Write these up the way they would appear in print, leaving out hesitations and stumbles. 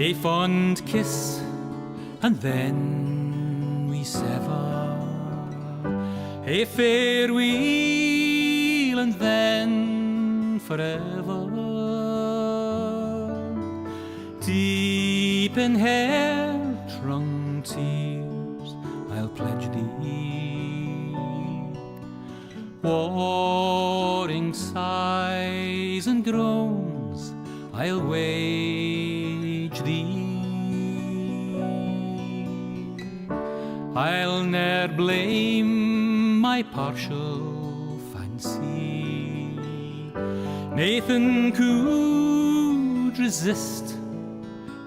A fond kiss, and then we sever. A farewell, and then forever. Deep in hair-wrung tears, I'll pledge thee. Warring sighs and groans, I'll wage thee. I'll ne'er blame my partial fancy. Nathan could resist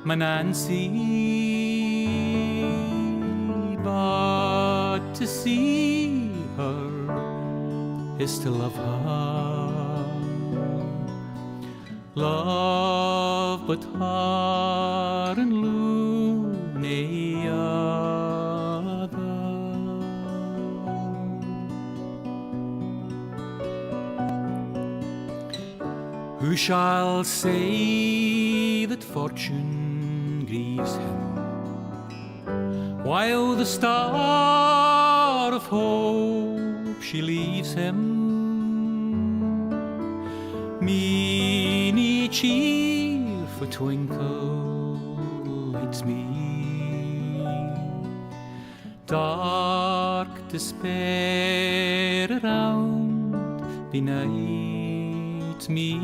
my Nancy, but to see her is to love her. Love but her and loony other. Who shall say that fortune grieves him, while the star of hope she leaves him? Meany cheerful twinkle lights me, dark despair around benights me.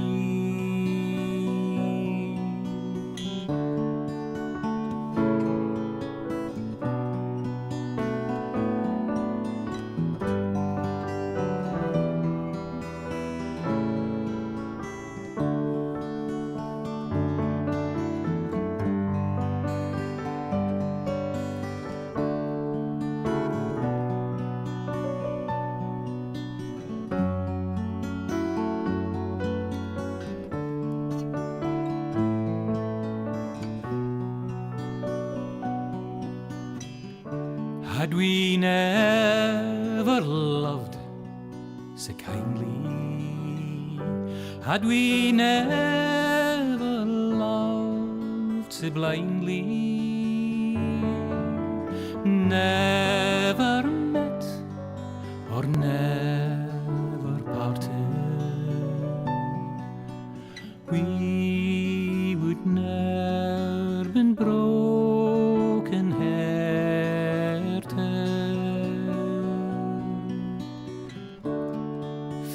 Had we never loved so kindly, had we never loved so blindly, never met or never parted, we would ne'er been broken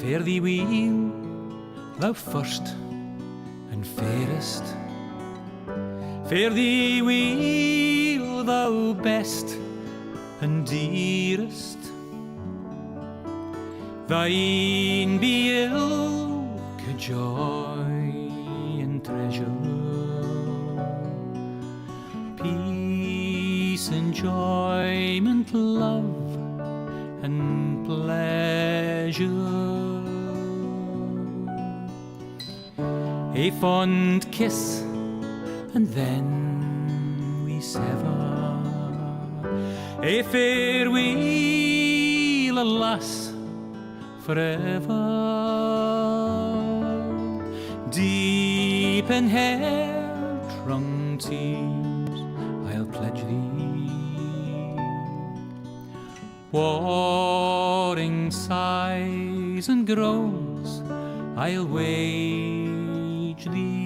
Fare thee weel, thou first and fairest. Fare thee weel, thou best and dearest. Thine be ilk joy and treasure, peace, enjoyment, love and pleasure. A fond kiss, and then we sever. A farewell, alas, forever. Deep in hair-wrung tears, I'll pledge thee. Warring sighs and groans, I'll wage thee.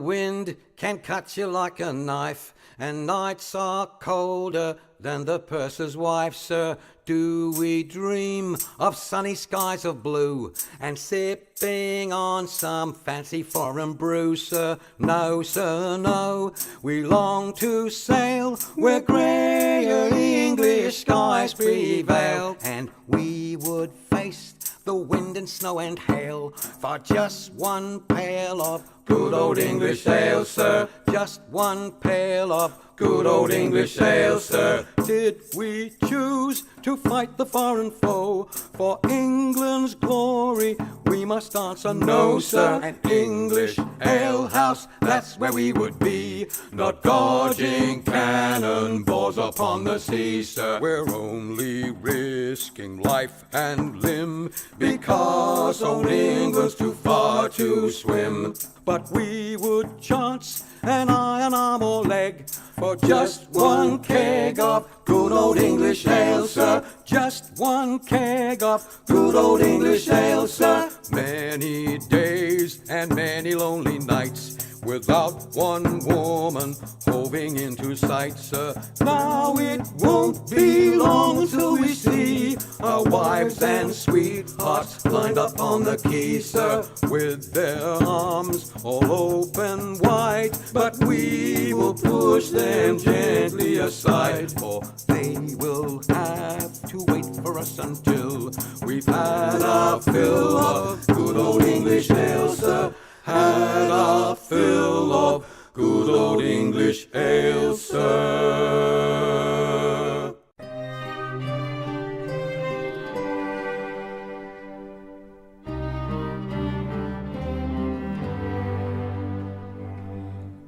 wind can cut you like a knife, and nights are colder than the purser's wife, sir. Do we dream of sunny skies of blue and sipping on some fancy foreign brew, sir? No, sir, no. We long to sail where greyer English skies prevail, and we would face the wind and snow and hail for just one pail of good old English ale, sir. Just one pail of good old English ale, sir. Did we choose to fight the foreign foe for England's glory? We must answer no, sir. An English ale house, that's where we would be, not dodging cannonballs upon the sea, sir. We're only risking life and limb because old England's too far to swim. But we would chance an iron arm or leg for just one keg of good old English ale, sir. Just one keg of good old English ale, sir. Many days and many lonely nights without one woman hoving into sight, sir. Now it won't be long till we see our wives and sweethearts lined up on the quay, sir, with their arms all open wide. But we will push them gently aside, for they will have to wait for us until we've had our fill of good old English ale, sir. Had our fill of good old English ale, sir.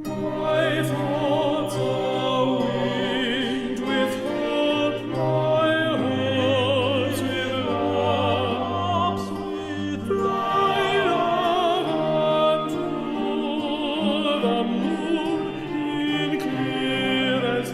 My thoughts are winged with hope, my heart with love, sweet fly unto the moon in clear and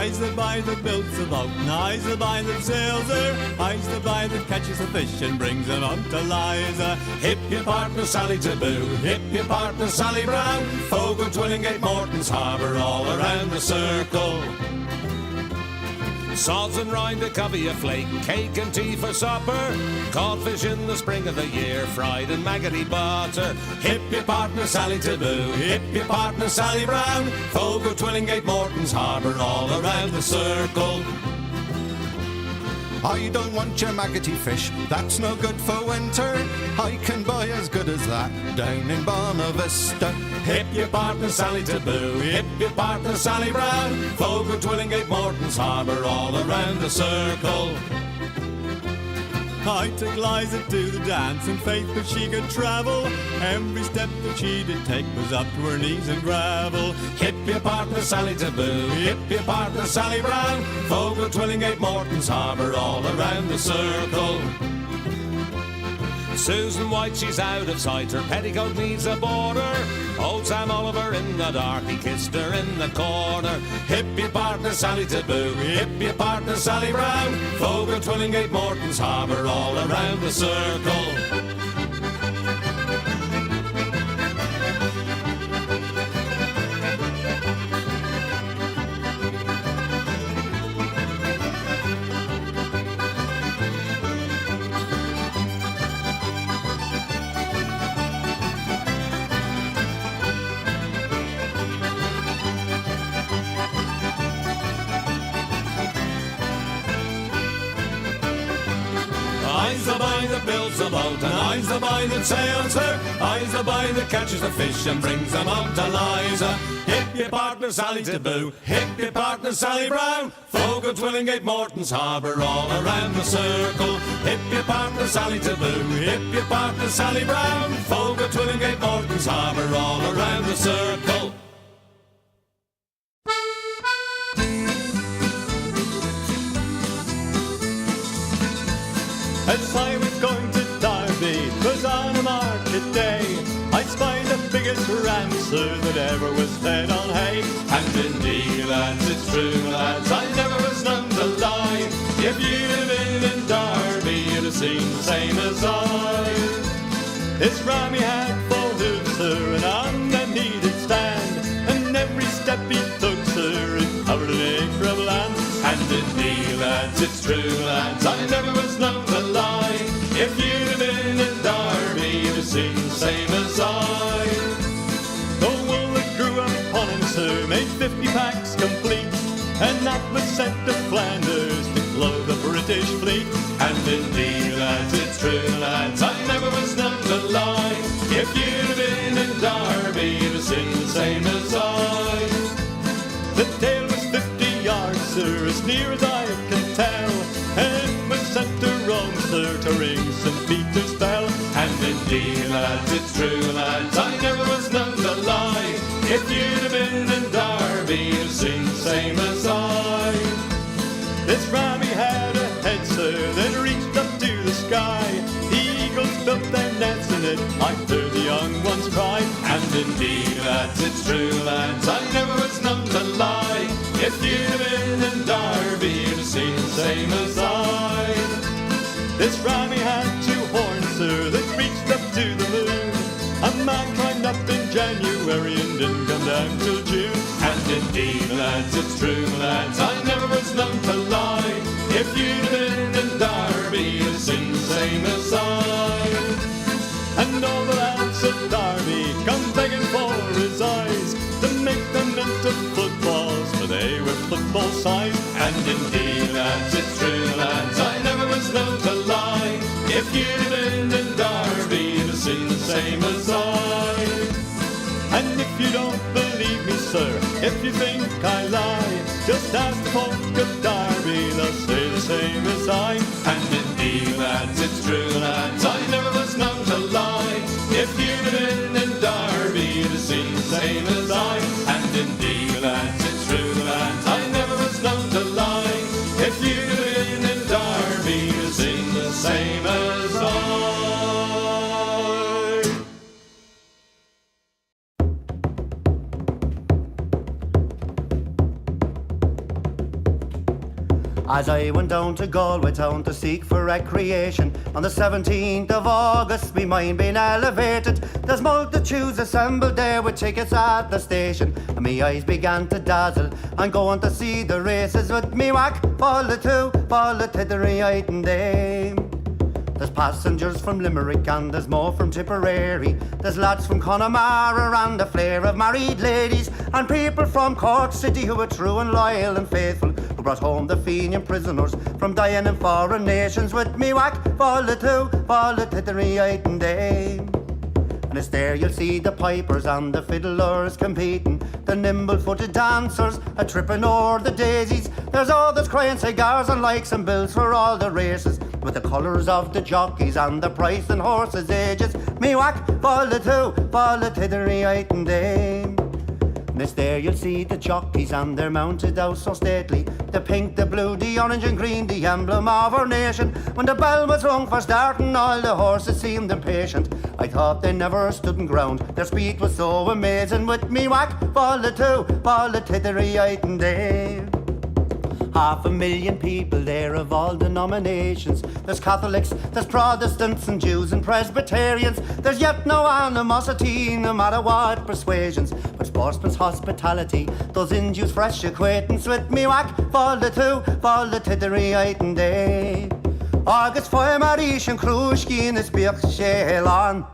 I's the boy that builds the boat, and I's the boy that sails her. I's the boy that catches the fish and brings them up to Liza. Hip your partner Sally Taboo, hip your partner Sally Brown. Fogo, Twillingate, Morton's Harbour, all around the circle. Sods and rind to cover your flake, cake and tea for supper. Codfish in the spring of the year, fried in maggoty butter. Hip your partner Sally Taboo, hip your partner Sally Brown. Fogo, Twillingate, Morton's Harbour, all around the circle. I don't want your maggoty fish, that's no good for winter. I can buy as good as that down in Bonavista. Hip your partner Sally Taboo, hip your partner Sally Brown. Fogo, Twillingate, Morton's Harbour, all around the circle. I took Liza to the dance in faith that she could travel. Every step that she did take was up to her knees in gravel. Hip your partner Sally Taboo, hip your partner Sally Brown. Fogo, Twillingate, Morton's Harbour, all around the circle. Susan White, she's out of sight, her petticoat needs a border. Old Sam Oliver in the dark, he kissed her in the corner. Hip your partner Sally Taboo, hip your partner Sally Brown. Fogo, Twillingate, Morton's Harbour, all around the circle. I's the boy that builds a boat, and I's the boy that sails her. I's the boy that catches the fish and brings them up to Liza. Hip your partner Sally Taboo, hip your partner Sally Brown. Fogo, Twillingate, Morton's Harbour, all around the circle. Hip your partner Sally Taboo, hip your partner Sally Brown. Fogo, Twillingate, Morton's Harbour, all around the circle. As I was going to Derby, 'twas on a market day, I spied the biggest rancer that ever was fed on hay. And indeed, lads, it's true, lads, I never was known to lie. If you'd have been in Derby, you'd have seen the same as I. This rammy had 4 hooves, sir, and on them he did stand, and every step he took, sir, it covered an acre of land. And indeed, lads, it's true, lads, I never was known to lie. If you'd have been in Derby, you'd have seen the same as I. The wool that grew upon him, sir, made 50 packs complete, and that was sent to Flanders to clothe the British fleet. And indeed, lads, it's true, lads, I never was known to lie. If you'd have been in Derby, you'd have seen the same as I. The tail was 50 yards, sir, as near as I can tell, and it was sent to Rome, sir, to ring St. Peter's bell. And indeed, lads, it's true, lads, I never was known to lie. If you'd have been in Derby, you'd have seen the same as I. This rammy had a head, sir, that reached up to the sky. The eagles built their nets in it, I heard the young ones cry. And indeed, lads, it's true, lads, I never was known to lie. If you'd have been in Derby, you'd have seen the same as I. This rammy had 2 horns, sir, that reached up to the moon. A man climbed up in January and didn't come down till June. And indeed, lads, it's true, lads, I never was known to lie. If you'd have been in Derby, you'd have seen the same as I. And all the lads of Derby come begging for his eyes, to make them into footballs, for they were football size. And indeed, lads, it's true, lads, I never was known to lie. If you'd have been in Derby, you'd have seen the same as I. And if you don't believe me, sir, if you think I lie, just ask the folk of Derby, they'll say the same as I. And indeed, lads, it's true, lads, I never was known to lie. If you'd have been in Derby, you'd have seen the same as I. And indeed, lads, it's true, lads, I never was known to lie. If you'd have been in Derby, you'd have seen the same as I. As I went down to Galway town to seek for recreation, on the 17th of August, me mind being elevated. There's multitudes assembled there with tickets at the station, and me eyes began to dazzle. I'm going to see the races with me whack, fall the tittery and dame. There's passengers from Limerick and there's more from Tipperary. There's lads from Connemara and a flare of married ladies, and people from Cork City who are true and loyal and faithful, who brought home the Fenian prisoners from dying in foreign nations. With me whack, fall the tittery and dame. And it's there you'll see the pipers and the fiddlers competing, the nimble-footed dancers a tripping o'er the daisies. There's others crying cigars and likes and bills for all the races, with the colours of the jockeys and the price and horses' ages. Me whack, fall the tittery and dame. And it's there you'll see the jockeys and they're mounted out so stately, the pink, the blue, the orange and green, the emblem of our nation. When the bell was rung for starting, all the horses seemed impatient. I thought they never stood in ground, their speed was so amazing. With me whack, fall the tittery and dame. 500,000 people there of all denominations. There's Catholics, there's Protestants and Jews and Presbyterians. There's yet no animosity, no matter what persuasions, but sportsman's hospitality, those Jews fresh acquaintance. With me whack, fall the tittery and day. Agus foy marish and crushki in the spiach shelan.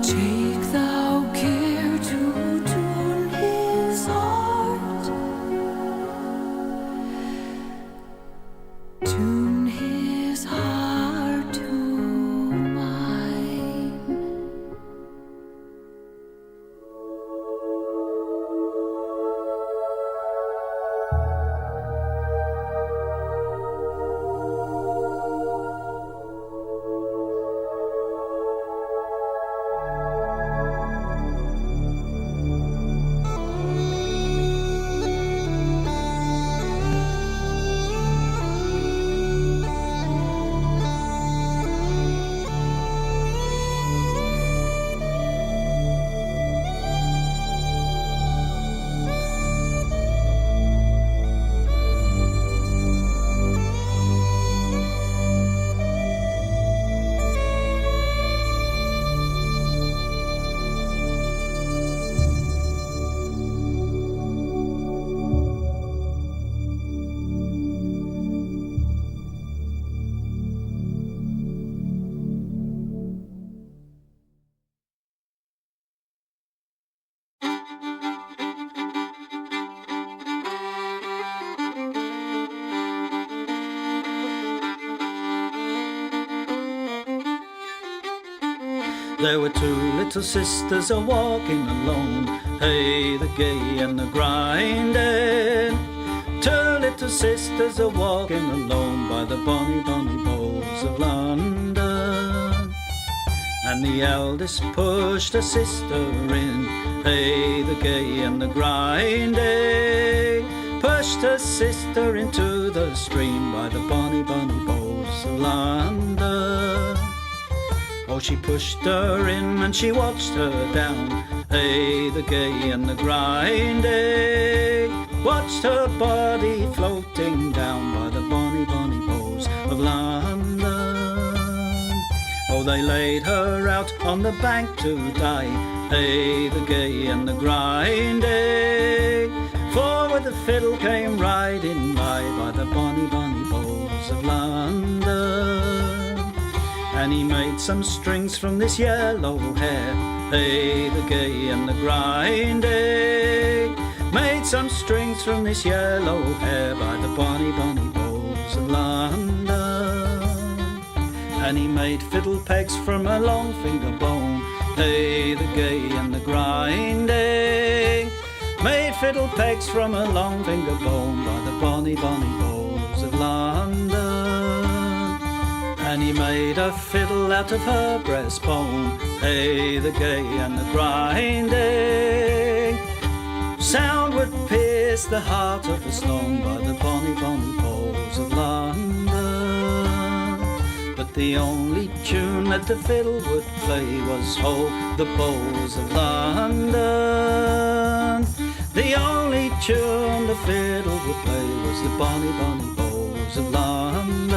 Take thou care to There were two little sisters a walking alone, hey, the gay and the grinding. Two little sisters a walking alone by the bonny, bonny bowls of London. And the eldest pushed her sister in, hey, the gay and the grinding. Pushed her sister into the stream by the bonny, bonny bowls of London. Oh, she pushed her in and she watched her down, hey, the gay and the grinding. Watched her body floating down by the bonny, bonny bowls of London. Oh, they laid her out on the bank to die, hey, the gay and the grinding. For with the fiddle came riding by the bonny, bonny bowls of London. And he made some strings from this yellow hair, hey, the gay and the grinding. Made some strings from this yellow hair by the bonny, bonny bowls of London. And he made fiddle pegs from a long finger bone, hey, the gay and the grinding. Made fiddle pegs from a long finger bone by the bonny, bonny bowls of London. And he made a fiddle out of her breastbone, hey, the gay and the grinding. Sound would pierce the heart of a stone by the bonny, bonny bowls of London. But the only tune that the fiddle would play was "Ho, the bowls of London." The only tune the fiddle would play was the bonny, bonny bowls of London.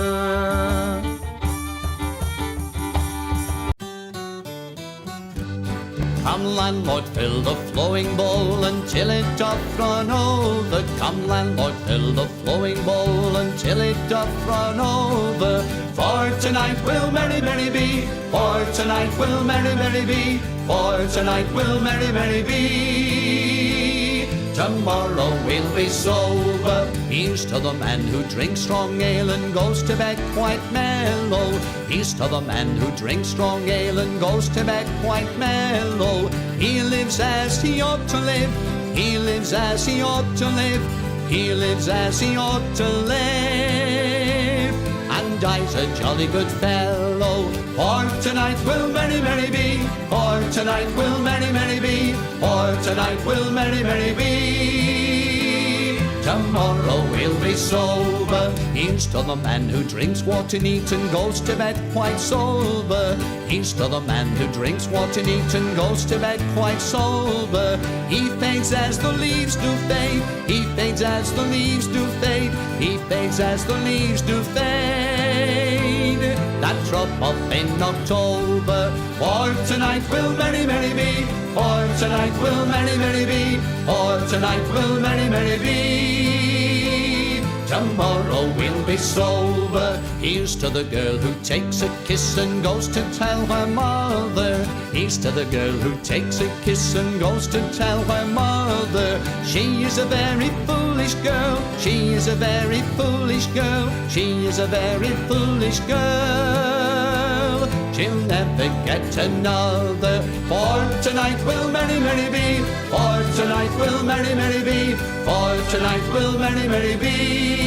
Come landlord, fill the flowing bowl until it doth run over. Come landlord, fill the flowing bowl until it doth run over. For tonight will merry, merry be. For tonight will merry, merry be. For tonight will merry, merry be. Tomorrow we'll be sober. Here's to the man who drinks strong ale and goes to bed quite mellow. Here's to the man who drinks strong ale and goes to bed quite mellow. He lives as he ought to live. He lives as he ought to live. He lives as he ought to live. And dies a jolly good fellow. For tonight will merry, merry be. For tonight will merry, merry be. For tonight will merry, merry be. Tomorrow we'll be sober. Here's to the man who drinks water neat and goes to bed quite sober. Here's to the man who drinks water neat and goes to bed quite sober. He fades as the leaves do fade. He fades as the leaves do fade. He fades as the leaves do fade. That drop off in October. For tonight will merry, merry be. For tonight will merry, merry be. For tonight will merry, merry be. Tomorrow we'll be sober. Here's to the girl who takes a kiss and goes to tell her mother. Here's to the girl who takes a kiss and goes to tell her mother. She is a very foolish girl. She is a very foolish girl. She is a very foolish girl. She'll never get another. For tonight will merry, merry be. For tonight will merry, merry be. For tonight will merry, merry be.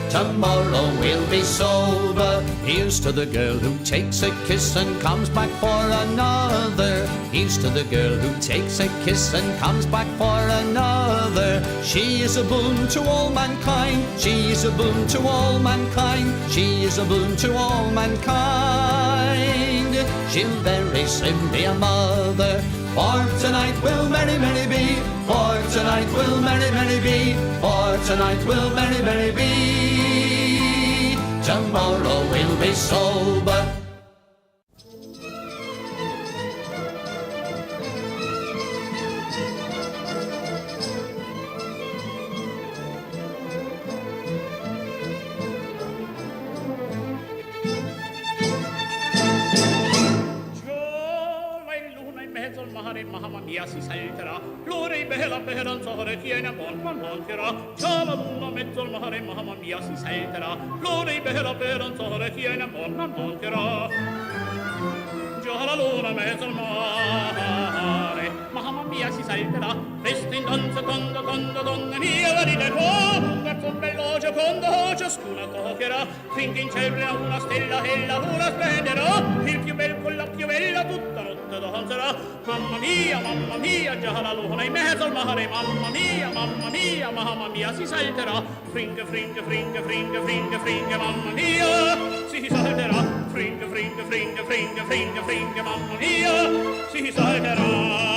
Tomorrow we'll be sober. Here's to the girl who takes a kiss and comes back for another. Here's to the girl who takes a kiss and comes back for another. She is a boon to all mankind. She is a boon to all mankind. She is a boon to all mankind. She'll very soon be a mother. For tonight will merry, merry be. For tonight will merry, merry be. For tonight will merry, merry be. Tomorrow we'll be sober. Si salterà, l'ore bella bella sore tiene buon monterà. Ciao la luna mezzo al mare, mamma mia si salterà, l'ore bella bella sore tiene buon monterà. già la luna mezzo al mare. Mamma mia si salterà, festa in danza, tanda, donna mia, venite qua, un garzon bello giocondo, ciascuna cocchierà, finché in cielo una stella e la luna splenderà, il più bel con la più bella tutta notte danzerà. Mamma mia, già la luna in mezzo al mare, mamma mia, si salterà, fringe, mamma mia, si salterà, fringe, mamma mia, si salterà.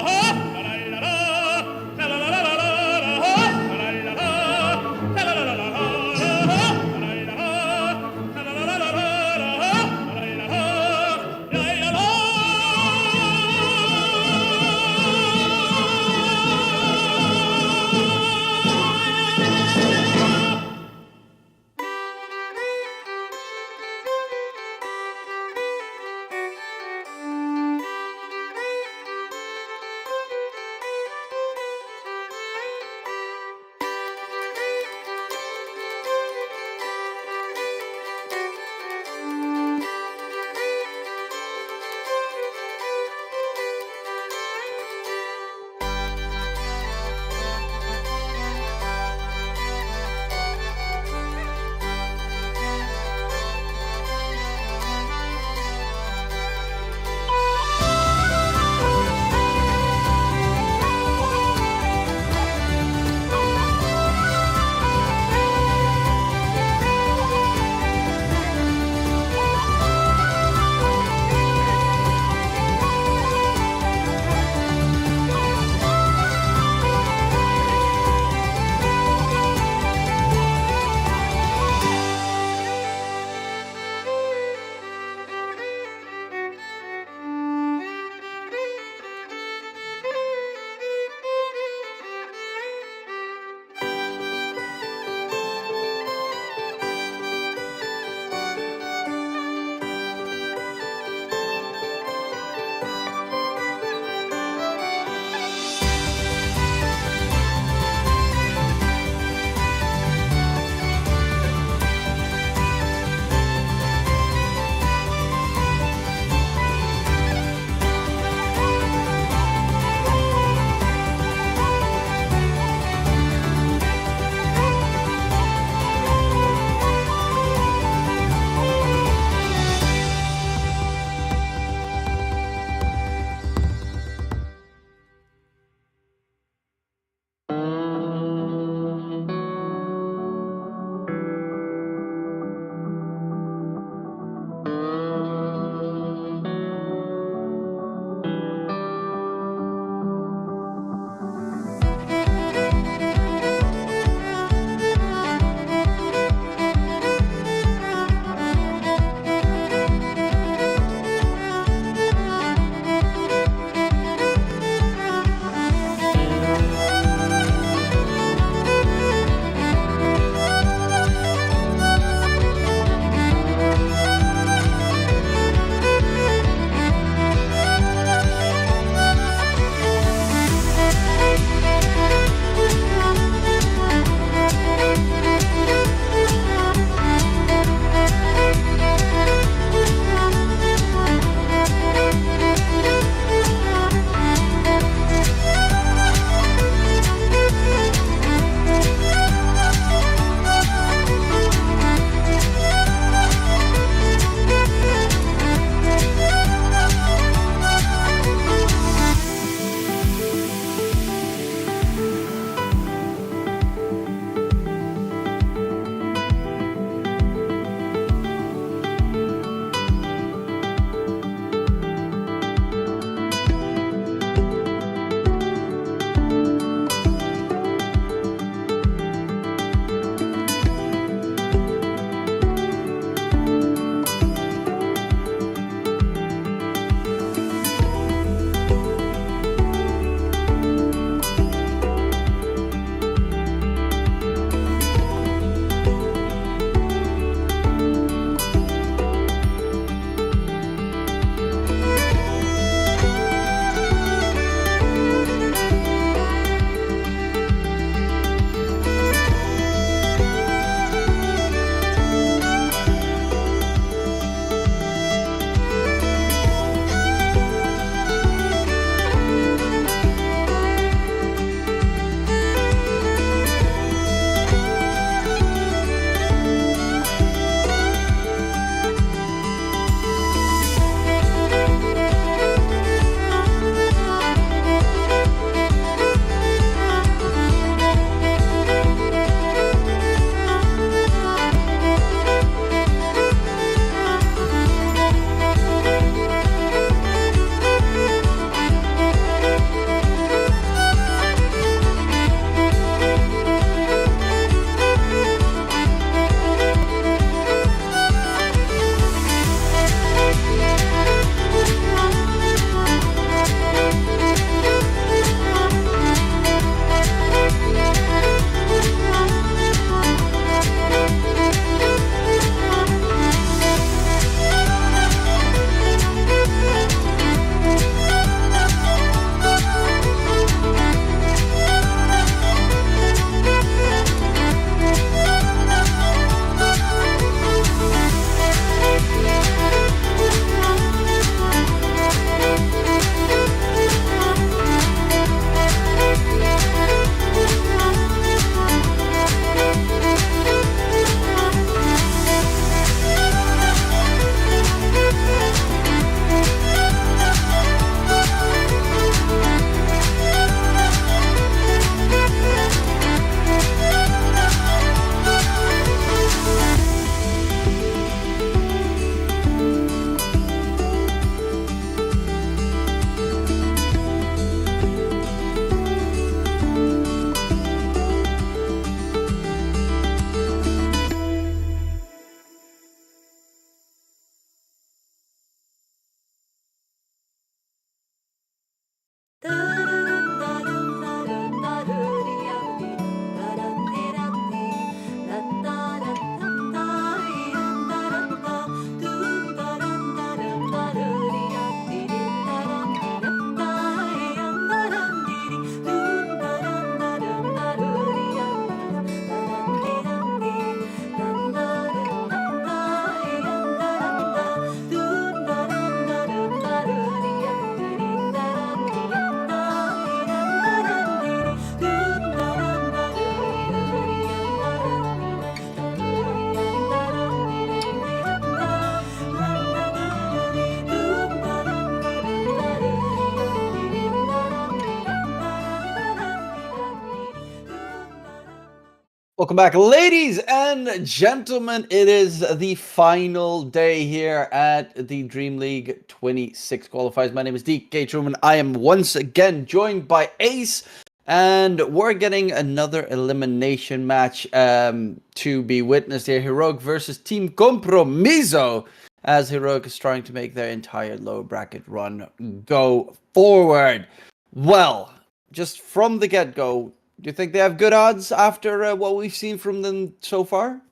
Welcome back, ladies and gentlemen. It is the final day here at the Dream League 26 qualifiers. My name is DK Truman. I am once again joined by Ace, and we're getting another elimination match to be witnessed here. Heroic versus Team Compromiso, as Heroic is trying to make their entire lower bracket run go forward. Well, just from the get-go, do you think they have good odds after what we've seen from them so far?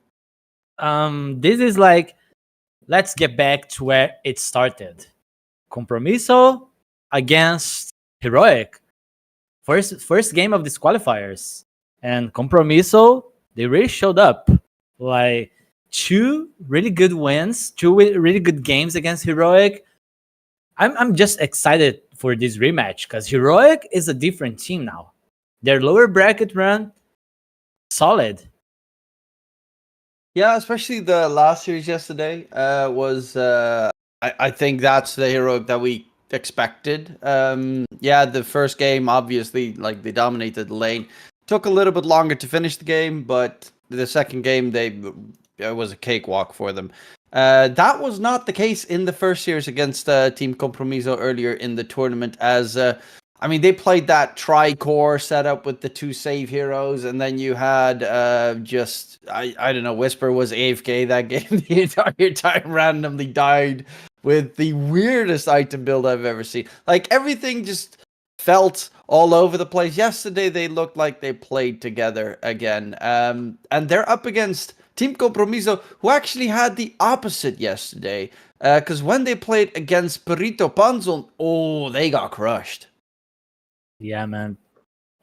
This is like, let's get back to where it started. Compromiso against Heroic. First game of these qualifiers. And Compromiso, they really showed up. Like, 2 really good wins, 2 really good games against Heroic. I'm just excited for this rematch because Heroic is a different team now. Their lower bracket run, solid. Yeah, especially the last series yesterday was. I think that's the Heroic that we expected. Yeah, the first game obviously, like, they dominated the lane. Took a little bit longer to finish the game, but the second game it was a cakewalk for them. That was not the case in the first series against Team Compromiso earlier in the tournament, as I mean, they played that tri-core setup with the 2 save heroes, and then you had I don't know, Whisper was AFK that game the entire time, randomly died with the weirdest item build I've ever seen. Like, everything just felt all over the place. Yesterday, they looked like they played together again. And they're up against Team Compromiso, who actually had the opposite yesterday. Because when they played against Perito Panzon, oh, they got crushed. Yeah, man.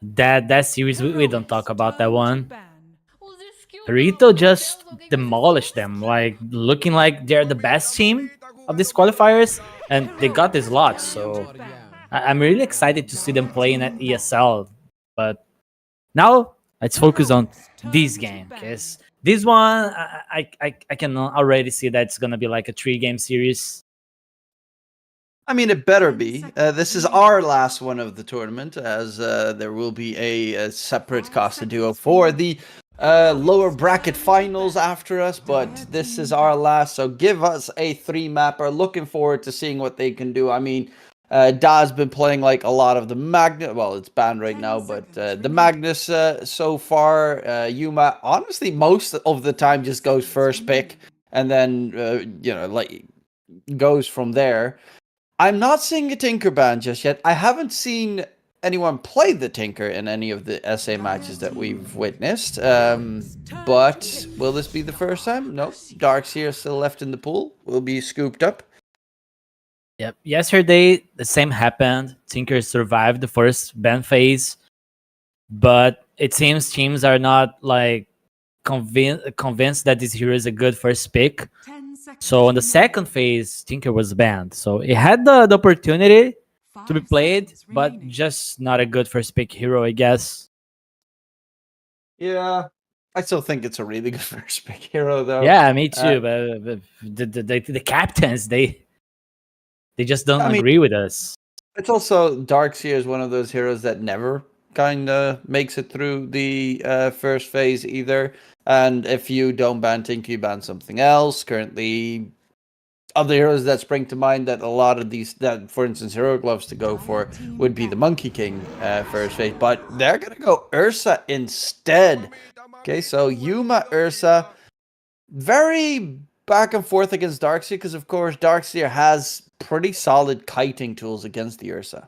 That series, we don't talk about that one. Rito just demolished them, like looking like they're the best team of these qualifiers, and they got this lot. So I'm really excited to see them playing at ESL. But now let's focus on this game, because this one I can already see that it's gonna be like a 3-game series. I mean, it better be. This is our last one of the tournament, as there will be a separate Costa Duo for the lower bracket finals after us, but this is our last, so give us a 3-mapper. Looking forward to seeing what they can do. I mean, Da's been playing like a lot of the Magnus, well, it's banned right now, but the Magnus so far. Yuma, honestly, most of the time just goes first pick, and then, like, goes from there. I'm not seeing a Tinker ban just yet. I haven't seen anyone play the Tinker in any of the SA matches that we've witnessed. But will this be the first time? Nope. Darkseer still left in the pool. Will be scooped up. Yep. Yesterday, the same happened. Tinker survived the first ban phase, but it seems teams are not like convinced that this hero is a good first pick. So on the second phase, Tinker was banned. So it had the opportunity to be played, but just not a good first pick hero, I guess. Yeah, I still think it's a really good first pick hero, though. Yeah, me too. But the captains, they just don't agree with us. It's also, Darkseer is one of those heroes that never kind of makes it through the first phase either. And if you don't ban Tinker, you ban something else. Currently, other heroes that spring to mind that a lot of these, that for instance Heroic loves to go for, would be the Monkey King first phase, but they're gonna go Ursa instead. Okay, so Yuma, Ursa, very back and forth against Darkseer, because of course Darkseer has pretty solid kiting tools against the Ursa.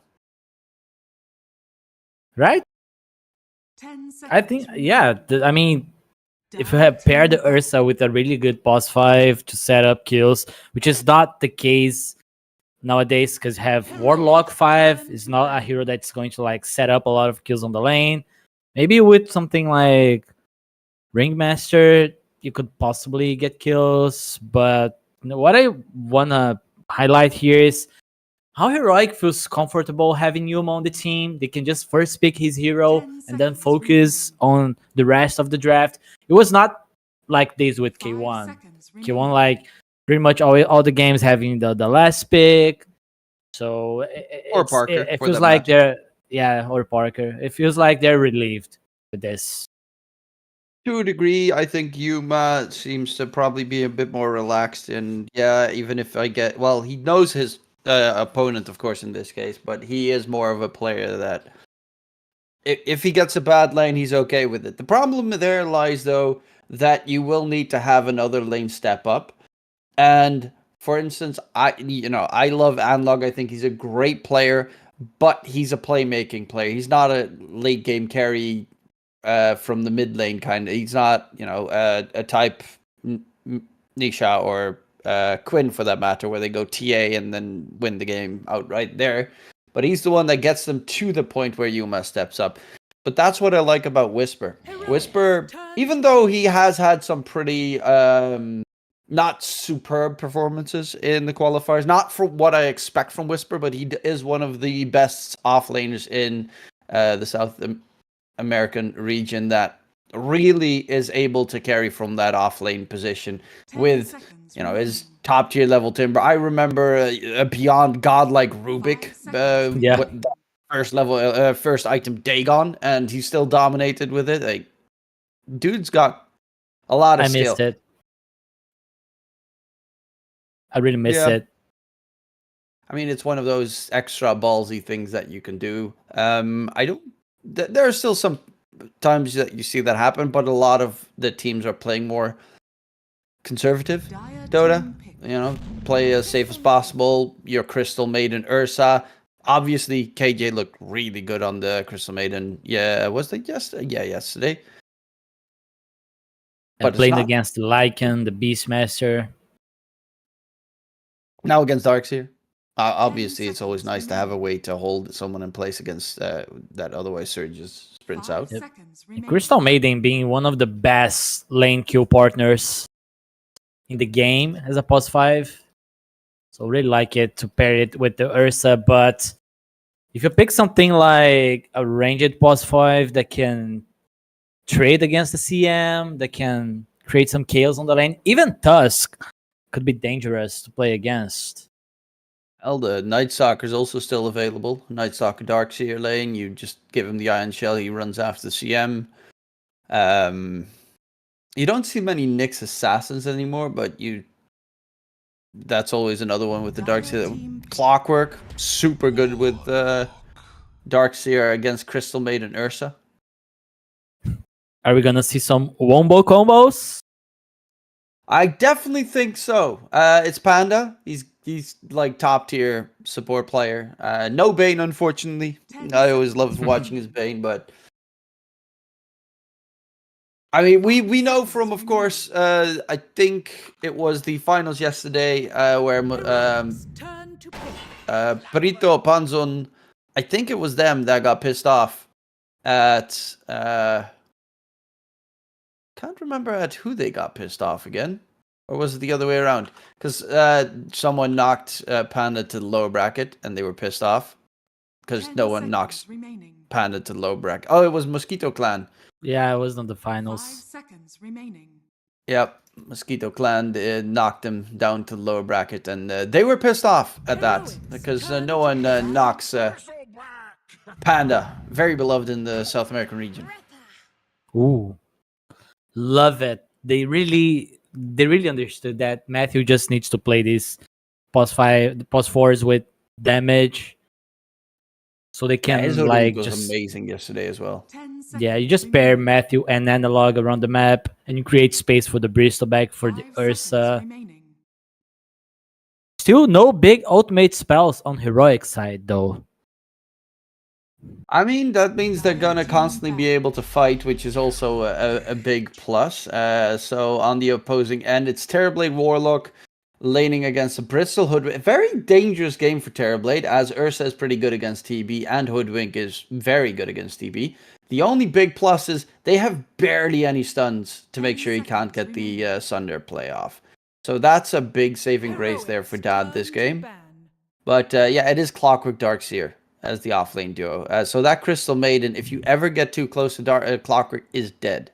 Right? I think, yeah. I mean, if you have paired the Ursa with a really good boss 5 to set up kills, which is not the case nowadays, because have Warlock 5 is not a hero that's going to like set up a lot of kills on the lane. Maybe with something like Ringmaster, you could possibly get kills. But what I wanna highlight here is how Heroic feels comfortable having Yuma on the team. They can just first pick his hero and then focus on the rest of the draft. It was not like this with K1. K1, like, pretty much all the games having the last pick. So it feels like they're, yeah, or Parker. It feels like they're relieved with this. To a degree, I think Yuma seems to probably be a bit more relaxed, and yeah, even if he knows his opponent, of course, in this case, but he is more of a player that if he gets a bad lane, he's okay with it. The problem there lies, though, that you will need to have another lane step up, and for instance, I love Anlog. I think he's a great player, but he's a playmaking player. He's not a late game carry from the mid lane kind of. He's not, a type Nisha or Quinn for that matter, where they go TA and then win the game outright there. But he's the one that gets them to the point where Yuma steps up. But that's what I like about Whisper. Whisper, even though he has had some pretty not superb performances in the qualifiers, not for what I expect from Whisper, but he is one of the best offlaners in the South American region that really is able to carry from that offlane position with, his top tier level timber. I remember a beyond godlike Rubik, first item Dagon, and he still dominated with it. Like, dude's got a lot of skill. I missed it. I really missed it. I mean, it's one of those extra ballsy things that you can do. There are still some times that you see that happen, but a lot of the teams are playing more conservative Dota. Play as safe as possible. Your Crystal Maiden Ursa. Obviously, KJ looked really good on the Crystal Maiden. Yeah, was it yesterday? Yeah, yesterday. But playing against the Lycan, the Beastmaster. Now against Darkseer. Obviously, it's always nice to have a way to hold someone in place against that otherwise Surge just sprints out. Yep. And Crystal Maiden being one of the best lane kill partners in the game as a pos 5. So really like it to pair it with the Ursa. But if you pick something like a ranged pos 5 that can trade against the CM, that can create some chaos on the lane, even Tusk could be dangerous to play against. Well, the Night Stalker is also still available. Night Stalker Darkseer lane. You just give him the Iron Shell. He runs after the CM. You don't see many Nyx Assassins anymore, but that's always another one with the Darkseer. Clockwork, super good with Darkseer against Crystal Maiden Ursa. Are we going to see some wombo combos? I definitely think so. It's Panda. He's like top tier support player. No Bane, unfortunately. I always loved watching his Bane, but I mean, we know from, of course, I think it was the finals yesterday where Perito Panzon, I think it was them that got pissed off at can't remember at who they got pissed off again. Or was it the other way around? Because someone knocked Panda to the lower bracket and they were pissed off. Because no one knocks Panda to the lower bracket. Oh, it was Mosquito Clan. Yeah, it was on the finals. 5 seconds remaining. Yep, Mosquito Clan knocked him down to the lower bracket. And they were pissed off at that. Because no one knocks Panda. Very beloved in the South American region. Ooh. Love it. They really understood that Matthew just needs to play these pos 4s with damage, so they can his was just amazing yesterday as well. Yeah, you just pair Matthew and Analog around the map, and you create space for the Bristleback for the Ursa. Still no big ultimate spells on heroic side though. I mean, that means they're gonna constantly be able to fight, which is also a big plus. So on the opposing end, it's Terrorblade Warlock laning against a Bristol Hoodwink. A very dangerous game for Terrorblade, as Ursa is pretty good against TB, and Hoodwink is very good against TB. The only big plus is they have barely any stuns to make sure he can't get the Sunder play off. So that's a big saving grace there for Dad this game. But yeah, it is Clockwork Darkseer as the offlane duo. So that Crystal Maiden, if you ever get too close to Clockwork, is dead.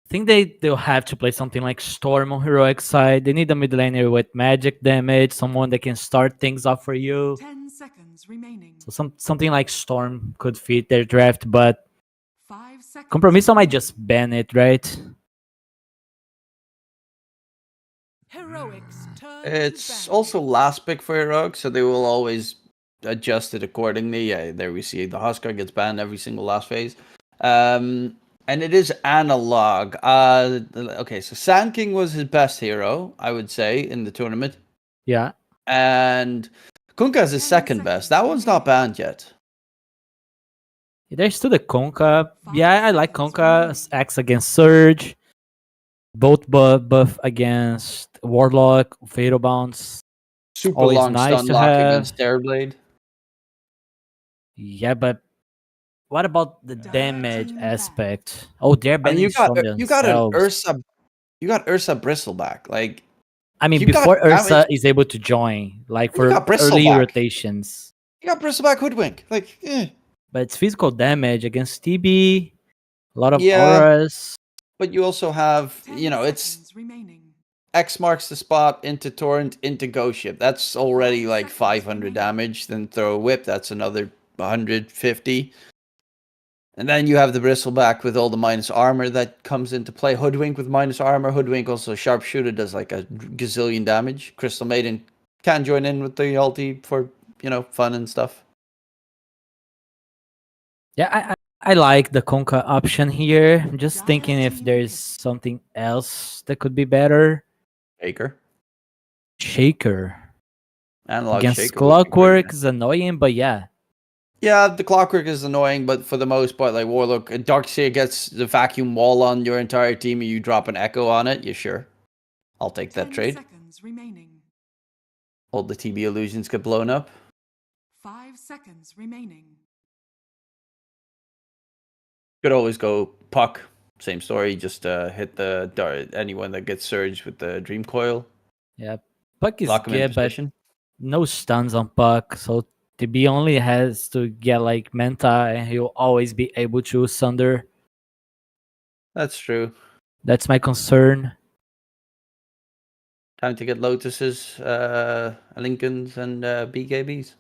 I think they'll have to play something like Storm on heroic side. They need a mid laner with magic damage, someone that can start things off for you. 10 seconds remaining. So something like Storm could fit their draft, but 5 Compromiso might just ban it, right? It's also last pick for Heroic, so they will always adjust it accordingly. Yeah, there we see the Huskar gets banned every single last phase. And it is analog. Okay, so Sand King was his best hero, I would say, in the tournament. Yeah. And Kunkka is his second best. That one's not banned yet. There's still the Konka. Yeah, I like Konka. Axe against Surge. Both buff against Warlock, Fatal Bounce. Super Always long nice stun to lock have. against Terrorblade. Yeah, but what about the damage aspect? Oh, they're I mean, banning from themselves. you got Ursa Bristleback. Like, I mean, you got before Ursa damage- is able to join, like You for got early Bristleback. rotations. you got Bristleback Hoodwink. Like, But it's physical damage against TB, a lot of Yeah. auras. But you also have, it's X marks the spot into Torrent into Ghost Ship. That's already like 500 damage. Then throw a whip. That's another 150. And then you have the Bristleback with all the minus armor that comes into play. Hoodwink with minus armor. Hoodwink also Sharpshooter does like a gazillion damage. Crystal Maiden can join in with the ulti for, fun and stuff. Yeah, I like the Konka option here. I'm just thinking if there's something else that could be better. Shaker. Analog Against Shaker would be Clockwork great. is annoying, but yeah. Yeah, the Clockwork is annoying, but for the most part, like Warlock, Darkseer gets the vacuum wall on your entire team and you drop an Echo on it, you sure? I'll take that trade. All the TB illusions get blown up. 5 seconds remaining. Could always go Puck. Same story, just hit the anyone that gets surged with the Dream Coil. Yeah, Puck is Lock him in good, but position. no stuns on Puck, so TB only has to get like Manta and he'll always be able to Sunder. That's true. That's my concern. Time to get Lotuses, Lincolns, and BKBs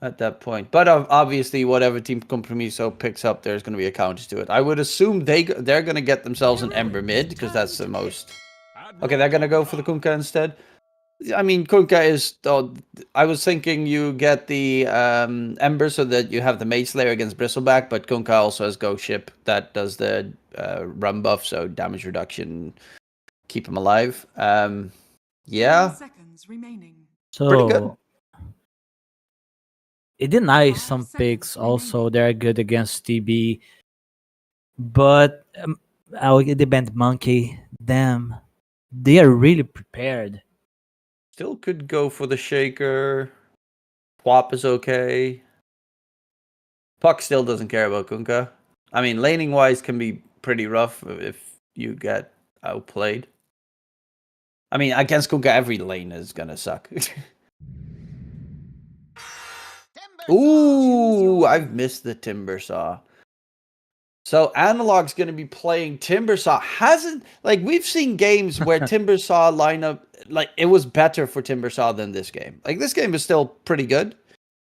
at that point. But obviously, whatever Team Compromiso picks up, there's going to be a counter to it. I would assume they're going to get themselves an Ember mid, because that's the most... Okay, they're going to go for the Kunkka instead. I mean, Kunkka is... I was thinking you get the Ember so that you have the Mage Slayer against Bristleback, but Kunkka also has Ghost Ship that does the run buff, so damage reduction, keep him alive. Yeah. 10 seconds remaining. So Pretty good. it denies some picks also. They're good against TB. But I'll get the Band Monkey. Damn. They are really prepared. Still could go for the Shaker. Swap is okay. Puck still doesn't care about Kunkka. I mean, laning wise can be pretty rough if you get outplayed. I mean, against Kunkka, every lane is gonna suck. Ooh, I've missed the Timber Saw. So Analog's going to be playing Timber Saw. We've seen games where Timber Saw lineup, like, it was better for Timber Saw than this game. Like, this game is still pretty good.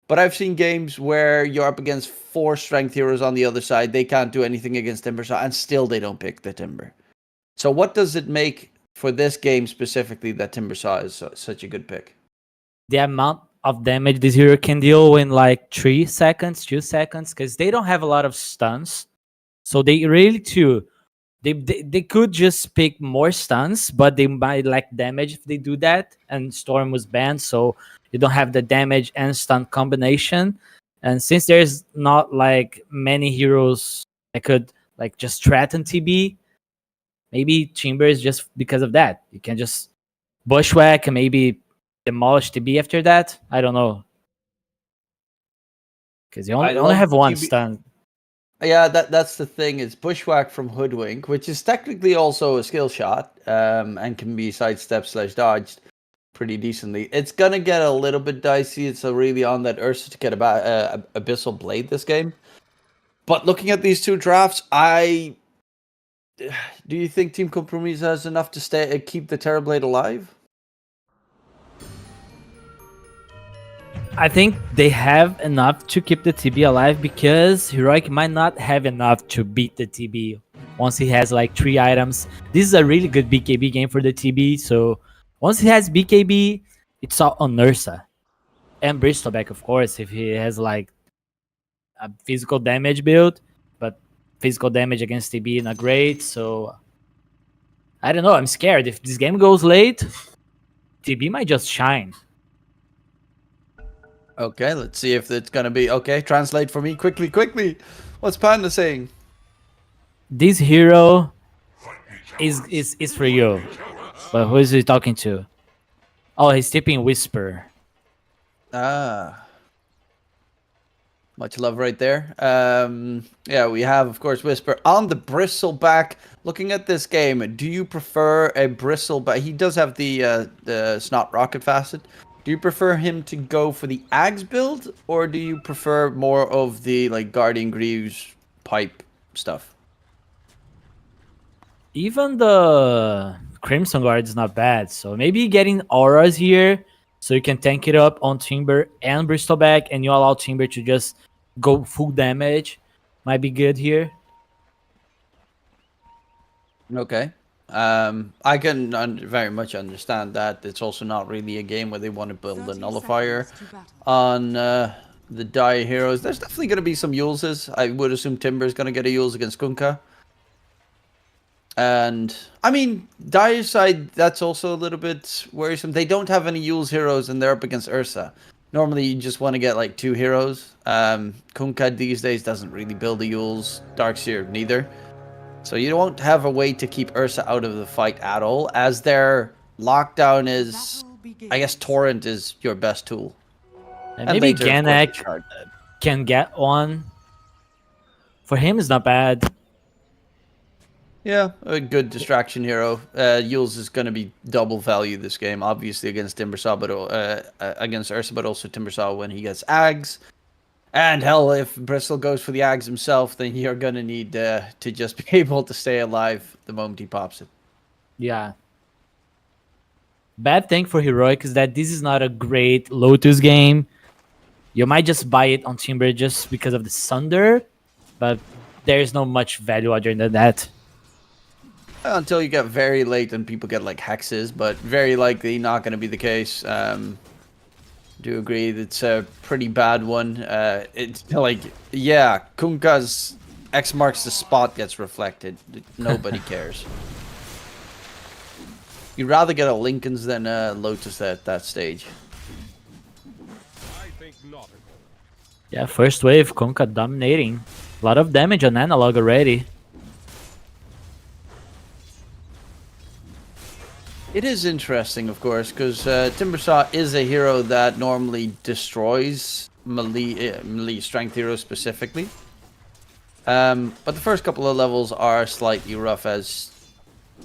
But I've seen games where you're up against 4 strength heroes on the other side. They can't do anything against Timber Saw, and still they don't pick the Timber. So what does it make for this game specifically that Timber Saw is such a good pick? The amount of damage this hero can deal in like 3 seconds, 2 seconds, because they don't have a lot of stuns. So they really they could just pick more stuns, but they might lack damage if they do that. And Storm was banned, so you don't have the damage and stun combination. And since there's not like many heroes that could like just threaten TB, maybe Chamber is just because of that. You can just bushwhack and maybe demolish TB after that. I don't know. Because you only have one stun. Yeah, that's the thing. It's Bushwhack from Hoodwink, which is technically also a skill shot, and can be sidestep/dodged pretty decently. It's gonna get a little bit dicey. It's really on that Ursa to get Abyssal Blade this game. But looking at these two drafts, do you think Team Compromise has enough to keep the Terrorblade alive? I think they have enough to keep the TB alive because Heroic might not have enough to beat the TB once he has like 3 items. This is a really good BKB game for the TB, so once he has BKB, it's all on Ursa. And Bristleback, of course, if he has like a physical damage build, but physical damage against TB not great, so I don't know, I'm scared. If this game goes late, TB might just shine. Okay, let's see if it's gonna be okay. Translate for me quickly, quickly. What's Panda saying? This hero is for you. But who is he talking to? Oh, he's tipping Whisper. Ah. Much love right there. Yeah, we have, of course, Whisper on the Bristleback. Looking at this game, do you prefer a Bristleback? He does have the Snot Rocket Facet. Do you prefer him to go for the Ags build, or do you prefer more of the like Guardian Greaves pipe stuff? Even the Crimson Guard is not bad, so maybe getting auras here so you can tank it up on Timber and Bristleback, and you allow Timber to just go full damage might be good here. Okay. I can very much understand that. It's also not really a game where they want to build a nullifier on the Dire heroes. There's definitely going to be some Yules. I would assume Timber's going to get a Yules against Kunkka. And, I mean, Dire's side, that's also a little bit worrisome. They don't have any Yules heroes, and they're up against Ursa. Normally, you just want to get, like, 2 heroes. Kunkka these days doesn't really build the Yules. Darkseer, neither. So you won't have a way to keep Ursa out of the fight at all, as their lockdown is, I guess, Torrent is your best tool. And maybe later, Ganek of course, can get one. For him, it's not bad. Yeah, a good distraction hero. Yules is going to be double value this game, obviously against Timbersaw, but against Ursa, but also Timbersaw when he gets Ags. And hell, if Bristle goes for the Ags himself, then you're going to need to just be able to stay alive the moment he pops it. Yeah. Bad thing for Heroic is that this is not a great Lotus game. You might just buy it on Timber just because of the Sunder, but there's no much value other than that. Until you get very late and people get like hexes, but very likely not going to be the case. Do agree it's a pretty bad one. It's like, yeah, Kunkka's X marks the spot gets reflected. Nobody cares. You'd rather get a Lincoln's than a Lotus at that stage. Yeah, first wave, Kunkka dominating. A lot of damage on Analog already. It is interesting, of course, because Timbersaw is a hero that normally destroys melee strength heroes specifically. But the first couple of levels are slightly rough, as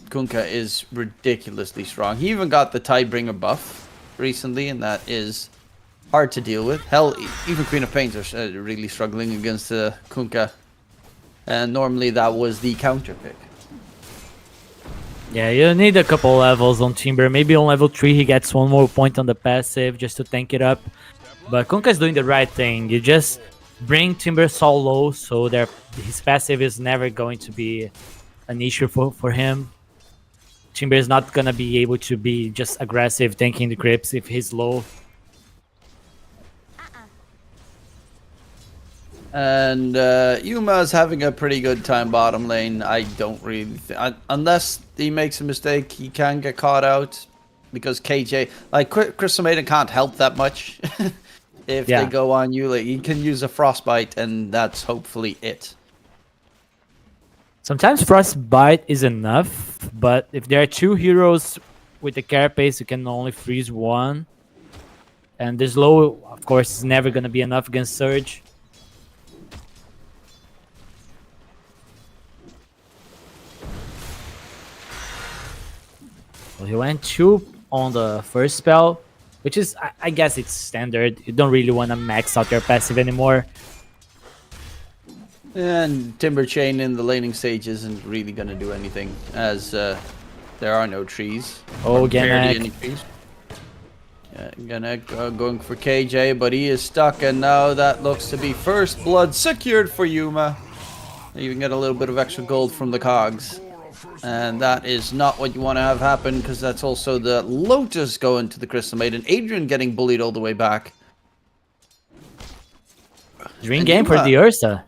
Kunkka is ridiculously strong. He even got the Tidebringer buff recently, and that is hard to deal with. Hell, even Queen of Pains are really struggling against Kunkka. And normally that was the counter pick. Yeah, you need a couple levels on Timber. Maybe on level 3 he gets one more point on the passive just to tank it up. But Kunkka is doing the right thing. You just bring Timber so low so his passive is never going to be an issue for him. Timber is not going to be able to be just aggressive tanking the creeps if he's low. And Yuma's having a pretty good time bottom lane. I don't really... unless he makes a mistake, he can get caught out. Because KJ... Like, Crystal Maiden can't help that much. If they go on Yule. He can use a Frostbite, and that's hopefully it. Sometimes Frostbite is enough, but if there are 2 heroes with the carapace, you can only freeze one. And this low, of course, is never going to be enough against Surge. Well, he went 2 on the first spell, which is, I guess it's standard. You don't really want to max out your passive anymore. And Timber Chain in the laning stage isn't really going to do anything, as there are no trees. Oh, Ganek. Going for KJ, but he is stuck, and now that looks to be first blood secured for Yuma. You can get a little bit of extra gold from the cogs. And that is not what you want to have happen, because that's also the Lotus going to the Crystal Maiden. Adrian getting bullied all the way back. Dream game for the Ursa.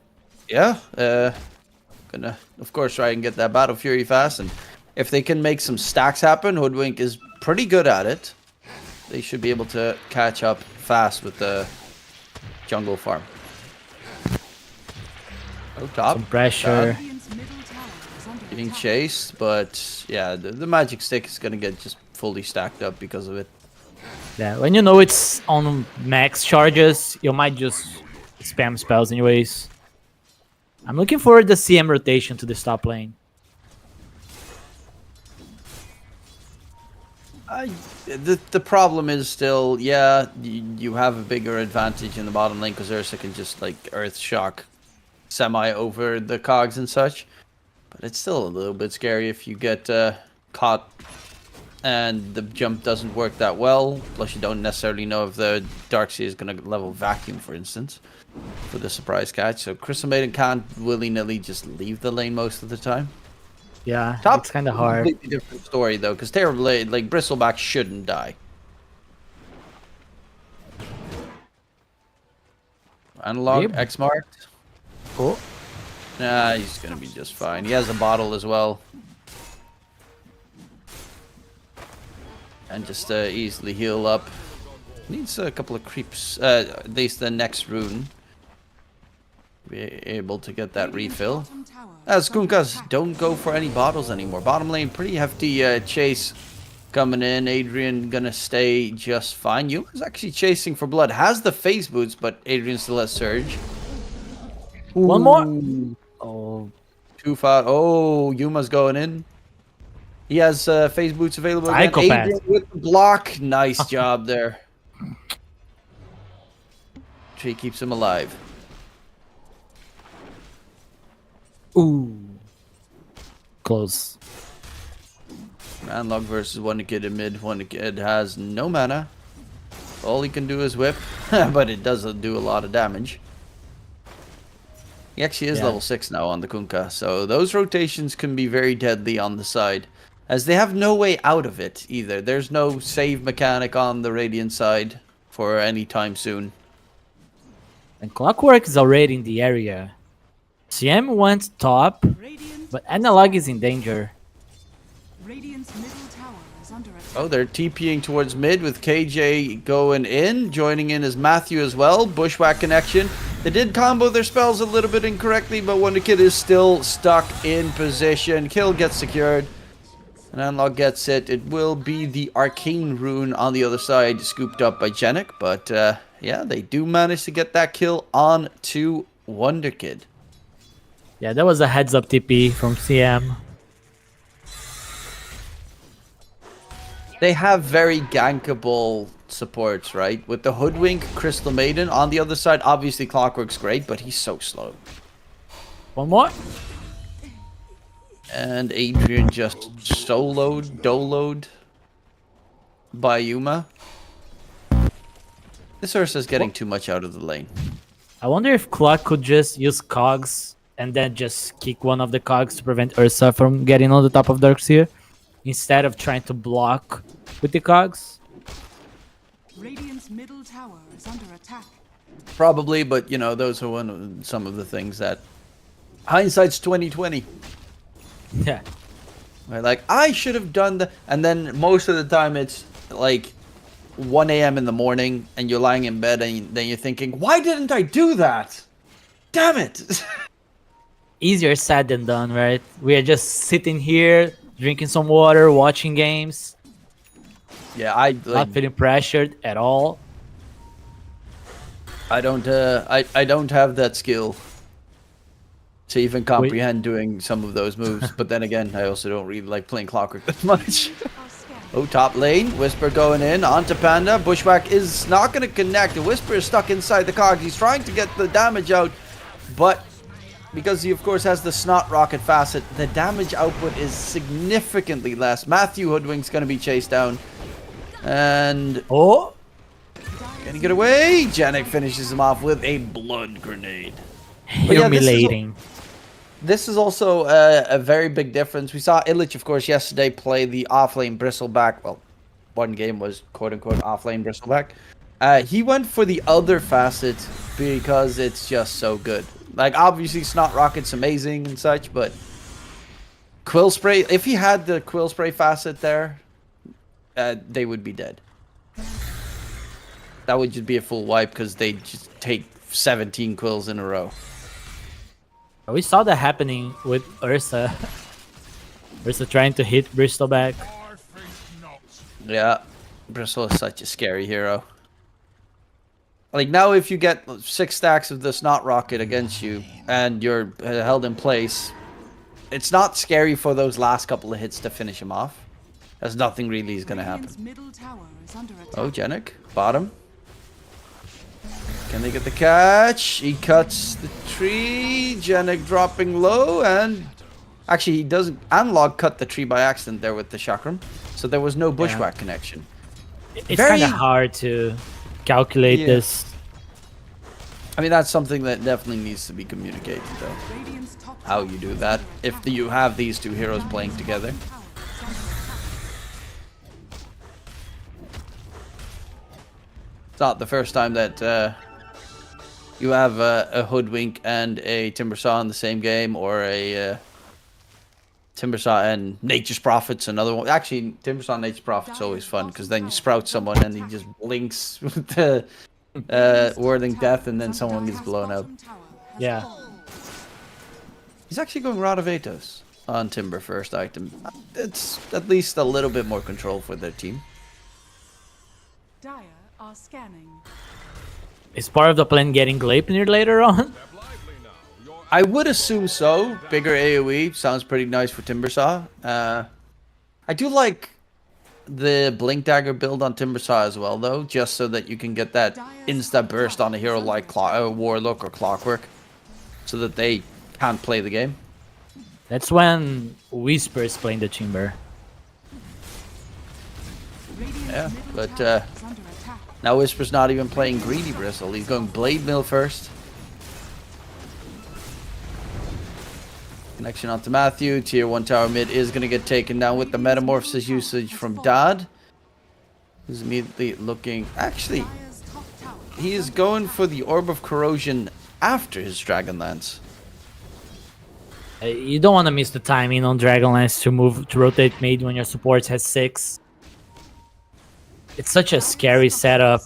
Yeah, gonna, of course, try and get that Battle Fury fast. And if they can make some stacks happen, Hoodwink is pretty good at it. They should be able to catch up fast with the jungle farm. Oh, top. Some pressure. Getting chased, but yeah, the magic stick is gonna get just fully stacked up because of it. Yeah, when you know it's on max charges, you might just spam spells anyways. I'm looking for the CM rotation to the top lane. The problem is still, yeah, you have a bigger advantage in the bottom lane because Ursa can just like Earth Shock semi over the cogs and such. But it's still a little bit scary if you get caught and the jump doesn't work that well. Plus you don't necessarily know if the Darkseer is going to level Vacuum, for instance, for the surprise catch. So Crystal Maiden can't willy-nilly just leave the lane most of the time. Yeah, Top it's kind of hard. Completely different story though, because Terrorblade, like Bristleback, shouldn't die. Analog Yep. X marked. Oh. Nah, he's gonna be just fine. He has a bottle as well, and just easily heal up. Needs a couple of creeps. At least the next rune. Be able to get that refill. As Kunkkas don't go for any bottles anymore. Bottom lane, pretty hefty chase coming in. Adrian gonna stay just fine. Yuma's actually chasing for blood. Has the phase boots, but Adrian still has surge. One more. Oh, Too far. Oh, Yuma's going in. He has phase boots available again. Psychopath. Adrian with the block. Nice job there. Tree keeps him alive. ooh, close. Manlog versus Wonder Kid in mid. Wonder Kid has no mana. All he can do is whip, but it doesn't do a lot of damage. He actually is level 6 now on the Kunkka, so those rotations can be very deadly on the side, as they have no way out of it either. There's no save mechanic on the Radiant side for any time soon. And Clockwork is already in the area. CM went top, but Analog is in danger. Radiant's middle tower is under attack. Oh, they're TPing towards mid with KJ going in. Joining in is Matthew as well. Bushwhack connection. They did combo their spells a little bit incorrectly, but Wonder Kid is still stuck in position. Kill gets secured. And Analog gets it. It will be the Arcane Rune on the other side, scooped up by Genic. But yeah, they do manage to get that kill on to Wonder Kid. Yeah, that was a heads-up TP from CM. They have very gankable supports, right? With the Hoodwink, Crystal Maiden. On the other side, obviously Clockwork's great, but he's so slow. One more. And Adrian just doloed by Yuma. This Ursa's getting too much out of the lane. I wonder if Clock could just use cogs and then just kick one of the cogs to prevent Ursa from getting on the top of Darkseer, instead of trying to block with the cogs. Radiant's middle tower is under attack. Probably, but you know, those are some of the things that hindsight's 2020. Yeah. Right, like I should have done the, and then most of the time it's like 1 a.m. in the morning and you're lying in bed and then you're thinking, why didn't I do that? Damn it. Easier said than done, right? We are just sitting here, drinking some water, watching games. Yeah, I Not feeling pressured at all. I don't have that skill to even comprehend doing some of those moves. But then again, I also don't really like playing Clockwork that much. Oh, top lane. Whisper going in onto Panda. Bushwhack is not going to connect. The Whisper is stuck inside the cog. He's trying to get the damage out, but because he, of course, has the Snot Rocket facet, the damage output is significantly less. Matthew Hoodwink's going to be chased down. And... Oh! Can he get away? Janek finishes him off with a blood grenade. But yeah, Humiliating. This is also a very big difference. We saw Illich, of course, yesterday play the offlane Bristleback. Well, one game was quote-unquote offlane Bristleback. He went for the other facet because it's just so good. Like, obviously, Snot Rocket's amazing and such, but Quill Spray, if he had the Quill Spray facet there, they would be dead. That would just be a full wipe because they just take 17 quills in a row. We saw that happening with Ursa. Ursa trying to hit Bristleback. Yeah, Bristle is such a scary hero. Like, now if you get 6 stacks of the Snot Rocket against you and you're held in place, it's not scary for those last couple of hits to finish him off. As nothing really is going to happen. Oh, Janek, bottom. Can they get the catch? He cuts the tree. Janek dropping low, and actually he doesn't. Analog cut the tree by accident there with the chakram, so there was no bushwhack connection. It's kind of hard to calculate this. I mean, that's something that definitely needs to be communicated, though. How you do that if you have these two heroes playing together. It's not the first time that you have a Hoodwink and a Timbersaw in the same game, or a Timbersaw and Nature's Prophet's another one. Actually, Timbersaw and Nature's Prophet's always fun, because then you sprout someone and he just blinks with the Whirling Death, and then someone gets blown up. Yeah. He's actually going Rod of Atos on Timber first item. It's at least a little bit more control for their team. Dire are scanning. Is part of the plan getting Gleipnir later on? I would assume so. Bigger AoE sounds pretty nice for Timbersaw. I do like the Blink Dagger build on Timbersaw as well, though, just so that you can get that insta burst on a hero like Warlock or Clockwork, so that they can't play the game. That's when Whisper is playing the Chamber. Yeah, but now Whisper's not even playing Greedy Bristle. He's going Blade Mill first. Connection onto Matthew. Tier 1 tower mid is going to get taken down with the Metamorphosis usage from Dad. He's immediately looking... Actually, he is going for the Orb of Corrosion after his Dragonlance. You don't want to miss the timing on Dragonlance to rotate mid when your support has 6. It's such a scary setup.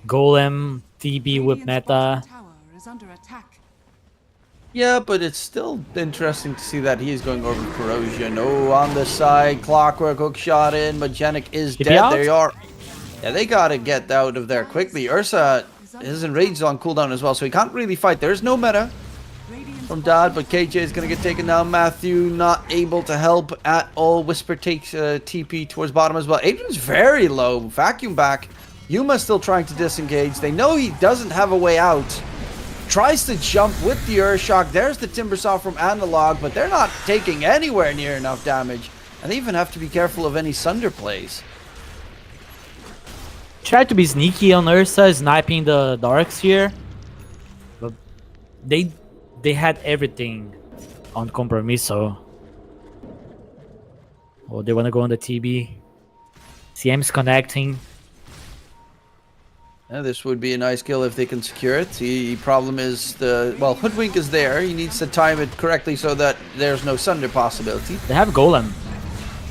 Golem, TB with meta. Yeah, but it's still interesting to see that he's going over Corrosion. Oh, on the side, Clockwork hook shot in, but Janek is dead. There you are. Yeah, they gotta get out of there quickly. Ursa is enraged on cooldown as well, so he can't really fight. There's no meta from Dad, but KJ is gonna get taken down. Matthew not able to help at all. Whisper takes TP towards bottom as well. Adrian's very low. Vacuum back. Yuma still trying to disengage. They know he doesn't have a way out. Tries to jump with the Urshock. There's the Timbersaw from Analog, but they're not taking anywhere near enough damage. And they even have to be careful of any Sunder plays. Tried to be sneaky on Ursa, sniping the Darks here. But they had everything on Compromiso. Oh, they want to go on the TB. CM's connecting. Yeah, this would be a nice kill if they can secure it. The problem is Hoodwink is there. He needs to time it correctly so that there's no Sunder possibility. They have Golem.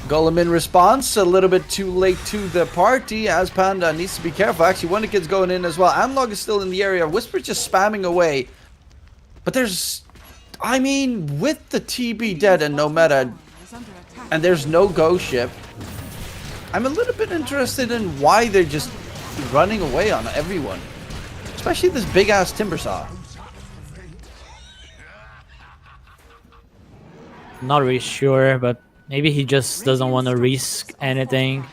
Golem in response, a little bit too late to the party, as Panda needs to be careful. Actually, one of the kids going in as well. Analog is still in the area. Whisper's just spamming away. But there's... I mean, with the TB dead and no meta, and there's no Ghost Ship, I'm a little bit interested in why they're just running away on everyone. Especially this big-ass Timbersaw. Not really sure, but maybe he just doesn't want to risk anything.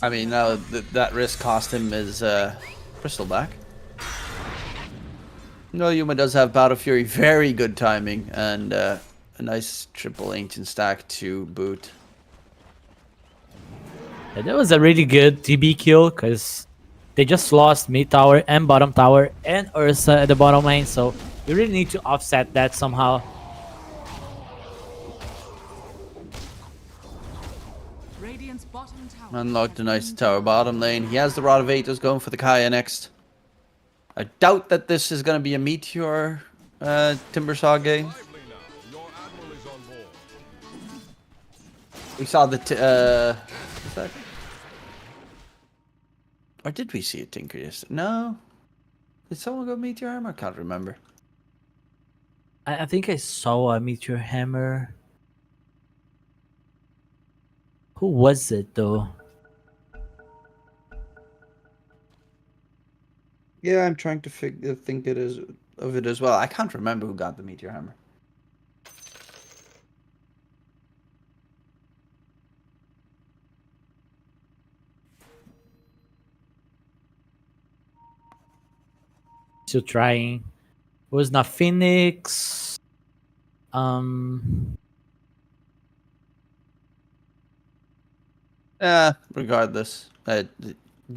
I mean, now that risk cost him his Bristleback. No, Yuma does have Battle Fury, very good timing, and a nice triple Ancient stack to boot. Yeah, that was a really good TB kill because they just lost mid tower and bottom tower and Ursa at the bottom lane. So you really need to offset that somehow. Radiant's bottom tower. Unlocked a nice tower bottom lane. He has the Rod of Ages going for the Kaya next. I doubt that this is going to be a Meteor Timbersaw game. We saw the... what's that? Or did we see a Tinker yesterday? No. Did someone go Meteor Hammer? I can't remember. I think I saw a Meteor Hammer. Who was it though? Yeah, I'm trying to think of it as well. I can't remember who got the Meteor Hammer. Still trying. It was not Phoenix. Regardless, I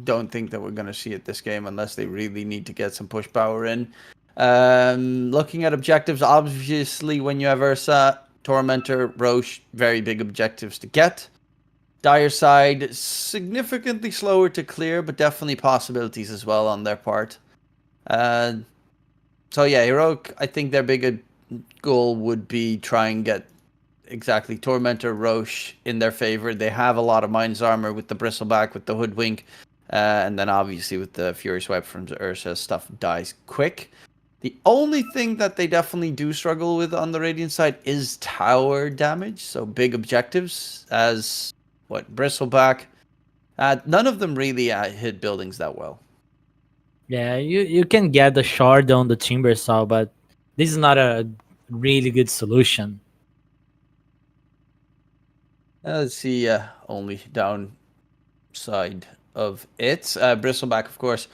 don't think that we're going to see it this game unless they really need to get some push power in. Looking at objectives, obviously when you have Ursa, Tormentor, Roche, very big objectives to get. Dire side, significantly slower to clear, but definitely possibilities as well on their part. So yeah, Heroic, I think their big goal would be try and get exactly Tormentor, Roche in their favor. They have a lot of Mind's Armor with the Bristleback, with the Hoodwink, and then obviously with the Fury Swipe from Ursa, stuff dies quick. The only thing that they definitely do struggle with on the Radiant side is tower damage, so big objectives as, Bristleback. None of them really hit buildings that well. Yeah, you can get the shard on the Timbersaw, but this is not a really good solution. Let's see, only downside of it. Bristleback, of course,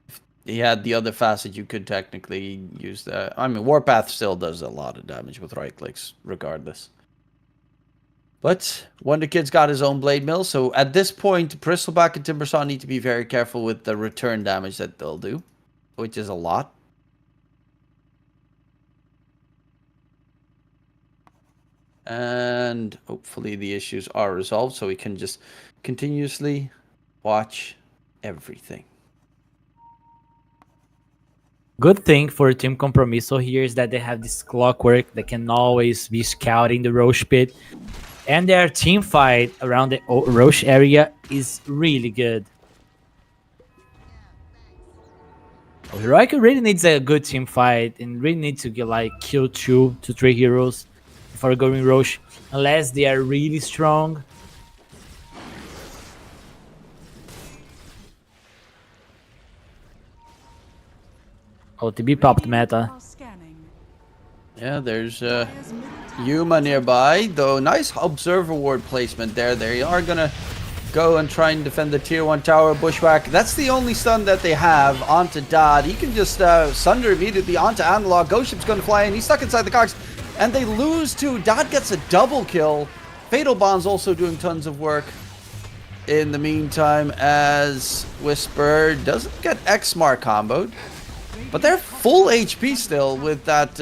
if he had the other facet, you could technically use the... I mean, Warpath still does a lot of damage with right clicks, regardless. But Wonder Kid's got his own Blade Mill, so at this point, Bristleback and Timbersaw need to be very careful with the return damage that they'll do, which is a lot. And hopefully the issues are resolved so we can just continuously watch everything. Good thing for Team Compromiso here is that they have this clockwork that can always be scouting the Roche pit. And their team fight around the Roche area is really good. Heroic really needs a good team fight and really needs to get kill 2 to 3 heroes before going Roche, unless they are really strong. Oh, TB popped meta. Yeah, there's Yuma nearby, though nice observer ward placement there. They are gonna go and try and defend the tier 1 tower. Bushwhack, that's the only stun that they have onto Dodd. He can just sunder immediately onto Analog. Ghost Ship's gonna fly in, he's stuck inside the cogs, and they lose too. Dodd gets a double kill. Fatal Bond's also doing tons of work in the meantime, as Whisper doesn't get X-Mark comboed, but they're full HP still with that.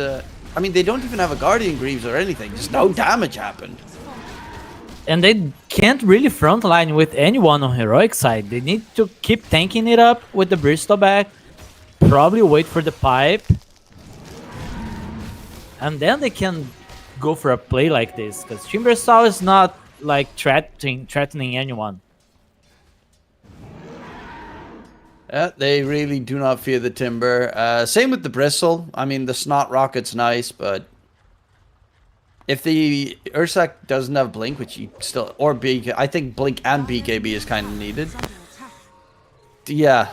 I mean, they don't even have a Guardian Greaves or anything. Just no damage happened. And they can't really frontline with anyone on Heroic side. They need to keep tanking it up with the Bristleback. Probably wait for the pipe. And then they can go for a play like this. Because Timbersaw is not threatening anyone. Yeah, they really do not fear the Timber. Same with the Bristle. I mean, the Snot Rocket's nice, but if the Ursak doesn't have Blink, which he still... Or BK... I think Blink and BKB is kind of needed. Yeah,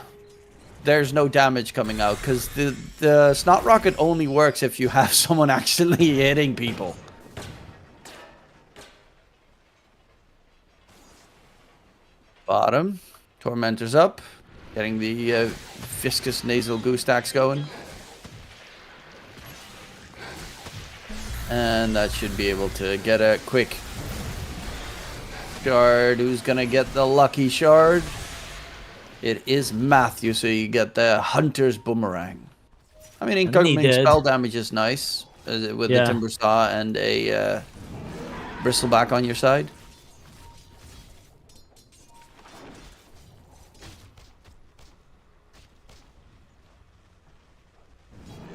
there's no damage coming out, because the Snot Rocket only works if you have someone actually hitting people. Bottom. Tormentor's up. Getting the viscous nasal goose stacks going. And that should be able to get a quick shard. Who's gonna get the lucky shard? It is Matthew, so you get the Hunter's Boomerang. I mean, incoming spell damage is nice with the Timber Saw and a Bristleback on your side.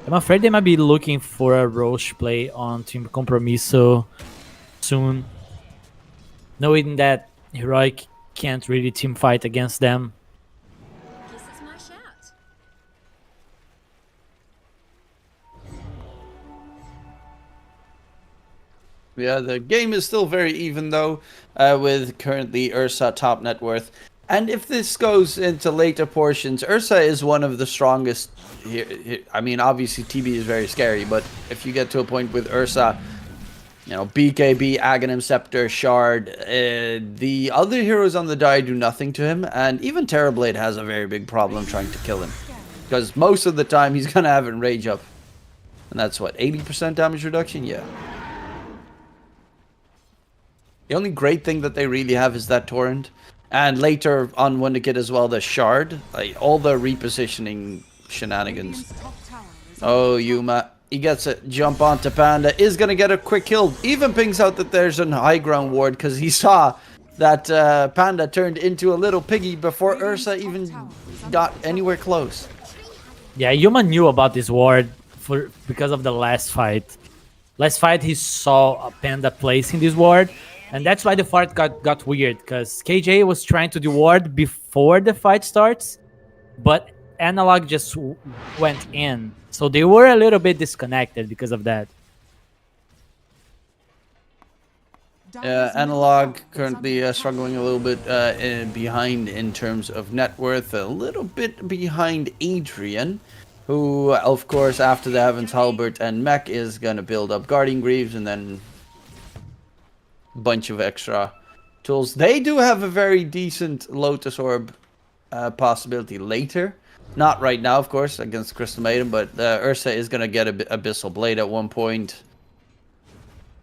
I'm afraid they might be looking for a Roche play on Team Compromiso soon, knowing that Heroic can't really team fight against them. This is my shout. Yeah, the game is still very even though, with currently Ursa top net worth. And if this goes into later portions, Ursa is one of the strongest here. I mean, obviously TB is very scary, but if you get to a point with Ursa, you know, BKB, Aghanim Scepter, Shard, the other heroes on the die do nothing to him, and even Terrorblade has a very big problem trying to kill him. Because most of the time he's going to have Enrage up. And that's what, 80% damage reduction? Yeah. The only great thing that they really have is that Torrent. And later on Wonderkid as well, the Shard. Like, all the repositioning shenanigans. Oh, Yuma. He gets a jump onto Panda. Is going to get a quick kill. Even pings out that there's an high ground ward because he saw that Panda turned into a little piggy before Ursa even got anywhere close. Yeah, Yuma knew about this ward because of the last fight. Last fight he saw a Panda placing this ward. And that's why the fight got weird, because KJ was trying to do ward before the fight starts, but Analog just went in. So they were a little bit disconnected because of that. Analog currently struggling a little bit behind in terms of net worth, a little bit behind Adrian, who, of course, after the Heavens Halbert and Mech is going to build up Guardian Greaves and then bunch of extra tools. They do have a very decent Lotus Orb possibility later. Not right now, of course, against Crystal Maiden, but Ursa is going to get a Abyssal Blade at one point.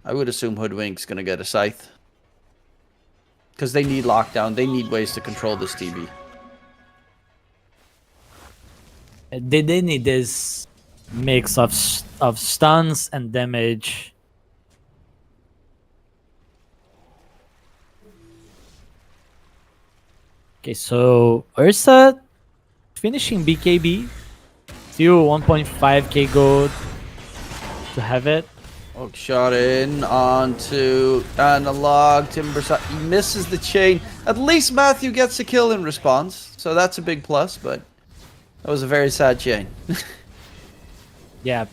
I would assume Hoodwink's going to get a Scythe. Because they need lockdown. They need ways to control this TB. They need this mix of stuns and damage. Okay, so Ursa finishing BKB, still 1.5k gold to have it. Oh, shot in onto Analog. Timber, he misses the chain. At least Matthew gets a kill in response, so that's a big plus, but that was a very sad chain. Yeah.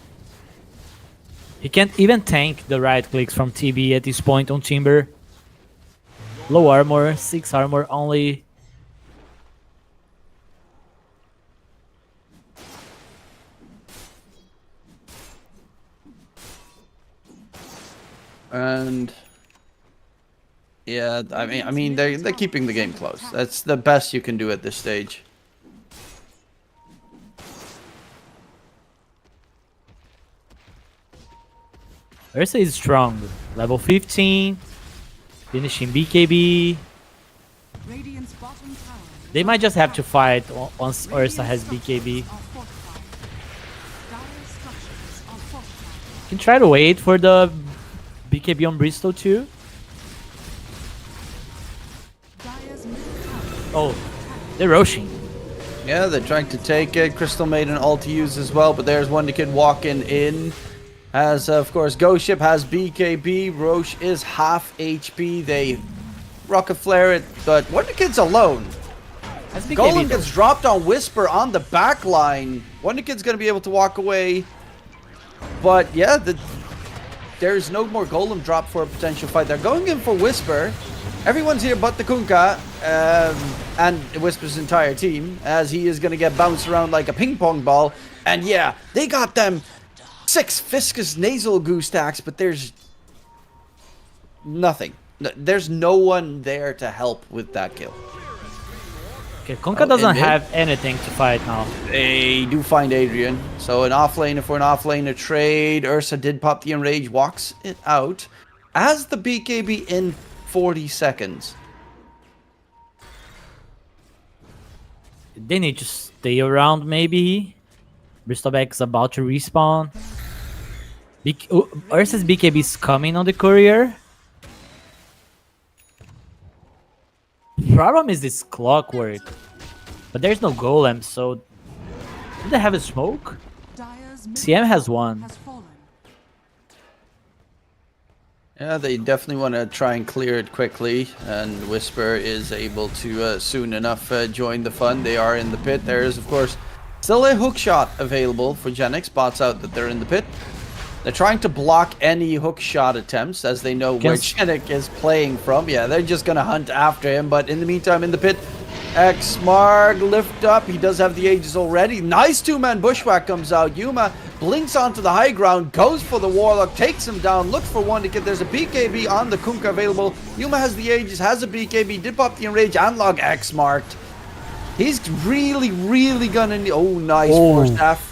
He can't even tank the right clicks from TB at this point on Timber. Low armor, 6 armor only. And yeah, I mean they're keeping the game close. That's the best you can do at this stage. Ursa is strong. Level 15, finishing BKB. They might just have to fight once Ursa has BKB. Can try to wait for the BKB on Bristol too. Oh, they're rushing. Yeah, they're trying to take it. Crystal Maiden all to use as well, but there's Wonderkid walking in. As, of course, Ghost Ship has BKB. Roche is half HP. They rocket flare it, but Wonderkid's alone. Golem gets dropped on Whisper on the back line. Wonderkid's going to be able to walk away. But, yeah, there's no more Golem drop for a potential fight. They're going in for Whisper. Everyone's here but the Kunkka and Whisper's entire team, as he is going to get bounced around like a ping pong ball. And yeah, they got them 6 Viscous Nasal Goo stacks, but there's nothing. There's no one there to help with that kill. Okay, Kunkka doesn't have anything to fight now. They do find Adrian. So an offlaner for an offlaner trade. Ursa did pop the Enrage, walks it out. As the BKB in 40 seconds. They need to stay around, maybe. Bristleback is about to respawn. Ursa's BKB is coming on the courier. Problem is this clockwork. But there's no golem, so... Do they have a smoke? CM has one. Yeah, they definitely want to try and clear it quickly, and Whisper is able to soon enough join the fun. They are in the pit. There is, of course, still a hook shot available for Genix. Spots out that they're in the pit. They're trying to block any hook shot attempts as they know where Genix is playing from. Yeah, they're just going to hunt after him, but in the meantime, in the pit, Xmarg lift up. He does have the Aegis already. Nice two-man bushwhack comes out. Yuma blinks onto the high ground, goes for the Warlock, takes him down, looks for one to get. There's a BKB on the Kunkka available. Yuma has the Aegis, has a BKB, did pop the Enrage, Analog X-marked. He's really gonna need... Oh, nice force staff.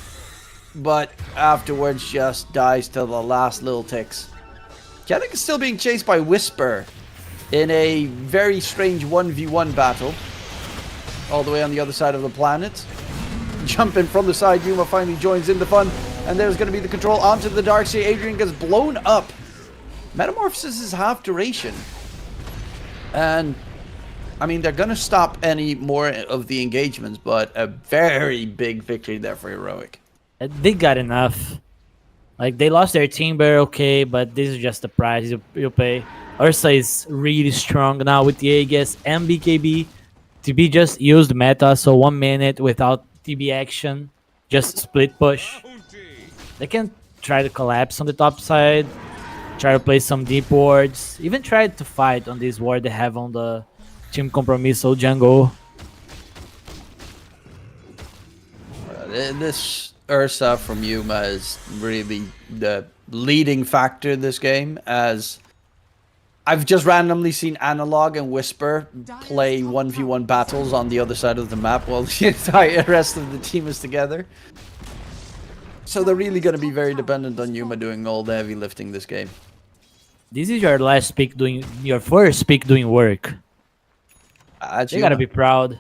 But afterwards just dies to the last little ticks. Kennick is still being chased by Whisper in a very strange 1v1 battle. All the way on the other side of the planet. Jumping from the side, Yuma finally joins in the fun. And there's going to be the control onto the Darkseer. Adrian gets blown up. Metamorphosis is half duration. And, I mean, they're going to stop any more of the engagements, but a very big victory there for Heroic. They got enough. Like, they lost their Timber, okay, but this is just the price you pay. Ursa is really strong now with the Aegis and BKB. TB just used meta, so 1 minute without TB action. Just split push. They can try to collapse on the top side. Try to play some deep wards. Even try to fight on this ward they have on the Team Compromiso jungle. This Ursa from Yuma is really the leading factor in this game, as I've just randomly seen Analog and Whisper play 1v1 battles on the other side of the map while the entire rest of the team is together. So they're really going to be very dependent on Yuma doing all the heavy lifting this game. This is your last pick doing... Your first pick doing work. You gotta be proud.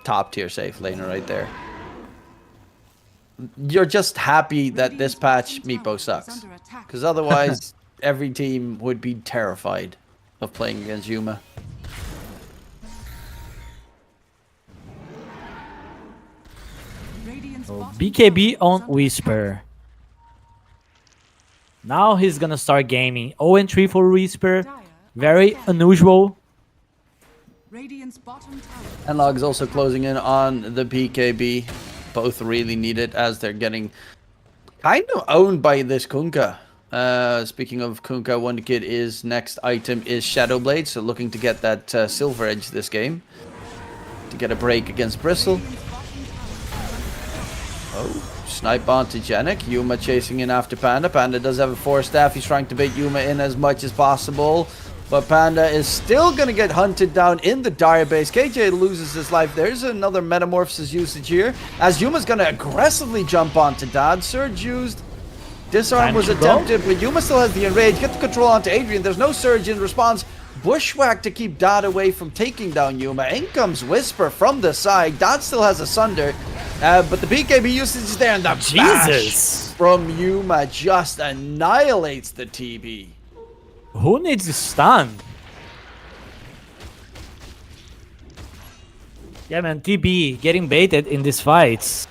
Top tier safe laner right there. You're just happy that this patch Meepo sucks. Because otherwise... Every team would be terrified of playing against Yuma. So BKB on Whisper. Now he's gonna start gaming. 0-3 for Whisper. Very unusual. Analog is also closing in on the BKB. Both really need it as they're getting kind of owned by this Kunkka. Speaking of Kunkka, Wonderkid is next item is Shadowblade, so looking to get that Silver Edge this game. To get a break against Bristle. Oh, snipe onto Janik. Yuma chasing in after Panda. Panda does have a force staff. He's trying to bait Yuma in as much as possible. But Panda is still going to get hunted down in the Dire base. KJ loses his life. There's another Metamorphosis usage here. As Yuma's going to aggressively jump onto Dad. Surge used. Disarm was attempted, but Yuma still has the Enrage. Get the control onto Adrian. There's no Surge in response. Bushwhack to keep Dad away from taking down Yuma. In comes Whisper from the side. Dad still has a Sunder. But the BKB usage is there, and the bash from Yuma just annihilates the TB. Who needs to stun? Yeah, man, TB getting baited in these fights.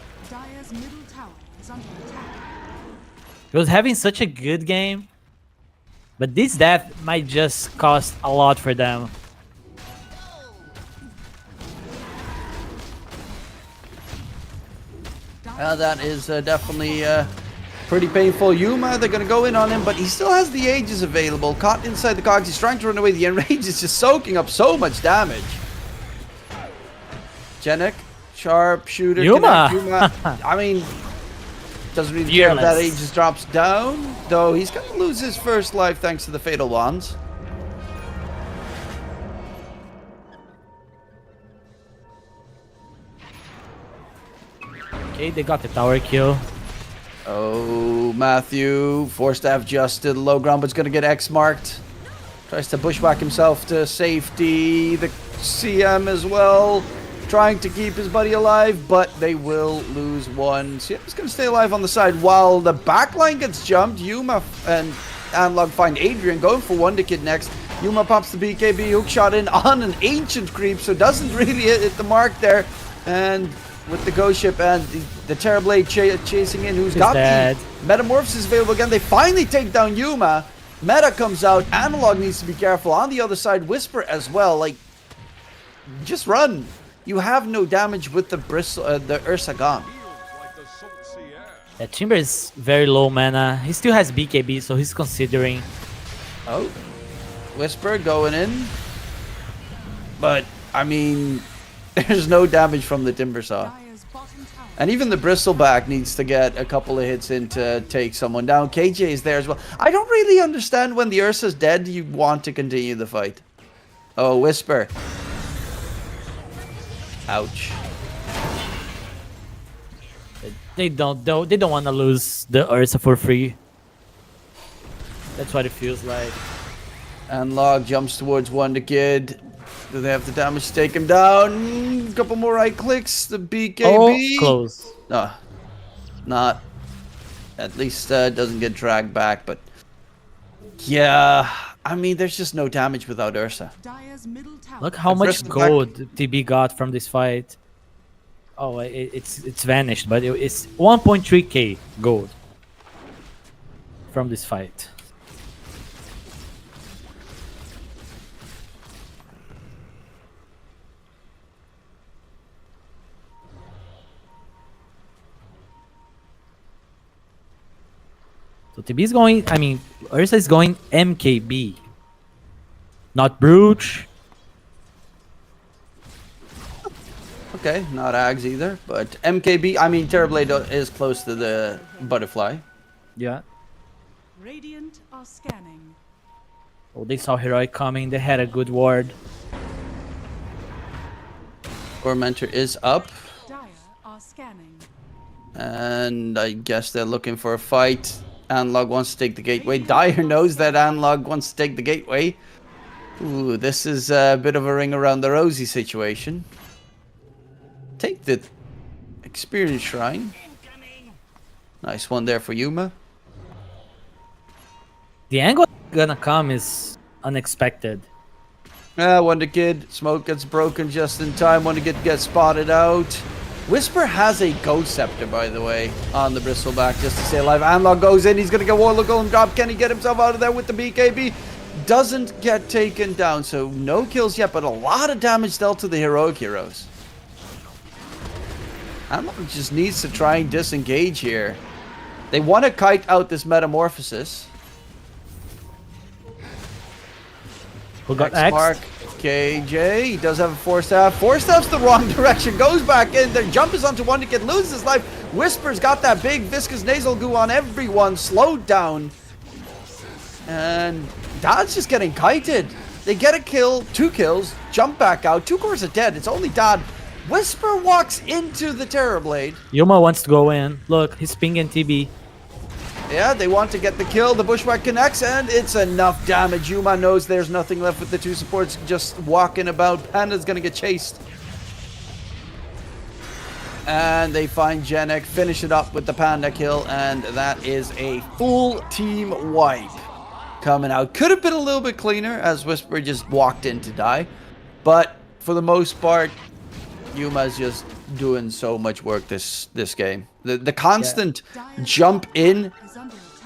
He was having such a good game, but this death might just cost a lot for them. That is definitely pretty painful. Yuma, they're going to go in on him, but he still has the Aegis available. Caught inside the cogs, he's trying to run away. The Enrage is just soaking up so much damage. Jenik, sharpshooter. Yuma! I mean... Doesn't really care if that Aegis drops down, though he's going to lose his first life thanks to the Fatal Wands. Okay, they got the tower kill. Oh, Matthew. Force staff just to the low ground, but it's going to get X marked. Tries to bushwhack himself to safety. The CM as well. trying to keep his buddy alive, but they will lose one. So he's going to stay alive on the side while the backline gets jumped. Yuma and Analog find Adrian going for Wonder Kid next. Yuma pops the BKB hook shot in on an ancient creep, so doesn't really hit the mark there. And with the Ghost Ship and the Terrorblade chasing in, who's got the Metamorphosis available again, they finally take down Yuma. Meta comes out. Analog needs to be careful. On the other side, Whisper as well. Like, just run. You have no damage with the the Ursa gone. Yeah, Timber is very low mana. He still has BKB, so he's considering. Oh, Whisper going in. But, I mean, there's no damage from the Timbersaw. And even the Bristleback needs to get a couple of hits in to take someone down. KJ is there as well. I don't really understand when the Ursa's dead, you want to continue the fight. Oh, Whisper. Ouch. They don't want to lose the Ursa for free. That's what it feels like. And Log jumps towards Wonder Kid. Do they have the damage to take him down? A couple more right clicks. The BKB. Oh, close. No, not. At least doesn't get dragged back. But yeah, I mean, there's just no damage without Ursa. Look how much gold TB got from this fight. Oh, it's vanished, but it's 1.3k gold from this fight. So TB is going, I mean, Ursa is going MKB. Not Brooch. Okay, not Ags either, but MKB, I mean, Terrorblade is close to the Butterfly. Yeah. Radiant are scanning. Oh, they saw Heroic coming. They had a good ward. Tormentor is up. Dire are scanning. And I guess they're looking for a fight. Analog wants to take the gateway. Dire knows that Analog wants to take the gateway. Ooh, this is a bit of a ring around the rosy situation. Take the experience shrine. Nice one there for Yuma. The angle gonna come is unexpected. Wonder Kid, smoke gets broken just in time. Wonder Kid gets spotted out. Whisper has a Ghost Scepter, by the way, on the Bristleback just to stay alive. Analog goes in. He's going to get Warlock Golem drop. Can he get himself out of there with the BKB? Doesn't get taken down, so no kills yet, but a lot of damage dealt to the heroic heroes. Analog just needs to try and disengage here. They want to kite out this Metamorphosis. Who got X? KJ, he does have a 4-staff. 4-staff's the wrong direction, goes back in, then jumps onto Wonder Kid, loses his life. Whisper's got that big viscous nasal goo on everyone, slowed down. And Dad's just getting kited. They get a kill, 2 kills, jump back out. 2 cores are dead, it's only Dad. Whisper walks into the Terrorblade. Yuma wants to go in. Look, he's pinging TB. Yeah, they want to get the kill. The Bushwhack connects, and it's enough damage. Yuma knows there's nothing left with the 2 supports just walking about. Panda's gonna get chased. And they find Genek, finish it up with the Panda kill, and that is a full team wipe coming out. Could have been a little bit cleaner as Whisper just walked in to die. But for the most part, Yuma's just doing so much work this game. The constant jump in,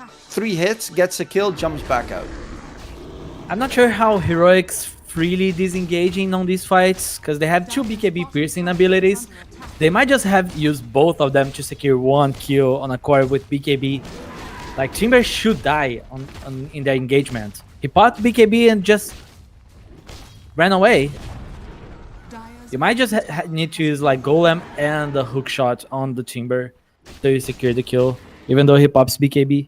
3 hits, gets a kill, jumps back out. I'm not sure how Heroic's freely disengaging on these fights, because they have 2 BKB piercing abilities. They might just have used both of them to secure 1 kill on a core with BKB. Like, Timber should die in the engagement. He popped BKB and just ran away. You might just need to use like Golem and the hook shot on the Timber to secure the kill, even though he pops BKB.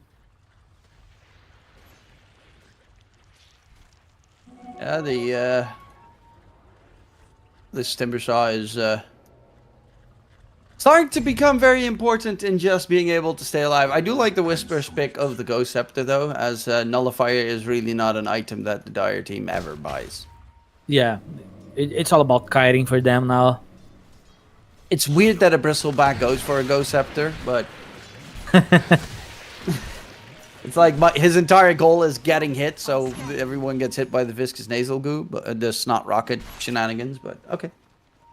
Yeah, this Timbersaw is starting to become very important in just being able to stay alive. I do like the Whisper's pick of the Ghost Scepter though, as Nullifier is really not an item that the Dire team ever buys. Yeah, it's all about kiting for them now. It's weird that a Bristleback goes for a Ghost Scepter, but it's like his entire goal is getting hit, so everyone gets hit by the viscous nasal goo, but the snot rocket shenanigans. But okay,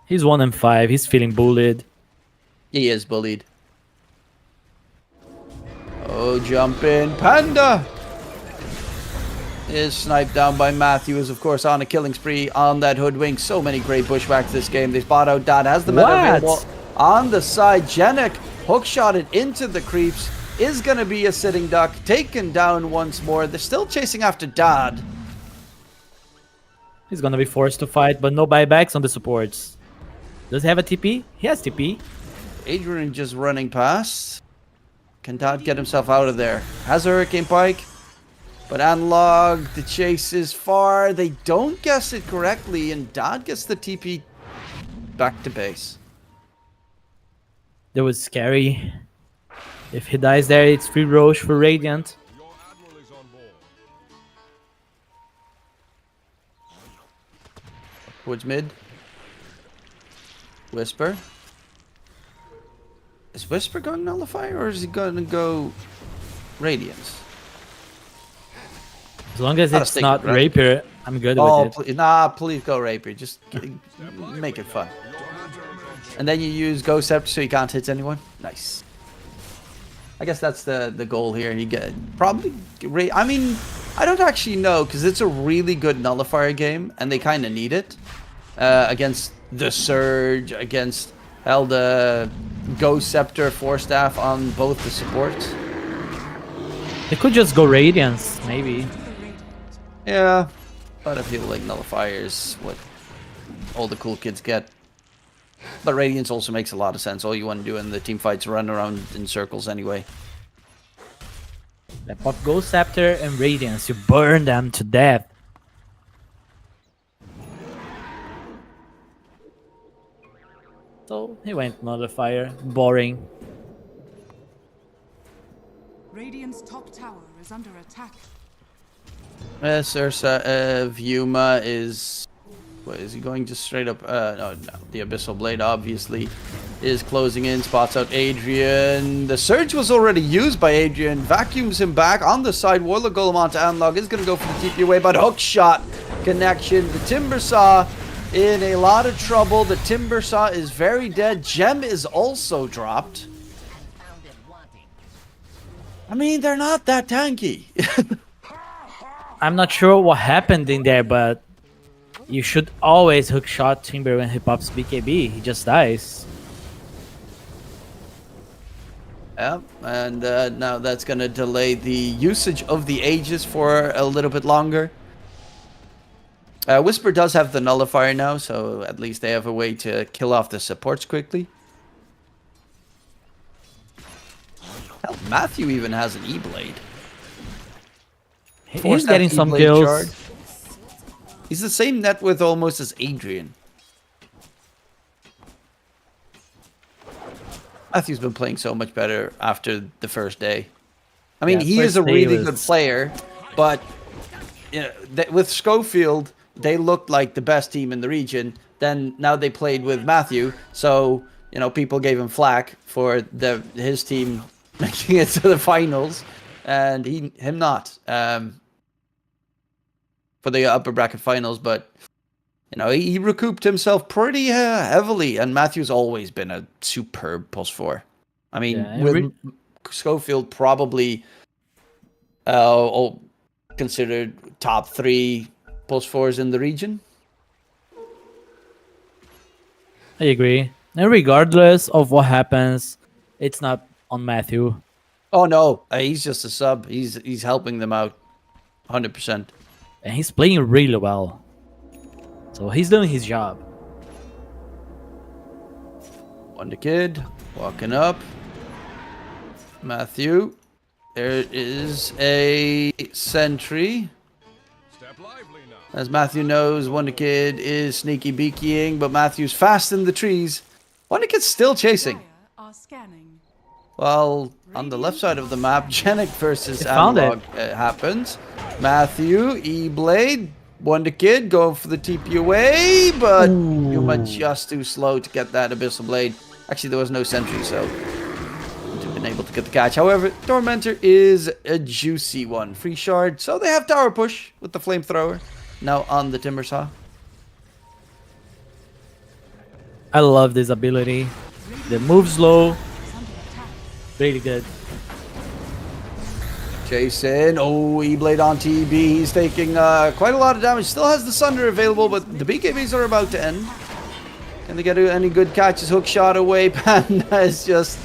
He's 1-5. He's feeling bullied. he is bullied. Oh, jump in, Panda! Is sniped down by Matthew, is of course on a killing spree on that Hoodwink. So many great bushwhacks this game. They spot out Dad, has the meta available on the side. Genek hookshotted into the creeps, is going to be a sitting duck, taken down once more. They're still chasing after Dad. He's gonna be forced to fight, but no buybacks on the supports. Does he have a TP? He has TP. Adrian just running past. Can Dad get himself out of there? Has a Hurricane Pike. But Analog, the chase is far. They don't guess it correctly, and Dad gets the TP back to base. That was scary. If he dies there, it's free Roche for Radiant. Towards mid. Whisper. Is Whisper going Nullifier, or is he going to go Radiance? As long as it's not right? Rapier, I'm good with it. Nah, please go Rapier. Just make it fun. And then you use Ghost Scepter so you can't hit anyone. Nice. I guess that's the goal here. You get probably... I mean, I don't actually know, because it's a really good Nullifier game, and they kind of need it. Against the Surge, against the Ghost Scepter, Force Staff on both the supports. They could just go Radiance, maybe. Yeah, but I feel like Nullifier is what all the cool kids get. But Radiance also makes a lot of sense. All you want to do in the team fights run around in circles anyway. They pop Ghost Scepter and Radiance. You burn them to death. So he went Nullifier. Boring. Radiant's top tower is under attack. Ursa Vyuma is... What, is he going just straight up? No, the Abyssal Blade obviously is closing in. Spots out Adrian. The Surge was already used by Adrian. Vacuums him back on the side. Warlock Golem onto Analog. Is going to go for the TP away, but hook shot connection. The Timbersaw in a lot of trouble. The Timbersaw is very dead. Gem is also dropped. I mean, they're not that tanky. I'm not sure what happened in there, but you should always hook shot Timber when he pops BKB. He just dies. Yeah, and now that's going to delay the usage of the Aegis for a little bit longer. Whisper does have the Nullifier now, so at least they have a way to kill off the supports quickly. Hell, Matthew even has an E-Blade. He's getting some kills. Charge. He's the same net width almost as Adrian. Matthew's been playing so much better after the first day. I mean, he is a really good player, but you know, with Schofield, they looked like the best team in the region. Then now they played with Matthew, so you know people gave him flack for his team making it to the finals, and him not. For the upper bracket finals, but you know he recouped himself pretty heavily, and Matthew's always been a superb +4. I mean, with Schofield probably considered top 3 +4s in the region. I agree, and regardless of what happens, it's not on Matthew. Oh no, he's just a sub. He's helping them out, 100%. And he's playing really well. So he's doing his job. Wonder Kid walking up. Matthew. There is a sentry. As Matthew knows, Wonder Kid is sneaky beakying, but Matthew's fast in the trees. Wonder Kid's still chasing. Well, on the left side of the map, Genek versus Analog happens. Matthew, E-Blade, Wonder Kid going for the TP away, but Yuma just too slow to get that Abyssal Blade. Actually, there was no sentry, so wouldn't have been able to get the catch. However, Tormentor is a juicy one. Free shard, so they have tower push with the Flamethrower. Now on the Timber Saw. I love this ability. The move slow. Really good. Jason, oh, E-Blade on TB. He's taking quite a lot of damage. Still has the Sunder available, but the BKBs are about to end. Can they get any good catches? Hook shot away. Panda is just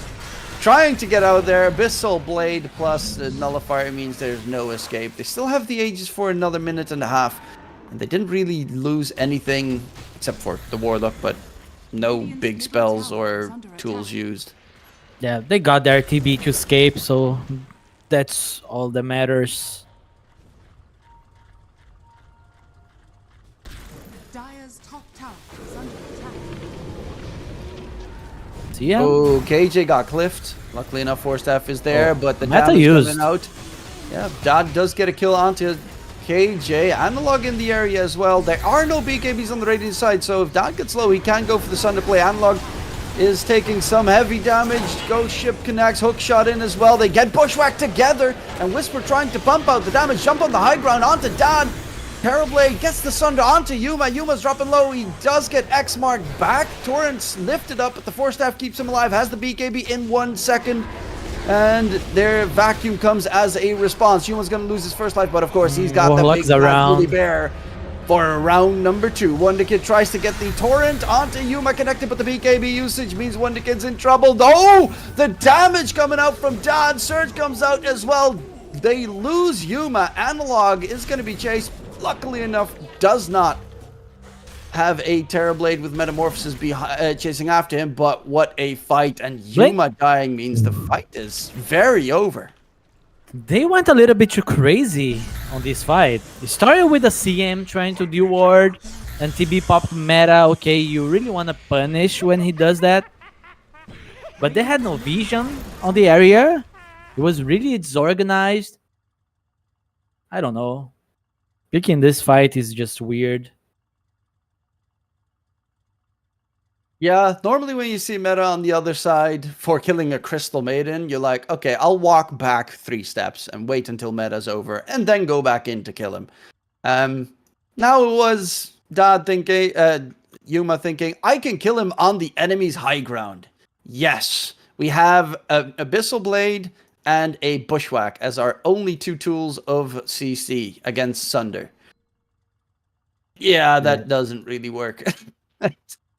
trying to get out there. Abyssal Blade plus the Nullifier means there's no escape. They still have the Aegis for another minute and a half. And they didn't really lose anything except for the Warlock, but no big spells or tools used. Yeah, they got their TB to escape, so that's all that matters. Dire's top tower is under attack. So yeah, Oh, KJ got cliffed. Luckily enough, Force Staff is there, but the Meta damage used. coming out. Yeah, Dad does get a kill onto KJ. Analog in the area as well. There are no BKBs on the Radiant side, so if Dad gets low, he can go for the Sun to play. Analog is taking some heavy damage. Ghost Ship connects, hook shot in as well. They get bushwhacked together, and Whisper trying to pump out the damage. Jump on the high ground onto Dad. Terrorblade gets the Sunder onto Yuma. Yuma's dropping low. He does get X marked back. Torrent's lifted up, but the Force Staff keeps him alive. Has the BKB in 1 second. And their vacuum comes as a response. Yuma's going to lose his first life, but of course he's got Warlock's that big around. woolly bear for round number 2. Wonder Kid tries to get the Torrent onto Yuma connected, but the BKB usage means Wonder Kid's in trouble. Oh, the damage coming out from Dad. Surge comes out as well. They lose Yuma. Analog is going to be chased. Luckily enough, does not have a Terrorblade with Metamorphosis chasing after him, but what a fight. And Yuma dying means the fight is very over. they went a little bit too crazy on this fight. It started with a CM trying to do ward and TB pop meta. Okay, you really want to punish when he does that. But they had no vision on the area. It was really disorganized. I don't know. Picking this fight is just weird. Yeah, normally when you see meta on the other side for killing a Crystal Maiden, you're like, okay, I'll walk back 3 steps and wait until meta's over and then go back in to kill him. Now it was Dad thinking, Yuma thinking, I can kill him on the enemy's high ground. Yes, we have an Abyssal Blade and a Bushwhack as our only 2 tools of CC against Sunder. Yeah, that doesn't really work.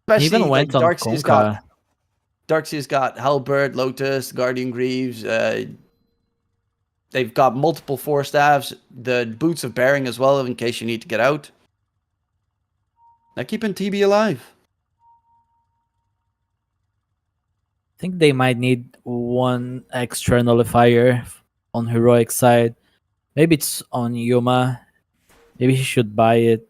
Especially Even went on Konka. Darksea's got Halberd, Lotus, Guardian Greaves. They've got multiple Force Staffs, the Boots of Bearing as well, in case you need to get out. They're keeping TB alive. I think they might need 1 extra nullifier on heroic side. Maybe it's on Yuma. Maybe he should buy it.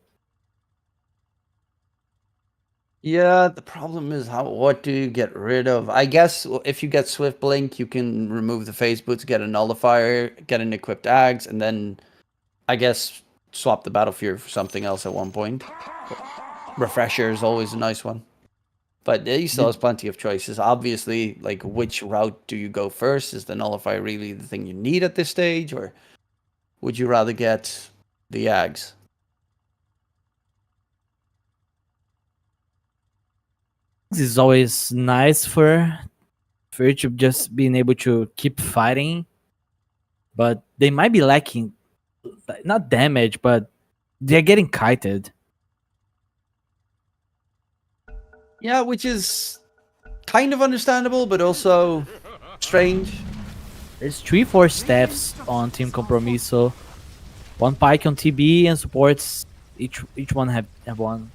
Yeah, the problem is what do you get rid of? I guess if you get Swift Blink, you can remove the Phase Boots, get a nullifier, get an equipped Axe, and then I guess swap the Battle Fury for something else at one point. Refresher is always a nice one. But he still has plenty of choices. Obviously, like, which route do you go first? Is the nullifier really the thing you need at this stage? Or would you rather get the Ags? This is always nice for it to just being able to keep fighting. But they might be lacking, not damage, but they're getting kited. Yeah, which is kind of understandable, but also strange. There's 3-4 staffs on Team Compromiso. 1 Pike on TB and supports. Each one have 1.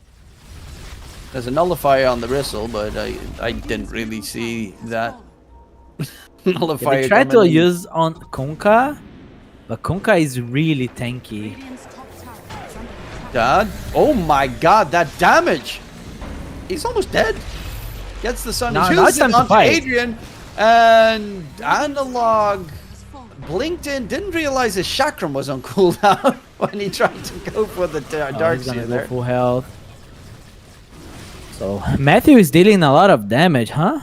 There's a nullifier on the Bristle, but I didn't really see that nullifier. Yeah, they tried to coming in. use on Konka, but Konka is really tanky. Radiant's top tower is under attack. Dad? Oh my god, that damage! He's almost dead. Gets the sun. Now Uses it's time it to onto fight. Adrian, and Analog blinked in, didn't realize his chakram was on cooldown when he tried to go for the dark He's gonna seer go there. full health. So Matthew is dealing a lot of damage, huh?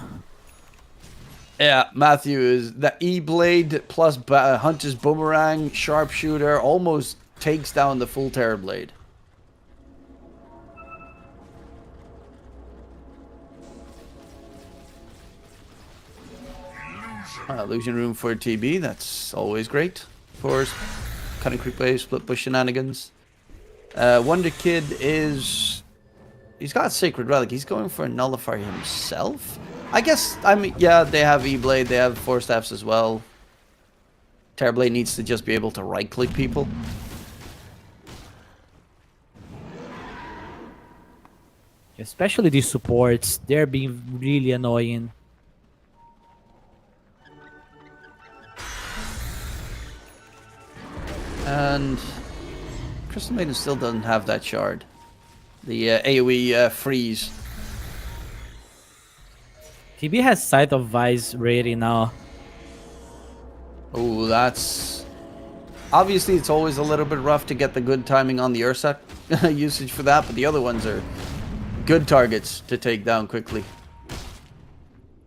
Yeah, Matthew is the E-Blade plus Hunter's Boomerang, Sharpshooter, almost takes down the full Terrorblade. Illusion Room for TB, that's always great. For cutting creep wave, split push shenanigans. Wonder Kid is... He's got Sacred Relic, he's going for a Nullifier himself? I guess, I mean, yeah, they have E-Blade, they have Force Staffs as well. Terrorblade needs to just be able to right-click people. Especially these supports, they're being really annoying. And Crystal Maiden still doesn't have that shard. The AoE freeze. TB has Sight of Vice ready now. Oh, that's... Obviously, it's always a little bit rough to get the good timing on the Ursa usage for that, but the other ones are good targets to take down quickly.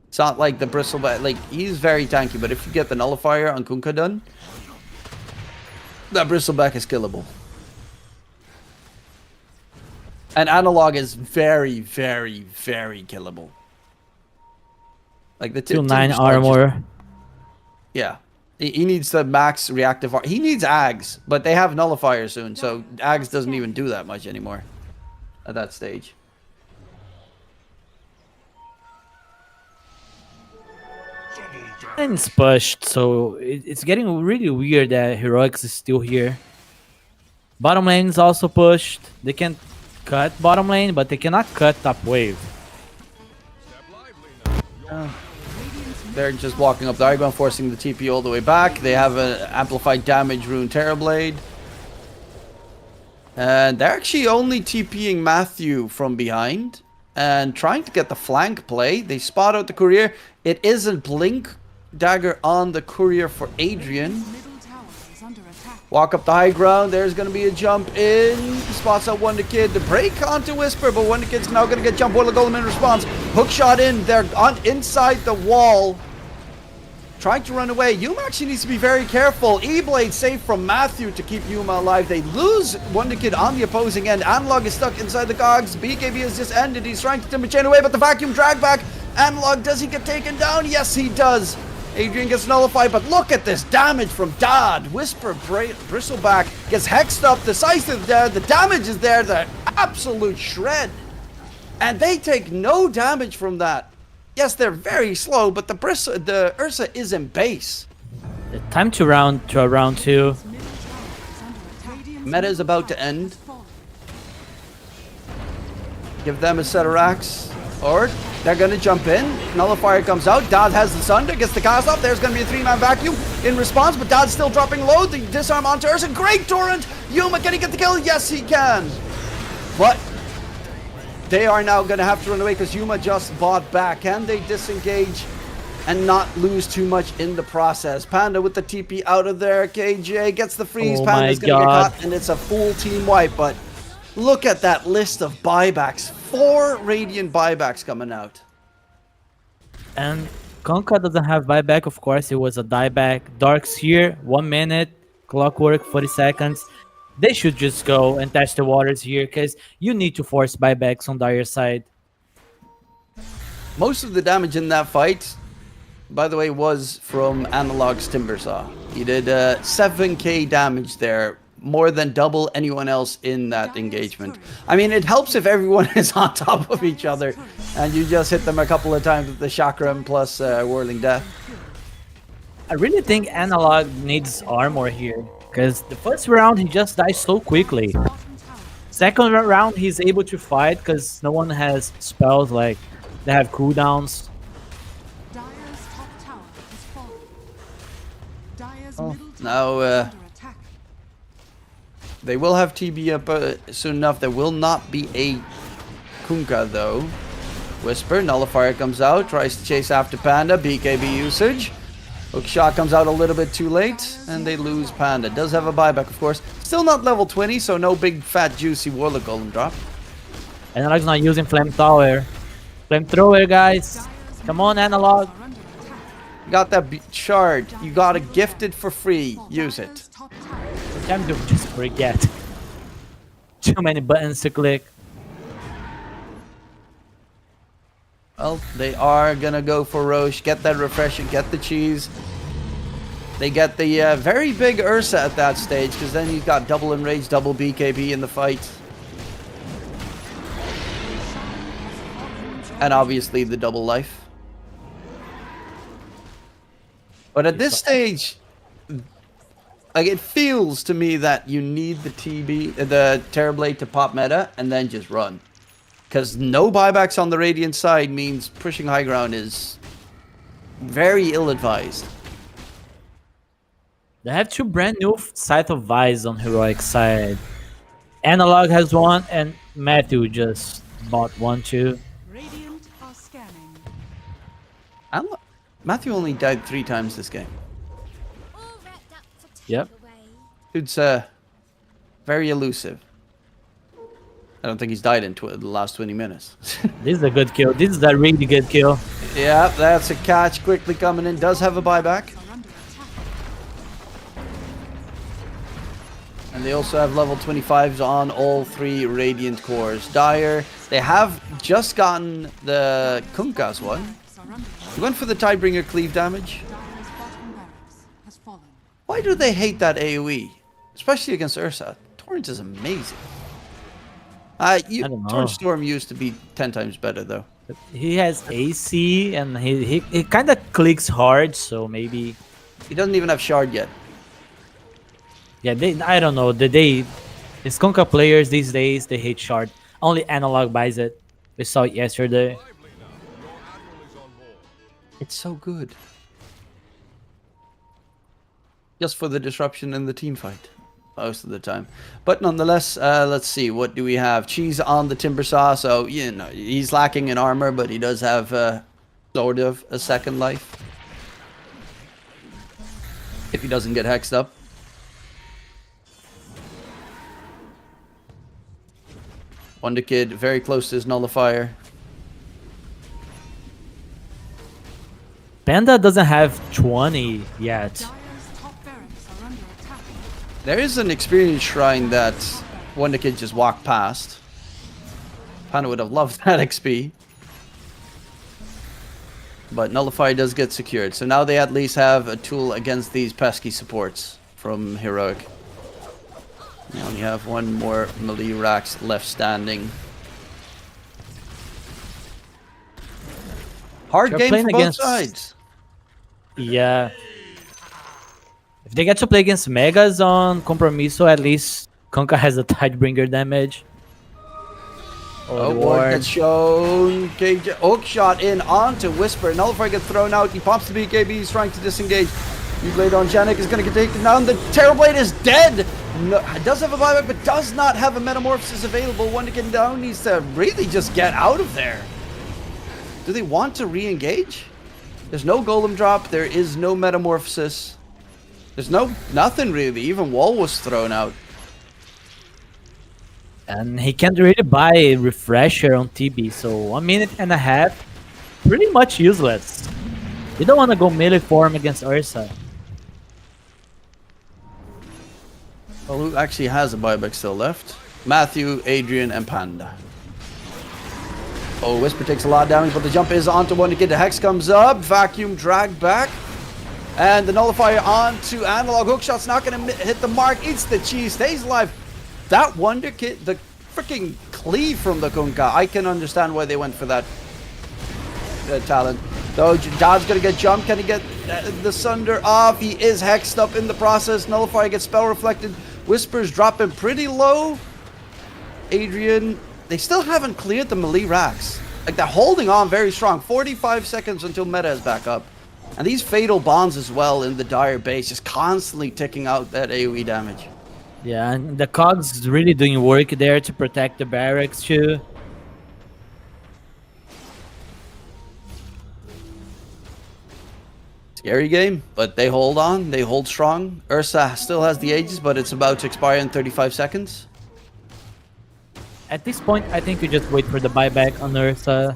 It's not like the Bristleback, like, he's very tanky, but if you get the Nullifier on Kunkka done, that Bristleback is killable. And Analog is very, very, very killable. Like the 2-9 armor. Yeah. He needs the max reactive armor. He needs Ags, but they have Nullifier soon, so Ags doesn't even do that much anymore at that stage. And it's pushed, so it's getting really weird that Heroics is still here. Bottom lane is also pushed. They can cut bottom lane, but they cannot cut top wave. They're just walking up the high ground, forcing the TP all the way back. They have an amplified damage rune Terrorblade. And they're actually only TPing Matthew from behind and trying to get the flank play. They spot out the courier. It isn't Blink Dagger on the courier for Adrian. Walk up the high ground. There's going to be a jump in. Spots out Wonder Kid. The break onto Whisper, but Wonder Kid's now going to get jump. Boiler Golem in response. Hook shot in. They're on inside the wall. Trying to run away. Yuma actually needs to be very careful. E-Blade safe from Matthew to keep Yuma alive. They lose Wonder Kid on the opposing end. Analog is stuck inside the cogs. BKB has just ended. He's trying to timber chain away, but the vacuum drag back. Analog, does he get taken down? Yes, he does. Adrian gets nullified, but look at this damage from Dodd. Whisper Bristleback gets hexed up. Decisive there. The damage is there. The absolute shred. And they take no damage from that. Yes, they're very slow, but the Ursa is in base. Time to round 2. Meta is about to end. Give them a set of racks. Or they're going to jump in. Nullifier comes out. Dodd has the Sunder. Gets the cast off. There's going to be a 3-man vacuum in response. But Dodd's still dropping low. The disarm onto Ursa. Great torrent. Yuma, can he get the kill? Yes, he can. But they are now going to have to run away because Yuma just bought back. Can they disengage and not lose too much in the process? Panda with the TP out of there. KJ gets the freeze. Oh Panda's my going to get God. caught. And it's a full team wipe. But look at that list of buybacks. 4 Radiant buybacks coming out. And Kunkka doesn't have buyback, of course. It was a dieback. Dark's here. 1 minute. Clockwork, 40 seconds. They should just go and test the waters here because you need to force buybacks on Dire side. Most of the damage in that fight, by the way, was from Analog's Timbersaw. He did 7k damage there. More than double anyone else in that engagement. I mean, it helps if everyone is on top of each other and you just hit them a couple of times with the chakram plus Whirling Death. I really think Analog needs armor here because the first round he just dies so quickly. Second round he's able to fight because no one has spells like they have cooldowns. Now, they will have TB up soon enough. There will not be a Kunkka though. Whisper, Nullifier comes out, tries to chase after Panda, BKB usage. Hook shot comes out a little bit too late, and they lose Panda. Does have a buyback, of course. Still not level 20, so no big, fat, juicy Warlock Golem drop. Analog's not using Flamethrower. Flamethrower, guys. Come on, Analog. You got that shard. You got it gifted for free. Use it. Time to just forget. Too many buttons to click. Well, they are gonna go for Roche. Get that refresher, get the cheese. They get the very big Ursa at that stage, because then you've got double enrage, double BKB in the fight. And obviously the double life. But at this stage, like, it feels to me that you need the Terrorblade to pop meta and then just run. Because no buybacks on the Radiant side means pushing high ground is very ill-advised. They have 2 brand new Scythe of Vice on Heroic side. Analog has 1, and Matthew just bought 1 too. Radiant are scanning. Matthew only died 3 times this game. All wrapped up for Yep. takeaway. Dude's very elusive. I don't think he's died in the last 20 minutes. This is a good kill. This is a really good kill. Yeah, that's a catch quickly coming in. Does have a buyback. And they also have level 25s on all 3 Radiant cores. Dire, they have just gotten the Kunkka's one. He went for the Tidebringer cleave damage. Why do they hate that AoE? Especially against Ursa. Torrent is amazing. I don't know. Torrent Storm used to be 10 times better though. He has AC, and he kind of clicks hard, so maybe... He doesn't even have Shard yet. Yeah, I don't know. These Kunkka players these days, they hate Shard. Only Analog buys it. We saw it yesterday. It's so good. Just for the disruption in the team fight. Most of the time. But nonetheless, let's see. What do we have? Cheese on the Timbersaw. So, you know, he's lacking in armor, but he does have sort of a second life. If he doesn't get hexed up. Wonder Kid very close to his nullifier. Panda doesn't have 20 yet. There is an experience shrine that Wonder Kid just walked past. Panda would have loved that XP. But Nullifier does get secured. So now they at least have a tool against these pesky supports from Heroic. They only have 1 more melee Rax left standing. Hard game for both sides. Yeah. If they get to play against Megas on Compromiso, at least Kunkka has a Tidebringer damage. Oh, ward gets shown. Hook shot in onto Whisper. Nullifier gets thrown out. He pops the BKB. He's trying to disengage. Blade on Janik is going to get taken down. The Terrorblade is dead. No, does have a buyback, but does not have a Metamorphosis available. One to get down needs to really just get out of there. Do they want to re-engage? There's no Golem drop. There is no Metamorphosis. There's nothing really. Even Wall was thrown out. And he can't really buy a refresher on TB, so 1.5 minutes, pretty much useless. You don't want to go melee form against Ursa. Well, who actually has a buyback still left? Matthew, Adrian, and Panda. Oh, Whisper takes a lot of damage, but the jump is onto Wonder Kid. The Hex comes up, Vacuum drag back. And the Nullifier onto Analog. Hookshot's not going to hit the mark. Eats the cheese, stays alive. That Wonder Kid, the freaking cleave from the Kunkka. I can understand why they went for that talent. Though Dad's going to get jumped. Can he get the Sunder off? He is hexed up in the process. Nullifier gets spell reflected. Whisper's dropping pretty low. Adrian, they still haven't cleared the melee racks. Like, they're holding on very strong. 45 seconds until meta is back up. And these fatal bonds as well in the Dire base, just constantly ticking out that AoE damage. Yeah, and the Cogs is really doing work there to protect the barracks too. Scary game, but they hold on. They hold strong. Ursa still has the Aegis, but it's about to expire in 35 seconds. At this point, I think you just wait for the buyback on Ursa.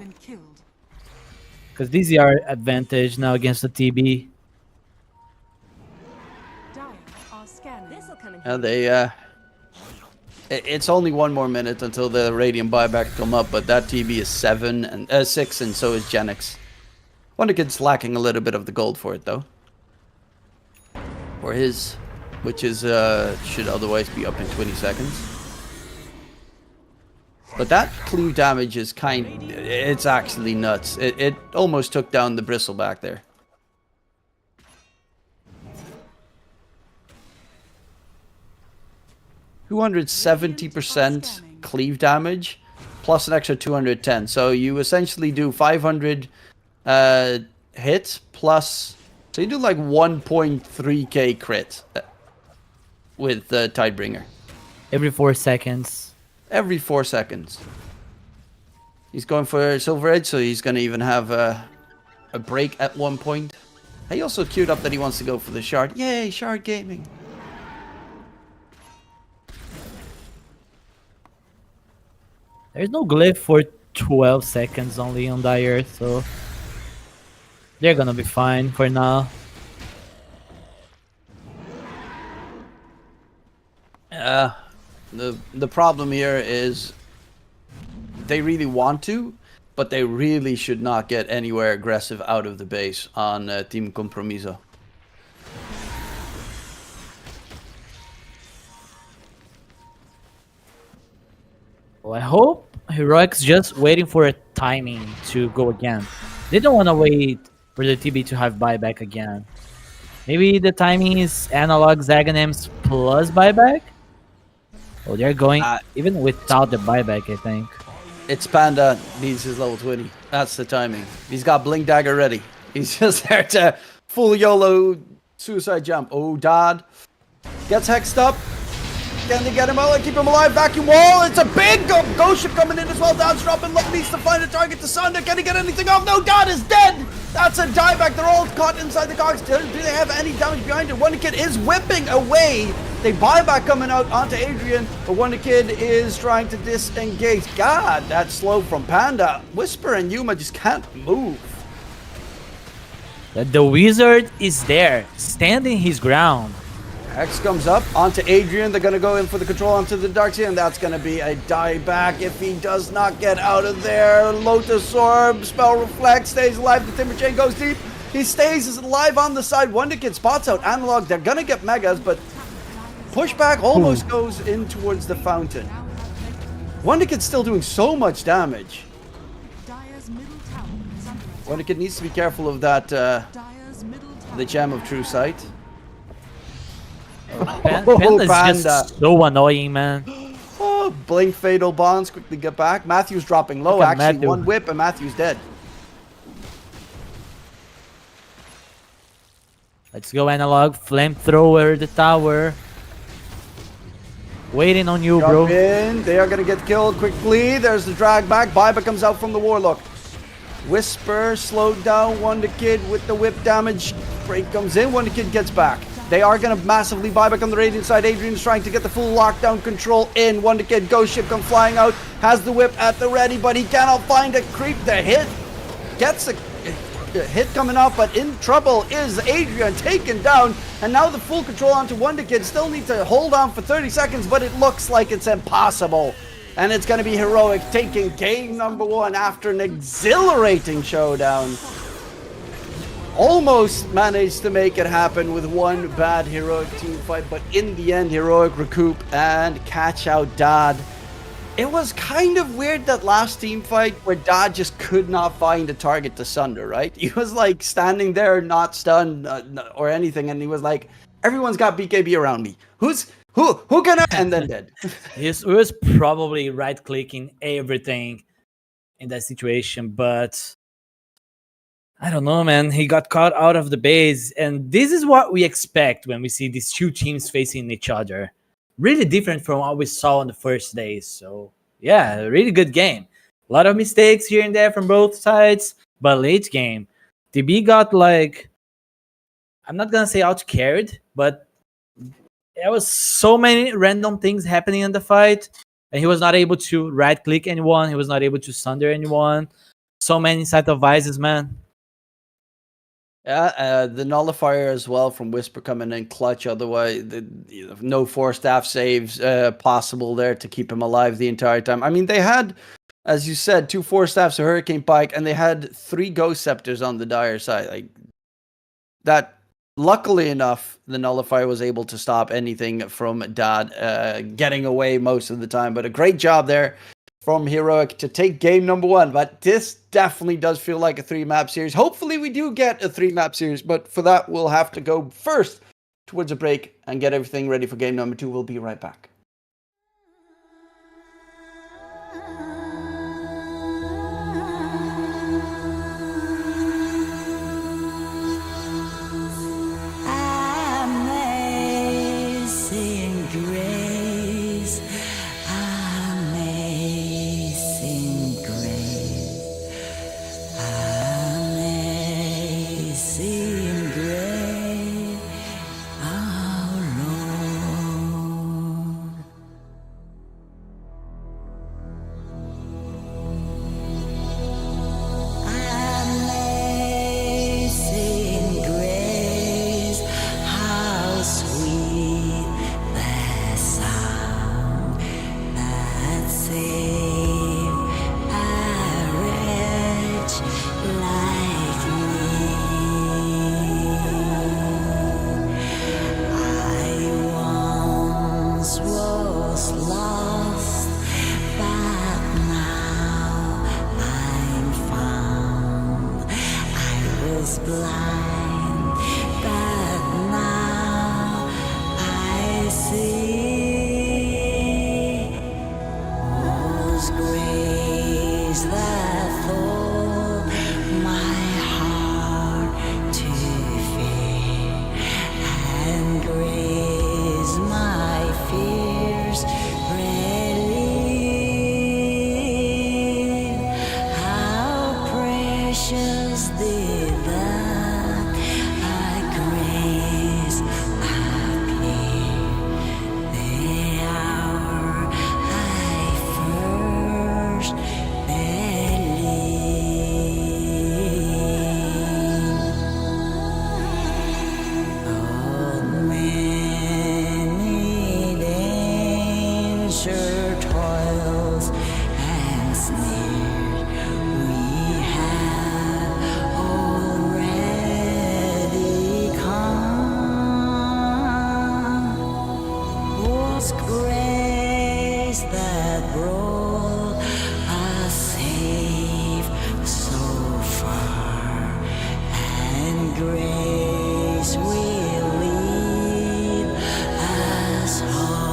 Because these are advantage now against the TB. And they, it's only 1 more minute until the Radiant buyback come up, but that TB is 6, and so is Genix. Wonderkid's lacking a little bit of the gold for it, though. For his, which is should otherwise be up in 20 seconds. But that cleave damage is it's actually nuts. It almost took down the bristleback there. $270% cleave damage, plus an extra 210. So you essentially do 500 hit plus, so you do like 1.3k crit with Tidebringer. Every 4 seconds. Every 4 seconds. He's going for Silver Edge, so he's going to even have a break at one point. He also queued up that he wants to go for the Shard. Yay, Shard Gaming. There's no glyph for 12 seconds only on Dire, so they're gonna be fine for now. The problem here is they really want to, but they really should not get anywhere aggressive out of the base on Team Compromiso. Well, I hope Heroic's just waiting for a timing to go again. They don't want to wait for the TB to have buyback again. Maybe the timing is analog Zaghanim's plus buyback? Oh, they're going even without the buyback, I think. It's Panda needs his level 20. That's the timing. He's got Blink Dagger ready. He's just there to full YOLO suicide jump. Oh, Dad gets hexed up. Can they get him out? Keep him alive. Vacuum wall. It's a big ghost ship coming in as well. Dad's dropping low. Needs to find a target to Sunder. Can he get anything off? No, Dad is dead. That's a dieback. They're all caught inside the cogs. Do they have any damage behind it? Wonder Kid is whipping away. They buyback coming out onto Adrian, but Wonder Kid is trying to disengage. God, that's slow from Panda. Whisper and Yuma just can't move. The wizard is there, standing his ground. Hex comes up onto Adrian. They're going to go in for the control onto the Darkseid, and that's going to be a dieback if he does not get out of there. Lotus Orb, Spell Reflect, stays alive. The Timber Chain goes deep. He stays alive on the side. Wonder Kid spots out Analog. They're going to get Megas, but pushback almost goes in towards the fountain. Wonder Kid's still doing so much damage. Wonder Kid needs to be careful of that, the Gem of True Sight. Panda's just so annoying, man. Oh, Blink Fatal Bonds, quickly get back. Matthew's dropping low, actually. Matthew. One whip and Matthew's dead. Let's go, Analog. Flamethrower, the tower. Waiting on you, bro. In. They are going to get killed quickly. There's the drag back. Baiba comes out from the Warlock. Whisper slowed down. Wonder Kid with the whip damage. Break comes in. Wonder Kid gets back. They are going to massively buy back on the Radiant side. Adrian's trying to get the full lockdown control in. Wonder Kid, Ghost Ship come flying out. Has the whip at the ready, but he cannot find a creep to hit. Gets a hit coming off, but in trouble is Adrian, taken down. And now the full control onto Wonder Kid. Still need to hold on for 30 seconds, but it looks like it's impossible. And it's going to be Heroic taking game number 1 after an exhilarating showdown. Almost managed to make it happen with one bad Heroic team fight, but in the end, Heroic recoup and catch out Dad. It was kind of weird that last team fight where Dad just could not find a target to Sunder, right? He was like standing there, not stunned or anything, and he was like, everyone's got BKB around me. Who can I? And then dead. He was probably right-clicking everything in that situation, but I don't know, man. He got caught out of the base, and this is what we expect when we see these two teams facing each other. Really different from what we saw on the first days. So, yeah, a really good game. A lot of mistakes here and there from both sides, but late game, TB got like I'm not gonna say outcarried, but there was so many random things happening in the fight, and he was not able to right click anyone. He was not able to sunder anyone. So many side of vices, man. Yeah, the nullifier as well from Whisper coming in clutch. Otherwise, no 4-staff saves possible there to keep him alive the entire time. I mean, they had, as you said, 2 4-staffs, a Hurricane Pike, and they had 3 Ghost Scepters on the Dire side. Like that. Luckily enough, the nullifier was able to stop anything from Dad getting away most of the time. But a great job there from Heroic to take game number 1. But this definitely does feel like a 3-map series. Hopefully we do get a 3-map series, but for that we'll have to go first towards a break and get everything ready for game number 2. We'll be right back. Amazing grace, amazing grace, amazing grace, our Lord. Amazing grace, how sweet the sound that saved a wretch like me. I once was lost, but now I'm found. I was blind, but now I see. Was grace that taught my heart to fear, and grace my fears relieve. How precious did that grace appear the hour I first believed. Oh, many danger toils and snares we have already come. Was grace that brought us safe so far, and grace will lead us home.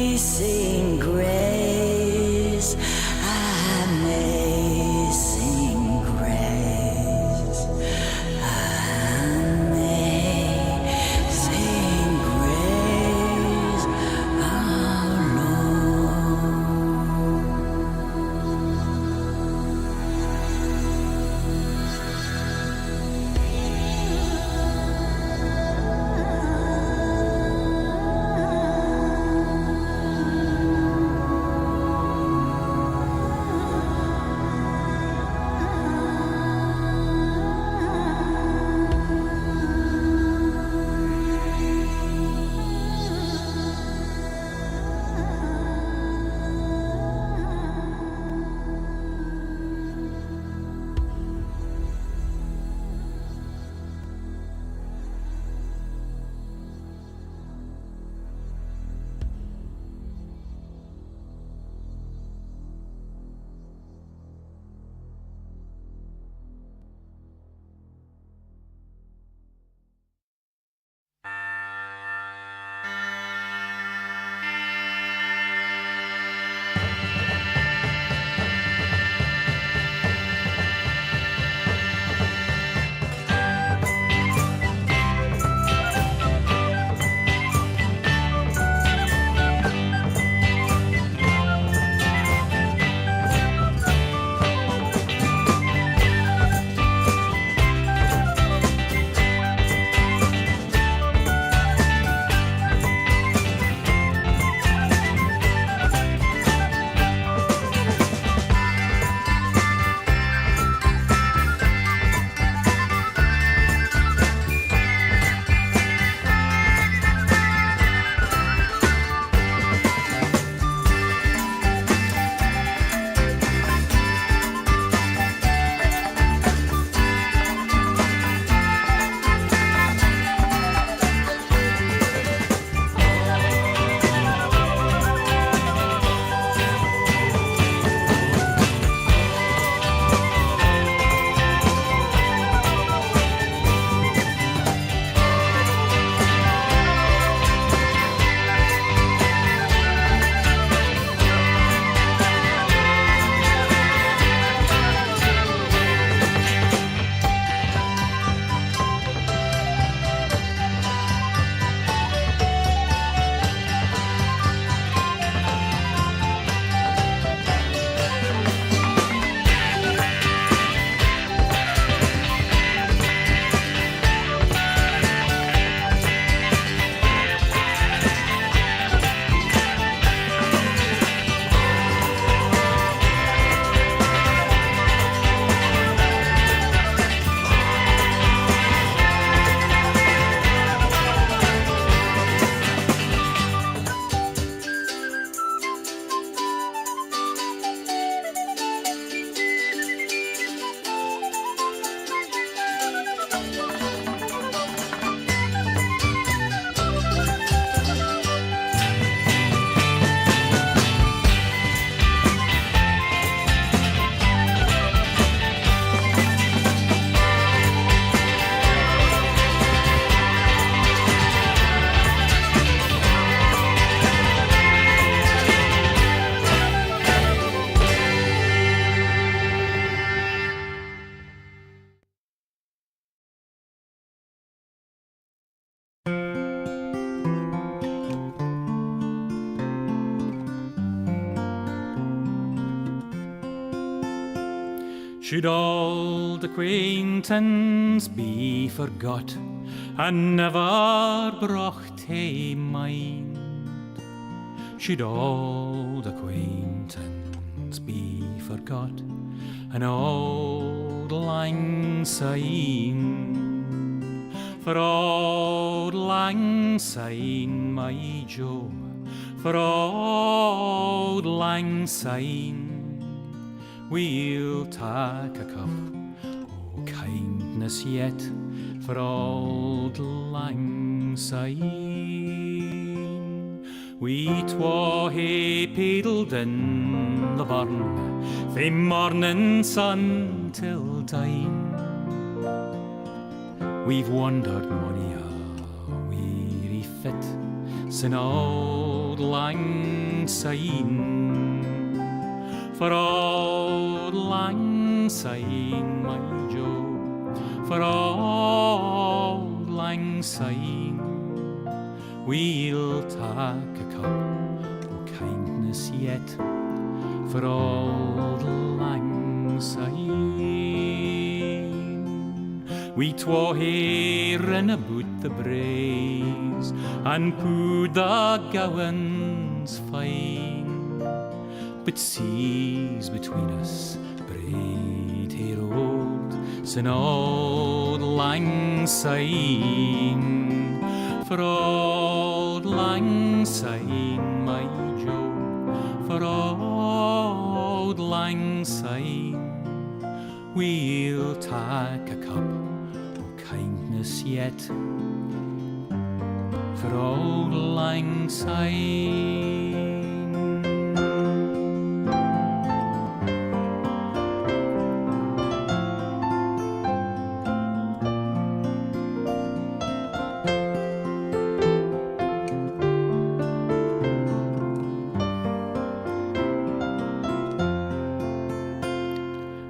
Amazing grace, amazing grace. Should old acquaintance be forgot and never brought to mind? Should old acquaintance be forgot and old lang syne? For old lang syne, my Joe, for old lang syne, we'll take a cup o' kindness yet for old lang syne. We twa hae paddled in the burn fae morning sun till dine. We've wandered mony a weary fit sin old lang syne. For old lang syne, my Joe, for old lang syne, we'll take a cup o' kindness yet for old lang syne. We twa hae rin aboot the braes and pooed the gowans fine, but seas between us braid hae rolled sin old lang syne. For old lang syne, my Joe, for old lang syne, we'll take a cup o' kindness yet for old lang syne.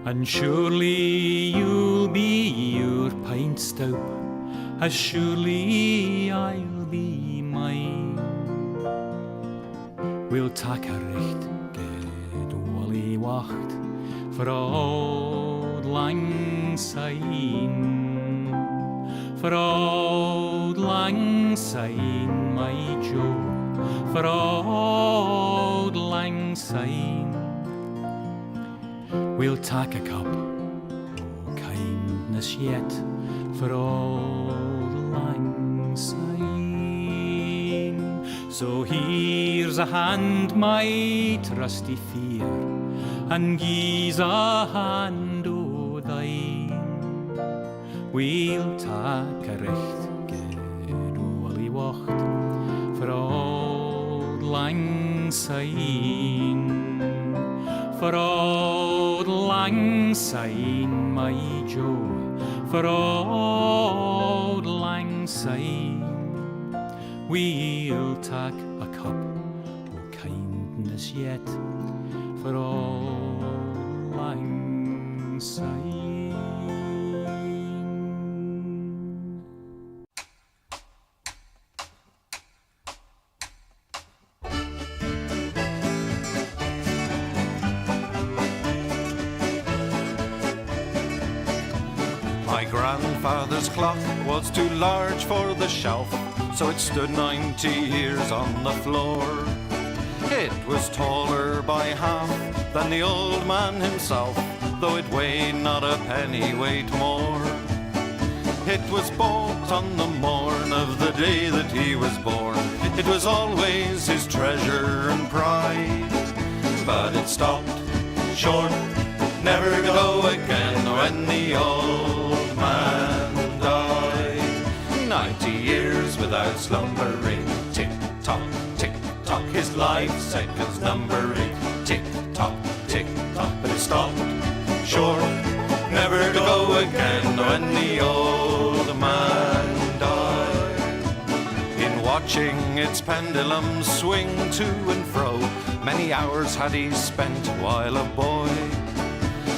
And surely you'll be your pint stoup, as surely I'll be mine. We'll take a recht good wally wacht for old lang syne. For old lang syne, my Joe, for old lang syne, we'll take a cup o' kindness yet for old lang syne. So here's a hand, my trusty fear, and gie's a hand o' thine. We'll take a recht good wally wacht for old lang syne. For old lang syne, my Joe, for old lang syne, we'll take a cup o' kindness yet for old lang syne. My grandfather's clock was too large for the shelf, so it stood 90 years on the floor. It was taller by half than the old man himself, though it weighed not a pennyweight more. It was bought on the morn of the day that he was born. It was always his treasure and pride, but it stopped short, never to go again when the old man died. 90 years without slumbering, tick-tock, tick-tock, his life seconds numbering, tick-tock, tick-tock, but it stopped short, never to go again when the old man died. In watching its pendulum swing to and fro, many hours had he spent while a boy.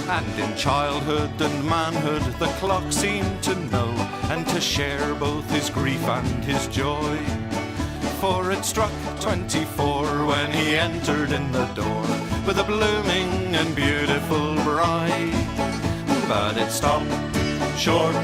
And in childhood and manhood the clock seemed to know, and to share both his grief and his joy. For it struck 24 when he entered in the door with a blooming and beautiful bride. but it stopped short,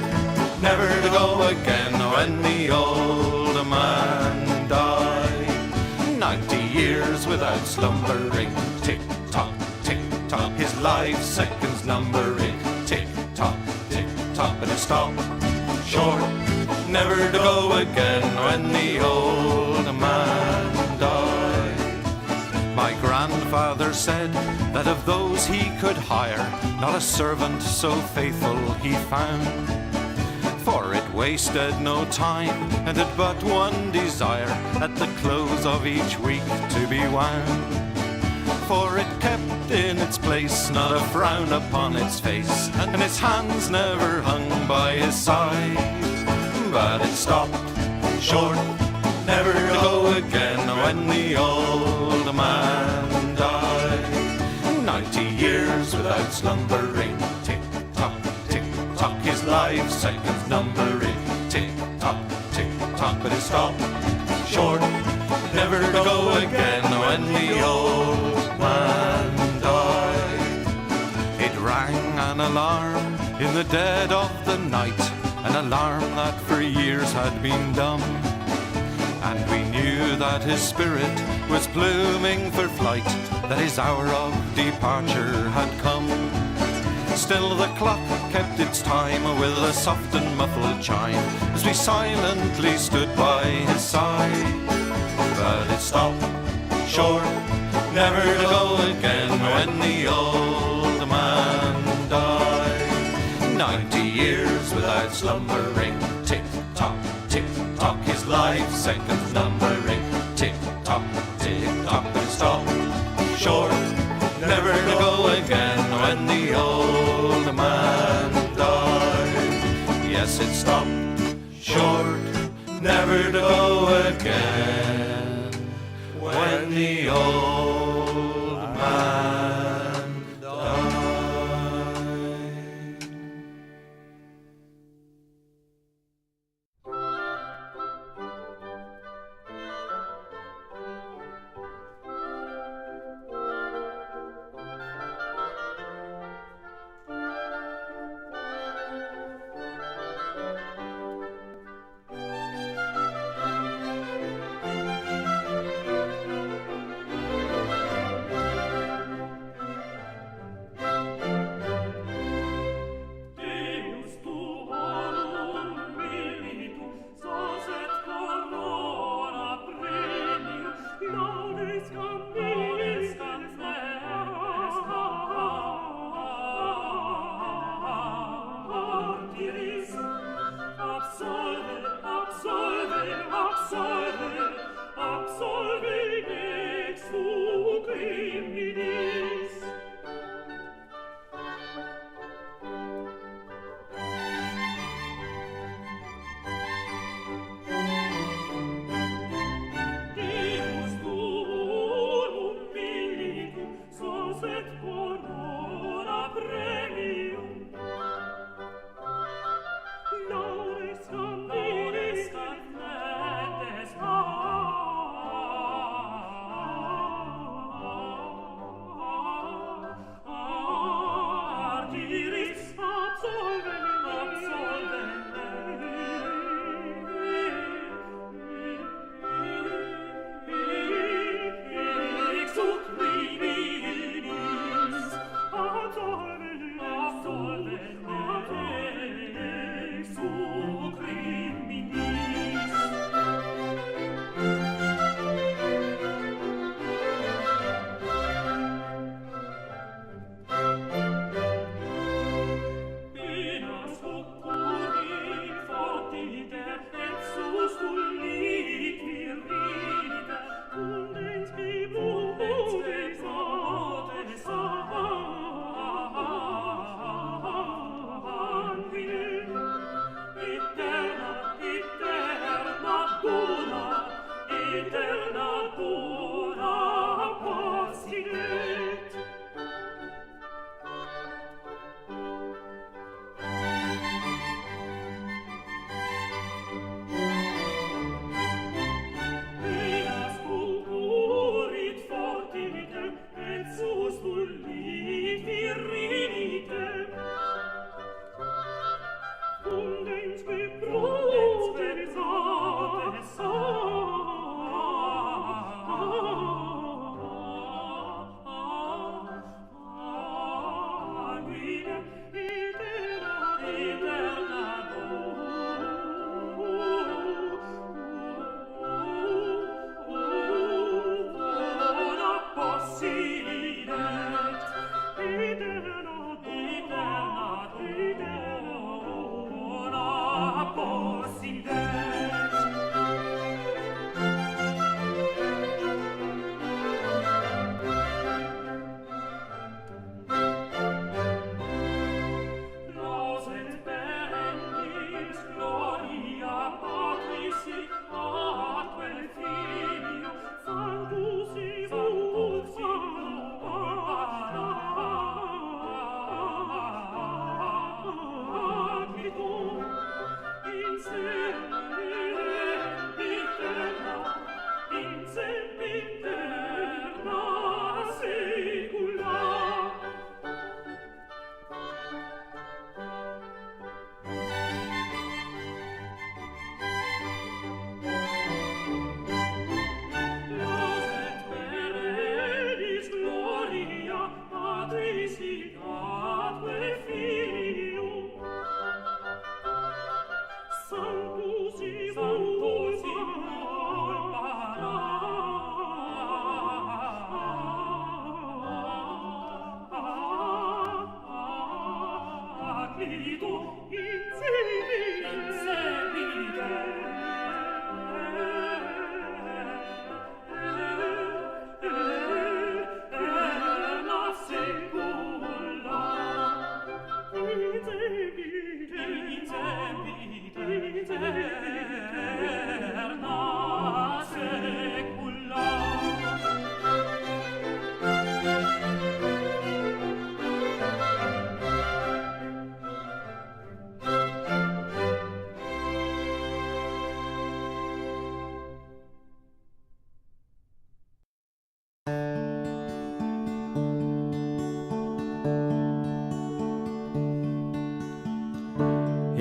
never to go again when the old man died. 90 years without slumbering, tick-tock, tick-tock, his life seconds numbering, tick-tock, tick-tock, but it stopped short, never to go again when the old man died. My grandfather said that of those he could hire, not a servant so faithful he found. For it wasted no time and had but one desire, at the close of each week to be wound. For it kept in its place, not a frown upon its face, and its hands never hung by his side. But it stopped short, never to go again when the old man died. 90 years without slumbering, tick-tock, tick-tock, his life seconds numbering, tick-tock, tick-tock, but it stopped short, never to go again when the old man died. It rang an alarm in the dead of the night, an alarm that for years had been dumb, and we knew that his spirit was blooming for flight, that his hour of departure had come. Still the clock kept its time with a soft and muffled chime, as we silently stood by his side. But it stopped short, never to go again when the old man died. 90 years without slumbering, tick-tock, tick-tock, his life seconds numbering, tick-tock, tick-tock, but it stopped short, never to go again when the old man died. Yes, it stopped short, never to go again when the old man died.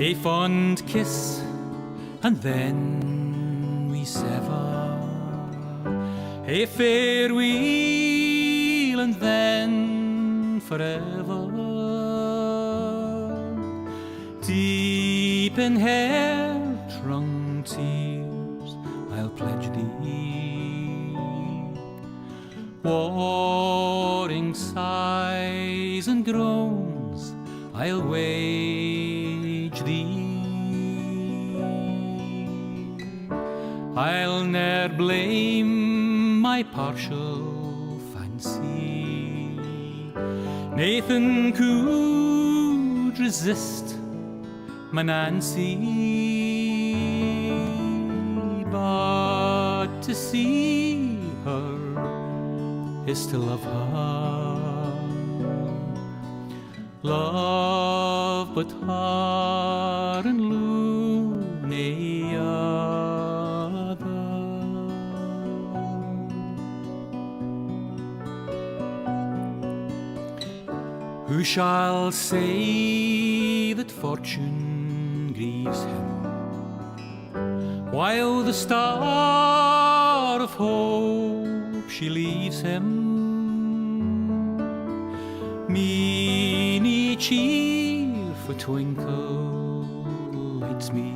A fond kiss, and then we sever. A farewell, and then forever. Deep in hair-wrung tears, I'll pledge thee. Warring sighs and groans, I'll wage thee. I'll ne'er blame my partial fancy. Nathan could resist my Nancy, but to see her is to love her. Love but her and loony other. Who shall say that fortune grieves him, while the star of hope she leaves him? Meany cheerful twinkle lights me,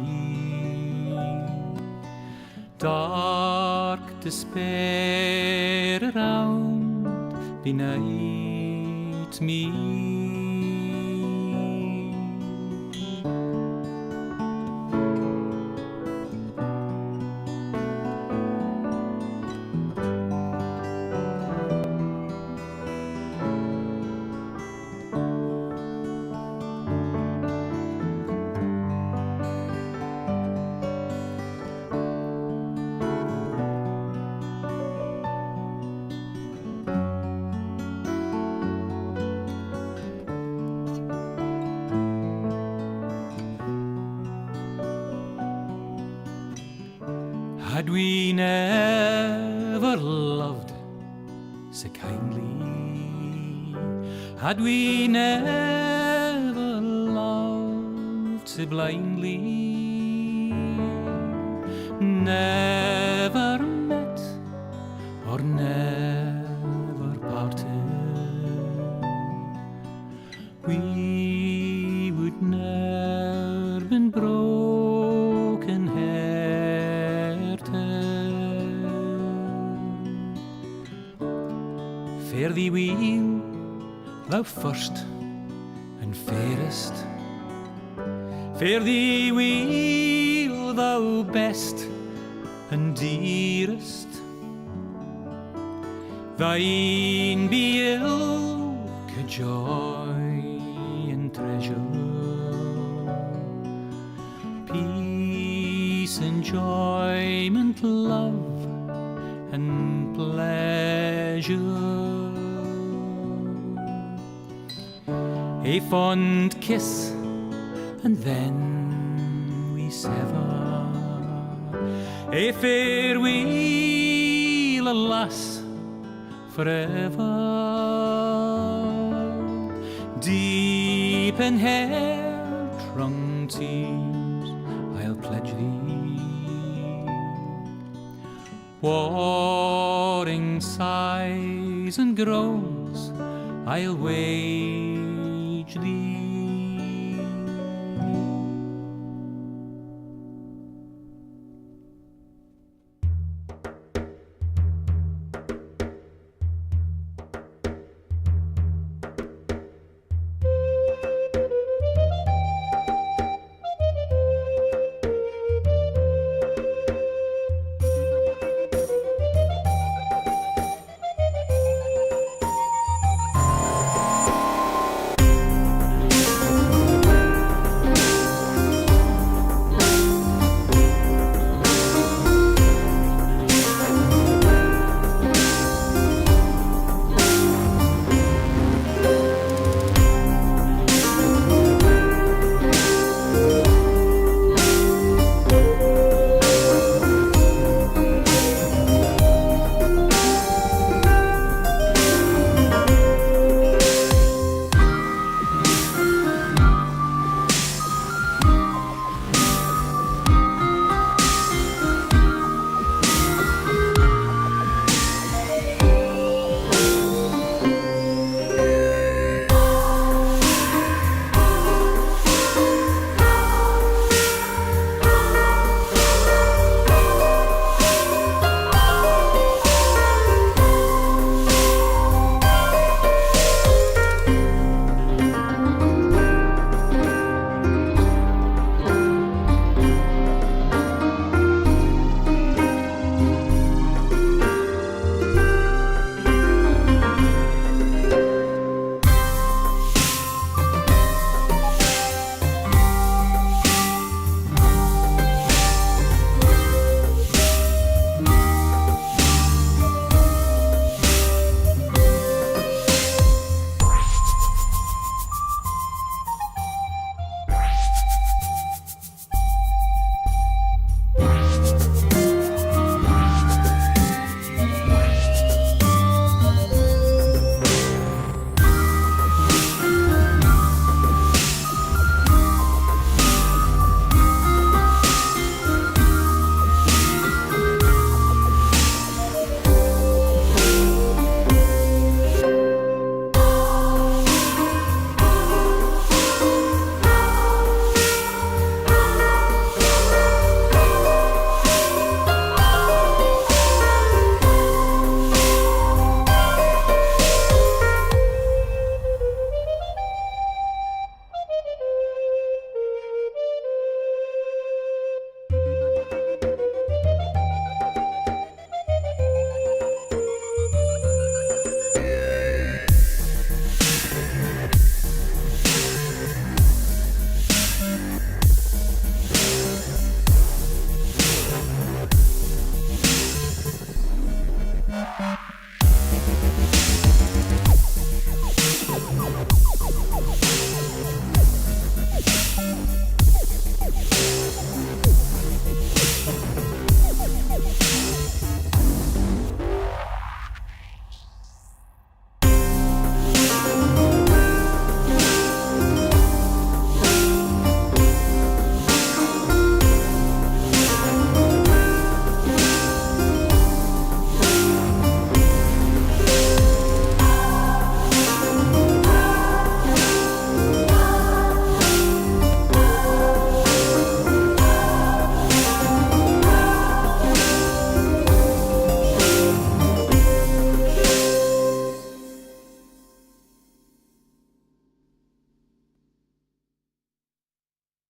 dark despair around benight me. Had we never loved so kindly, had we never loved so blindly, never met or never parted, we would ne'er been broken Fare thee weel, thou first and fairest. Fare thee weel, thou best and dearest. Thine be ilk joy and treasure, peace, enjoyment, love, and pleasure. A fond kiss, and then we sever. A farewell, alas, forever. Deep in hair-wrung tears I'll pledge thee, warring sighs and groans I'll wage thee.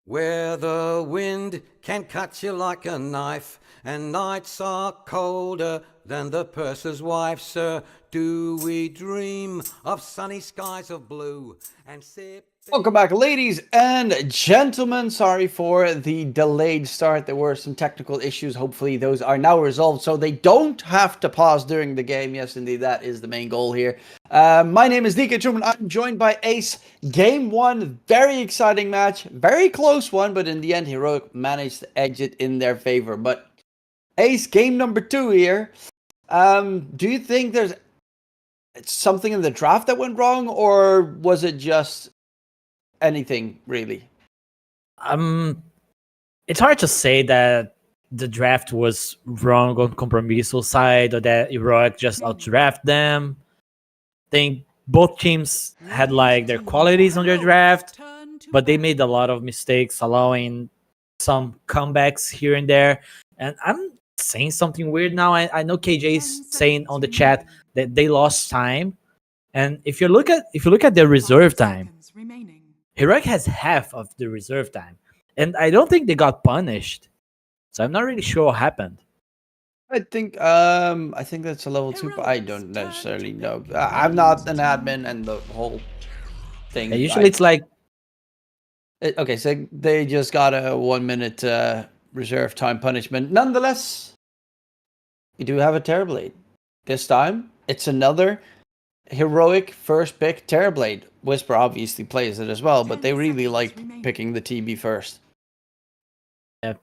Where the wind can cut you like a knife, and nights are colder than the purser's wife, sir. Do we dream of sunny skies of blue and sip? Welcome back, ladies and gentlemen. Sorry for the delayed start. There were some technical issues. Hopefully those are now resolved so they don't have to pause during the game. Yes, indeed, that is the main goal here. My name is DK Truman. I'm joined by Ace. Game 1, very exciting match. Very close one, but in the end, Heroic managed to edge it in their favor. But Ace, game number 2 here. Do you think there's something in the draft that went wrong, or was it just anything really? It's hard to say that the draft was wrong on Compromiso side or that Heroic just outdraft them. I think both teams had like their qualities on their draft, but they made a lot of mistakes, allowing some comebacks here and there. And I'm saying something weird now. I know KJ's saying on the chat that they lost time, and if you look at their reserve time, Heroic has half of the reserve time, and I don't think they got punished. So I'm not really sure what happened. I think that's a level 2, but I don't necessarily know. I'm not an admin and the whole thing. Yeah, usually it's like okay, so they just got a 1 minute reserve time punishment. Nonetheless, we do have a Terrorblade. This time, it's another Heroic first pick Terrorblade. Whisper obviously plays it as well, but they really like picking the TB first. Yeah.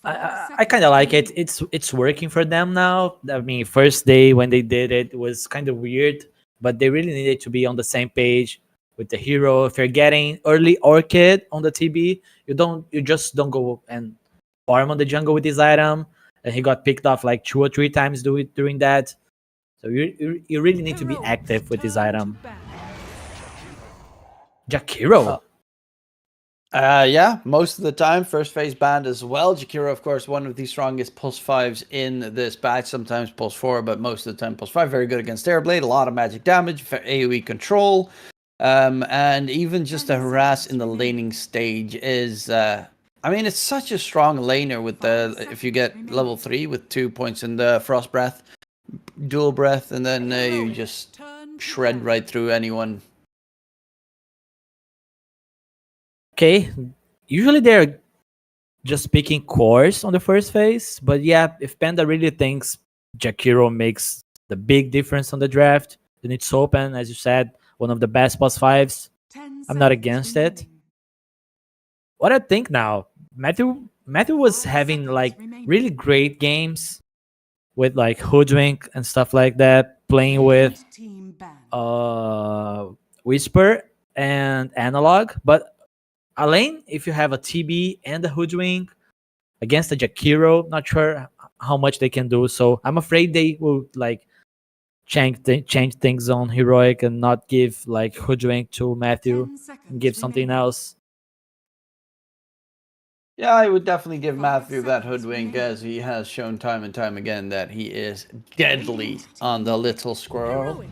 I kind of like it. It's working for them now. I mean, first day when they did it was kind of weird, but they really needed to be on the same page with the hero. If you're getting early Orchid on the TB, you just don't go and farm on the jungle with this item. And he got picked off like 2 or 3 times during that. So you really need to be active with this item. Jakiro. Yeah, most of the time, first phase banned as well. Jakiro, of course, one of the strongest pulse 5s in this batch, sometimes pulse 4, but most of the time pulse 5. Very good against Terrorblade, a lot of magic damage, for AoE control, and even just to harass in the laning stage is, I mean, it's such a strong laner with if you get level 3 with 2 points in the Frost Breath, Dual Breath, and then you just shred right through anyone. Okay, usually they're just picking cores on the first phase, but yeah, if Panda really thinks Jakiro makes the big difference on the draft, then it's open, as you said, one of the best plus 5s. I'm not against it. What I think now, Matthew was having like really great games with like Hoodwink and stuff like that, playing with Whisper and Analog, but Alain, if you have a TB and a Hoodwink against a Jakiro, not sure how much they can do. So I'm afraid they will like change things on Heroic and not give like Hoodwink to Matthew and give something else. Yeah, I would definitely give Matthew that Hoodwink, as he has shown time and time again that he is deadly on the little squirrel.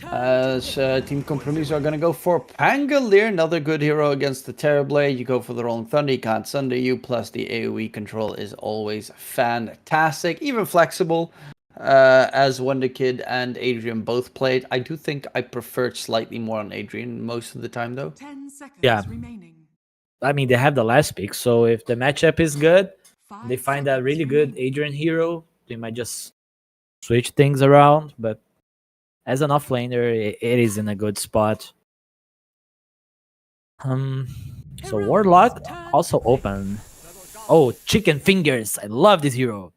As Team Compromiso are going to go for Pangolier, another good hero against the Terrorblade. You go for the Rolling Thunder, he can't sunder you, plus the AoE control is always fantastic, even flexible, as Wonder Kid and Adrian both played. I do think I preferred slightly more on Adrian most of the time, though. 10 seconds Yeah. remaining. I mean, they have the last pick, so if the matchup is good, they find a really good Adrian hero, they might just switch things around, but as an offlaner, it is in a good spot. So Warlock also open. Oh, chicken fingers! I love this hero.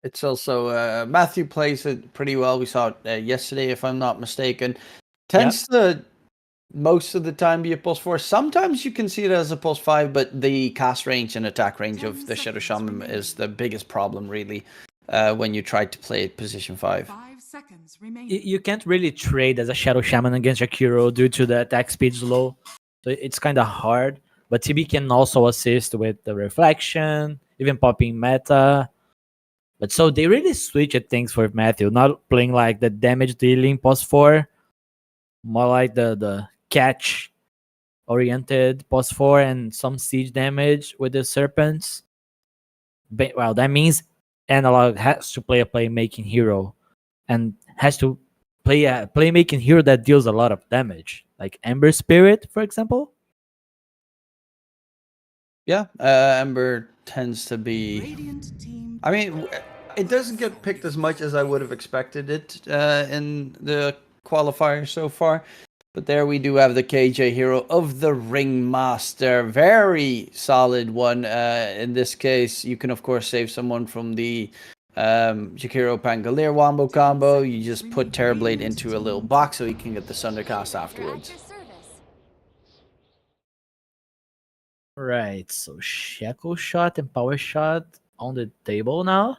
It's also Matthew plays it pretty well. We saw it yesterday, if I'm not mistaken. Tends to most of the time be a pulse 4. Sometimes you can see it as a pulse 5, but the cast range and attack range of the Shadow Shaman is the biggest problem, really, when you try to play it position 5. 5 seconds remaining. You can't really trade as a Shadow Shaman against Jakiro due to the attack speed's low. So it's kind of hard. But TB can also assist with the reflection, even popping meta. But so they really switched things for Matthew, not playing like the damage dealing pulse 4, more like the catch oriented pos 4 and some siege damage with the serpents, well, that means Analog has to play a playmaking hero and has to play a playmaking hero that deals a lot of damage, like Ember Spirit, for example. Yeah, Ember tends to be. Radiant team. I mean, it doesn't get picked as much as I would have expected it in the qualifier so far. But there we do have the KJ hero of the Ringmaster. Very solid one. In this case, you can, of course, save someone from the Jakiro Pangolier wombo combo. You just put Terrorblade into a little box so you can get the Sundercast afterwards. Right, so Shackle Shot and Power Shot on the table now.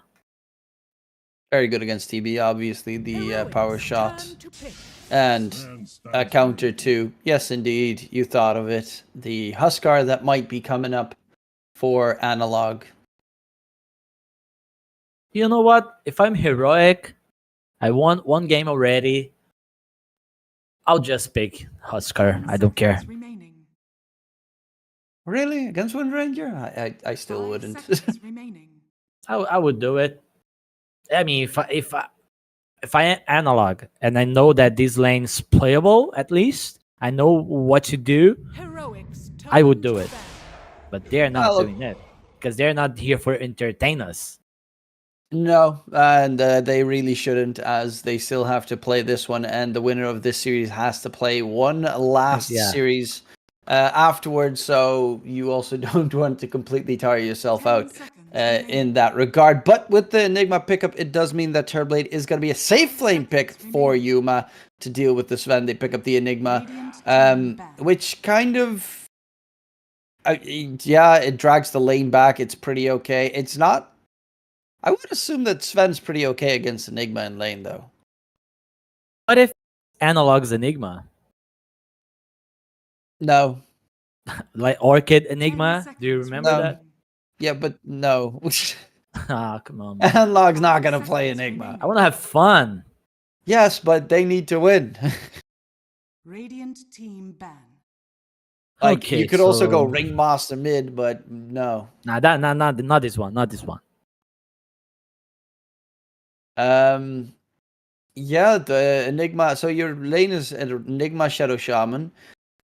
Very good against TB, obviously, the power shot. And a counter to, yes, indeed, you thought of it, the Huskar that might be coming up for Analog. You know what? If I'm heroic, I won one game already. I'll just pick Huskar. I don't care. Really? Against Wind Ranger? I still wouldn't. I would do it. I mean, if I Analog and I know that this lane's playable, at least I know what to do, I would do it. But they're not doing it because they're not here for entertain us. No, and they really shouldn't, as they still have to play this one, and the winner of this series has to play one last series afterwards, so you also don't want to completely tire yourself out in that regard. But with the Enigma pickup, it does mean that Terrorblade is going to be a safe lane pick for Yuma to deal with the Sven. They pick up the Enigma, which kind of, it drags the lane back. It's pretty okay. It's not, I would assume that Sven's pretty okay against Enigma in lane, though. What if Analog's Enigma? No. Like Orchid Enigma? Do you remember that? Yeah, but no. Ah, come on, man. Analog's not going to play Enigma. I want to have fun. Yes, but they need to win. Radiant team ban. Like, Okay, you could also go Ringmaster mid, but no. Nah, not this one. Not this one. Yeah, the Enigma. So your lane is Enigma Shadow Shaman.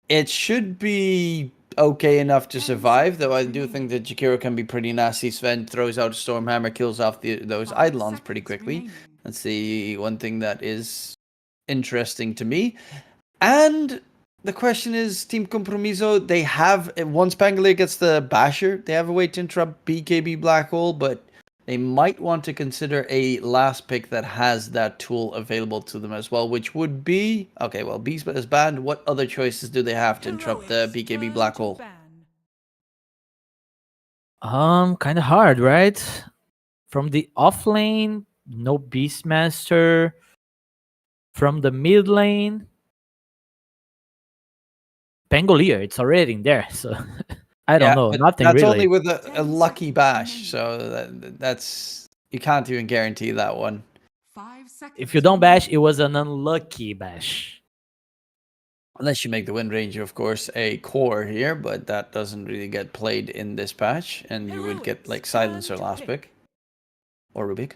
It should be okay enough to survive, though I do think that Jakiro can be pretty nasty. Sven throws out Stormhammer, kills off those Eidolons pretty quickly. That's the one thing that is interesting to me. And the question is, Team Compromiso, they have, once Pangolier gets the Basher, they have a way to interrupt BKB Black Hole, but they might want to consider a last pick that has that tool available to them as well, which would be, okay, well, Beast is banned. What other choices do they have to interrupt the BKB Black Hole? Kind of hard, right? From the off lane, no Beastmaster. From the mid lane, Pangolier, it's already in there, so I don't know. Nothing that's really. only with a lucky bash, so that's, you can't even guarantee that one. If you don't bash, it was an unlucky bash. Unless you make the Wind Ranger, of course, a core here, but that doesn't really get played in this patch, and you would get like Silencer last pick. Or Rubik.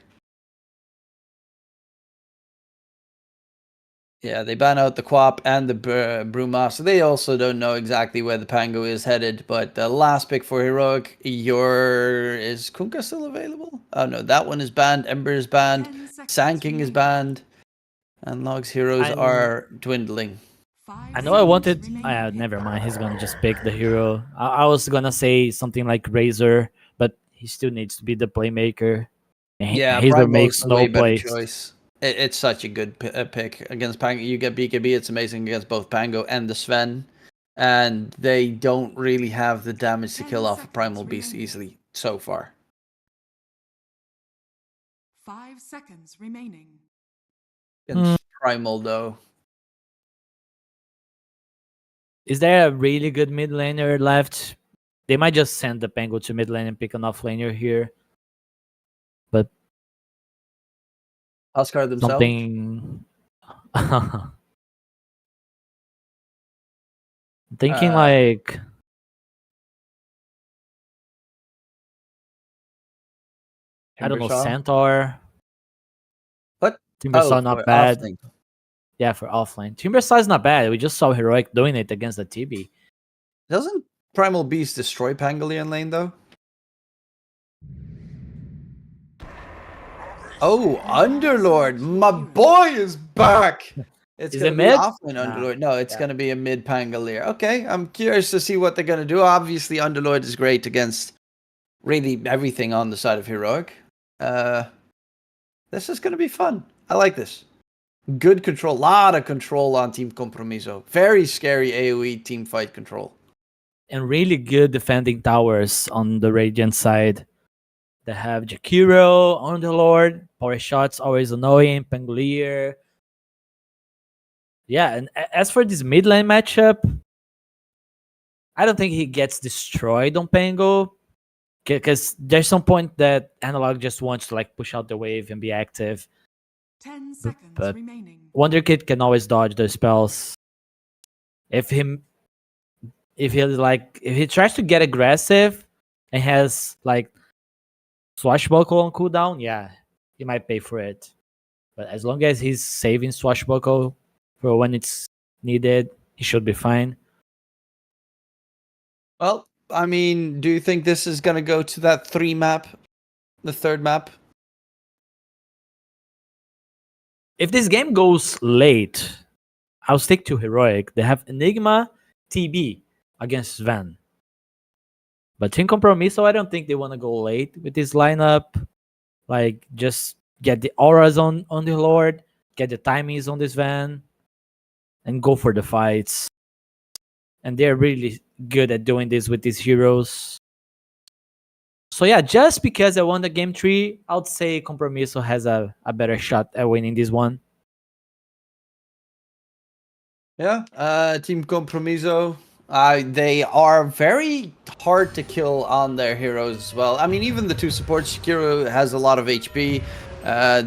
Yeah, they ban out the Quap and the Brewmaster. They also don't know exactly where the Pango is headed, but the last pick for Heroic, is Kunkka still available? Oh no, that one is banned, Ember is banned, Sand is banned, and Log's heroes are dwindling. I know I wanted... never mind, he's gonna just pick the hero. I was gonna say something like Razor, but he still needs to be the playmaker. Yeah, Razor makes no plays. Choice. It's such a good pick against Pango. You get BKB, it's amazing against both Pango and the Sven. And they don't really have the damage to kill off a Primal Beast easily so far. 5 seconds remaining. Against Primal, though. Is there a really good mid laner left? They might just send the Pango to mid lane and pick an off laner here. But Huskar themselves? Something... Thinking like I don't know, Timbersaw? Centaur. What? Timbersaw not for bad. offlane. Yeah, for offlane. Timbersaw is not bad. We just saw Heroic doing it against the TB. Doesn't Primal Beast destroy Pangolier in lane though? Oh, Underlord, my boy is back. It's Is gonna it be mid? offlane Nah. Underlord. No, it's Yeah. gonna be a mid Pangolier. Okay, I'm curious to see what they're gonna do. Obviously, Underlord is great against really everything on the side of Heroic. This is gonna be fun. I like this. Good control, lot of control on Team Compromiso. Very scary AoE team fight control. And really good defending towers on the Radiant side. They have Jakiro, Underlord, power shots always annoying, Pangolier. Yeah, and as for this mid lane matchup, I don't think he gets destroyed on Pango. Because there's some point that Analog just wants to like push out the wave and be active. 10 seconds But remaining. Wonderkid can always dodge the spells. If he tries to get aggressive and has like Swashbuckle on cooldown, yeah, he might pay for it. But as long as he's saving Swashbuckle for when it's needed, he should be fine. Well, I mean, do you think this is gonna go to that 3 map? The third map? If this game goes late, I'll stick to Heroic. They have Enigma, TB against Sven. But Team Compromiso, I don't think they want to go late with this lineup. Like, just get the auras on the Lord, get the timings on this Sven, and go for the fights. And they're really good at doing this with these heroes. So yeah, just because I won the game 3, I would say Compromiso has a better shot at winning this one. Yeah, Team Compromiso. They are very hard to kill on their heroes as well. I mean, even the 2 supports, Shikiro has a lot of HP.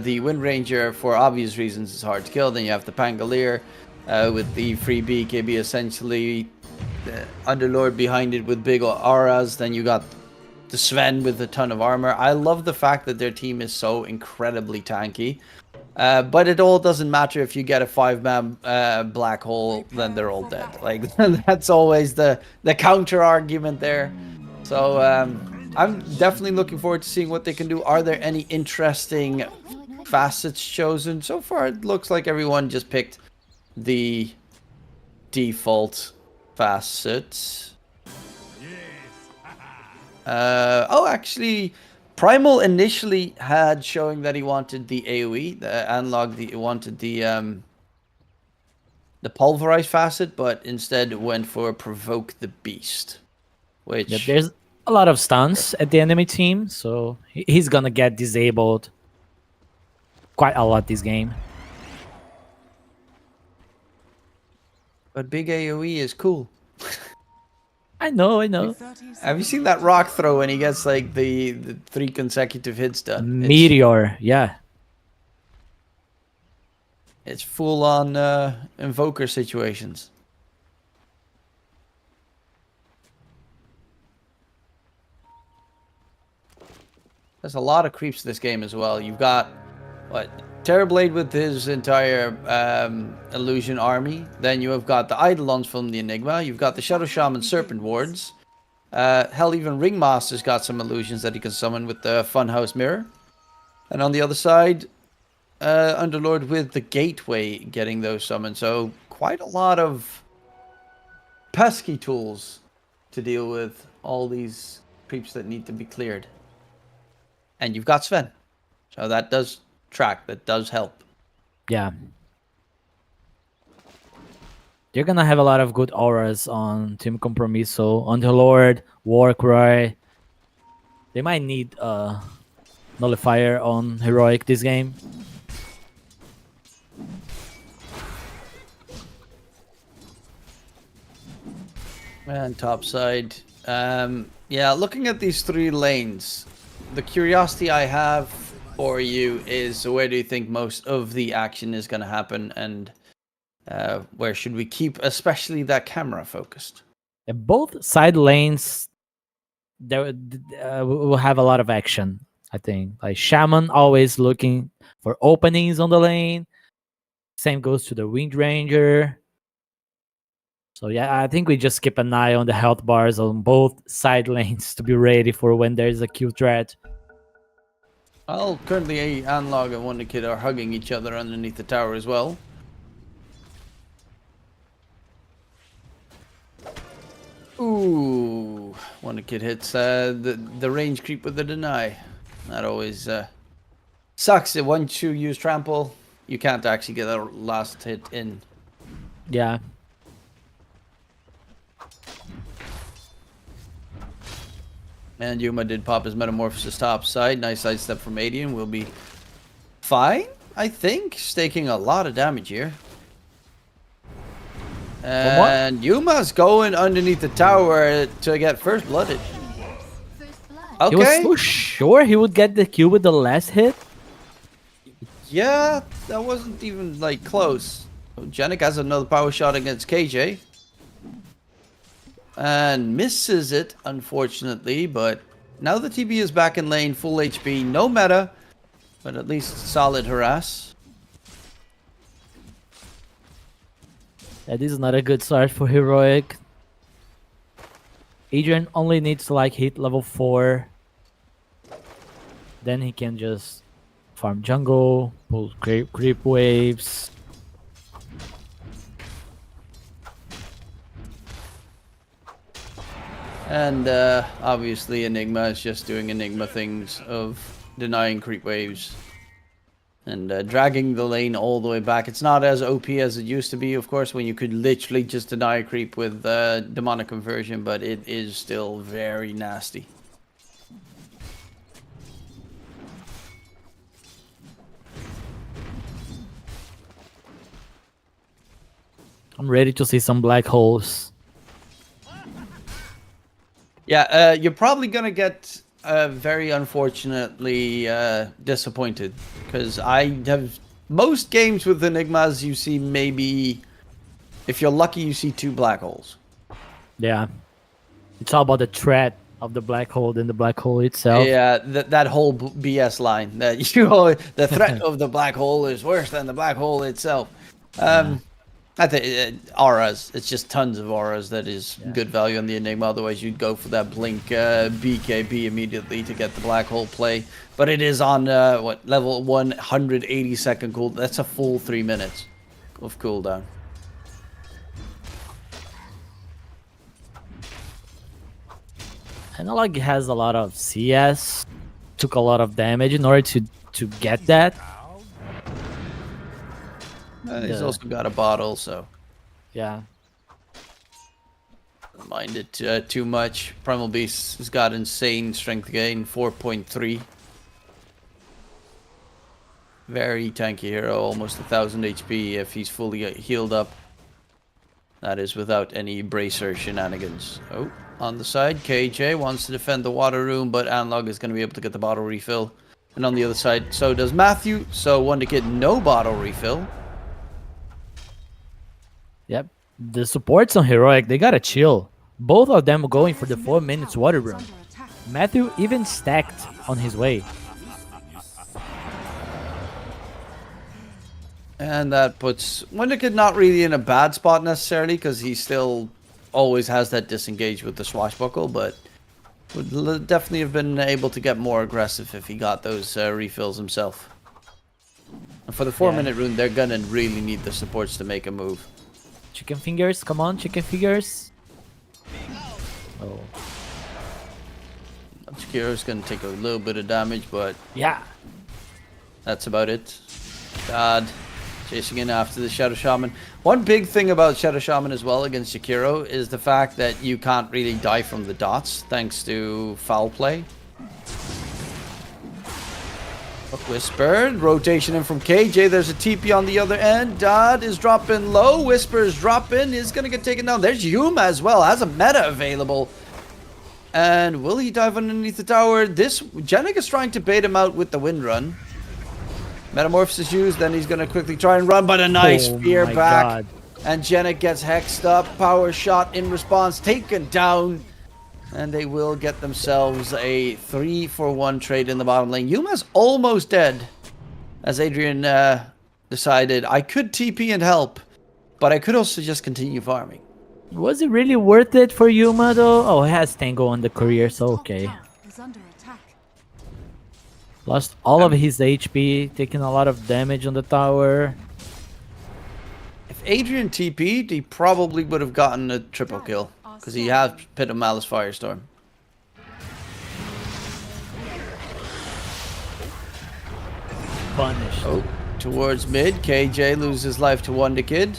The Wind Ranger, for obvious reasons, is hard to kill. Then you have the Pangolier with the free BKB, essentially. The Underlord behind it with big auras. Then you got the Sven with a ton of armor. I love the fact that their team is so incredibly tanky. But it all doesn't matter if you get a 5-man black hole, then they're all dead. Like, that's always the counter argument there. So I'm definitely looking forward to seeing what they can do. Are there any interesting facets chosen? So far, it looks like everyone just picked the default facets. Oh, actually, Primal initially had showing that he wanted the AoE, the analog, he wanted the pulverized facet, but instead went for Provoke the Beast, which Yep, there's a lot of stuns at the enemy team, so he's gonna get disabled quite a lot this game. but big AoE is cool. I know. Have you seen that rock throw when he gets like the 3 consecutive hits done? Meteor, yeah. It's full on invoker situations. There's a lot of creeps to this game as well. You've got Terrorblade with his entire illusion army. Then you have got the Eidolons from the Enigma. You've got the Shadow Shaman Serpent Wards. Hell, even Ringmaster's got some illusions that he can summon with the Funhouse Mirror. And on the other side, Underlord with the Gateway getting those summoned. So quite a lot of pesky tools to deal with all these creeps that need to be cleared. And you've got Sven. So that does track, that does help. Yeah. You're gonna have a lot of good auras on Team Compromiso, Underlord, Warcry. They might need a Nullifier on Heroic this game. And top side. Yeah, looking at these 3 lanes, the curiosity I have for you is, where do you think most of the action is going to happen? And Where should we keep, especially that camera focused? And both side lanes, there will have a lot of action. I think like Shaman always looking for openings on the lane. Same goes to the Wind Ranger. So yeah, I think we just keep an eye on the health bars on both side lanes to be ready for when there's a Q threat. Well, currently Analog and Wonder Kid are hugging each other underneath the tower as well. Ooh, Wonder Kid hits the range creep with the deny. That always sucks. Once you use trample, you can't actually get a last hit in. Yeah. And Yuma did pop his Metamorphosis top side. Nice sidestep from Adian. Will be fine, I think. He's taking a lot of damage here. And Yuma's going underneath the tower to get first blooded. Okay. He was so sure he would get the Q with the last hit. Yeah, that wasn't even like close. Janik has another power shot against KJ. And misses it, unfortunately, but now the TB is back in lane, full HP, no meta, but at least solid harass. That is not a good start for Heroic. Adrian only needs to like hit level 4. Then he can just farm jungle, pull creep waves. And obviously Enigma is just doing Enigma things of denying creep waves. And dragging the lane all the way back. It's not as OP as it used to be, of course, when you could literally just deny a creep with demonic conversion, but it is still very nasty. I'm ready to see some black holes. Yeah, you're probably gonna get very unfortunately disappointed, because I have most games with Enigmas you see maybe, if you're lucky, you see 2 black holes. Yeah, it's all about the threat of the black hole than the black hole itself. Yeah, that whole BS line that the threat of the black hole is worse than the black hole itself. I think auras, it's just tons of auras that is good value on the Enigma. Otherwise, you'd go for that blink BKB immediately to get the black hole play. But it is on what, level 180-second cool. That's a full 3 minutes of cooldown. Analog has a lot of CS, took a lot of damage in order to get that. He's also got a bottle, so yeah. Don't mind it too much. Primal Beast has got insane strength gain, 4.3. Very tanky hero, almost 1000 HP if he's fully healed up. That is without any bracer shenanigans. Oh, on the side, KJ wants to defend the water room, but Analog is going to be able to get the bottle refill. And on the other side, so does Matthew. So Wonder Kid, no bottle refill. Yep, the supports on Heroic, they gotta chill. Both of them going for the 4 minutes water room. Matthew even stacked on his way. And that puts Wonder Kid not really in a bad spot necessarily, because he still always has that disengage with the swashbuckle, but would definitely have been able to get more aggressive if he got those refills himself. And for the 4-minute rune, they're gonna really need the supports to make a move. Chicken fingers, come on, chicken fingers. Oh. Chikiro's gonna take a little bit of damage, but yeah, that's about it. God, chasing in after the Shadow Shaman. One big thing about Shadow Shaman as well against Shakiro is the fact that you can't really die from the dots thanks to foul play. Whisper, rotation in from KJ. There's a TP on the other end. Dodd is dropping low. Whisper's dropping. Is going to get taken down. There's Yuma as well. Has a meta available. And will he dive underneath the tower? Janik is trying to bait him out with the wind run. Metamorphosis used. Then he's going to quickly try and run. But a nice spear back. God. And Janet gets hexed up. Power shot in response, taken down. And they will get themselves a 3-for-1 trade in the bottom lane. Yuma's almost dead. As Adrian decided, I could TP and help, but I could also just continue farming. Was it really worth it for Yuma though? Oh, he has Tango on the career, so okay. Is under attack. Lost all of his HP, taking a lot of damage on the tower. If Adrian TP'd, he probably would have gotten a triple kill, because he has Pit of Malice Firestorm. Punished. Oh, towards mid, KJ loses life to Wonder Kid.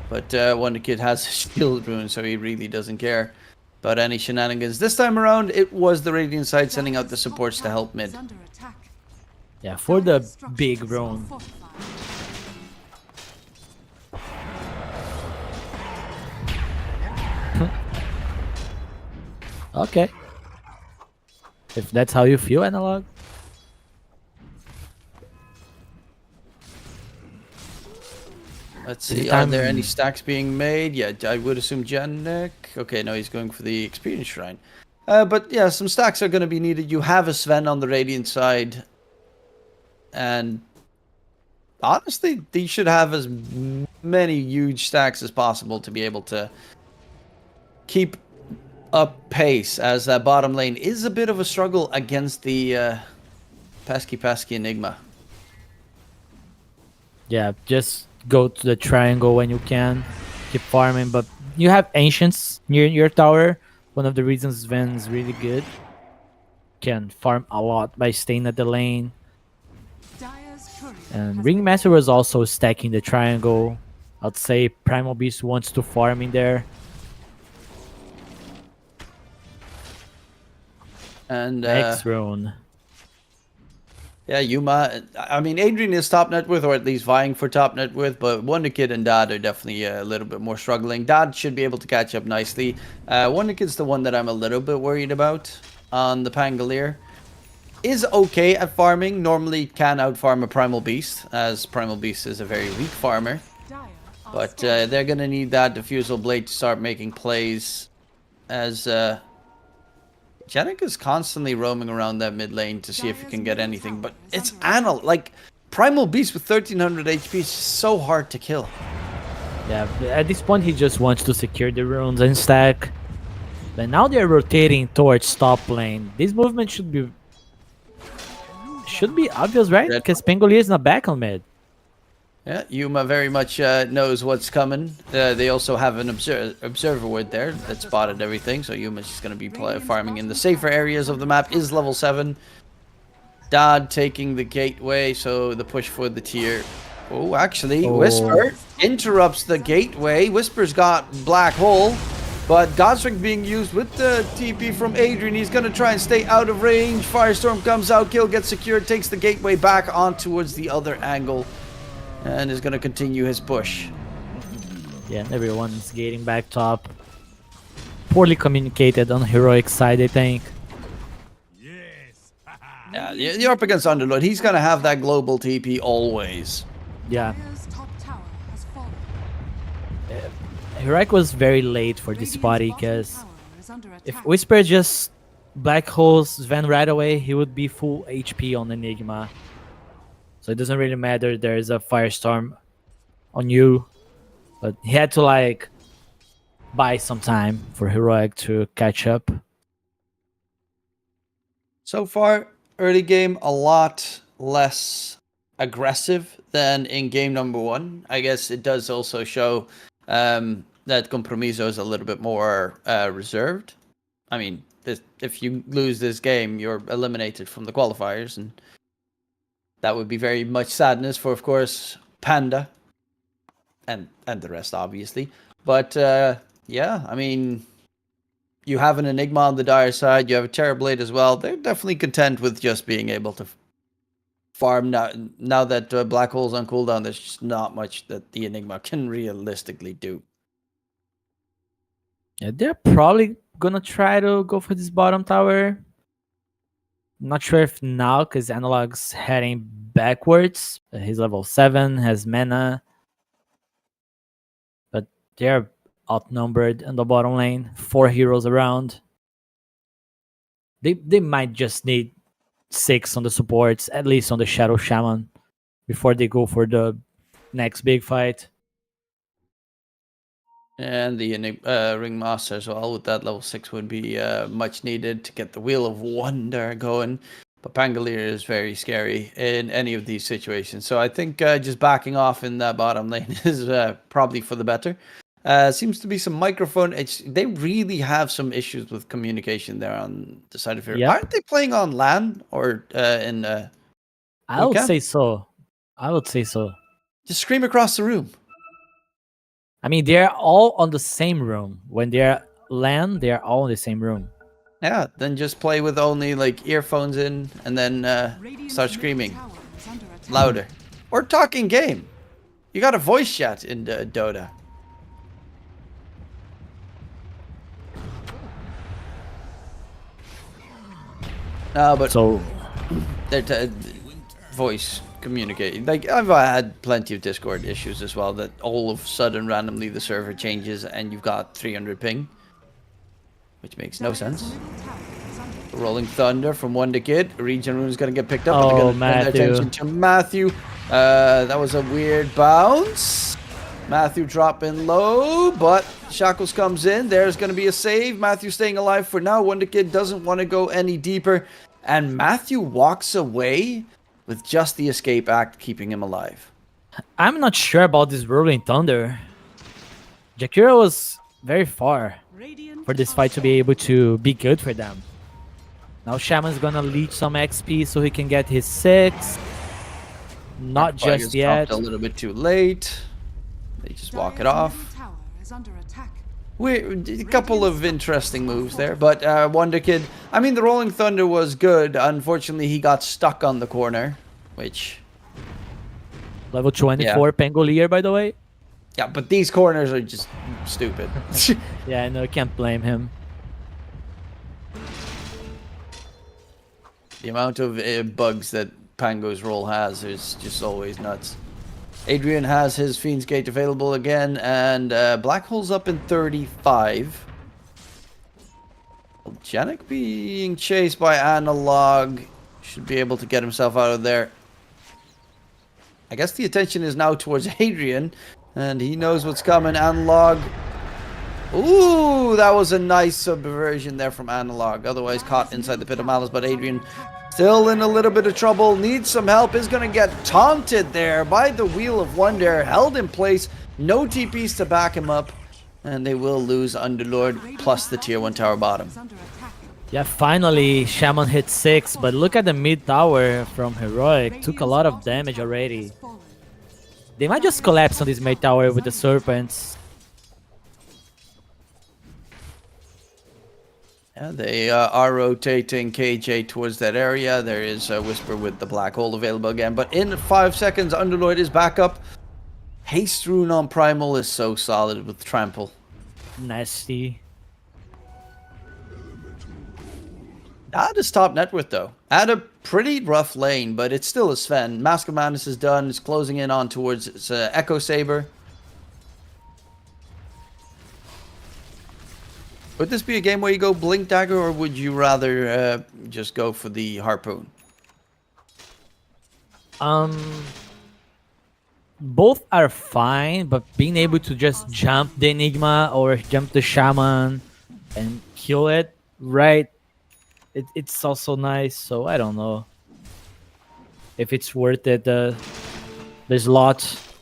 But Wonder Kid has a shield rune, so he really doesn't care about any shenanigans. This time around, it was the Radiant side sending out the supports to help mid. Yeah, for the big rune. Okay. If that's how you feel, Analog. Let's see, are there any stacks being made? Yeah, I would assume Janek. Okay, no, he's going for the experience shrine. But yeah, some stacks are going to be needed. You have a Sven on the Radiant side. And honestly, they should have as many huge stacks as possible to be able to keep up pace, as that bottom lane is a bit of a struggle against the pesky Enigma. Yeah, just go to the triangle when you can. Keep farming, but you have Ancients near your tower. One of the reasons Sven is really good. Can farm a lot by staying at the lane. And Ringmaster was also stacking the triangle. I'd say Primal Beast wants to farm in there. And X-Rune. Yeah, Yuma. I mean, Adrian is top net worth, or at least vying for top net worth, but Wonder Kid and Dad are definitely a little bit more struggling. Dad should be able to catch up nicely. Wonder Kid's the one that I'm a little bit worried about on the Pangolier. Is okay at farming, normally can outfarm a Primal Beast, as Primal Beast is a very weak farmer. But they're going to need that Diffusal Blade to start making plays, as Janek is constantly roaming around that mid lane to see if he can get anything. But it's Anal, like, Primal Beast with 1300 HP is so hard to kill. Yeah, at this point he just wants to secure the runes and stack. But now they're rotating towards top lane. This movement should be obvious, right? Because Pangolier is not back on mid. Yeah, Yuma very much knows what's coming. They also have an observer ward there that spotted everything. So Yuma's just going to be farming in the safer areas of the map. Is level 7. Dad taking the gateway, so the push for the tier. Oh, actually, Whisper interrupts the gateway. Whisper's got Black Hole. But Godsring being used with the TP from Adrian. He's going to try and stay out of range. Firestorm comes out. Kill gets secured. Takes the gateway back on towards the other angle. And is going to continue his push. Yeah, everyone's gating back top. Poorly communicated on Heroic side, I think. Yeah, you're up against Underlord. He's going to have that global TP always. Yeah. Heroic was very late for this party, because if Whisper just black holes Sven right away, he would be full HP on Enigma. So it doesn't really matter, there's a Firestorm on you. But he had to, like, buy some time for Heroic to catch up. So far, early game, a lot less aggressive than in game number 1. I guess it does also show that Compromiso is a little bit more reserved. I mean, if you lose this game, you're eliminated from the qualifiers, and that would be very much sadness for, of course, Panda and the rest, obviously. But yeah, I mean, you have an Enigma on the Dire side, you have a Terrorblade as well. They're definitely content with just being able to farm now that Black Hole's on cooldown. There's just not much that the Enigma can realistically do. Yeah, they're probably gonna try to go for this bottom tower. Not sure if now, because Analog's heading backwards. He's level 7, has mana. They're outnumbered in the bottom lane. 4 heroes around. They might just need 6 on the supports, at least on the Shadow Shaman, before they go for the next big fight. And the Ringmaster as well with that level 6 would be much needed to get the Wheel of Wonder going. But Pangolier is very scary in any of these situations. So I think just backing off in that bottom lane is probably for the better. Seems to be some microphone. They really have some issues with communication there on the side of here. Yep. Aren't they playing on LAN or in I would Bootcamp? say so. I would say so. Just scream across the room. I mean, they're all on the same room. When they're LAN, they're all in the same room. Yeah, then just play with only like earphones in and then start screaming louder. Or talking game. You got a voice chat in Dota. No, but So they're voice communicate. Like I've had plenty of Discord issues as well that all of a sudden randomly the server changes and you've got 300 ping, which makes no sense. Rolling Thunder from Wonder Kid. Regen Rune is going to get picked up. But they're going to turn their attention to Matthew. That was a weird bounce. Matthew dropping low, but Shackles comes in. There's going to be a save. Matthew staying alive for now. Wonder Kid doesn't want to go any deeper. And Matthew walks away with just the escape act keeping him alive. I'm not sure about this Rolling Thunder. Jakiro was very far for this fight to be able to be good for them. Now Shaman's gonna leech some XP so he can get his 6. Not just yet. A little bit too late. They just walk it off. A couple of interesting moves there, but Wonder Kid. I mean, the Rolling Thunder was good. Unfortunately, he got stuck on the corner, which level 24 Pangolier, by the way. Yeah, but these corners are just stupid. Yeah, I know. Can't blame him. The amount of bugs that Pango's role has is just always nuts. Adrian has his Fiend's Gate available again, and Black Hole's up in 35. Janik being chased by Analog. Should be able to get himself out of there. I guess the attention is now towards Adrian, and he knows what's coming. Analog. Ooh, that was a nice subversion there from Analog. Otherwise caught inside the Pit of Malice, but Adrian still in a little bit of trouble. Needs some help. Is going to get taunted there by the Wheel of Wonder. Held in place. No TPs to back him up. And they will lose Underlord plus the tier 1 tower bottom. Yeah, finally Shaman hit 6, but look at the mid tower from Heroic. Took a lot of damage already. They might just collapse on this mid tower with the Serpents. Yeah, they are rotating KJ towards that area. There is a Whisper with the Black Hole available again. But in 5 seconds, Underlord is back up. Haste Rune on Primal is so solid with Trample. Nasty. Not his top net worth, though. At a pretty rough lane, but it's still a Sven. Mask of Madness is done. It's closing in on towards its Echo Saber. Would this be a game where you go Blink Dagger, or would you rather just go for the Harpoon? Both are fine, but being able to just jump the Enigma or jump the Shaman and kill it, right? It's also nice, so I don't know if it's worth it. There's lots.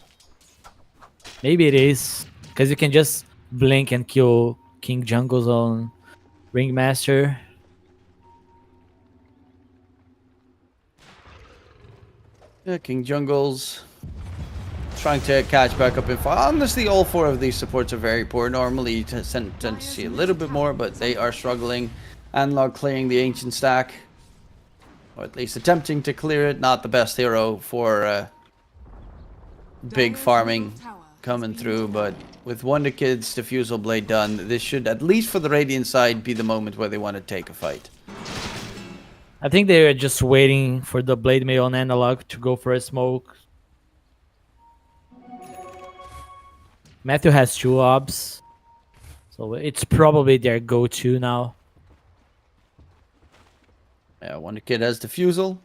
Maybe it is, because you can just blink and kill King Jungle's own Ringmaster. Yeah, King Jungle's trying to catch back up in fight. Honestly, all 4 of these supports are very poor. Normally, you tend to see a little bit more, but they are struggling. Analog clearing the Ancient Stack, or at least attempting to clear it. Not the best hero for big farming coming through, but with Wonder Kid's Diffusal Blade done, this should, at least for the Radiant side, be the moment where they want to take a fight. I think they're just waiting for the Blade Mail on Analog to go for a smoke. Matthew has 2 obs, so it's probably their go-to now. Yeah, Wonder Kid has Diffusal.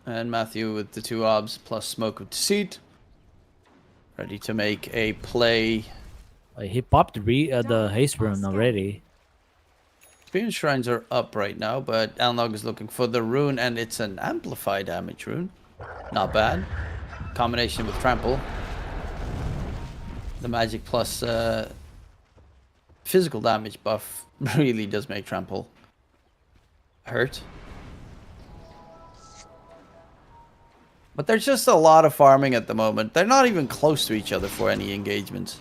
And Matthew with the 2 obs plus Smoke of Deceit. Ready to make a play. He popped the haste rune already. Experience Shrines are up right now, but Analog is looking for the rune, and it's an Amplify damage rune. Not bad. Combination with Trample. The magic plus physical damage buff really does make Trample hurt. But there's just a lot of farming at the moment. They're not even close to each other for any engagements.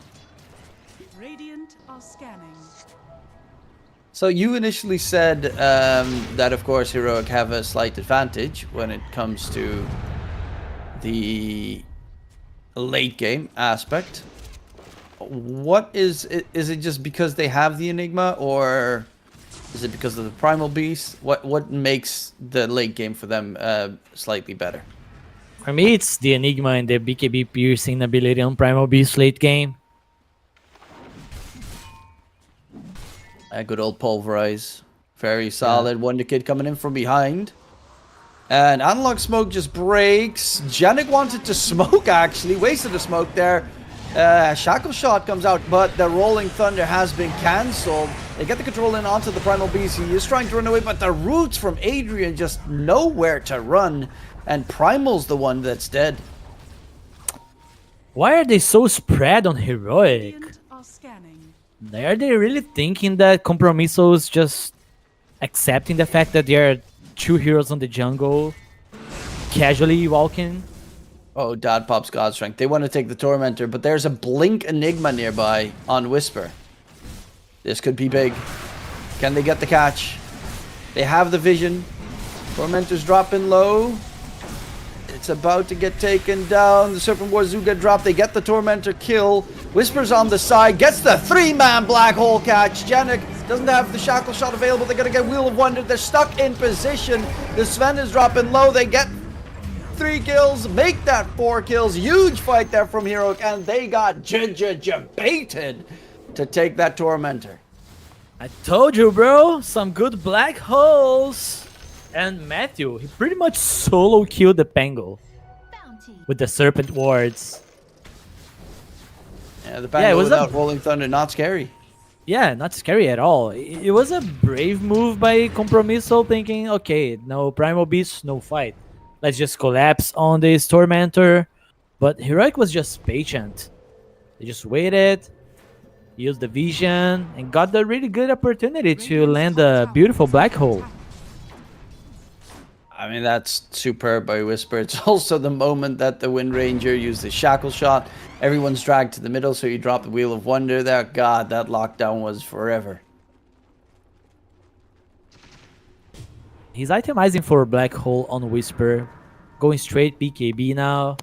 Radiant are scanning. So you initially said that, of course, Heroic have a slight advantage when it comes to the late game aspect. What is it just because they have the Enigma, or is it because of the Primal Beast? What makes the late game for them slightly better? For me, it's the Enigma and the BKB piercing ability on Primal Beast late game. A good old Pulverize. Very solid. Wonder Kid coming in from behind. And Analog Smoke just breaks. Janik wanted to smoke, actually. Wasted a smoke there. Shackle Shot comes out, but the Rolling Thunder has been cancelled. They get the control in onto the Primal Beast. He is trying to run away, but the roots from Adrian just nowhere to run. And Primal's the one that's dead. Why are they so spread on Heroic? Radiant are scanning. Are they really thinking that Compromiso is just accepting the fact that there are 2 heroes on the jungle casually walking? Oh, Dad pops God Strength. They want to take the Tormentor, but there's a Blink Enigma nearby on Whisper. This could be big. Can they get the catch? They have the vision. Tormentor's dropping low. It's about to get taken down. The Serpent War Zoo get dropped. They get the Tormentor kill. Whisper's on the side. Gets the 3-man Black Hole catch. Janik doesn't have the Shackle Shot available. They're going to get Wheel of Wonder. They're stuck in position. The Sven is dropping low. They get 3 kills. Make that 4 kills. Huge fight there from Heroic. And they got baited to take that Tormentor. I told you, bro. Some good Black Holes. And Matthew, he pretty much solo killed the Pango with the Serpent Wards. Yeah, the Pango without Rolling Thunder, not scary. Yeah, not scary at all. It was a brave move by Compromiso, thinking, okay, no Primal Beast, no fight. Let's just collapse on this Tormentor. But Heroic was just patient. They just waited, used the vision, and got the really good opportunity to land a beautiful Black Hole. I mean, that's superb by Whisper. It's also the moment that the Wind Ranger used the Shackle Shot. Everyone's dragged to the middle, so you drop the Wheel of Wonder there. God, that lockdown was forever. He's itemizing for a Black Hole on Whisper. Going straight BKB now.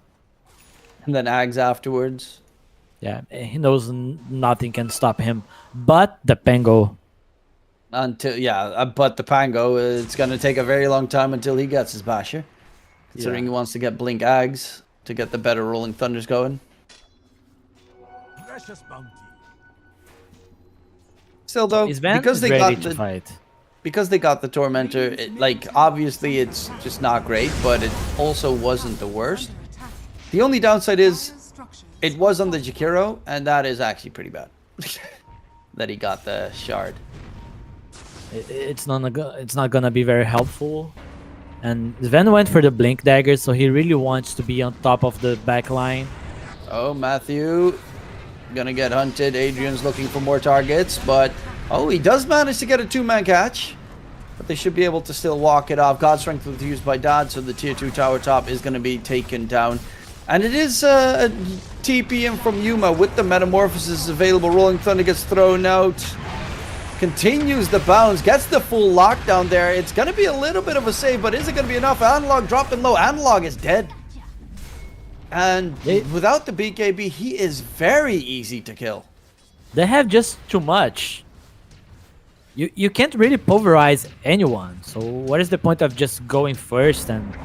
And then Ags afterwards. Yeah, he knows nothing can stop him. But the Pango. But the Pango, it's going to take a very long time until he gets his Basher. Considering he wants to get Blink Ags to get the better Rolling Thunders going. Precious bounty. Still though, because they got the Tormentor, obviously it's just not great, but it also wasn't the worst. The only downside is it was on the Jakiro, and that is actually pretty bad. That he got the shard. It's not gonna be very helpful. And Sven went for the Blink Dagger, so he really wants to be on top of the back line. Oh, Matthew gonna get hunted. Adrian's looking for more targets, but oh, he does manage to get a 2-man catch. But they should be able to still walk it off. God Strength was used by Dad, so the tier 2 tower top is gonna be taken down. And it is a TP in from Yuma with the Metamorphosis available. Rolling Thunder gets thrown out. Continues the bounce, gets the full lockdown there. It's going to be a little bit of a save, but is it going to be enough? Analog dropping low. Analog is dead. And without the BKB, he is very easy to kill. They have just too much. You can't really pulverize anyone. So what is the point of just going first and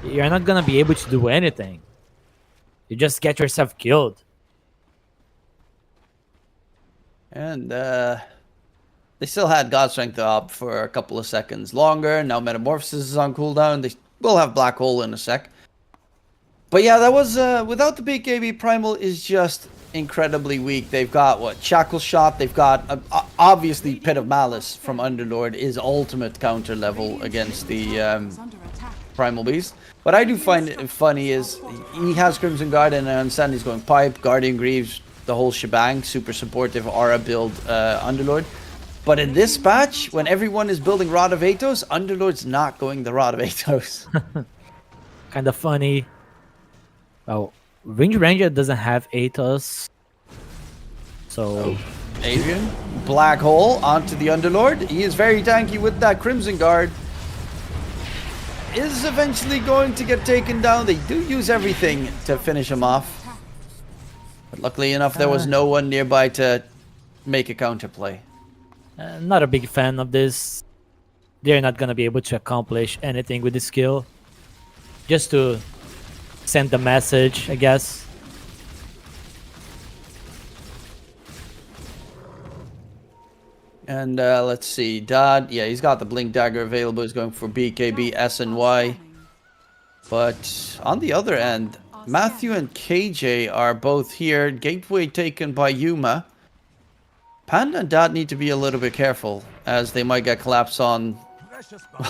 you're not going to be able to do anything? You just get yourself killed. And they still had God Strength up for a couple of seconds longer. Now Metamorphosis is on cooldown. They will have Black Hole in a sec. But yeah, that was without the BKB, Primal is just incredibly weak. They've got what? Shackle Shot. They've got obviously Pit of Malice from Underlord is ultimate counter level against the Primal Beast. What I do find it funny is he has Crimson Guard, and I understand he's going Pipe, Guardian Greaves, the whole shebang, super supportive aura build Underlord. But in this patch, when everyone is building Rod of Atos, Underlord's not going the Rod of Atos. Kind of funny. Oh, Range Ranger doesn't have Atos. So... Adrian, Black Hole onto the Underlord. He is very tanky with that Crimson Guard. Is eventually going to get taken down. They do use everything to finish him off. But luckily enough, there was no one nearby to make a counterplay. Not a big fan of this. They're not going to be able to accomplish anything with this skill. Just to send the message, I guess. And let's see, Dodd, yeah, he's got the Blink Dagger available. He's going for BKB, S and Y. But on the other end, Matthew and KJ are both here. Gateway taken by Yuma. Panda and Dodd need to be a little bit careful, as they might get collapsed on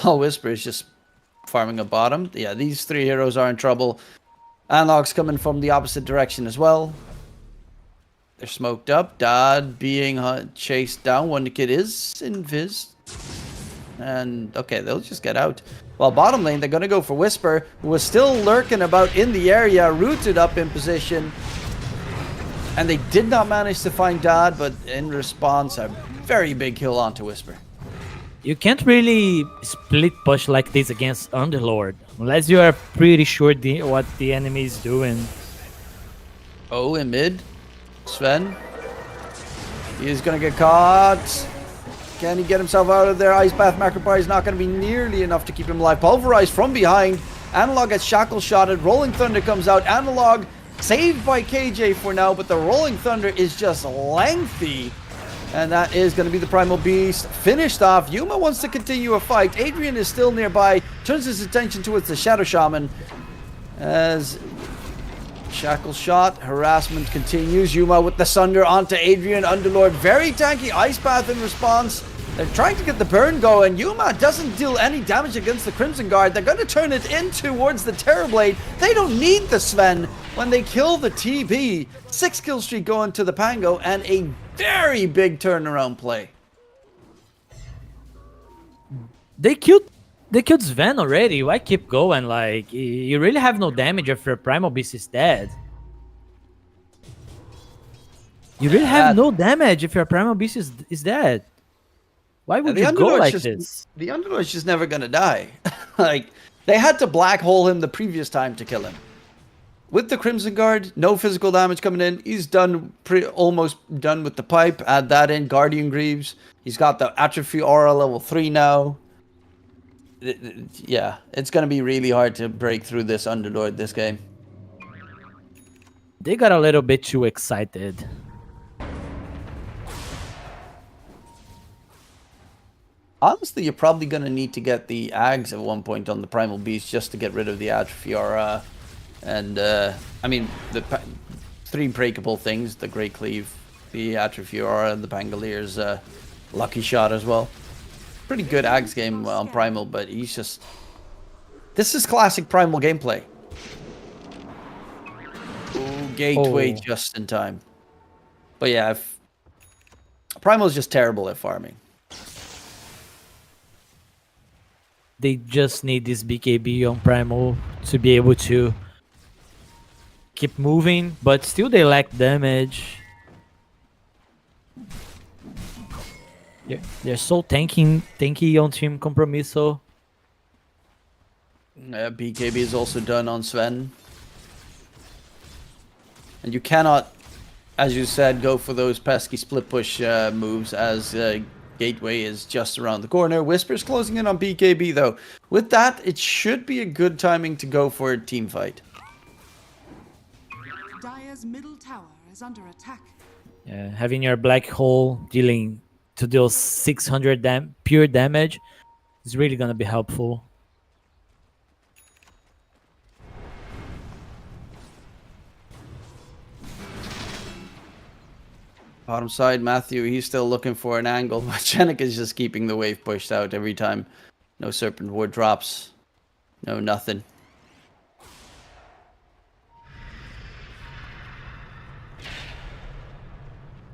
while Whisper is just farming a bottom. Yeah, these three heroes are in trouble. Analog's coming from the opposite direction as well. They're smoked up. Dodd being chased down. One kid is invis. And okay, they'll just get out. Well, bottom lane, they're going to go for Whisper, who was still lurking about in the area, rooted up in position. And they did not manage to find Dodd, but in response, a very big kill onto Whisper. You can't really split push like this against Underlord, unless you are pretty sure what the enemy is doing. Oh, in mid. Sven. He is going to get caught. Can he get himself out of there? Ice Path Macropie is not going to be nearly enough to keep him alive. Pulverized from behind. Analog gets shackle shotted. Rolling Thunder comes out. Analog saved by KJ for now, but the Rolling Thunder is just lengthy. And that is going to be the Primal Beast finished off. Yuma wants to continue a fight. Adrian is still nearby. Turns his attention towards the Shadow Shaman. As shackle shot, harassment continues. Yuma with the Sunder onto Adrian. Underlord very tanky. Ice Path in response. They're trying to get the burn going. Yuma doesn't deal any damage against the Crimson Guard. They're going to turn it in towards the Terrorblade. They don't need the Sven when they kill the TB. 6 kill streak going to the Pango and a very big turnaround play. They killed Sven already. Why keep going? Like, you really have no damage if your Primal Beast is dead. You really have no damage if your Primal Beast is dead. Why would you go like this? The Underlord's just never gonna die. Like, they had to black hole him the previous time to kill him. With the Crimson Guard, no physical damage coming in. He's done, almost done with the pipe. Add that in, Guardian Greaves. He's got the Atrophy Aura level 3 now. Yeah, it's gonna be really hard to break through this Underlord this game. They got a little bit too excited. Honestly, you're probably going to need to get the Ags at one point on the Primal Beast just to get rid of the Atrophy Aura. And, I mean, the 3 breakable things, the Great Cleave, the Atrophy Aura, and the Pangalier's Lucky Shot as well. Pretty good Ags game on Primal, but he's just... This is classic Primal gameplay. Ooh, Gateway just in time. But yeah, Primal's just terrible at farming. They just need this BKB on Primal to be able to keep moving, but still they lack damage. They're so tanky on Team Compromiso. BKB is also done on Sven. And you cannot, as you said, go for those pesky split push moves as Gateway is just around the corner. Whisper's closing in on BKB though. With that, it should be a good timing to go for a team fight. Dire's middle tower is under attack. Having your black hole to deal 600 pure damage is really gonna be helpful. Bottom side, Matthew, he's still looking for an angle, but Jenik is just keeping the wave pushed out every time. No Serpent Ward drops. No nothing.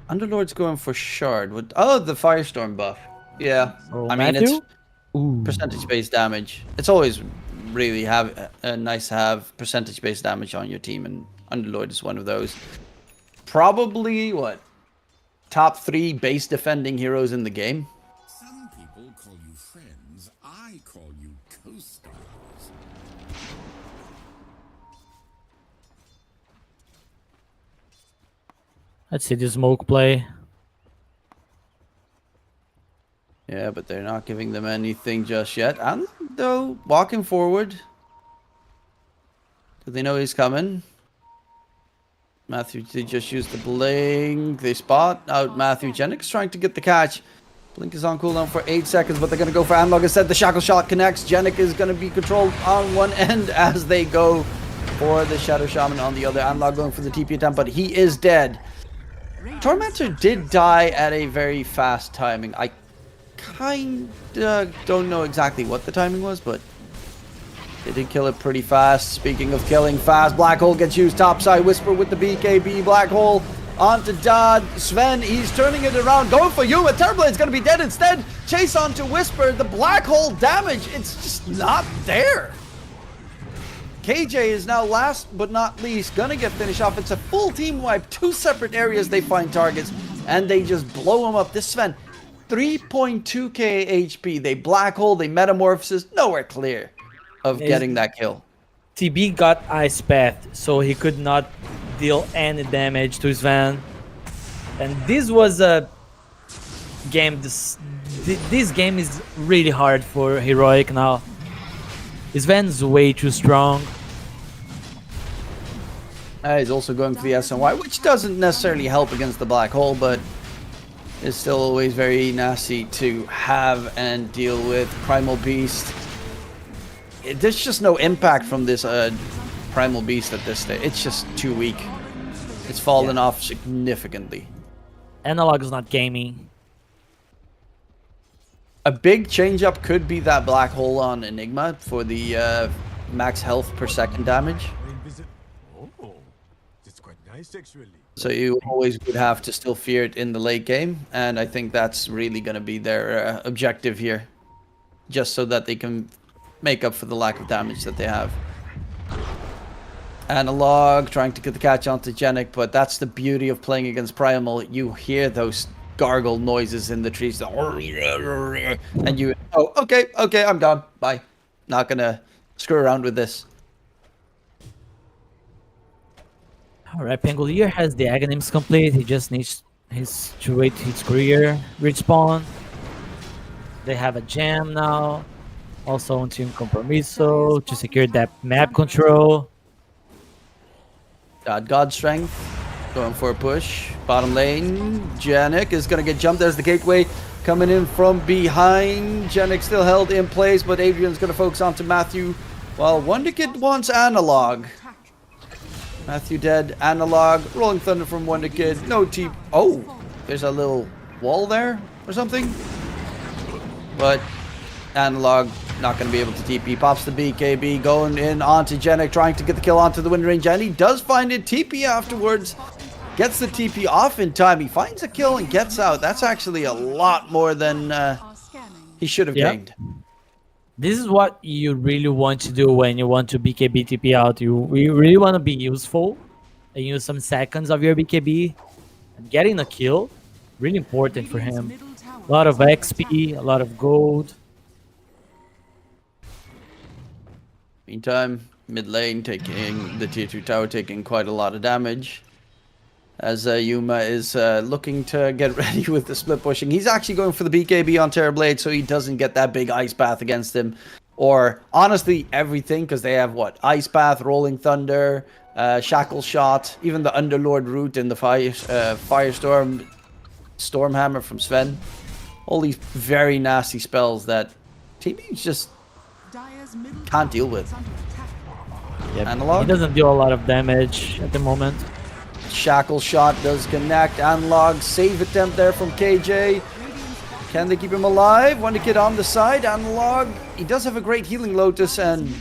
Underlord's going for Shard. Oh, the Firestorm buff. Yeah. Oh, I mean, Matthew? it's percentage-based damage. It's always really nice to have percentage-based damage on your team, and Underlord is one of those. Probably, what? Top 3 base defending heroes in the game. Some people call you friends. I call you co-stars. Let's see the smoke play. Yeah, but they're not giving them anything just yet. And though, walking forward. Do they know he's coming? Matthew, they just used the blink. They spot out Matthew. Jenik's trying to get the catch. Blink is on cooldown for 8 seconds, but they're going to go for Analog instead. The Shackle Shot connects. Jenik is going to be controlled on one end as they go for the Shadow Shaman on the other. Analog going for the TP attempt, but he is dead. Tormentor did die at a very fast timing. I kinda don't know exactly what the timing was, but they did kill it pretty fast. Speaking of killing fast, Black Hole gets used topside. Whisper with the BKB. Black Hole onto Dodd. Sven, he's turning it around. Going for Yuma. Terrablade's going to be dead instead. Chase onto Whisper. The Black Hole damage, it's just not there. KJ is now last but not least going to get finished off. It's a full team wipe. 2 separate areas they find targets, and they just blow him up. This Sven, 3.2k HP. They Black Hole, they Metamorphosis. Nowhere clear of getting that kill. TB got Ice Path, so he could not deal any damage to Sven. And this was a game. This game is really hard for Heroic now. Sven's way too strong. He's also going for the SNY, which doesn't necessarily help against the Black Hole, but is still always very nasty to have and deal with. Primal Beast. There's just no impact from this Primal Beast at this stage. It's just too weak. It's fallen off significantly. Analog is not gaming. A big change-up could be that Black Hole on Enigma for the max health per second damage. So you always would have to still fear it in the late game, and I think that's really going to be their objective here. Just so that they can make up for the lack of damage that they have. Analog trying to get the catch onto Jenik, but that's the beauty of playing against Primal. You hear those gargle noises in the trees, and you, oh, okay, I'm done. Bye. Not gonna screw around with this. Alright, Pangolier has the Aghanims complete. He just needs to wait his career respawn. They have a gem now. Also on Team Compromiso to secure that map control. God Strength going for a push. Bottom lane, Jenik is going to get jumped. There's the gateway coming in from behind. Jenik still held in place, but Adrian's going to focus onto Matthew. While Wonderkid wants Analog. Matthew dead, Analog, Rolling Thunder from Wonderkid. No TP. Oh, there's a little wall there or something. But Analog not going to be able to TP. Pops the BKB, going in onto Jenik, trying to get the kill onto the wind range, and he does find it. TP afterwards, gets the TP off in time. He finds a kill and gets out. That's actually a lot more than he should have gained. This is what you really want to do when you want to BKB TP out. You really want to be useful and use some seconds of your BKB and getting a kill. Really important for him. A lot of XP, a lot of gold. Meantime, mid lane taking the tier 2 tower, taking quite a lot of damage. As Yuma is looking to get ready with the split pushing. He's actually going for the BKB on Terrorblade so he doesn't get that big Ice Path against him. Or, honestly, everything, because they have, what? Ice Path, Rolling Thunder, Shackle Shot, even the Underlord route in the Firestorm, Stormhammer from Sven. All these very nasty spells that TB just can't deal with. Yeah, Analog. he doesn't do a lot of damage at the moment. Shackle Shot does connect. Analog save attempt there from KJ. Can they keep him alive? Wonder Kid on the side. Analog. He does have a great healing Lotus, and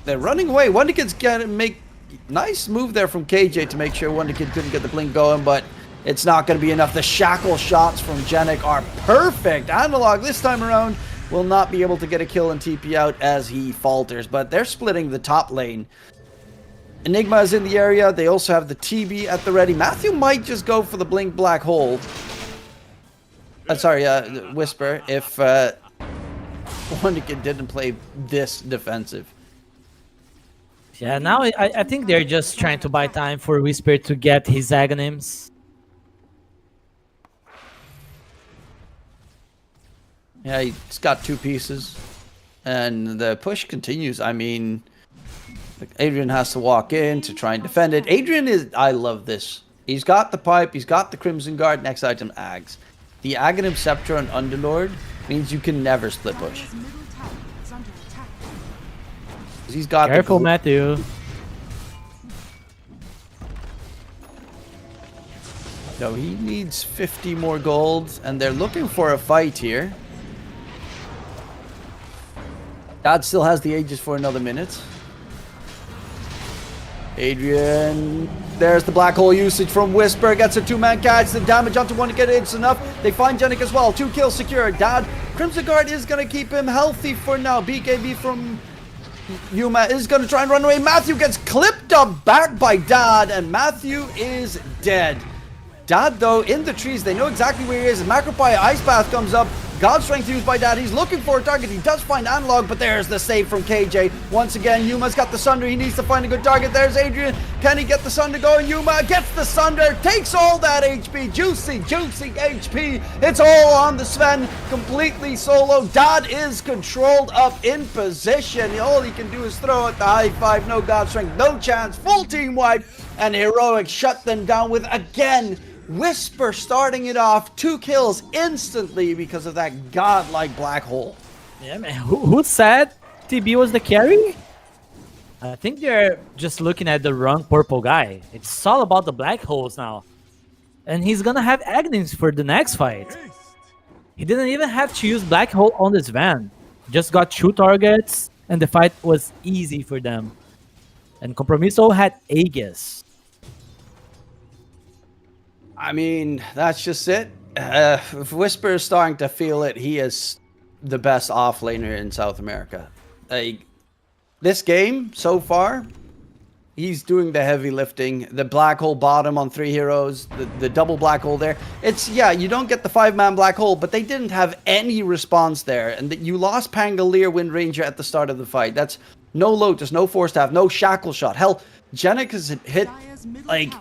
they're running away. Wonder Kid's gonna make nice move there from KJ to make sure Wonder Kid couldn't get the blink going, but it's not going to be enough. The Shackle Shots from Jenik are perfect. Analog this time around will not be able to get a kill and TP out as he falters, but they're splitting the top lane. Enigma is in the area. They also have the TB at the ready. Matthew might just go for the blink black hole. Whisper, if Wonder Kid didn't play this defensive. Yeah, now I think they're just trying to buy time for Whisper to get his Aghanims. Yeah, he's got 2 pieces. And the push continues. I mean, Adrian has to walk in to try and defend it. Adrian is... I love this. He's got the pipe. He's got the Crimson Guard. Next item, Ags. The Aghanim Scepter on Underlord means you can never split push. He's got Careful, Matthew. No, he needs 50 more gold, and they're looking for a fight here. Dad still has the Aegis for another minute. Adrian, there's the black hole usage from Whisper, gets a 2-man catch, the damage onto Wonder Kid, it's enough. They find Jenik as well, 2 kills secured. Dad, Crimson Guard is going to keep him healthy for now. BKB from Yuma is going to try and run away. Matthew gets clipped up back by Dad, and Matthew is dead. Dad, though, in the trees, they know exactly where he is. Macropie Ice Path comes up. God Strength used by Dad. He's looking for a target. He does find Analog, but there's the save from KJ. Once again, Yuma's got the Sunder. He needs to find a good target. There's Adrian. Can he get the Sunder going? Yuma gets the Sunder. Takes all that HP. Juicy HP. It's all on the Sven. Completely solo. Dad is controlled up in position. All he can do is throw at the high 5. No God Strength. No chance. Full team wipe. And Heroic shut them down with, again, Whisper starting it off. 2 kills instantly because of that godlike black hole. Yeah, man. Who said TB was the carry? I think they're just looking at the wrong purple guy. It's all about the black holes now. And he's gonna have Aghanims for the next fight. He didn't even have to use black hole on this van. Just got 2 targets and the fight was easy for them. And Compromiso had Aegis. I mean, that's just it. If Whisper is starting to feel it, he is the best offlaner in South America. Like, this game, so far, he's doing the heavy lifting. The black hole bottom on 3 heroes, the double black hole there. It's, yeah, you don't get the 5-man black hole, but they didn't have any response there. And you lost Pangolier Wind Ranger at the start of the fight. That's no Lotus, no Force Staff, no Shackle Shot. Hell, Jenik has hit, like,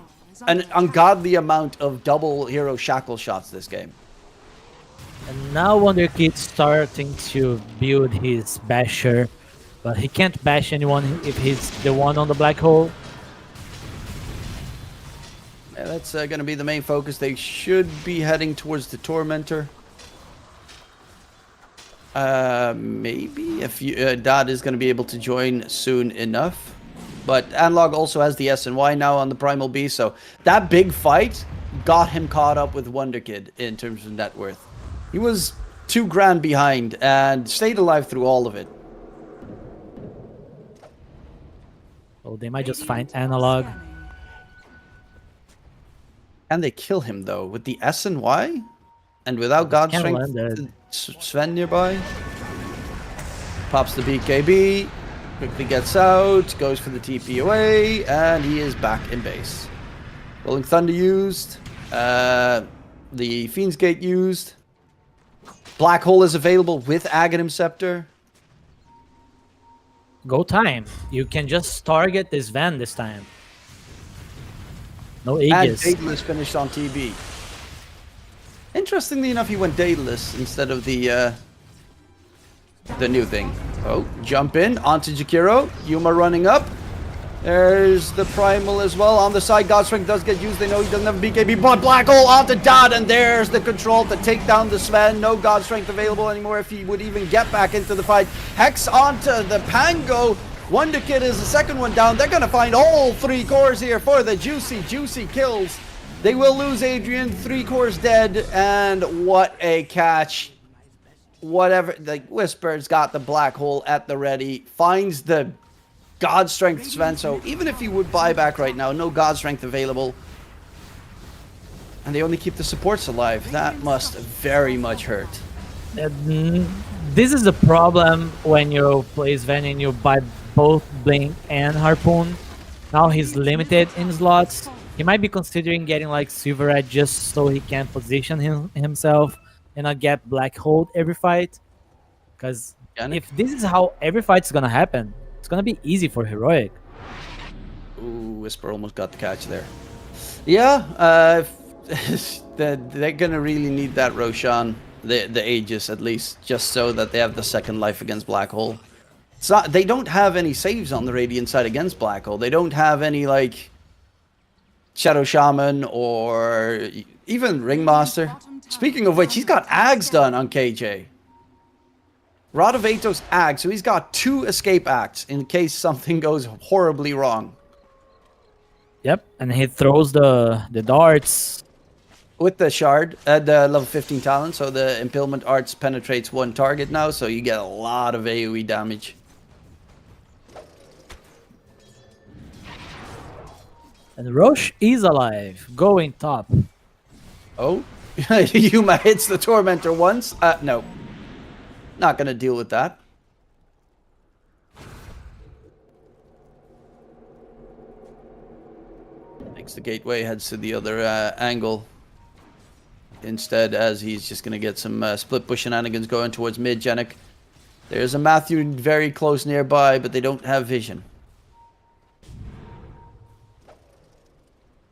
an ungodly amount of double hero Shackle Shots this game. And now Wonder Kid's starting to build his basher, but he can't bash anyone if he's the one on the black hole. Yeah, that's going to be the main focus. They should be heading towards the Tormentor. Maybe if Dad is going to be able to join soon enough. But Analog also has the SNY now on the Primal Beast, so that big fight got him caught up with Wonder Kid in terms of net worth. He was 2 grand behind and stayed alive through all of it. Oh, they might just find Analog. Can they kill him though with the SNY? And without God Strength, Sven nearby? Pops the BKB. Quickly gets out, goes for the TP away, and he is back in base. Rolling Thunder used. The Fiend's Gate used. Black Hole is available with Aghanim Scepter. Go time. You can just target this van this time. No Aegis. And Daedalus finished on TB. Interestingly enough, he went Daedalus instead of the new thing. Oh, jump in onto Jakiro. Yuma running up. There's the Primal as well. On the side, Godstrength does get used. They know he doesn't have a BKB, but Black Hole onto Dad, and there's the control to take down the Sven. No Godstrength available anymore if he would even get back into the fight. Hex onto the Pango. Wonder Kid is the second one down. They're going to find all 3 cores here for the juicy kills. They will lose Adrian. 3 cores dead, and what a catch. Whatever, like, Whisper's got the Black Hole at the ready. Finds the God Strength Sven, so even if he would buy back right now, no God Strength available. And they only keep the supports alive. That must very much hurt. This is the problem when you play Sven and you buy both Blink and Harpoon. Now he's limited in slots. He might be considering getting like Silver Red just so he can position himself and not get Black Hole every fight. Because if this is how every fight's gonna happen, it's gonna be easy for Heroic. Ooh, Whisper almost got the catch there. Yeah, they're gonna really need that Roshan, the Aegis at least, just so that they have the second life against Black Hole. It's not, they don't have any saves on the Radiant side against Black Hole. They don't have any like Shadow Shaman or even Ringmaster. Speaking of which, he's got Ags done on KJ. Rod of Atos Ag, so he's got 2 escape acts in case something goes horribly wrong. Yep, and he throws the darts. With the shard, the level 15 talent, so the Impalement Arts penetrates 1 target now, so you get a lot of AoE damage. And Roche is alive, going top. Oh, Yuma hits the Tormentor once. No. Not gonna deal with that. Takes the gateway, heads to the other angle. Instead, as he's just gonna get some split push shenanigans going towards mid. Janik. There's a Matthew very close nearby, but they don't have vision.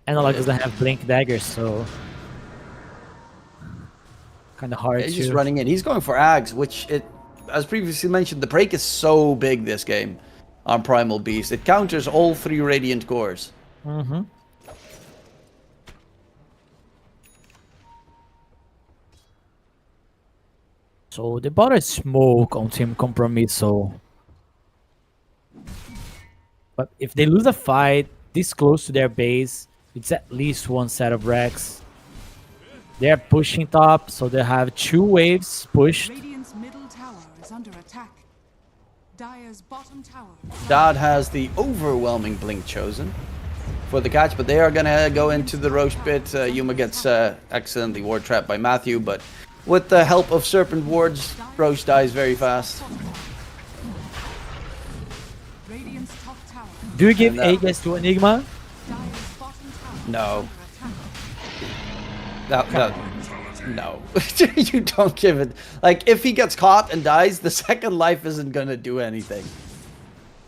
Analog doesn't have Blink daggers, so kind of hard. He's just running in. He's going for Ags, which, as previously mentioned, the break is so big this game on Primal Beast. It counters all 3 Radiant cores. Mm-hmm. So they bought a smoke on Team Compromiso. But if they lose a fight this close to their base, it's at least 1 set of Rex. They're pushing top, so they have 2 waves pushed. Radiant's middle tower is under attack. Dire's bottom tower. Dad has the overwhelming Blink chosen for the catch, but they are gonna go into the Roche pit. Yuma gets excellently ward trapped by Matthew, but with the help of Serpent wards, Roche dies very fast. Radiant's top tower. Do you give Aegis to Enigma? Dire's bottom tower. No. No. You don't give it. Like, if he gets caught and dies, the second life isn't gonna do anything.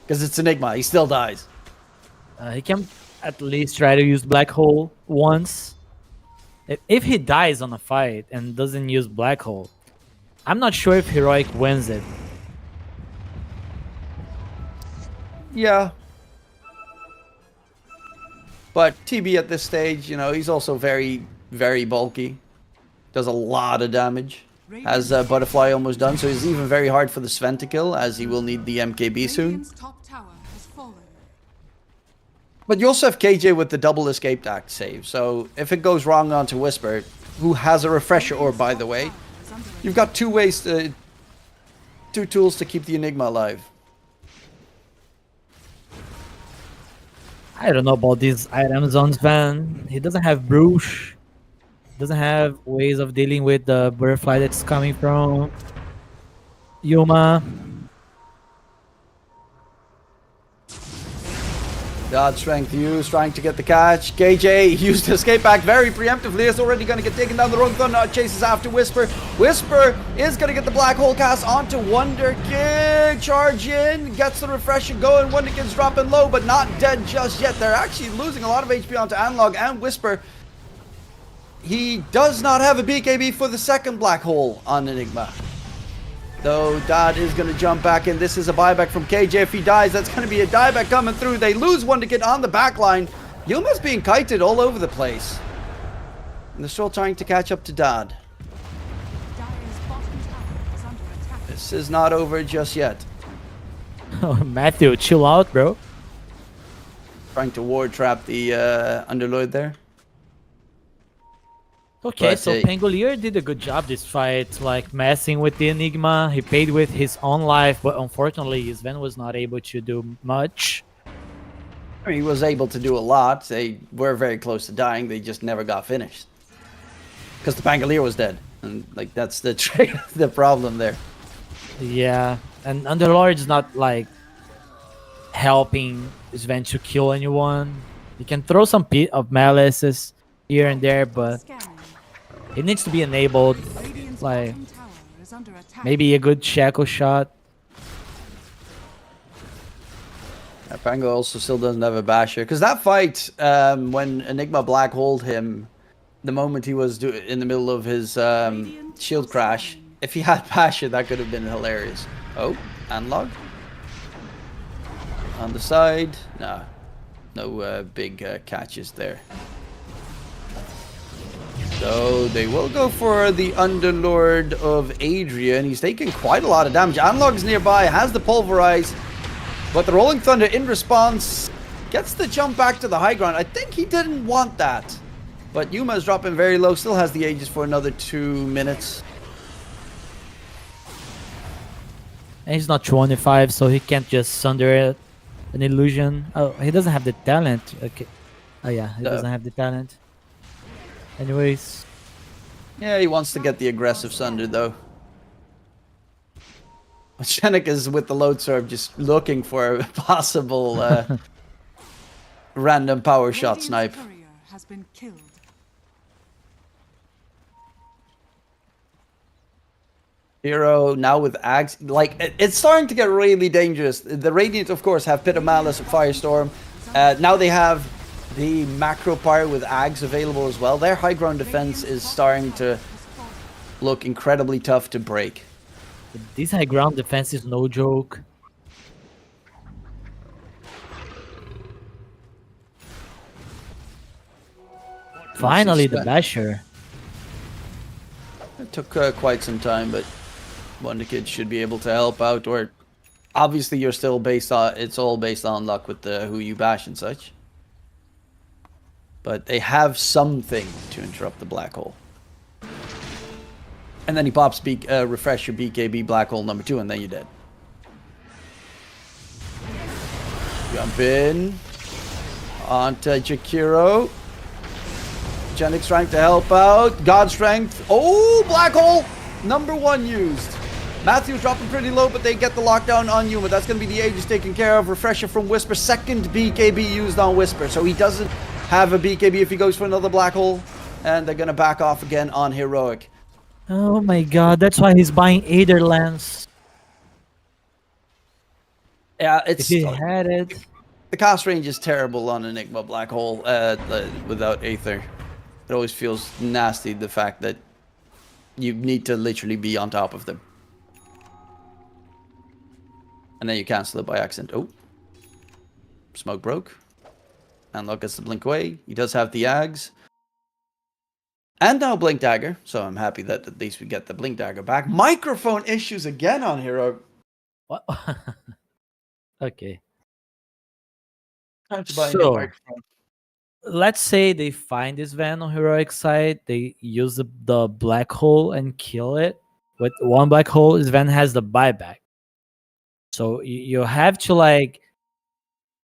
Because it's Enigma, he still dies. He can at least try to use Black Hole once. If he dies on a fight and doesn't use Black Hole, I'm not sure if Heroic wins it. Yeah. But TB at this stage, you know, he's also very, very bulky. Does a lot of damage. Has Butterfly almost done, so it's even very hard for the Sven to kill, as he will need the MKB soon. Radiant's top tower has fallen. But you also have KJ with the double escape act save, so if it goes wrong onto Whisper, who has a refresher orb, by the way, you've got 2 ways to... 2 tools to keep the Enigma alive. I don't know about these items on Sven. He doesn't have Bruce. Doesn't have ways of dealing with the butterfly that's coming from Yuma. God Strength used, trying to get the catch. KJ used the escape act very preemptively. Is already going to get taken down. The wrong Thunder chases after Whisper. Whisper is going to get the Black Hole cast onto Wonder Kid. Charge in, gets the refresher going. Wonder Kid's dropping low, but not dead just yet. They're actually losing a lot of HP onto Analog and Whisper. He does not have a BKB for the second Black Hole on Enigma. Though Dad is going to jump back in. This is a buyback from KJ. If he dies, that's going to be a dieback coming through. They lose one to get on the back line. Yuma's being kited all over the place. And they're still trying to catch up to Dad. This is not over just yet. Oh, Matthew, chill out, bro. Trying to ward trap the Underlord there. Okay, But, so Pangolier did a good job this fight, like messing with the Enigma. He paid with his own life, but unfortunately, Sven was not able to do much. I mean, he was able to do a lot. They were very close to dying. They just never got finished. Because the Pangolier was dead. And, like, that's the the problem there. Yeah, and Underlord's not, like, helping Sven to kill anyone. He can throw some bit of malices here and there, but it needs to be enabled. Like, maybe a good shackle shot. Pango also still doesn't have a basher. Because that fight, when Enigma black holed him, the moment he was in the middle of his shield crash, if he had basher, that could have been hilarious. Oh, analog. On the side. No big catches there. So they will go for the Underlord of Adrian. He's taking quite a lot of damage. Analog's nearby, has the pulverize. But the Rolling Thunder in response gets the jump back to the high ground. I think he didn't want that. But Yuma is dropping very low. Still has the Aegis for another 2 minutes. And he's not 25, so he can't just sunder an illusion. Oh, he doesn't have the talent. Okay. Oh yeah, he doesn't have the talent. Anyways. Yeah, he wants to get the aggressive sunder though. Shenik is with the load serve just looking for a possible random power shot snipe. Has been killed. Hero now with Axe. Like, it's starting to get really dangerous. The Radiant, of course, have Pit of Malice and Firestorm. Now they have the Macro Pyre with Ags available as well. Their high ground defense is starting to look incredibly tough to break. This high ground defense is no joke. Finally, the basher. It took quite some time, but Wonder Kid should be able to help out. Or obviously, you're still based on it's all based on luck with the who you bash and such. But they have something to interrupt the black hole. And then he pops refresh your BKB black hole number 2, and then you're dead. Jump in onto Jakiro. Genik's trying to help out. God Strength. Oh, black hole number 1 used. Matthew's dropping pretty low, but they get the lockdown on Yuma. That's going to be the Aegis taken care of. Refresher from Whisper. Second BKB used on Whisper. So he doesn't have a BKB if he goes for another black hole. And they're going to back off again on Heroic. Oh my god, that's why he's buying Aether Lance. Yeah, it's... If he had it... The cast range is terrible on Enigma Black Hole without Aether. It always feels nasty, the fact that you need to literally be on top of them. And then you cancel it by accident. Oh. Smoke broke. And look, gets the blink away. He does have the Ags. And now Blink Dagger. So I'm happy that at least we get the Blink Dagger back. Microphone issues again on Hero. What? Okay. Time to buy a new microphone. Let's say they find this van on Heroic side. They use the black hole and kill it. With 1 black hole, this van has the buyback. So you have to, like,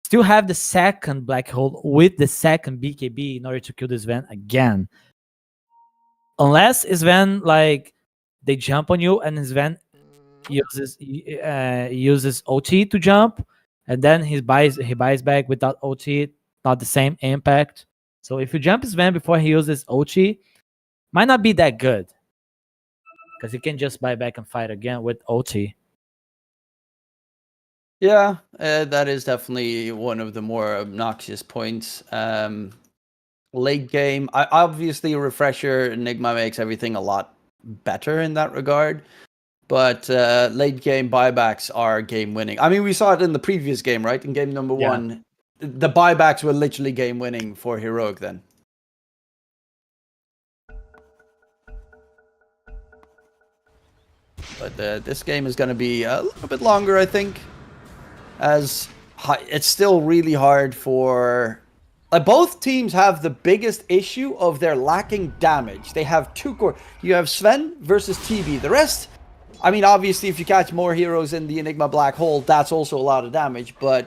still have the second black hole with the second BKB in order to kill this van again. Unless Sven, like, they jump on you and Sven uses OT to jump, and then he buys back without OT, not the same impact. So if you jump Sven before he uses OT, might not be that good, because he can just buy back and fight again with OT. Yeah, that is definitely one of the more obnoxious points. Late game, obviously Refresher Enigma makes everything a lot better in that regard. But late game buybacks are game winning. I mean, we saw it in the previous game, right? In game number 1, the buybacks were literally game winning for Heroic then. But this game is going to be a little bit longer, I think. As it's still really hard for... both teams have the biggest issue of they're lacking damage. They have 2 core. You have Sven versus TB. The rest... I mean, obviously, if you catch more heroes in the Enigma Black Hole, that's also a lot of damage. But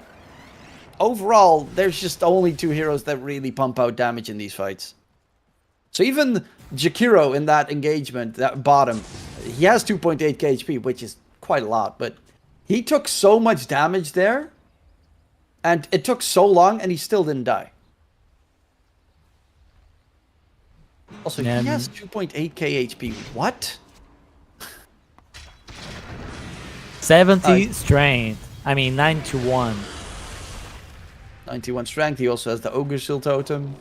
overall, there's just only 2 heroes that really pump out damage in these fights. So even Jakiro in that engagement, that bottom, he has 2.8 KHP, which is quite a lot. But he took so much damage there, and it took so long, and he still didn't die. Also, he has 2.8 KHP. What? 70 strength. I mean, 91. 91 strength. He also has the Ogre Shield Totem.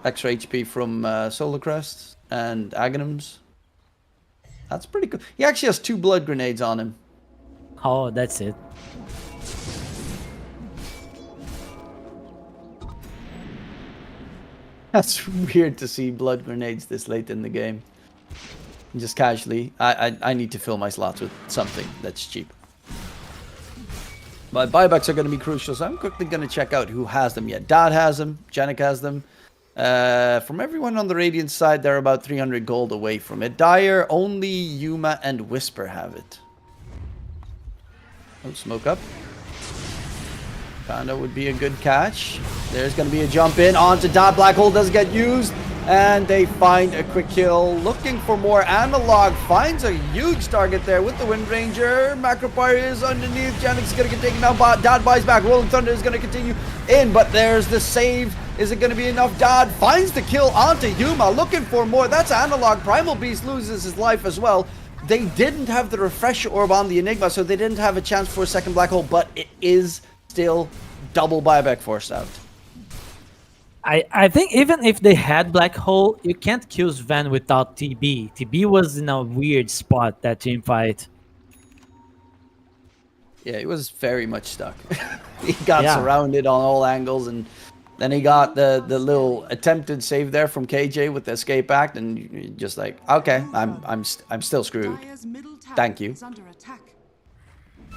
Extra HP from Solar Crest and Aghanims. That's pretty good. He actually has 2 blood grenades on him. Oh, that's it. That's weird to see blood grenades this late in the game. Just casually. I need to fill my slots with something that's cheap. But buybacks are going to be crucial, so I'm quickly going to check out who has them yet. Dad has them. Janik has them. From everyone on the Radiant side, they're about 300 gold away from it. Dire, only Yuma and Whisper have it. Oh, smoke up. Kinda would be a good catch. There's going to be a jump in onto Dad. Black Hole does get used. And they find a quick kill. Looking for more analog. Finds a huge target there with the Wind Ranger. Macropire is underneath. Janik's going to get taken out. Dad buys back. Rolling Thunder is going to continue in. But there's the save. Is it going to be enough? Dad finds the kill onto Yuma. Looking for more. That's analog. Primal Beast loses his life as well. They didn't have the refresher orb on the Enigma, so they didn't have a chance for a second black hole. But it is still double buyback forced out. I think even if they had Black Hole, you can't kill Sven without TB. TB was in a weird spot, that team fight. Yeah, he was very much stuck. He got surrounded on all angles, and then he got the little attempted save there from KJ with the escape act, and you're just like, okay, I'm still screwed. Thank you.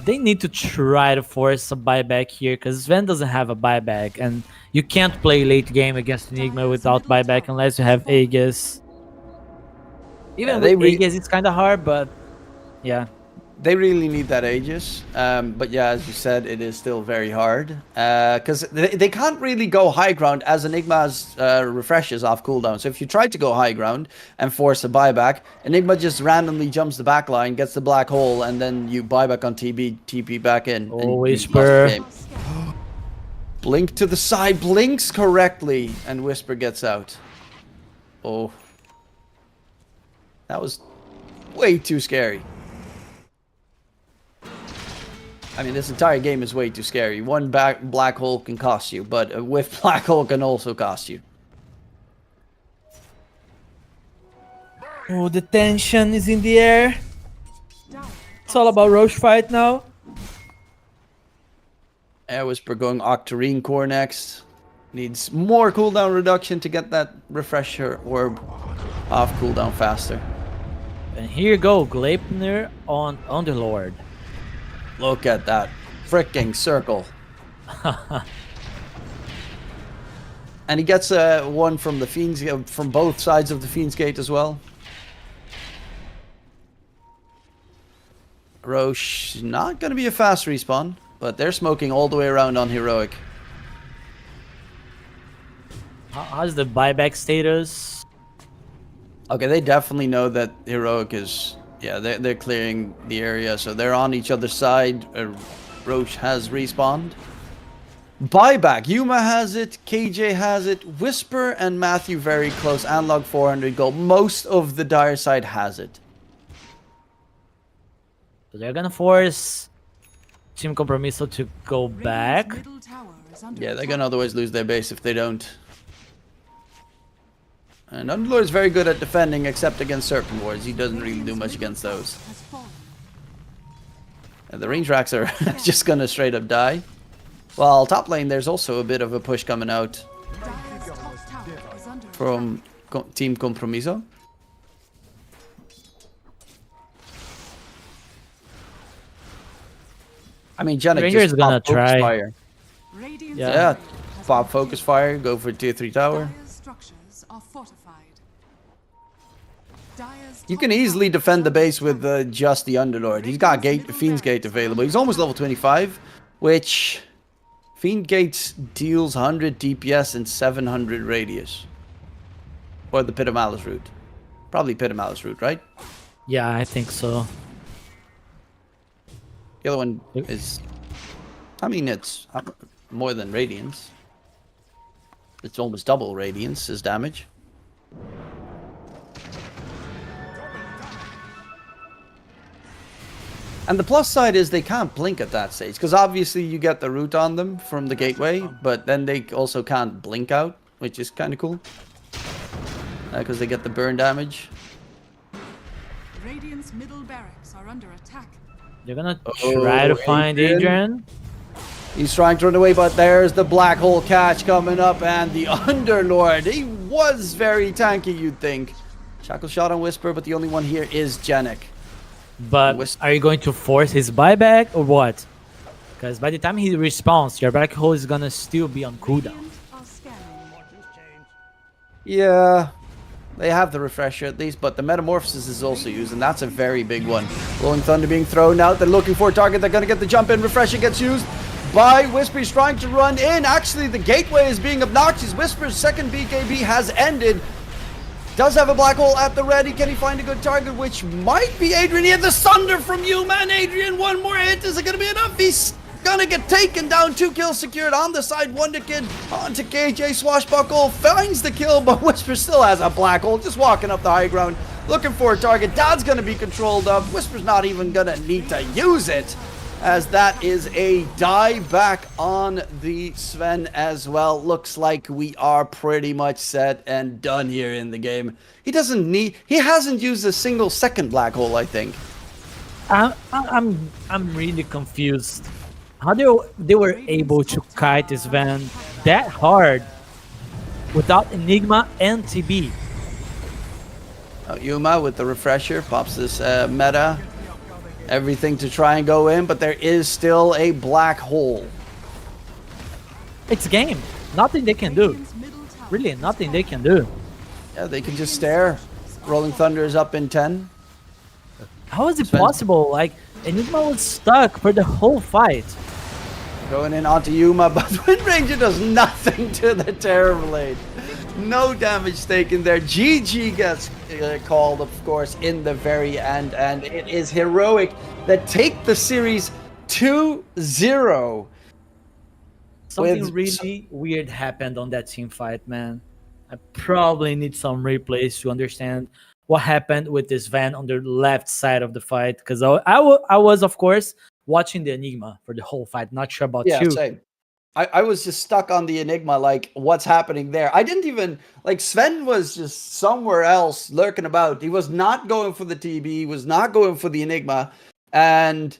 They need to try to force a buyback here, because Sven doesn't have a buyback, and you can't play late game against Enigma without buyback unless you have Aegis. Even with Aegis, it's kind of hard, but yeah. They really need that Aegis, but yeah, as you said, it is still very hard, because they can't really go high ground as Enigma's refreshes off cooldown. So if you try to go high ground and force a buyback, Enigma just randomly jumps the back line, gets the black hole, and then you buyback on TP back in. Oh, Whisper. Blink to the side, blinks correctly, and Whisper gets out. Oh. That was way too scary. I mean, this entire game is way too scary. One black hole can cost you, but a whiff black hole can also cost you. Oh, the tension is in the air. It's all about Roche fight now. Whisper going Octarine core next. Needs more cooldown reduction to get that refresher orb off cooldown faster. And here you go, Gleipnir on Underlord. Look at that freaking circle. And he gets one from the Fiend's from both sides of the Fiend's Gate as well. Roche, not going to be a fast respawn, but they're smoking all the way around on Heroic. How's the buyback status? Okay, they definitely know that Heroic is... Yeah, they're clearing the area, so they're on each other's side. Roche has respawned. Buyback. Yuma has it. KJ has it. Whisper and Matthew very close. Analog 400 gold. Most of the Dire side has it. So they're gonna force Team Compromiso to go back. Yeah, they're gonna otherwise lose their base if they don't. And Underlord is very good at defending, except against Serpent Wards. He doesn't really do much against those. And the range racks are just gonna straight up die. Well, top lane, there's also a bit of a push coming out from Team Compromiso. I mean, Janik Ranger is just gonna pop Focus try. Fire. Yeah, pop Focus Fire, go for tier 3 tower. You can easily defend the base with just the Underlord. He's got Fiend's Gate available. He's almost level 25, which Fiend Gate deals 100 DPS and 700 radius. Or the Pit of Malice route. Probably Pit of Malice route, right? Yeah, I think so. The other one is, I mean, it's more than Radiance. It's almost double Radiance's damage. And the plus side is they can't blink at that stage, because obviously you get the root on them from the gateway, but then they also can't blink out, which is kind of cool. Because they get the burn damage. Radiant's middle barracks are under attack. They're gonna try to find Adrian. He's trying to run away, but there's the black hole catch coming up, and the Underlord. He was very tanky, you'd think. Shackle shot on Whisper, but the only one here is Janik. But are you going to force his buyback or what? Because by the time he respawns, your black hole is gonna still be on cooldown. Yeah, they have the refresher at least, but the Metamorphosis is also used, and that's a very big one. Blowing Thunder being thrown out. They're looking for a target. They're gonna get the jump in. Refresher gets used by Whisper. He's trying to run in. Actually, the gateway is being obnoxious. Whisper's second BKB has ended. Does have a black hole at the ready. Can he find a good target, which might be Adrian? He had the Sunder from you, man. Adrian, one more hit. Is it going to be enough? He's going to get taken down. 2 kills secured on the side. Wonder Kid onto KJ. Swashbuckle finds the kill, but Whisper still has a black hole. Just walking up the high ground, looking for a target. Dad's going to be controlled up. Whisper's not even going to need to use it, as that is a die back on the Sven as well. Looks like we are pretty much set and done here in the game. He hasn't used a single second black hole, I think. I'm really confused. How they were able to kite this van that hard without Enigma and TB. Yuma with the refresher pops this meta. Everything to try and go in, but there is still a black hole. It's game. Nothing they can do. Really, nothing they can do. Yeah, they can just stare. Rolling Thunder is up in 10. How is it possible? Like, Enigma was stuck for the whole fight. Going in onto Yuma, but Wind Ranger does nothing to the Terrorblade. No damage taken there. GG gets called, of course, in the very end, and it is Heroic that take the series 2-0. Something really weird happened on that team fight, man. I probably need some replays to understand what happened with this van on the left side of the fight, because I was, of course, watching the Enigma for the whole fight. Not sure about you. Same. I was just stuck on the Enigma, like, what's happening there? I didn't even, like, Sven was just somewhere else lurking about. He was not going for the TB, he was not going for the Enigma, and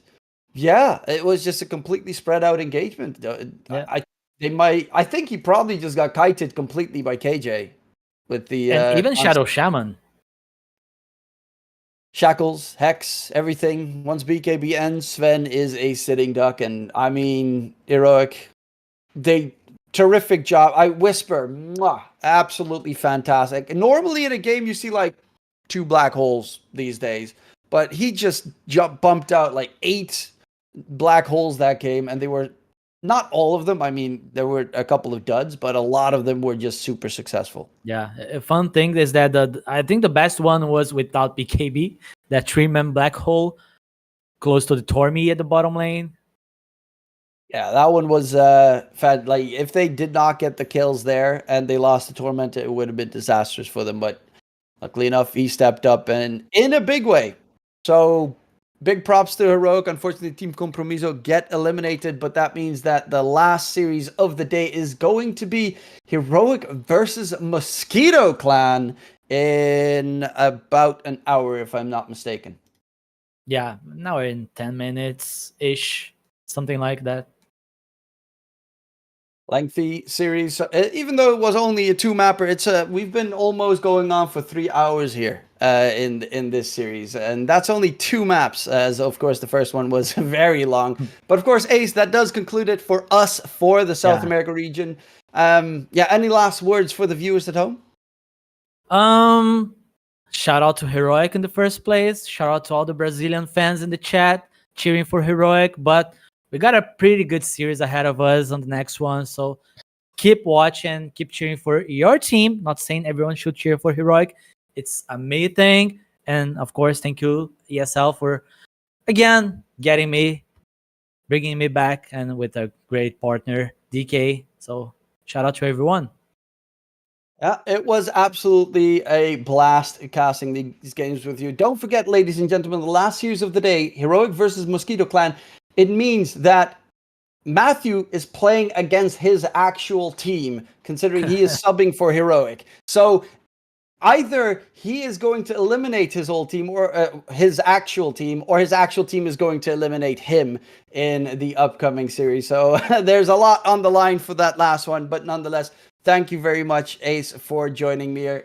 yeah, it was just a completely spread out engagement. Yeah. I think he probably just got kited completely by KJ with the... And even Shadow Shaman. Shackles, Hex, everything. Once BKB ends, Sven is a sitting duck, and I mean, Heroic... terrific job. I Whisper, absolutely fantastic. Normally in a game you see like 2 black holes these days, but he just bumped out like 8 black holes that game, and they were not all of them. I mean, there were a couple of duds, but a lot of them were just super successful. Yeah, a fun thing is that I think the best one was without BKB, that 3-man black hole close to the Tormi at the bottom lane. Yeah, that one was like, if they did not get the kills there and they lost the Torment, it would have been disastrous for them. But luckily enough, he stepped up and in a big way. So Big props to Heroic. Unfortunately, Team Compromiso get eliminated, but that means that the last series of the day is going to be Heroic versus Mosquito Clan in about an hour, if I'm not mistaken. Yeah, now we're in 10 minutes-ish, something like that. Lengthy series. Even though it was only a 2-mapper, we've been almost going on for 3 hours here in this series, and that's only 2 maps. As of course the first one was very long, but of course, Ace, that does conclude it for us for the South America region. Any last words for the viewers at home? Shout out to Heroic in the first place. Shout out to all the Brazilian fans in the chat cheering for Heroic, but we got a pretty good series ahead of us on the next one. So keep watching, keep cheering for your team. Not saying everyone should cheer for Heroic. It's amazing. And of course, thank you, ESL, for again bringing me back, and with a great partner, DK. So shout out to everyone. Yeah, it was absolutely a blast casting these games with you. Don't forget, ladies and gentlemen, the last series of the day, Heroic versus Mosquito Clan. It means that Matthew is playing against his actual team, considering he is subbing for Heroic. So either he is going to eliminate his whole team, or his actual team, or his actual team is going to eliminate him in the upcoming series. So there's a lot on the line for that last one, but nonetheless, thank you very much, Ace, for joining me.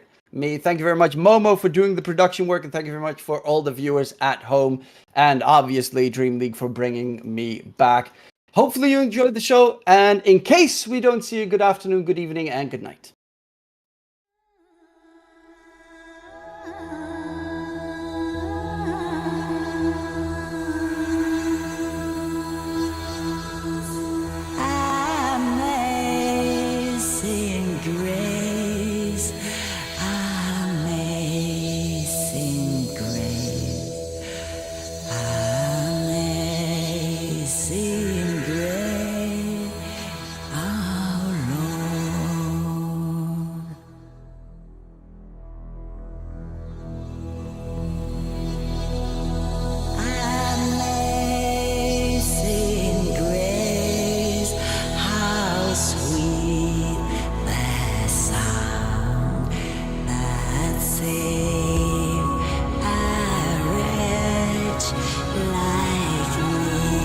Thank you very much, Momo, for doing the production work, and thank you very much for all the viewers at home, and obviously DreamLeague for bringing me back. Hopefully you enjoyed the show, and in case we don't see you, good afternoon, good evening, and good night. Amazing grace, amazing grace, amazing grace, our Lord. Amazing grace, how sweet the sound that saved a wretch like me.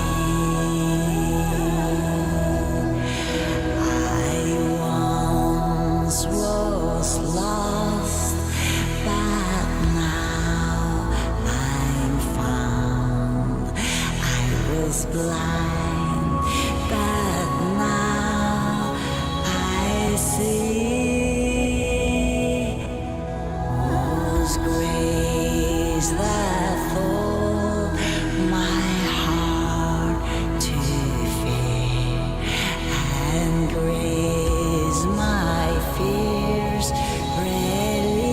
I once was lost, but now I'm found. I was blind, but now I see. Was grace that taught my heart to fear, and grace my fears relieve.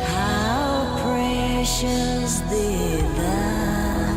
How precious did that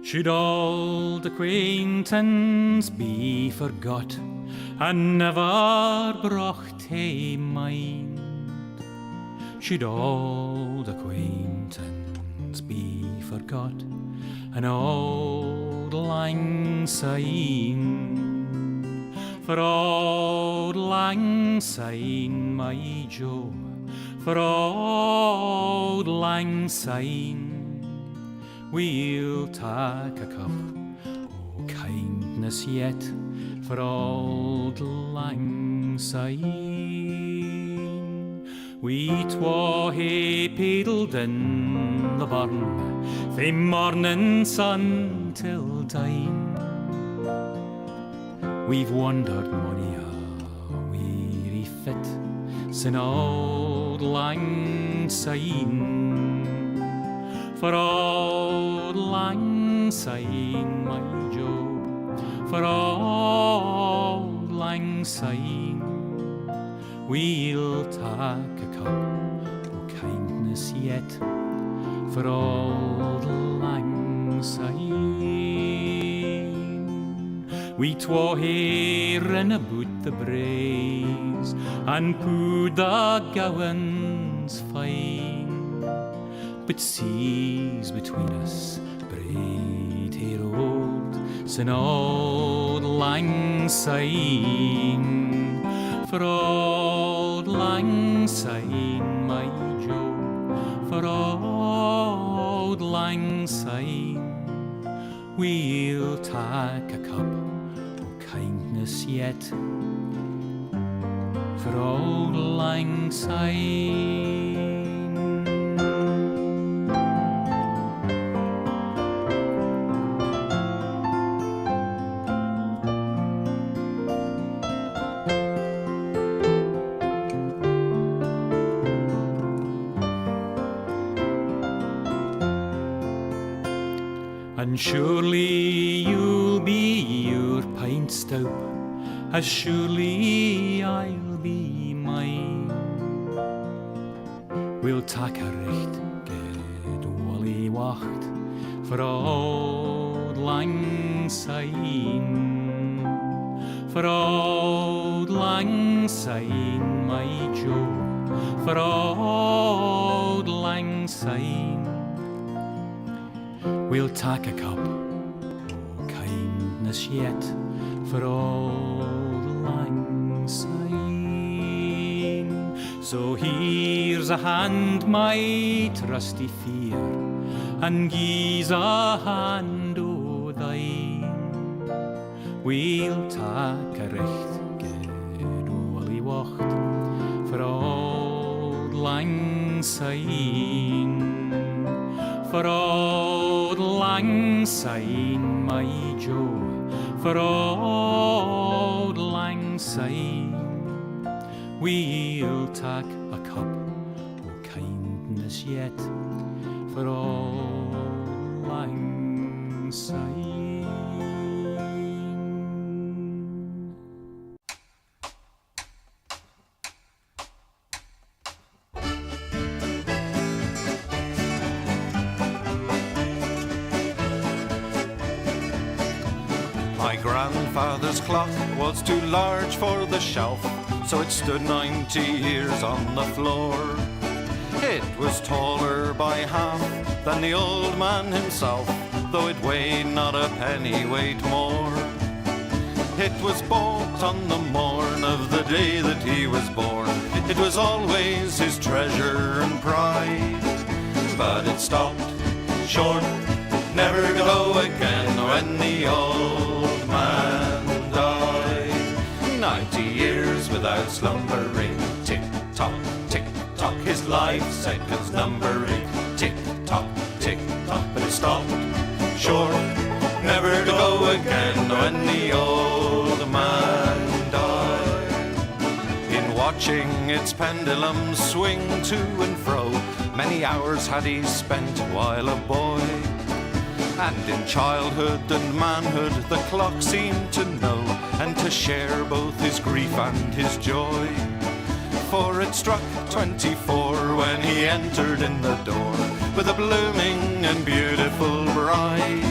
Should old acquaintance be forgot and never brought to mind? Should old acquaintance be forgot and old lang syne? For old lang syne, my Joe, for old lang syne, we'll take a cup o' kindness yet for old lang syne. We twa hae paddled in the burn fae morning sun till dine. We've wandered mony a weary fit sin old lang syne. For old lang syne, my Job, for old lang syne, we'll take a cup o' kindness yet for old lang syne. We twa hae rin aboot the braes and pooed the gowans fine. But seas between us braid hae rolled sin old lang syne. For old lang syne, my Joe, for old lang syne, we'll take a cup o' kindness yet for old lang syne. And surely you'll be your pint stout, as surely I'll be mine. We'll take a recht good wally wacht for old lang syne. For old lang syne, my Joe, for old lang syne, we'll take a cup o' kindness yet for old lang syne. So here's a hand, my trusty fear, and gie's a hand o' thine. We'll take a recht good wally wacht for old lang syne. For old lang syne, my Joe, for old lang syne, we'll take a cup o' kindness yet for old lang syne. My grandfather's clock was too large for the shelf, so it stood 90 years on the floor. It was taller by half than the old man himself, though it weighed not a pennyweight more. It was bought on the morn of the day that he was born. It was always his treasure and pride, but it stopped short, never go again when the old man died. 90 years without slumbering, tick-tock, tick-tock, his life seconds numbering, tick-tock, tick-tock, but it stopped short, never to go again when the old man died. In watching its pendulum swing to and fro, many hours had he spent while a boy. And in childhood and manhood the clock seemed to know, and to share both his grief and his joy. For it struck 24 when he entered in the door, with a blooming and beautiful bride.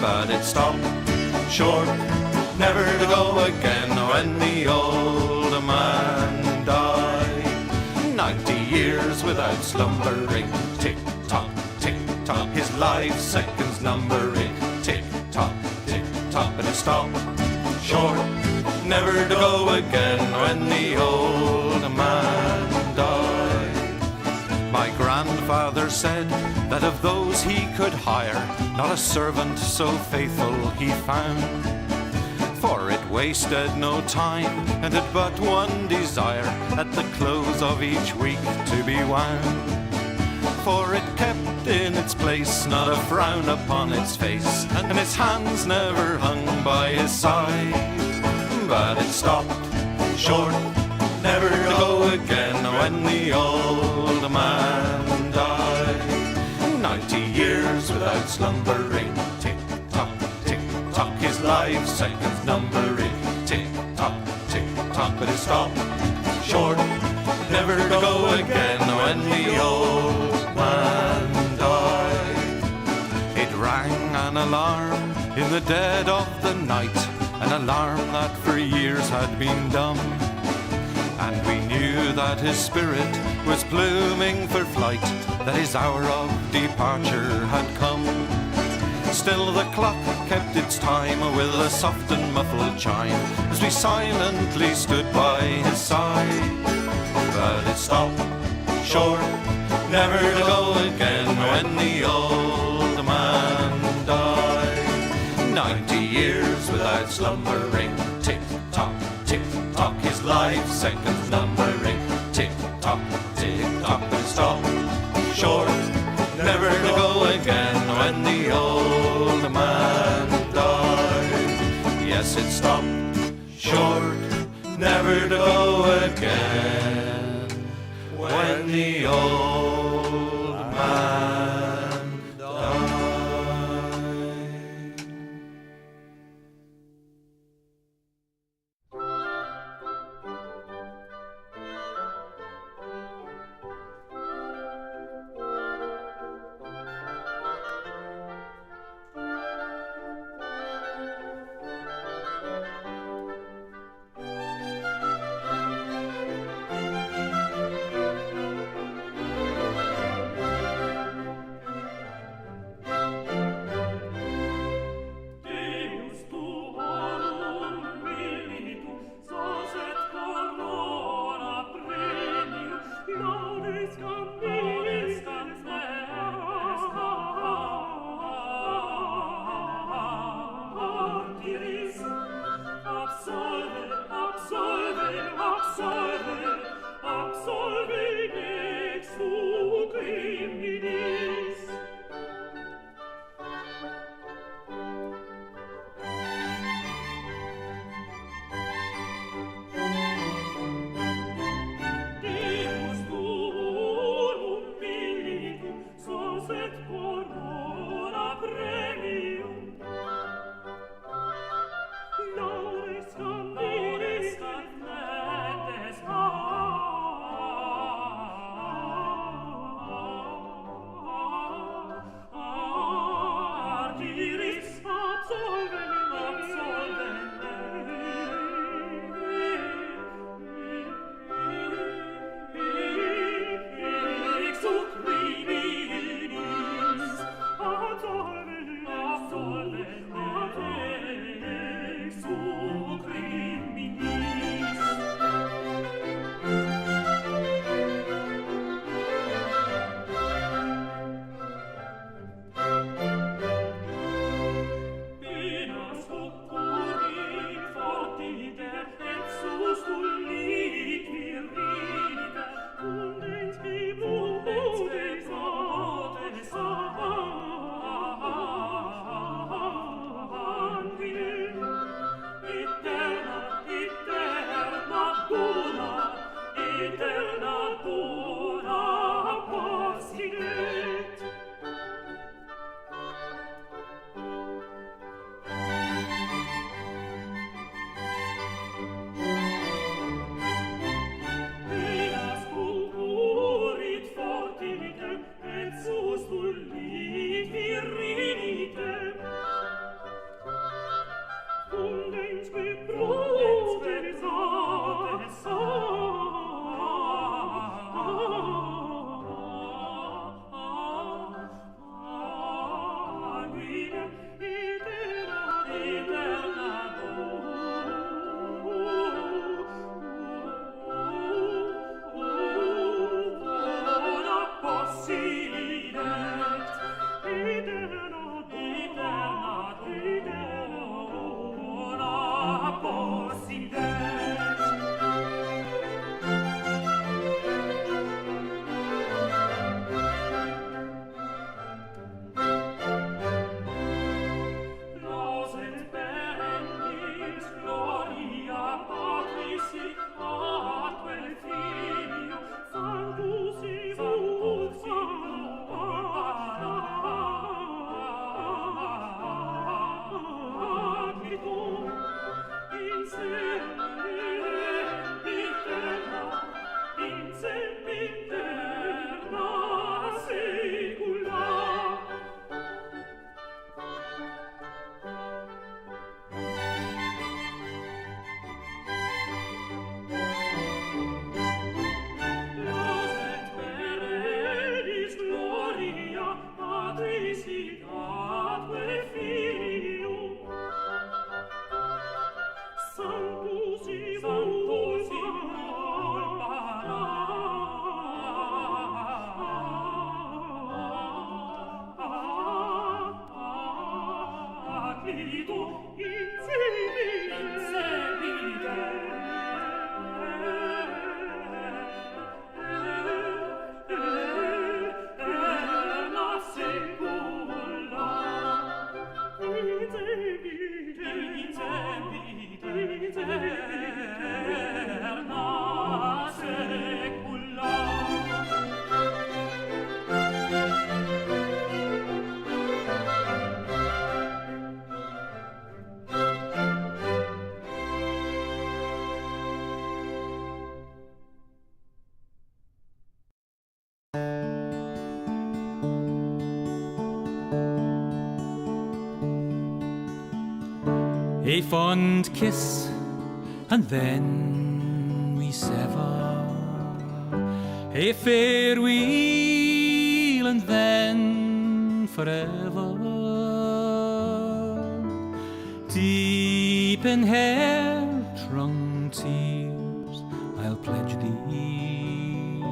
but it stopped short, never to go again when the old man died. 90 years without slumbering, tick-tock, tick-tock, his life seconds numbering, tick-tock, tick-tock, but it stopped short, never to go again when the old man died. My grandfather said that of those he could hire, not a servant so faithful he found. For it wasted no time, and had but one desire, at the close of each week to be wound. For it kept in its place, not a frown upon its face, and its hands never hung by his side. But it stopped short, never to go again when the old man died. 90 years without slumbering, tick-tock, tick-tock, his life seconds numbering, tick-tock, tick-tock, but it stopped short, never to go again when the old man died. It rang an alarm in the dead of the night, an alarm that for years had been dumb, and we knew that his spirit was pluming for flight, that his hour of departure had come. Still the clock kept its time with a soft and muffled chime, as we silently stood by his side. But it stopped short, never to go again when the old man died. 90 years without slumbering, tick-tock, tick-tock, his life seconds numbering, tick-tock, tick-tock, but it stopped short, never to go again when the old man died. Yes, it stopped short, never to go again when the old man died. a fond kiss, and then we sever. A farewell, and then forever. Deep in hair-wrung tears, I'll pledge thee.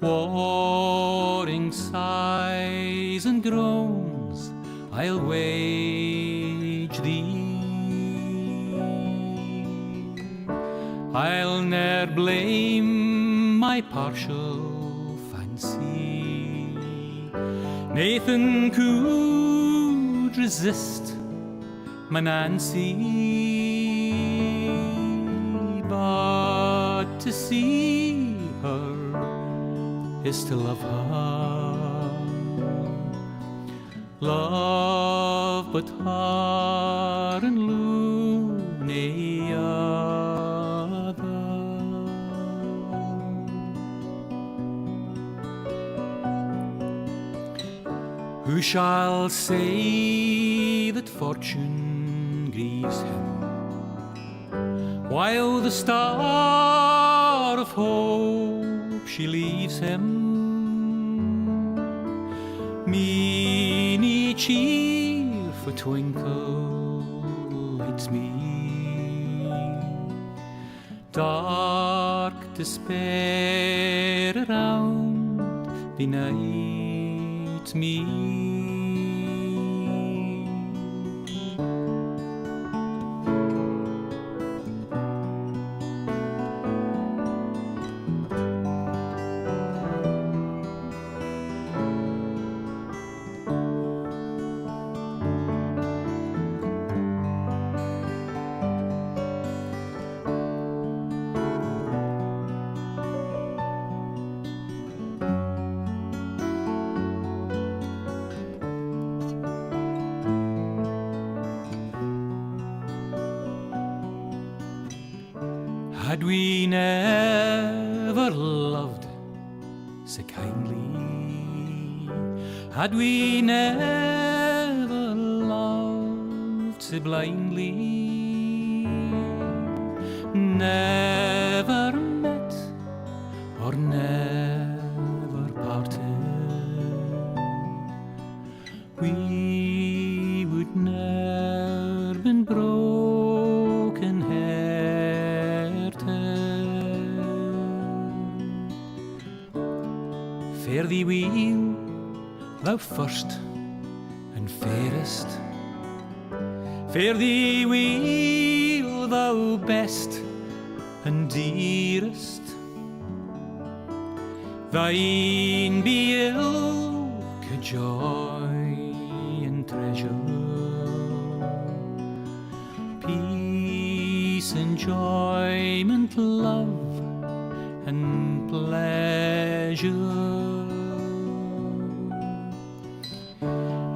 Warring sighs and groans, I'll wage thee. I'll ne'er blame my partial fancy. Nathan could resist my Nancy, but to see her is to love her. Love but her and loony other. Who shall say that fortune grieves him, while the star of hope she leaves him? Meany cheerful twinkle lights me, dark despair around benights me. Had we never loved so kindly, had we never loved so blindly, never met or never parted, we would ne'er been broken Fare thee weel, thou first and fairest. Fare thee weel, thou best and dearest. Thine be ilk joy and treasure, peace, enjoyment, love and pleasure.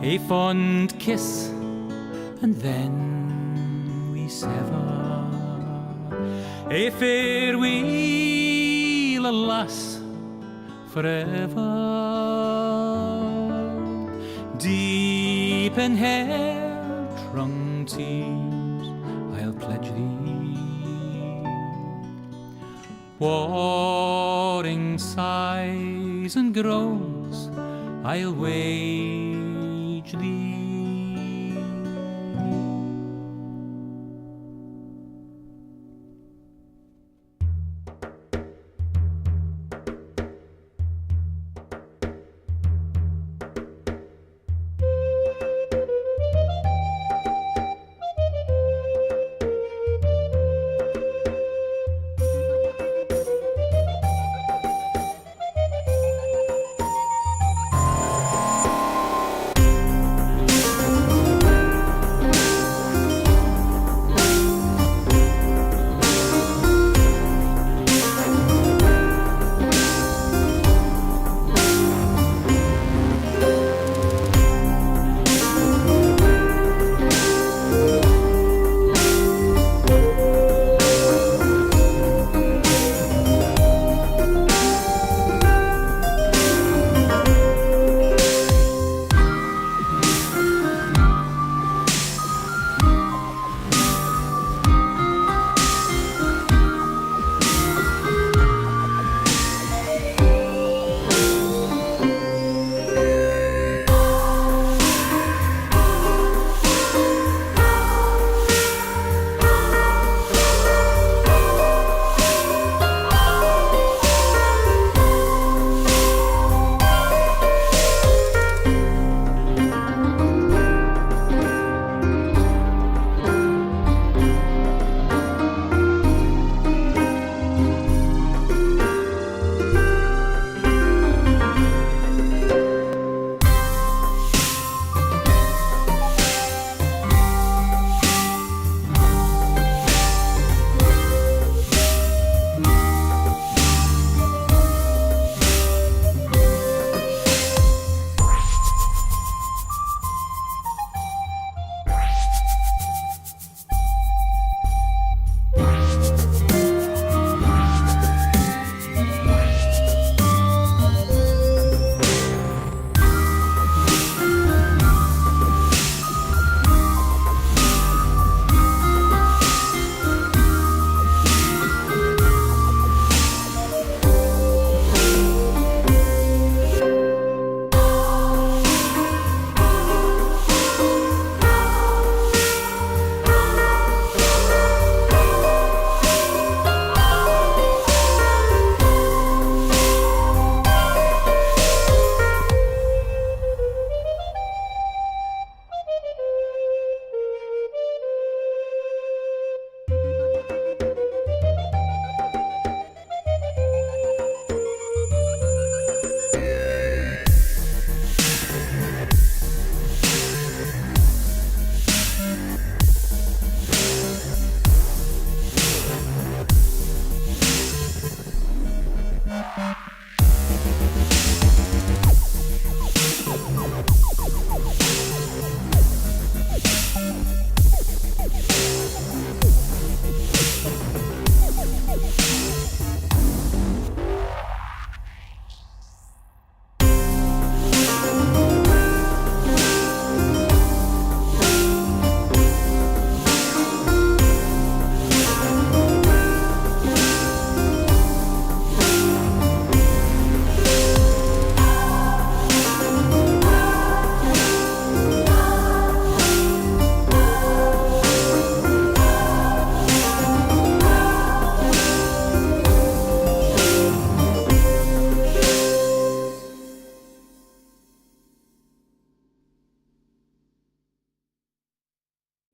A fond kiss, and then we sever. A farewell, alas, forever. Deep in hair-wrung tears, I'll pledge thee. Warring sighs and groans, I'll wage thee.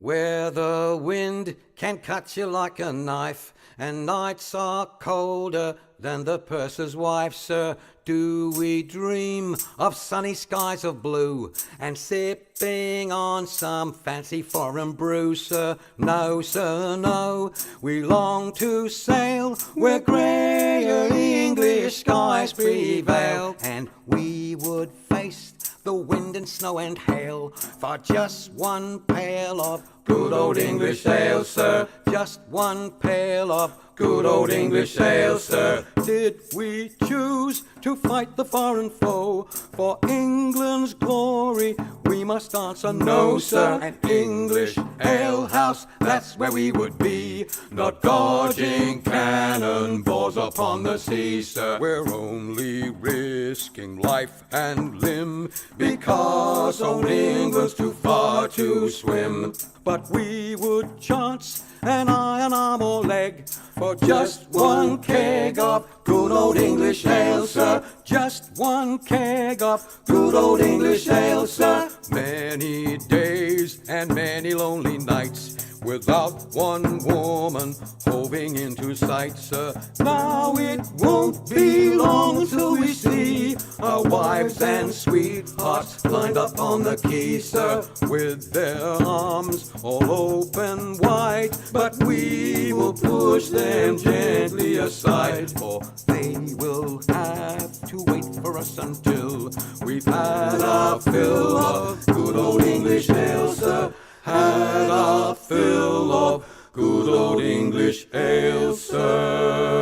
Where the wind can cut you like a knife, and nights are colder than the purser's wife, sir. Do we dream of sunny skies of blue and sipping on some fancy foreign brew, sir? No, sir, no. We long to sail where greyer English skies prevail, and we would face the wind and snow and hail for just one pail of good old English ale, sir. Just one pail of good old English ale, sir. Did we choose to fight the foreign foe for England's glory? We must answer no, sir. An English ale house, that's where we would be, not dodging cannonballs upon the sea, sir. We're only risking life and limb because old England's too far to swim. But we would chance an iron arm or leg for just one keg of good old English ale, sir. Just one keg of good old English ale, sir. Many days and many lonely nights without one woman hoving into sight, sir. Now it won't be long till we see our wives and sweethearts lined up on the quay, sir, with their arms all open wide. But we will push them gently aside, for they will have to wait for us until we've had our fill of good old English ale, sir. Had our fill of good old English ale, sir.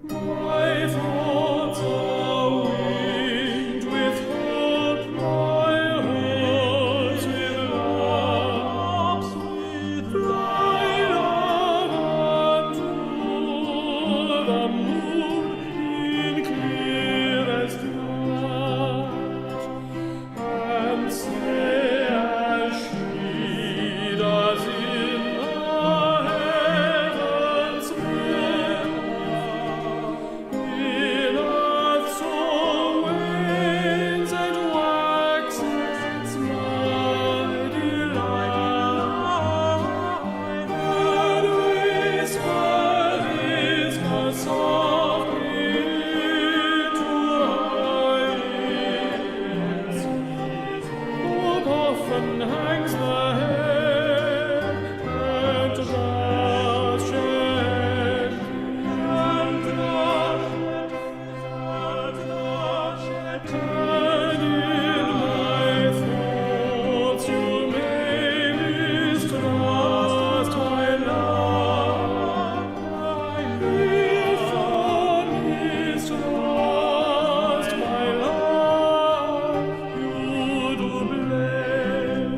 My thoughts are winged with hope, my heart with love's with light unto the moon in clearest light, and say as she does in the heavens in earth's soul wanes and waxes my delight, and whisper softly to her ears. Hope often hangs the head and does shed, and in my thoughts you may mistrust my love. If thou mistrust my love, you do blame.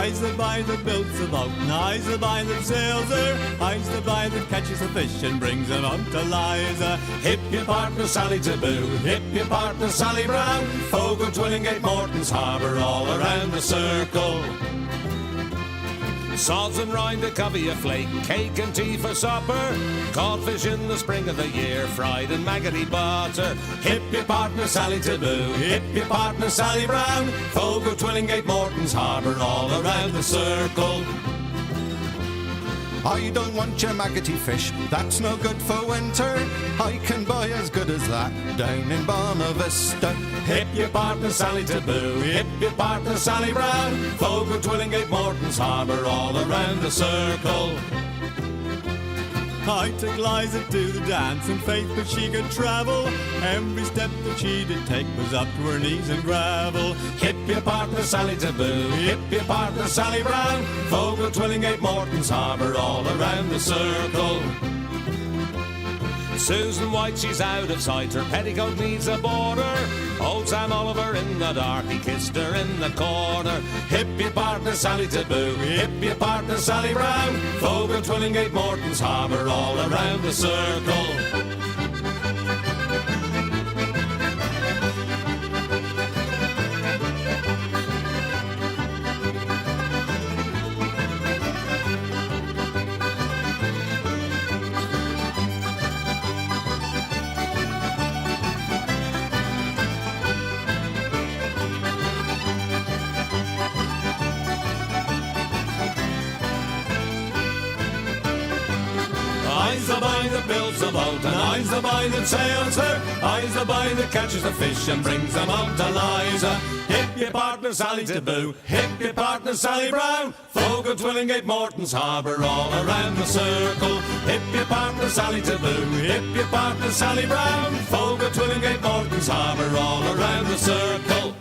I's the boy that builds the boat, and I's the boy that sails her. I's the boy that catches the fish and brings them out to Liza. Hip your partner Sally Taboo, hip your partner Sally Brown. Fogo, Twillingate, Morton's Harbour, all around the circle. Sods and rind, a covey, a flake, cake and tea for supper. Caught fish in the spring of the year, fried in maggoty butter. Hip your partner Sally Taboo, hip your partner Sally Brown. Fogo, Twillingate, Morton's Harbour, all around the circle. I don't want your maggoty fish, that's no good for winter. I can buy as good as that down in Bonavista. Hip your partner Sally Taboo, hip your partner Sally Brown. Fogo, Twillingate, Morton's Harbour, all around the circle. I took Liza to the dance, and faith but she could travel. Every step that she did take was up to her knees in gravel. Hip your partner Sally Taboo, hip your partner Sally Brown. Fogo, Twillingate, Morton's Harbour, all around the circle. Susan White, she's out of sight, her petticoat needs a border. Old Sam Oliver in the dark, he kissed her in the corner. Hip your partner Sally Taboo, hip your partner Sally Brown. Fogo, Twillingate, Morton's Harbour, all around the circle. I's the boy that builds the boat, and I's the boy that sails her. I's the boy that catches the fish and brings them out to Liza. Hip your partner Sally Taboo, hip your partner Sally Brown. Fogo, Twillingate, Morton's Harbour, all around the circle. Hip your partner Sally Taboo, hip your partner Sally Brown. Fogo, Twillingate, Morton's Harbour, all around the circle.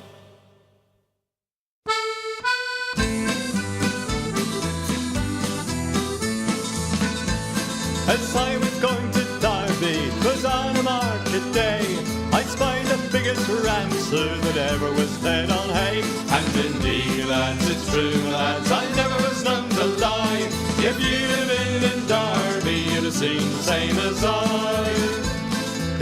As I was going to Derby, 'twas on a market day, I spied the biggest rancer that ever was fed on hay. And indeed, lads, it's true, lads, I never was known to lie. If you'd have been in Derby, you'd have seen the same as I.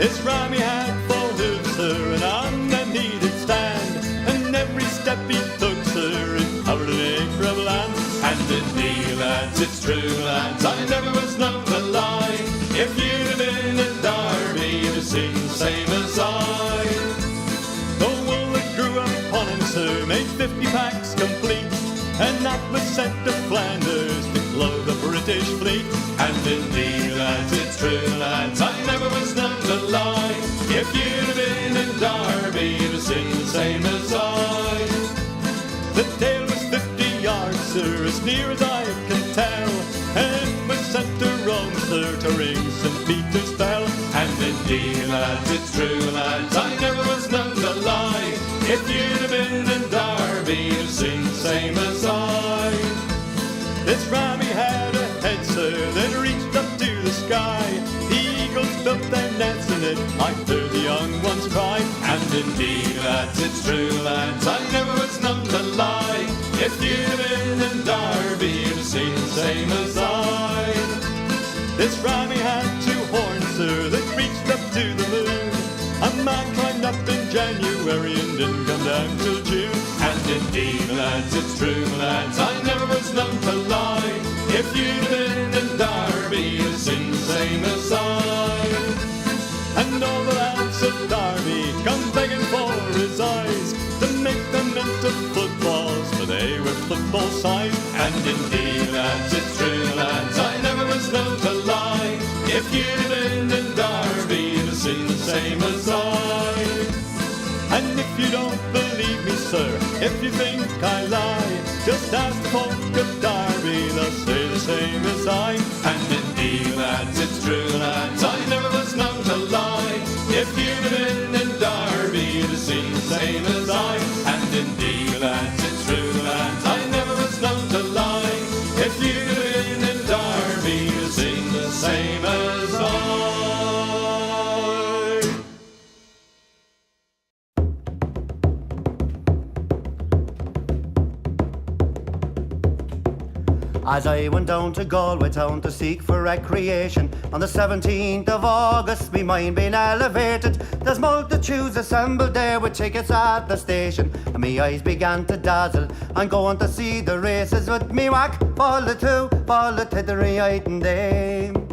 His rammy had 4 hooves, sir, and on them he did stand, and every step he took, sir, it covered an acre of land. And indeed, lads, it's true, lads, I never was known to lie. If you'd have been in Derby, you'd have seen the same as I. The wool that grew upon him, sir, made 50 packs complete, and that was sent to Flanders to clothe the British fleet. And indeed, lads, it's true, lads, I never was known to lie. If you'd have been in Derby, you'd have seen the same as I. The tail was 50 yards, sir, as near as I can tell, and it was sent to Rome, sir, to ring St. Peter's bell. And indeed, lads, it's true, lads, I never was known to lie. If you'd have been in Derby, you'd have seen the same as I. This rammy had a head, sir, that reached up to the sky. The eagles built their nets in it, I heard the young ones cry. And indeed, lads, it's true, lads, I never was known to lie. If you'd have been in Derby, you'd have seen the same as I. This rammy had 2 horns, sir, that reached up to the moon. A man climbed up in January and didn't come down till June. And indeed, lads, it's true, lads, I never was known to lie. If you'd have been in Derby, you'd have seen the same as I. And all the lads of Derby come begging for his eyes, to make them into footballs, for they were football size. And indeed, lads, it's true, lads, I never was known to lie. If you'd have been in Derby, you'd have seen the same as I. And if you don't believe me, sir, if you think I lie, just ask the folk of Derby, they'll say the same as I. And indeed, lads, it's true, lads, I never was known to lie. If you'd have been in Derby, you'd have seen the same as I. And indeed, lads, it's true, lads, I never was known to lie. If you'd have been in Derby, you'd have seen the same as I. As I went down to Galway town to seek for recreation, on the 17th of August, me mind being elevated. There's multitudes assembled there with tickets at the station, and me eyes began to dazzle. I'm going to see the races with me whack, fall the tittery eyed and dame.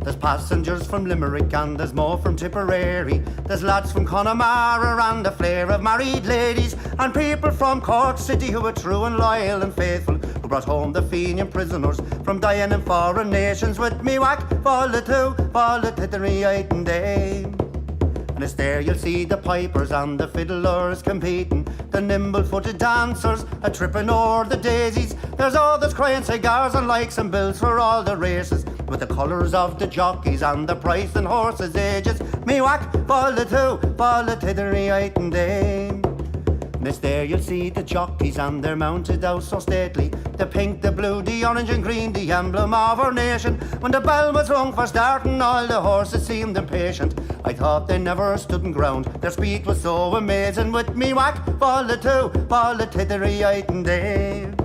There's passengers from Limerick and there's more from Tipperary. There's lads from Connemara and a flare of married ladies, and people from Cork City who are true and loyal and faithful, who brought home the Fenian prisoners from dying in foreign nations. With me whack, fall the tittery eyed and dame. And it's there you'll see the pipers and the fiddlers competing, the nimble-footed dancers a tripping o'er the daisies. There's others crying cigars and likes and bills for all the races, with the colours of the jockeys and the price and horses' ages. Me whack, fall the tittery eyed and dame. And it's there you'll see the jockeys and they're mounted out so stately, the pink, the blue, the orange and green, the emblem of our nation. When the bell was rung for starting, all the horses seemed impatient. I thought they never stood in ground, their speed was so amazing. With me whack, fall the tittery eyed and dame.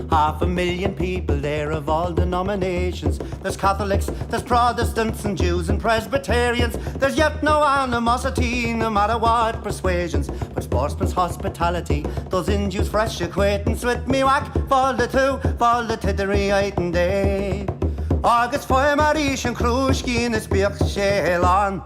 500,000 people there of all denominations. There's Catholics, there's Protestants and Jews and Presbyterians. There's yet no animosity, no matter what persuasions, but sportsman's hospitality, those induce fresh acquaintance. With me whack, fall the tittery eyed and day. Agus foy marish and crushki in the speak shelan.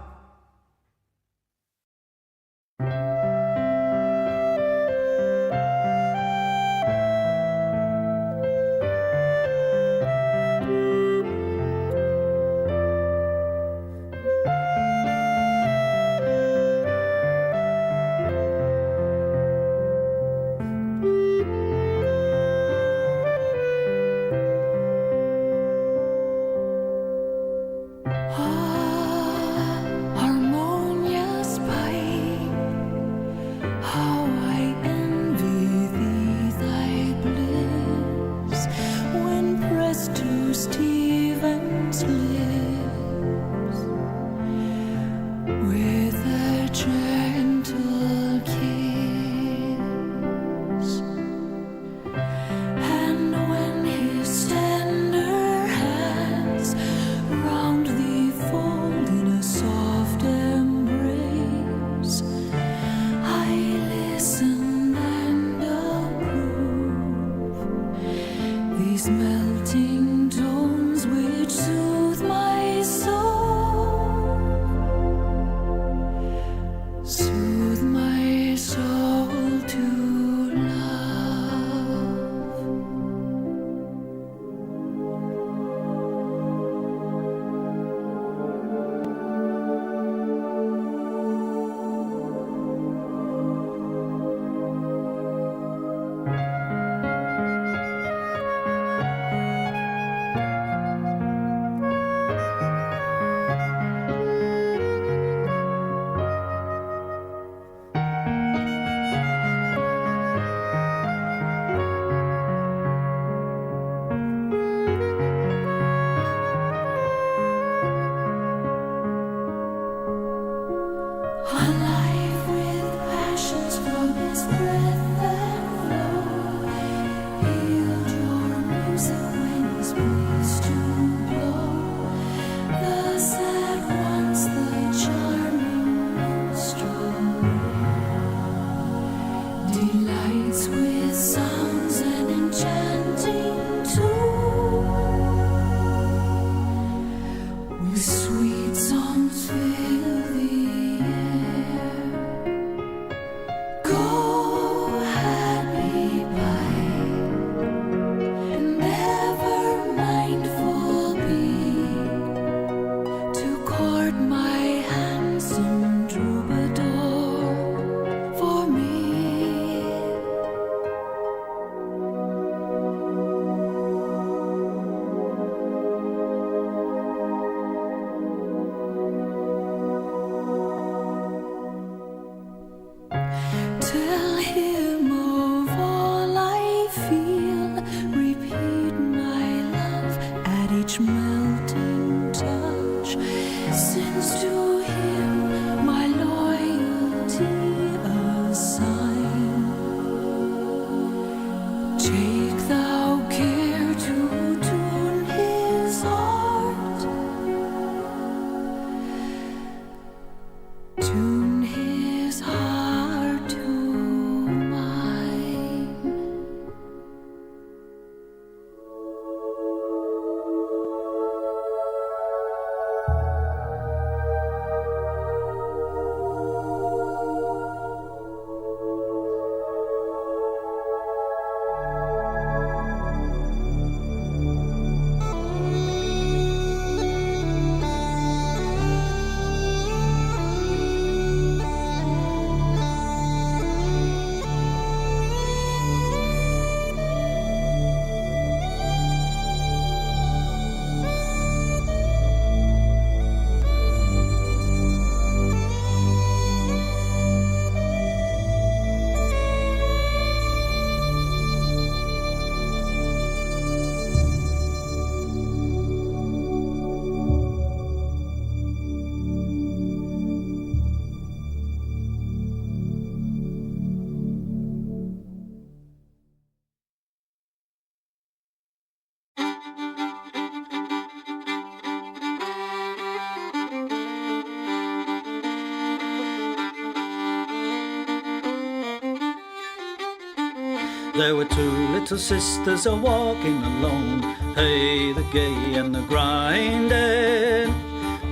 Take thou care to There were two little sisters a-walking alone. Hey, the gay and the grinding.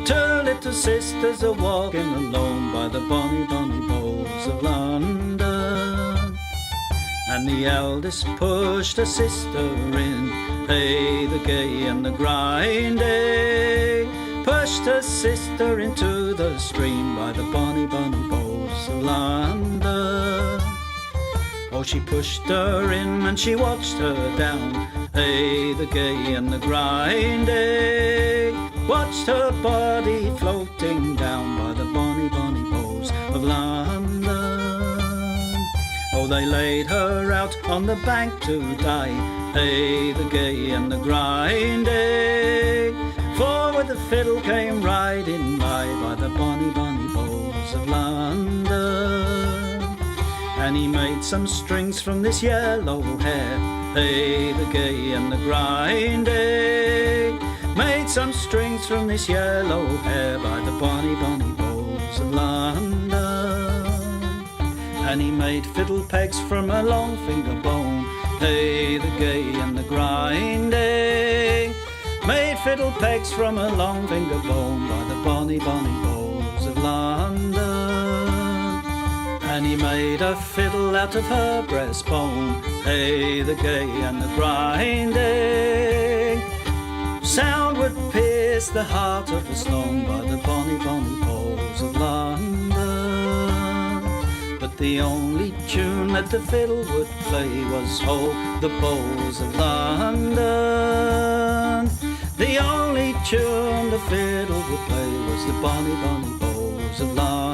Two little sisters a-walking alone by the bonny, bonny bows of London. And the eldest pushed her sister in. Hey, the gay and the grinding. Pushed her sister into the stream by the bonny, bonny bows of London. Oh, she pushed her in and she watched her down. Hey, the gay and the grinding. Watched her body floating down by the bonny, bonny bows of London. Oh, they laid her out on the bank to die. Hey, the gay and the grinding. For with the fiddle came riding by the bonny, bonny bows of London. And he made some strings from this yellow hair. Hey, the gay and the grinding. Made some strings from this yellow hair by the bonny, bonny bows of London. And he made fiddle pegs from a long finger bone. Hey, the gay and the grinding. Made fiddle pegs from a long finger bone by the bonny, bonny bows of London. And he made a fiddle out of her breastbone. Hey, the gay and the grinding. Sound would pierce the heart of a stone by the bonny, bonny bows of London. But the only tune that the fiddle would play was Ho, the bows of London. The only tune the fiddle would play was the bonny, bonny bows of London.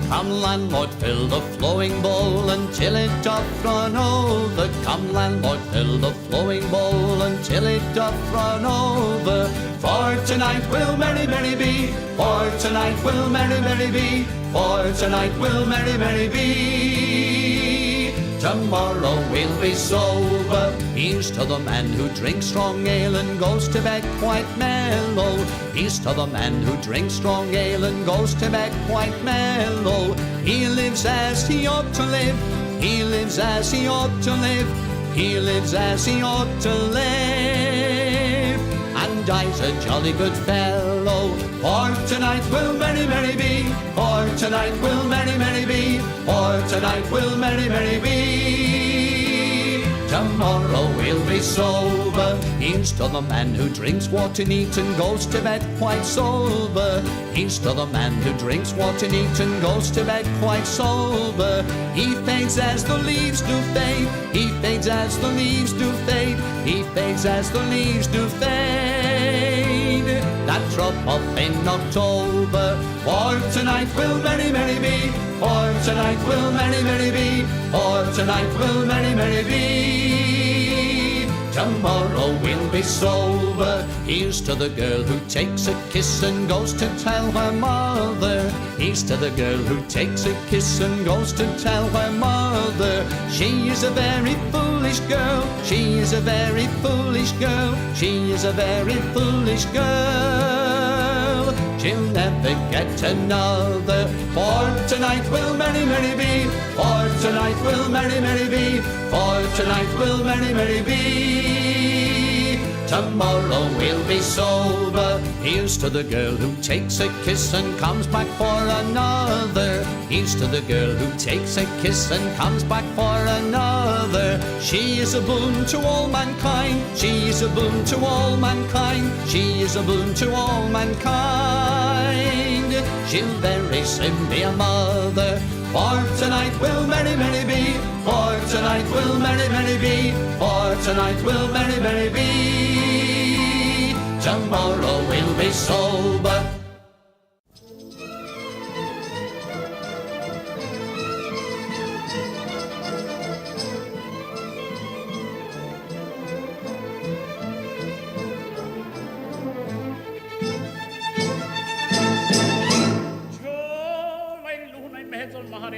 Come landlord, fill the flowing bowl until it doth run over. Come landlord, fill the flowing bowl until it doth run over. For tonight will merry, merry be. For tonight will merry, merry be. For tonight will merry, merry be. Tomorrow we'll be sober. Here's to the man who drinks strong ale and goes to bed quite mellow. Here's to the man who drinks strong ale and goes to bed quite mellow. He lives as he ought to live. He lives as he ought to live. He lives as he ought to live. And dies a jolly good fellow. For tonight will merry, merry be. For tonight will merry, merry be. For tonight will merry, merry be. Tomorrow we'll be sober. Here's to the man who drinks water neat and goes to bed quite sober. Here's to the man who drinks water neat and goes to bed quite sober. He fades as the leaves do fade. He fades as the leaves do fade. He fades as the leaves do fade. That drop off in October. For tonight will merry, merry be. For tonight will merry, merry be. For tonight will merry, merry be. Tomorrow we'll be sober. Here's to the girl who takes a kiss and goes to tell her mother. Here's to the girl who takes a kiss and goes to tell her mother. She is a very foolish girl. She is a very foolish girl. She is a very foolish girl. She'll never get another. For tonight will merry, merry be. For tonight will merry, merry be. For tonight will merry, merry be. Tomorrow we'll be sober. Here's to the girl who takes a kiss and comes back for another. Here's to the girl who takes a kiss and comes back for another. She is a boon to all mankind. She is a boon to all mankind. She is a boon to all mankind. She'll very soon be a mother. For tonight will merry, merry be. For tonight will merry, merry be. For tonight will merry, merry be. Tomorrow we'll be sober.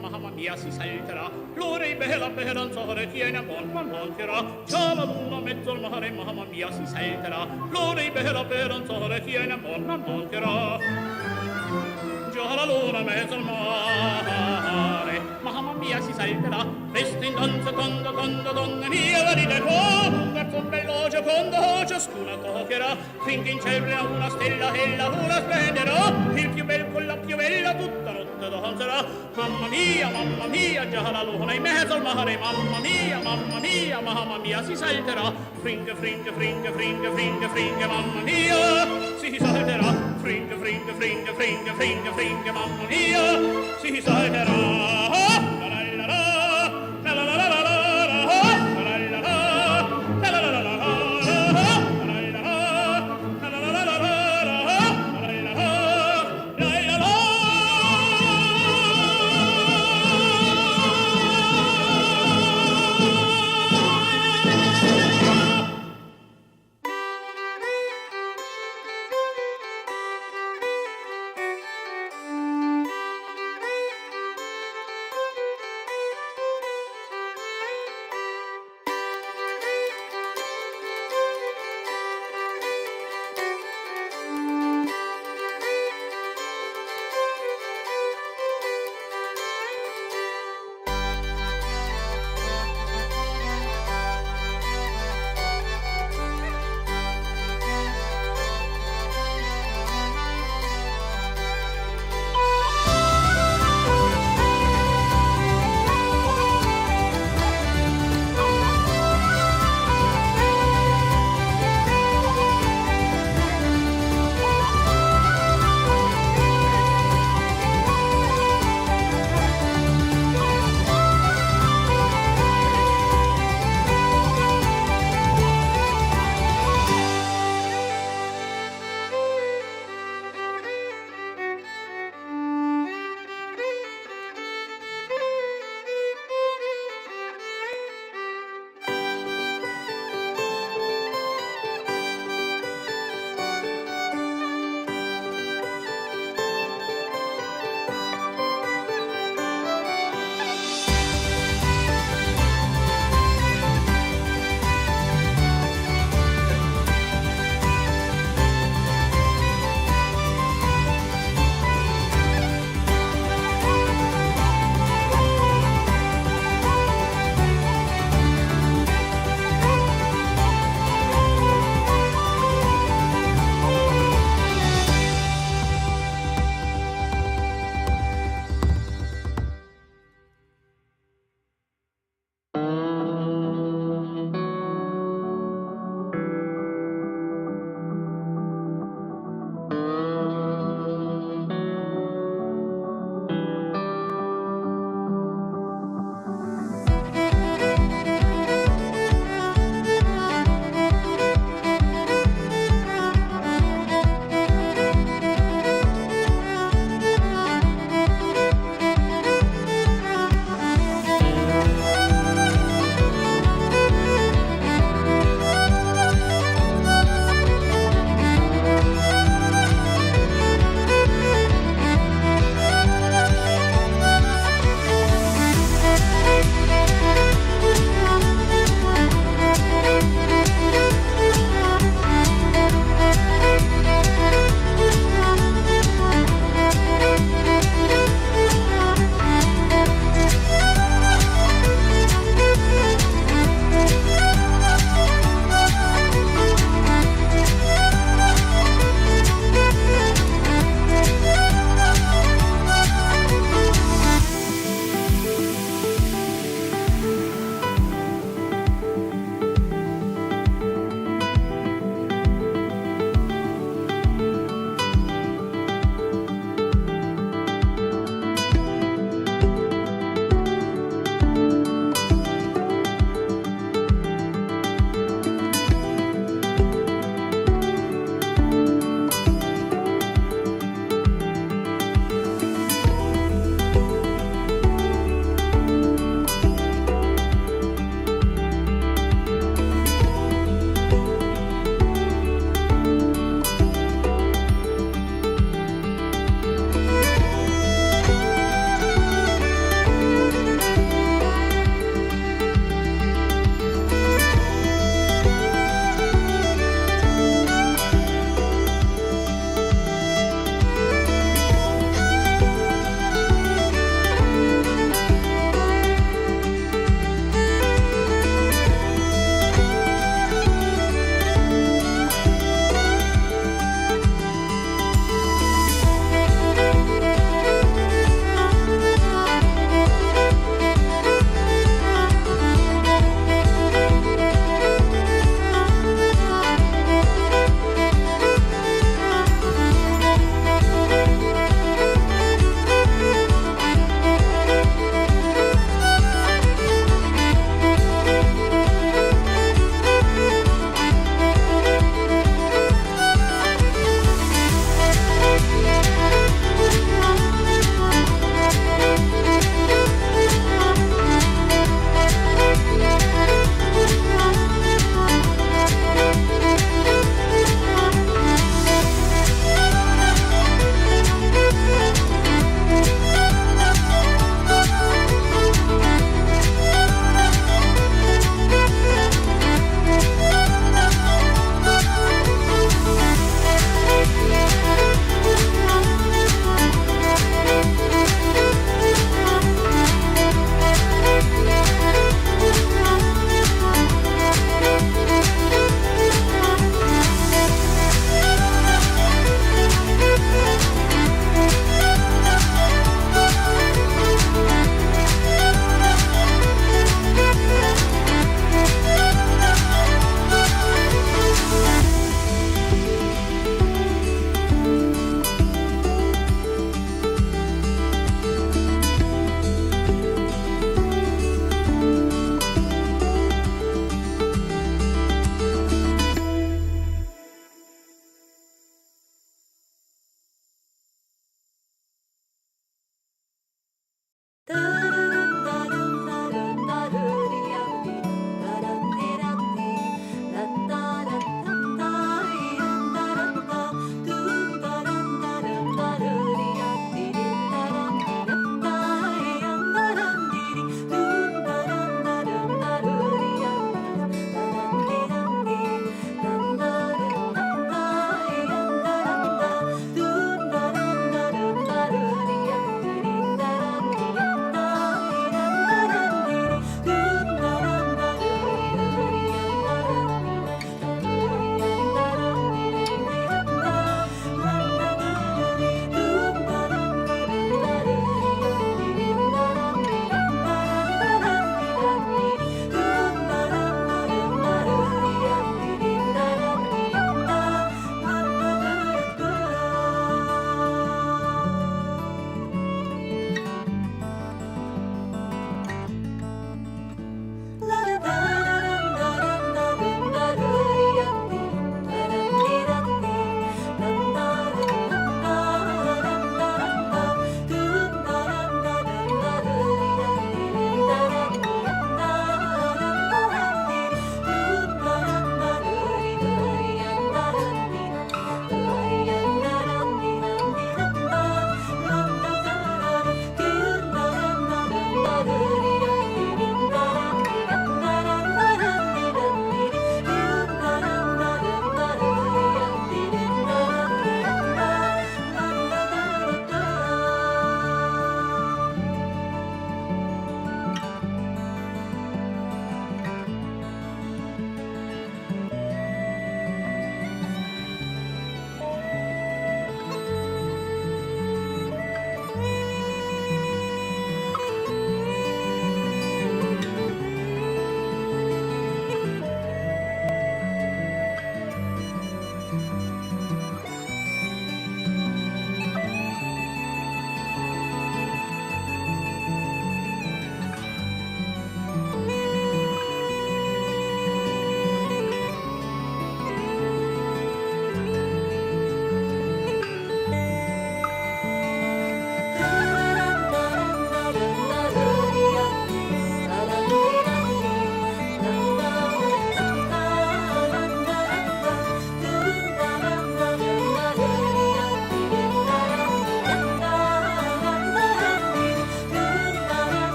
Mamma mia si salterà, l'ore bella bella sole tiene buon monterà. Già la luna mezzo al mare, mamma mia si salterà, l'ore bella bella sole tiene buon monterà. già la luna mezzo al mare. Mamma mia si salterà, festa in danza quando donna mia va di qua, un garzon bello giocondo ciascuna cocchierà, finché in cielo una stella e la luna splenderà, il più bel con la più bella tutta notte danzerà. Mamma mia, già la luna in mezzo al mare, mamma mia, si salterà, fringe, mamma mia, si salterà, fringe, mamma mia, si salterà.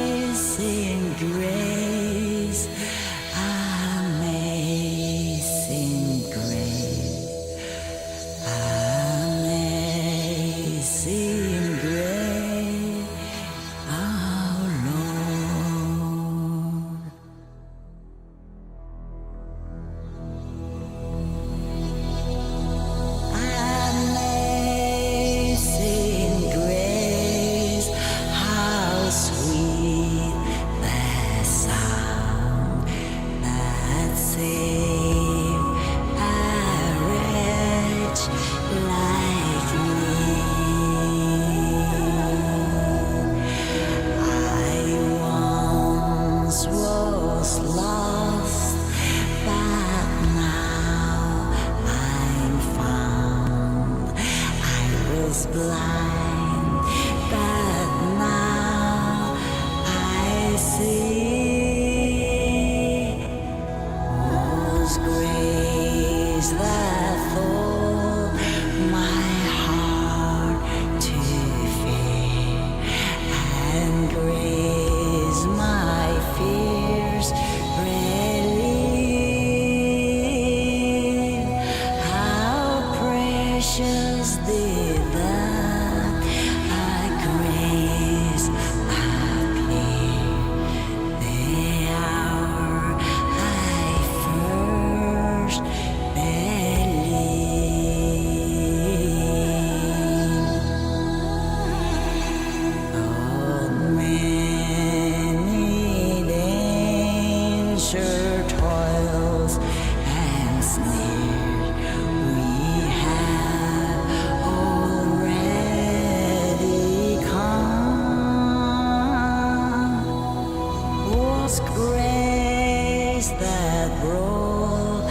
Amazing grace, amazing grace, amazing grace, our Lord. Amazing grace, how sweet the sound that saved a wretch like me. I once was lost, but now I'm found. I was blind, but now I see. Was grace that full my heart to fear, and grace my fears relieve. How precious did that grace appear the hour I first believed. Oh, many danger toils and snares we have already come. Was grace that brought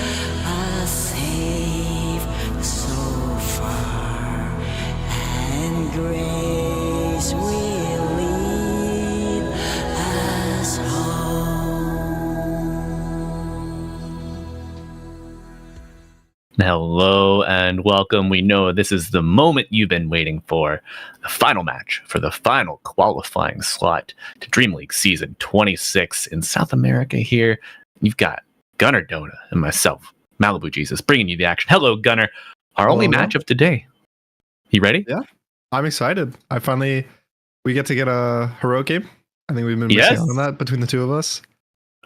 us safe so far, and grace will lead us home. Hello and welcome. We know this is the moment you've been waiting for. The final match for the final qualifying slot to DreamLeague Season 26 in South America here. You've got Gunnar Dota and myself, Malibu Jesus, bringing you the action. Hello, Gunnar. Our only match of today. You ready? Yeah, I'm excited. We get to get a heroic game. I think we've been missing out on that between the two of us.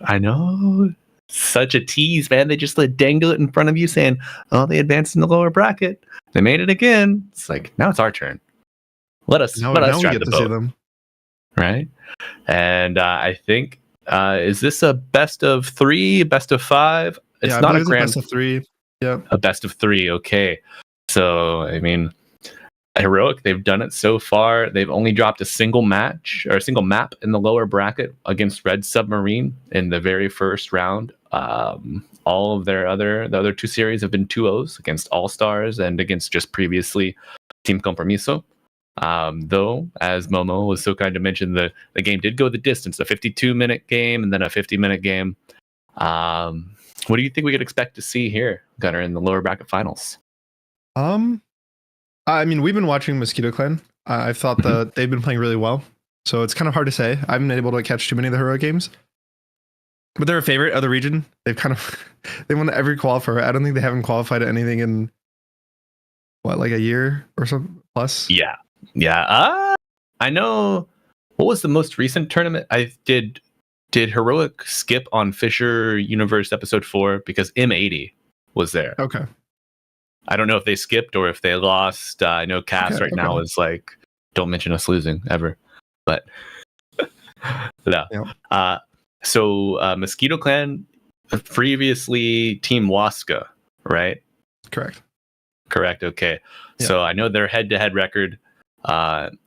I know. Such a tease, man. They just dangle it in front of you saying, oh, they advanced in the lower bracket. They made it again. It's like, now it's our turn. Let us drive the boat. See them. Right? And I think, is this a best of 3, best of 5? It's not a grand best of 3. Yeah. A best of 3. Okay. So, I mean, Heroic, they've done it so far. They've only dropped a single match or a single map in the lower bracket against Red Submarine in the very first round. All of the other 2 series have been 2-0s against All Stars and against just previously Team Compromiso. Though, as Momo was so kind to mention, the game did go the distance, a 52-minute game and then a 50-minute game. What do you think we could expect to see here, Gunnar, in the lower bracket finals? I mean, we've been watching Mosquito Clan. I thought that they've been playing really well. So it's kind of hard to say. I haven't been able to catch too many of the Hero games. But they're a favorite of the region. They've they won every qualifier. I don't think they haven't qualified at anything in like a year or something plus. Yeah. I know. What was the most recent tournament? Did Heroic skip on Fisher Universe episode 4 because M80 was there? Okay. I don't know if they skipped or if they lost. I know Cass now is like, don't mention us losing ever. But no. Yeah. So Mosquito Clan, previously Team Waska, right? Correct. Okay. Yeah. So I know their head-to-head record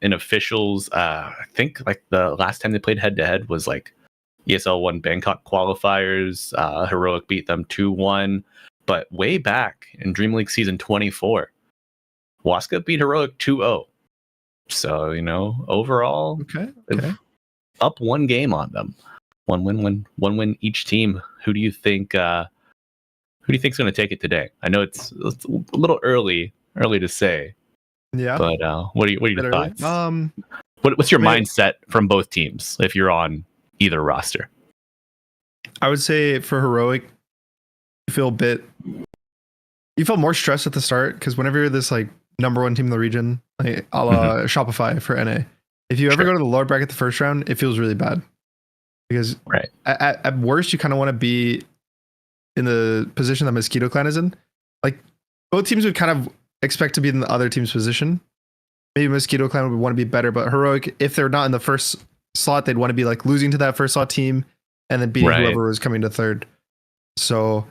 in officials. I think like the last time they played head-to-head was like ESL 1 Bangkok qualifiers. Heroic beat them 2-1. But way back in DreamLeague Season 24, Waska beat Heroic 2-0. So, overall, up 1 game on them. One win each team. Who do you think Who do you think's going to take it today? I know it's a little early to say. Yeah. But what are your thoughts? What's your mindset from both teams if you're on either roster? I would say for Heroic, you feel more stressed at the start because whenever you're this like number one team in the region, like a la Shopify for NA, if you ever go to the lower bracket the first round, it feels really bad because at worst you kind of want to be in the position that Mosquito Clan is in. Like both teams would kind of expect to be in the other team's position. Maybe Mosquito Clan would want to be better, but Heroic, if they're not in the first slot, they'd want to be like losing to that first slot team and then beating whoever was coming to third. So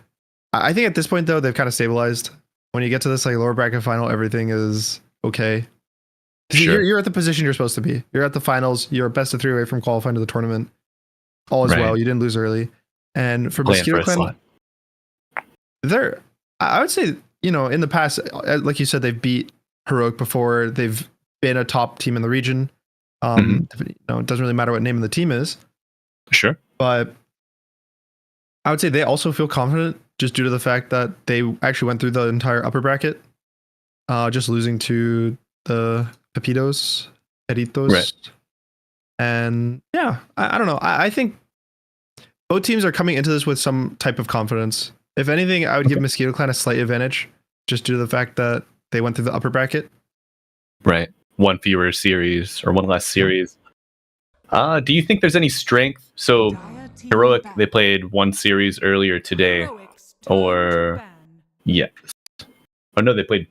I think at this point though, they've kind of stabilized. When you get to this like lower bracket final, everything is okay. Sure. You're at the position you're supposed to be. You're at the finals. You're best of 3 away from qualifying to the tournament. All is well. You didn't lose early. And for Mosquito Clan, I would say, in the past, like you said, they've beat Heroic before. They've been a top team in the region. It doesn't really matter what name of the team is. Sure. But I would say they also feel confident just due to the fact that they actually went through the entire upper bracket, just losing to the Pepitos. Right. And yeah, I don't know. I think both teams are coming into this with some type of confidence. If anything, I would give Mosquito Clan a slight advantage just due to the fact that they went through the upper bracket. Right. One fewer series or one less series. Do you think there's any strength? So Heroic, they played one series earlier today. Or yes. Oh no, they played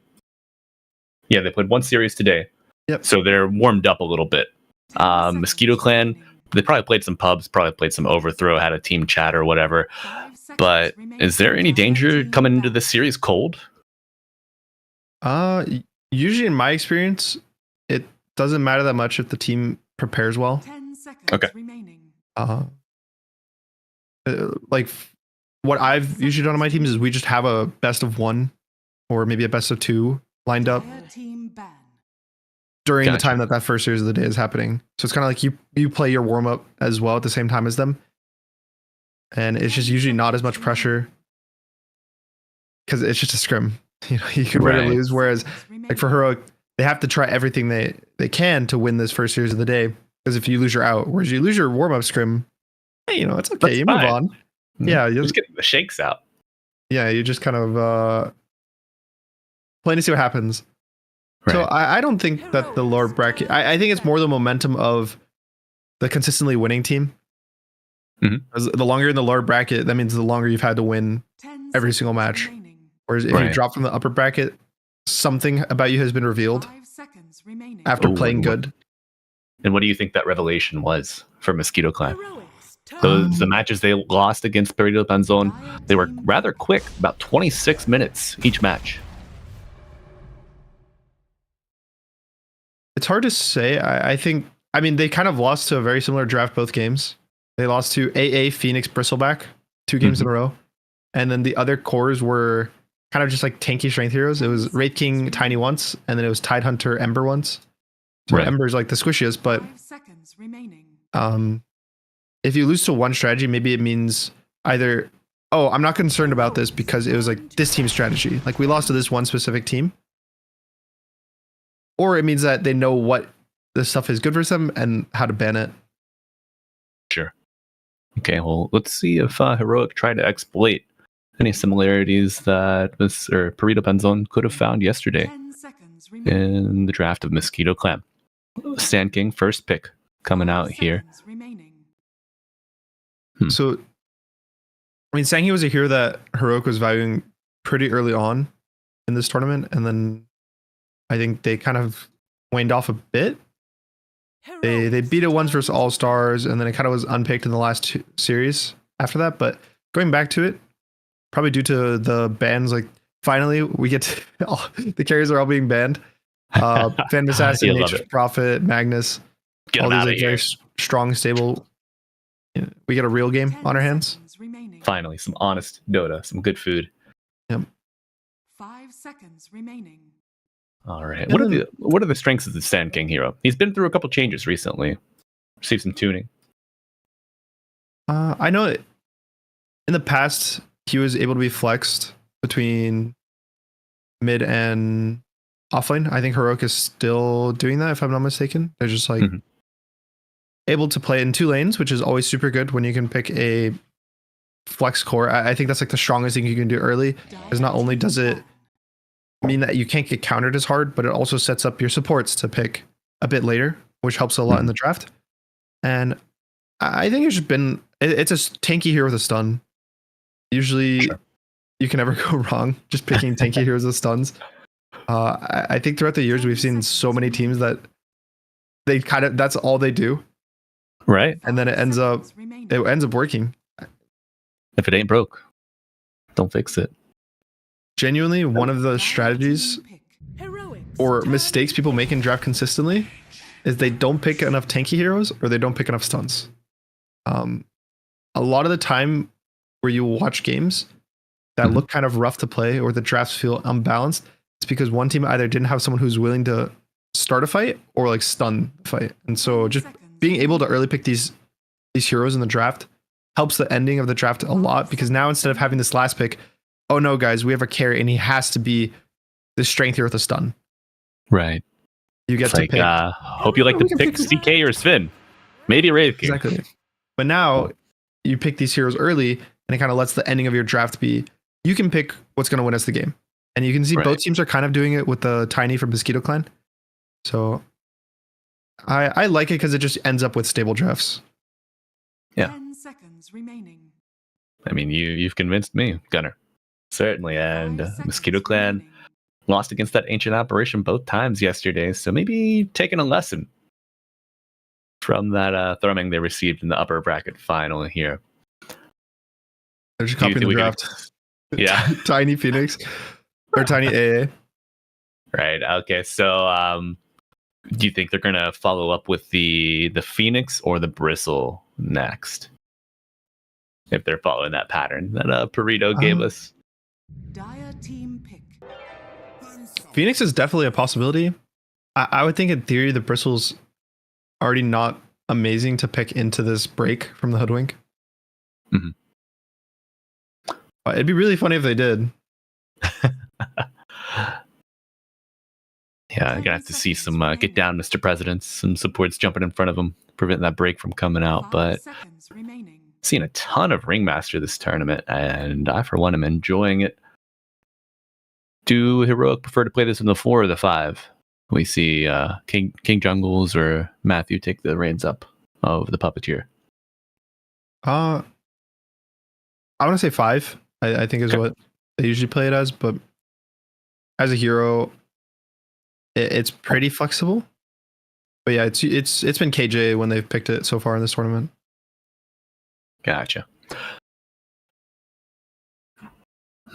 one series today. Yep. So they're warmed up a little bit. Mosquito Clan, they probably played some pubs, probably played some overthrow, had a team chat or whatever. But is there any danger coming into this series cold? Usually in my experience, it doesn't matter that much if the team prepares well. Okay. Like what I've usually done on my teams is we just have a best of 1 or maybe a best of 2 lined up during the time that first series of the day is happening. So it's kind of like you play your warm up as well at the same time as them. And it's just usually not as much pressure because it's just a scrim. You could win or lose. Whereas like for Heroic, they have to try everything they can to win this first series of the day. Because if you lose, you're out. Whereas you lose your warm up scrim, hey, it's okay. That's you fine. Move on. Yeah, you're just getting the shakes out. Yeah, you just kind of playing to see what happens. Right. So I don't think that the lower bracket. I think it's more the momentum of the consistently winning team. Because the longer you're in the lower bracket, that means the longer you've had to win every single match. Whereas if you drop from the upper bracket, something about you has been revealed after playing good. And what do you think that revelation was for Mosquito Clan? The matches they lost against Perito Panzon, they were rather quick, about 26 minutes each match. It's hard to say. I think they kind of lost to a very similar draft both games. They lost to AA Phoenix Bristleback 2 games in a row. And then the other cores were kind of just like tanky strength heroes. It was Wraith King Tiny once, and then it was Tidehunter Ember once. So Ember's like the squishiest, but if you lose to one strategy, maybe it means either, I'm not concerned about this because it was like this team's strategy. Like we lost to this one specific team. Or it means that they know what this stuff is good for them and how to ban it. Sure. Okay, well, let's see if Heroic tried to exploit any similarities that Perito Panzon could have found yesterday in the draft of Mosquito Clan. Sand King, first pick coming out here. So, Sand King was a hero that Heroic was valuing pretty early on in this tournament, and then I think they kind of waned off a bit. They beat it once versus All Stars, and then it kind of was unpicked in the last 2 series after that. But going back to it, probably due to the bans, like finally we get to, the carriers are all being banned. Phantom Assassin, Nature's Prophet, Magnus, get all them these out like of here. very strong, stable. We get a real game on our hands. Finally, some honest Dota, some good food. Yep. 5 seconds remaining. All right. What are the strengths of the Sand King hero? He's been through a couple changes recently. Received some tuning. I know in the past he was able to be flexed between mid and offlane. I think Heroic is still doing that, if I'm not mistaken. They're just like able to play in 2 lanes, which is always super good when you can pick a flex core. I think that's like the strongest thing you can do early, because not only does it mean that you can't get countered as hard, but it also sets up your supports to pick a bit later, which helps a lot in the draft. And I think it's a tanky hero with a stun. Usually you can never go wrong just picking tanky heroes with stuns. I think throughout the years we've seen so many teams that that's all they do. Right. And then it ends up working. If it ain't broke, don't fix it. Genuinely, one of the strategies or mistakes people make in draft consistently is they don't pick enough tanky heroes or they don't pick enough stuns. A lot of the time where you watch games that look kind of rough to play or the drafts feel unbalanced, it's because one team either didn't have someone who's willing to start a fight or like stun the fight. And so just being able to early pick these heroes in the draft helps the ending of the draft a lot, because now instead of having this last pick, oh no, guys, we have a carry and he has to be the strength here with a stun. Right. You get to pick. Hope you like to pick CK or Sven. Maybe Wraith King. Exactly. But now you pick these heroes early and it kind of lets the ending of your draft be, you can pick what's going to win us the game. And you can see both teams are kind of doing it with the Tiny from Mosquito Clan. So I like it because it just ends up with stable drafts. Yeah. 10 seconds remaining. I mean, you've convinced me, Gunnar. Certainly. And Mosquito Clan lost against that Ancient Operation both times yesterday. So maybe taking a lesson from that thrumming they received in the upper bracket final here. They're just copying the draft. Yeah. Tiny Phoenix or Tiny AA. Right. Okay. So do you think they're going to follow up with the Phoenix or the Bristle next? If they're following that pattern that Perito gave us. Dire team pick. Phoenix is definitely a possibility. I would think in theory the Bristle's already not amazing to pick into this break from the Hoodwink. But it'd be really funny if they did. Yeah, I'm gonna have to see some get down, Mr. President, some supports jumping in front of him, prevent that break from coming out. But seen a ton of Ringmaster this tournament, and I, for one, am enjoying it. Do Heroic prefer to play this in the 4 or the 5? We see King Jungles or Matthew take the reins up of the Puppeteer. I want to say 5. I think is what they usually play it as, but as a hero, it's pretty flexible. But yeah, it's been KJ when they've picked it so far in this tournament. Gotcha.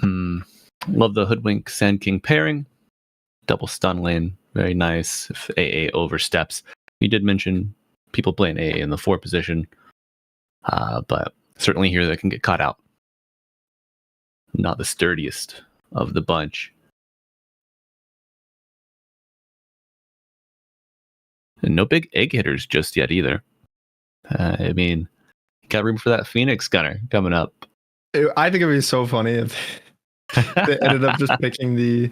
Love the Hoodwink Sand King pairing. Double stun lane. Very nice if AA oversteps. You did mention people playing AA in the 4 position. But certainly here they can get caught out. Not the sturdiest of the bunch. And no big egg hitters just yet either. I mean, got room for that Phoenix Gunner coming up. I think it would be so funny if they ended up just picking the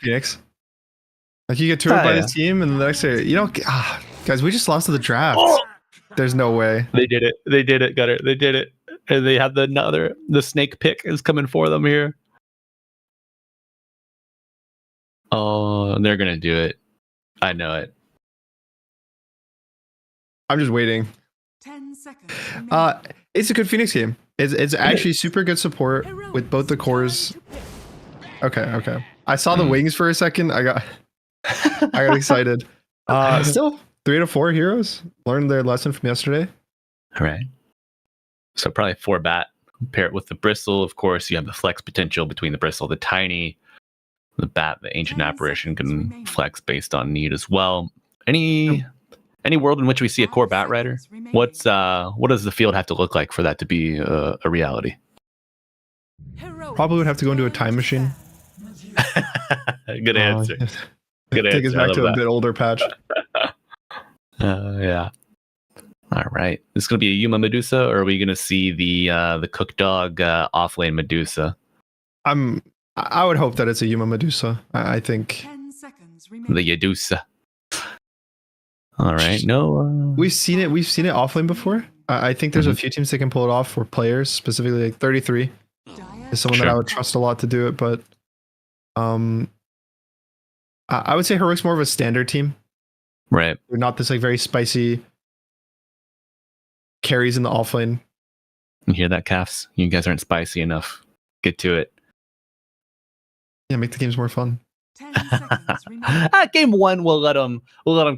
Phoenix. Like you get toured by this team, and the next day, guys, we just lost to the draft. There's no way. They did it, Gunner. They did it. And they have the snake pick is coming for them here. Oh, they're gonna do it. I know it. I'm just waiting. 10 seconds. It's a good Phoenix game. It's actually super good support with both the cores. Okay. I saw the wings for a second. I got excited. Still 3 to 4 heroes learned their lesson from yesterday. All right. So probably 4 bat. Pair it with the Bristle. Of course, you have the flex potential between the Bristle, the Tiny, the bat. The Ancient Apparition can flex based on need as well. Any world in which we see a core bat rider, what does the field have to look like for that to be a reality? Probably would have to go into a time machine. Good answer. Good answer. Take us back to a bit older patch. Yeah. All right. Is this going to be a Yuma Medusa, or are we going to see the Cook Dog offlane Medusa? I would hope that it's a Yuma Medusa. I think 10 seconds remaining. The Yadusa. All right. No. we've seen it. We've seen it offlane before. I think there's a few teams that can pull it off for players, specifically like 33 is someone that I would trust a lot to do it. But I would say Heroic's more of a standard team. Right. They're not this like very spicy carries in the offlane. You hear that, Calves? You guys aren't spicy enough. Get to it. Yeah, make the games more fun. 10 seconds remaining. Game 1, we'll let them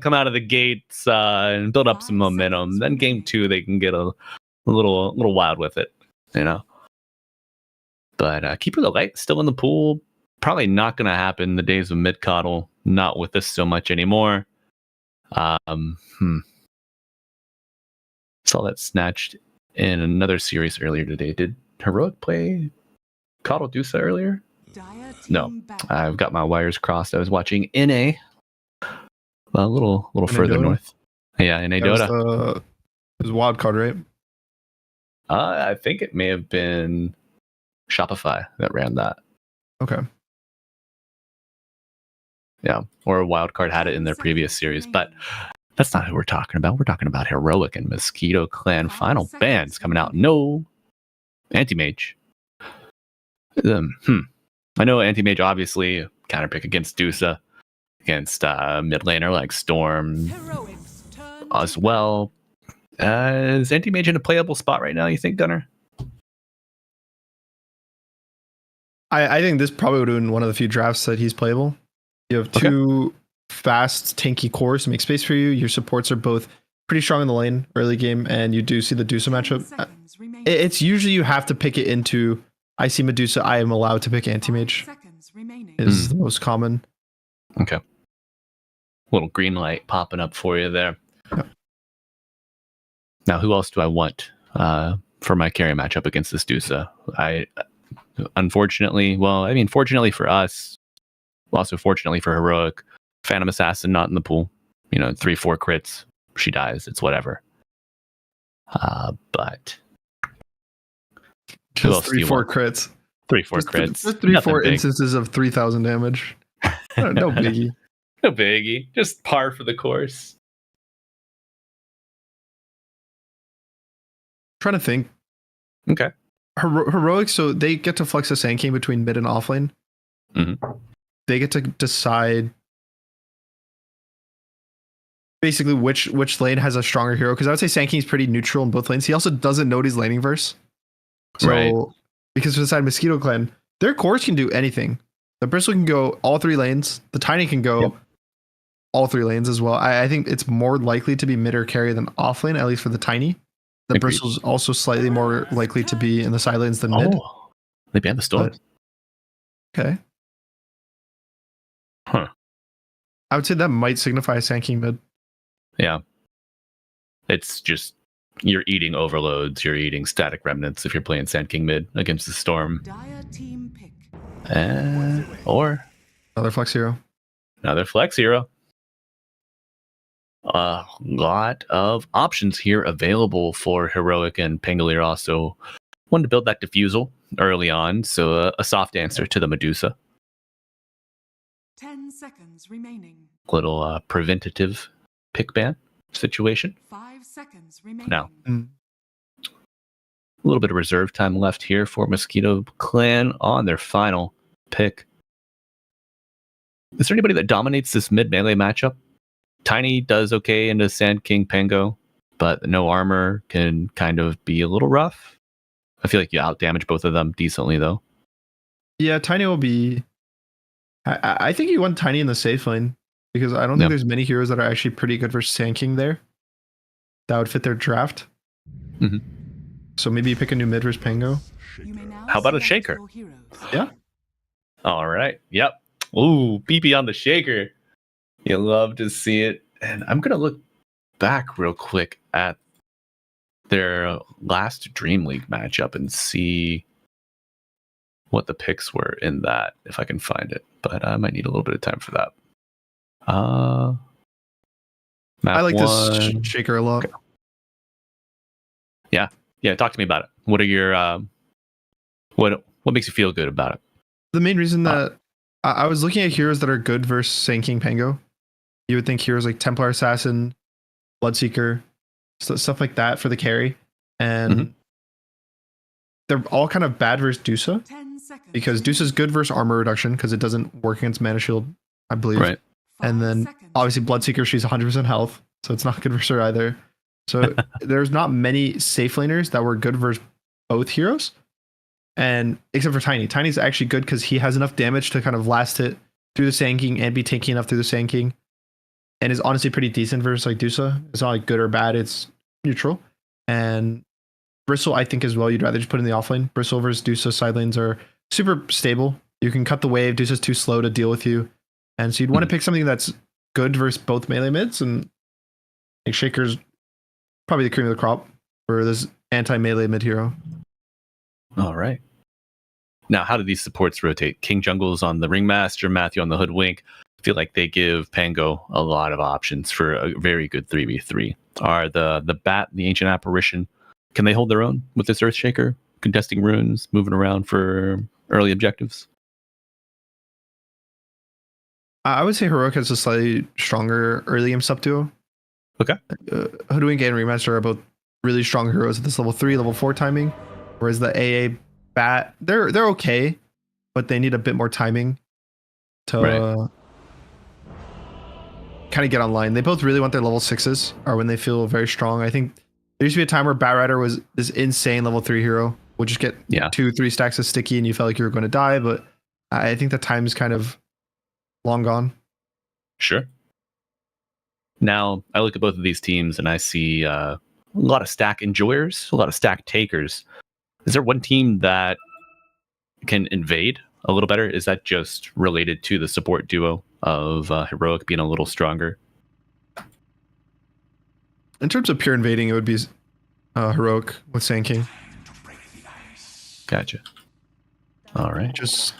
come out of the gates and build up some momentum. Then game 2, they can get a little wild with it, you know. But Keeper of the Light still in the pool. Probably not going to happen in the days of mid coddle. Not with this so much anymore. Saw that snatched in another series earlier today. Did Heroic play Coddle Dusa earlier? No, I've got my wires crossed. I was watching NA, a little further north. Yeah, NA Dota. It was wild card, right? I think it may have been Shopify that ran that. Okay. Yeah, or Wildcard had it in their previous series, but that's not who we're talking about. We're talking about Heroic and Mosquito Clan final bans coming out. No Anti-Mage. I know Anti-Mage obviously counterpick against Dusa, against mid laner like Storm as well. Is Anti-Mage in a playable spot right now, you think, Gunnar? I think this probably would have been one of the few drafts that he's playable. You have two fast, tanky cores to make space for you. Your supports are both pretty strong in the lane early game, and you do see the Dusa matchup. It's usually you have to pick it into I see Medusa, I am allowed to pick Anti-Mage. Is the most common. Okay. Little green light popping up for you there. Yep. Now, who else do I want for my carry matchup against this Dusa? Fortunately for us, also fortunately for Heroic, Phantom Assassin not in the pool. 3-4 crits, she dies. It's whatever. But just 3-4 crits. 3-4 crits. Just 3-4 instances of 3,000 damage. No biggie. No biggie. Just par for the course. Trying to think. Okay. Heroic, so they get to flex a Sand King between mid and offlane. They get to decide basically which lane has a stronger hero. Because I would say Sand King's pretty neutral in both lanes. He also doesn't know his laning verse. So, because inside Mosquito Clan, their cores can do anything. The Bristle can go all 3 lanes. The Tiny can go all 3 lanes as well. I think it's more likely to be mid or carry than offlane, at least for the Tiny. The Bristle's also slightly more likely to be in the side lanes than mid. They banned the Storm. Okay. Huh. I would say that might signify Sand King mid. Yeah. It's just you're eating overloads, you're eating static remnants if you're playing Sand King mid against the Storm. Or another flex hero. Another flex hero. A lot of options here available for Heroic and Pangolier. Also wanted to build that diffusal early on, so a soft answer to the Medusa. 10 seconds remaining. Little preventative pick ban situation. 5 seconds remaining. Now, a little bit of reserve time left here for Mosquito Clan on their final pick. Is there anybody that dominates this mid melee matchup? Tiny does okay into Sand King Pango, but no armor can kind of be a little rough. I feel like you out damage both of them decently though. Yeah, Tiny will be. I think you want Tiny in the safe lane because I don't think there's many heroes that are actually pretty good versus Sand King there. That would fit their draft. So maybe you pick a new mid versus Pango. How about a Shaker? Yeah. All right. Yep. Ooh, PP on the Shaker. You love to see it. And I'm going to look back real quick at their last DreamLeague matchup and see what the picks were in that, if I can find it. But I might need a little bit of time for that. I like this Shaker a lot. Okay. Yeah. Talk to me about it. What are your what makes you feel good about it? the main reason that I was looking at heroes that are good versus Sand Pango. You would think heroes like Templar Assassin, Bloodseeker, stuff like that for the carry. And they're all kind of bad versus Dusa. Because Dusa's good versus armor reduction because it doesn't work against Mana Shield, I believe. Right. And then obviously Bloodseeker, she's 100% health. So it's not good versus her either. So there's not many safe laners that were good versus both heroes. And except for Tiny. Tiny's actually good because he has enough damage to kind of last it through the Sand King and be tanky enough through the Sand King. And is honestly pretty decent versus like Dusa. It's not like good or bad, it's neutral. And Bristle, I think as well, you'd rather just put in the offlane. Bristle versus Dusa side lanes are super stable. You can cut the wave. Dusa's too slow to deal with you. And so you'd want to pick something that's good versus both melee mids. And like Shaker's probably the cream of the crop for this anti-melee mid hero. All right. Now, how do these supports rotate? King Jungle's on the Ringmaster, Matthew on the Hoodwink. I feel like they give Pango a lot of options for a very good 3v3. Are the Bat, the Ancient Apparition, can they hold their own with this Earthshaker? Contesting runes, moving around for early objectives? I would say Heroic has a slightly stronger early game sub duo. Okay. Hoodwink and Remaster are both really strong heroes at this level 3, level 4 timing. Whereas the AA Bat, they're okay, but they need a bit more timing to kind of get online. They both really want their level 6s, or when they feel very strong. I think there used to be a time where Bat Rider was this insane level 3 hero. Would just get 2-3 stacks of sticky and you felt like you were going to die, but I think the time is kind of long gone. Sure. Now, I look at both of these teams and I see a lot of stack enjoyers, a lot of stack takers. Is there one team that can invade a little better? Is that just related to the support duo of Heroic being a little stronger? In terms of pure invading, it would be Heroic with Sand King. Gotcha. All right. Just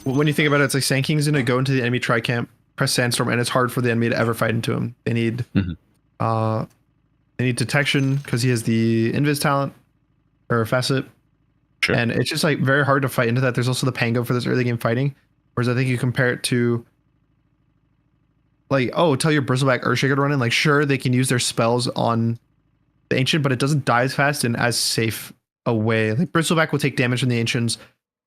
when you think about it, it's like Sand King's gonna go into the enemy tri-camp, press Sandstorm, and it's hard for the enemy to ever fight into him. They need detection because he has the Invis talent or Facet. Sure. And it's just like very hard to fight into that. There's also the Pango for this early game fighting. Whereas I think you compare it to like, oh, tell your Bristleback Earthshaker to run in. Like, sure, they can use their spells on the Ancient, but it doesn't die as fast and as safe a way. Like Bristleback will take damage from the Ancients.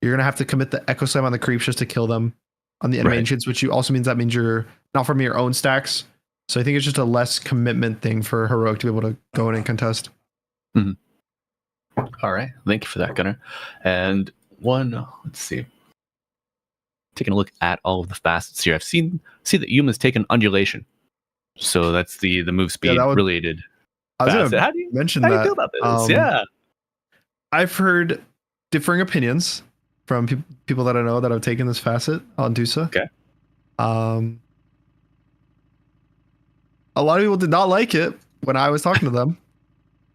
You're gonna have to commit the Echo Slam on the creeps just to kill them on the enemy Ancients, which also means you're not from your own stacks. So I think it's just a less commitment thing for Heroic to be able to go in and contest. Mm-hmm. All right. Thank you for that, Gunnar. And let's see. Taking a look at all of the facets here. See that Yuma's taken undulation. So that's the move speed related. I was gonna mention that. How do you feel about this? Yeah. I've heard differing opinions from people that I know that have taken this facet on Dusa. Okay. A lot of people did not like it when I was talking to them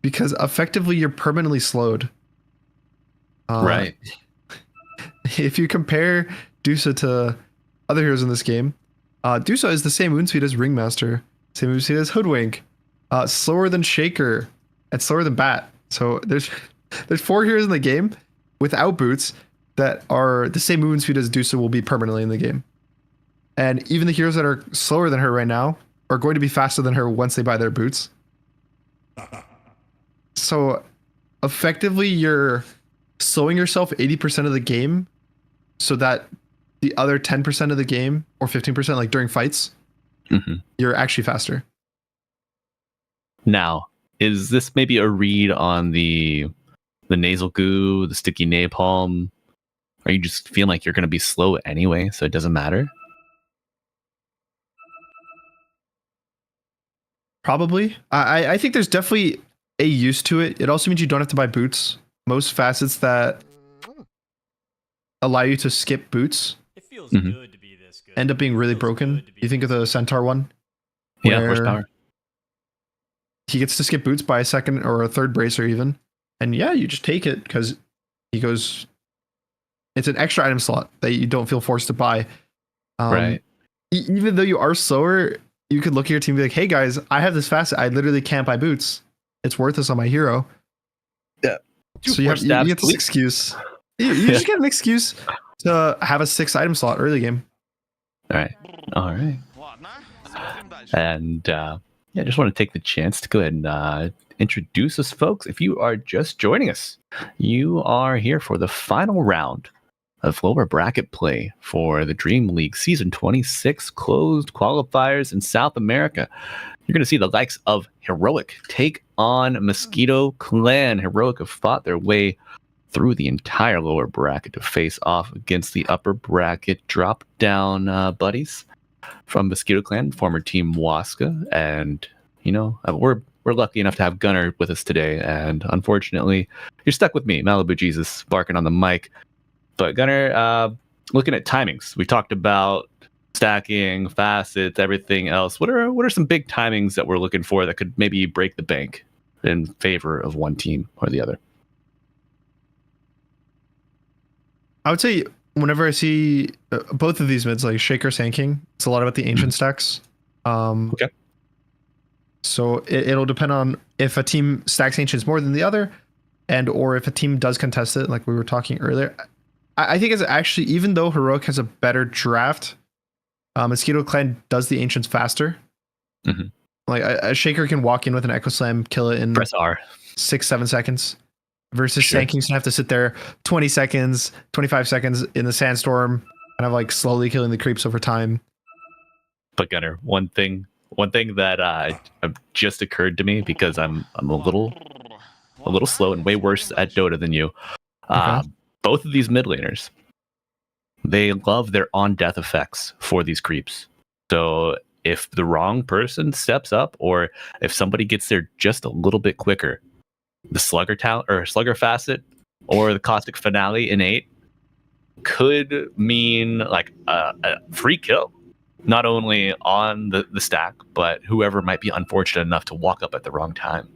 because effectively you're permanently slowed. Right. If you compare Dusa to other heroes in this game, Dusa is the same wound speed as Ringmaster, same wound speed as Hoodwink, slower than Shaker, and slower than Bat. So there's 4 heroes in the game without boots that are the same movement speed as Dusa will be permanently in the game. And even the heroes that are slower than her right now are going to be faster than her once they buy their boots. So effectively you're slowing yourself 80% of the game so that the other 10% of the game or 15% like during fights, you're actually faster. Now, is this maybe a read on the nasal goo, the sticky napalm? Are you just feeling like you're going to be slow anyway, so it doesn't matter? Probably. I think there's definitely a use to it. It also means you don't have to buy boots. Most facets that allow you to skip boots good to be this good. end up being really broken. You think of the Centaur one? Yeah, horsepower. He gets to skip boots by a second or a third bracer even. And yeah, you just take it because he goes... It's an extra item slot that you don't feel forced to buy. Right. Even though you are slower, you could look at your team and be like, hey guys, I have this facet. I literally can't buy boots. It's worthless on my hero. Yeah. So you get this excuse. You just get an excuse to have a 6 item slot early game. All right. And I just want to take the chance to go ahead and introduce us, folks. If you are just joining us, you are here for the final round of lower bracket play for the DreamLeague Season 26 closed qualifiers in South America. You're going to see the likes of Heroic take on Mosquito Clan. Heroic have fought their way through the entire lower bracket to face off against the upper bracket drop-down buddies from Mosquito Clan, former Team Waska. And, we're lucky enough to have Gunnar with us today. And unfortunately, you're stuck with me, Malibu Jesus, barking on the mic. But Gunnar, looking at timings, we talked about stacking, facets, everything else. What are some big timings that we're looking for that could maybe break the bank in favor of one team or the other? I would say whenever I see both of these mids, like Shaker, Sand King, it's a lot about the ancient stacks. Okay. So it'll depend on if a team stacks ancients more than the other, or if a team does contest it, like we were talking earlier. I think it's actually, even though Heroic has a better draft, Mosquito Clan does the ancients faster. Mm-hmm. Like a Shaker can walk in with an Echo Slam, kill it in press R 6-7 seconds, versus Sand King's gonna have to sit there 20 seconds, 25 seconds in the sandstorm, kind of like slowly killing the creeps over time. But Gunnar, one thing that just occurred to me, because I'm a little slow and way worse at Dota than you. Okay. Both of these mid laners, they love their on-death effects for these creeps. So if the wrong person steps up, or if somebody gets there just a little bit quicker, the slugger facet or the caustic finale innate could mean like a free kill, not only on the stack, but whoever might be unfortunate enough to walk up at the wrong time.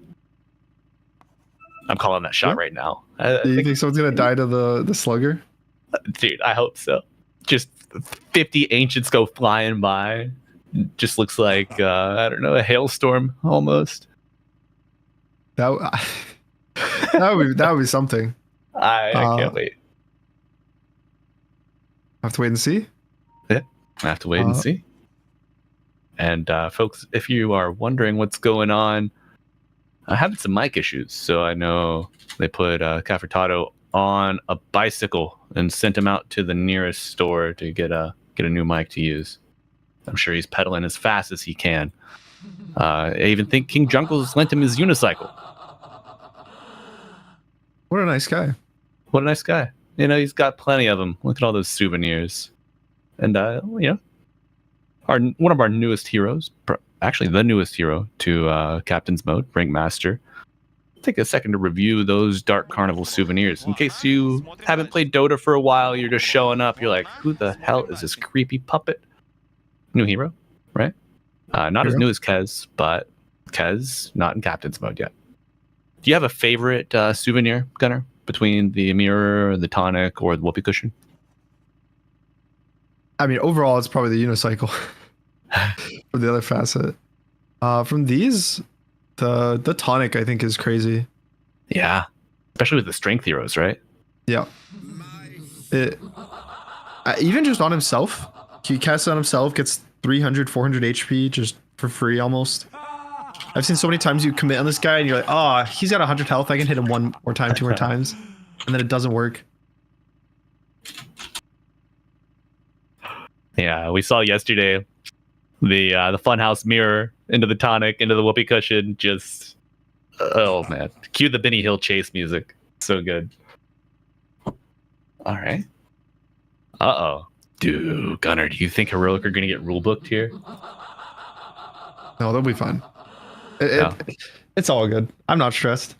I'm calling that shot right now. Do you think someone's gonna die to the slugger? Dude, I hope so. Just 50 ancients go flying by. Just looks like I don't know, a hailstorm almost. That would be something. I can't wait. Have to wait and see. Yeah, I have to wait and see. And folks, if you are wondering what's going on, I'm having some mic issues. So I know they put Caffertato on a bicycle and sent him out to the nearest store to get a new mic to use. I'm sure he's pedaling as fast as he can. I even think King Junkles lent him his unicycle. What a nice guy. What a nice guy. He's got plenty of them. Look at all those souvenirs. And, one of our newest heroes, actually the newest hero to Captain's Mode, Rank Master. Take a second to review those Dark Carnival souvenirs. In case you haven't played Dota for a while, you're just showing up, you're like, who the hell is this creepy puppet? New hero, right? Not as new as Kez, but Kez not in Captain's Mode yet. Do you have a favorite souvenir, Gunnar, between the mirror, the tonic, or the whoopee cushion? I mean, overall, it's probably the unicycle for the other facet. From these, the tonic, I think, is crazy. Yeah, especially with the strength heroes, right? Yeah. Even just on himself, he casts it on himself, gets 300, 400 HP just for free almost. I've seen so many times you commit on this guy and you're like, oh, he's got 100 health. I can hit him one more time, 2 more times. And then it doesn't work. Yeah, we saw yesterday the funhouse mirror into the tonic, into the whoopee cushion. Just, oh man. Cue the Benny Hill chase music. So good. All right. Uh-oh. Dude, Gunnar, do you think Heroic are going to get rulebooked here? No, they'll be fine. It's all good. I'm not stressed.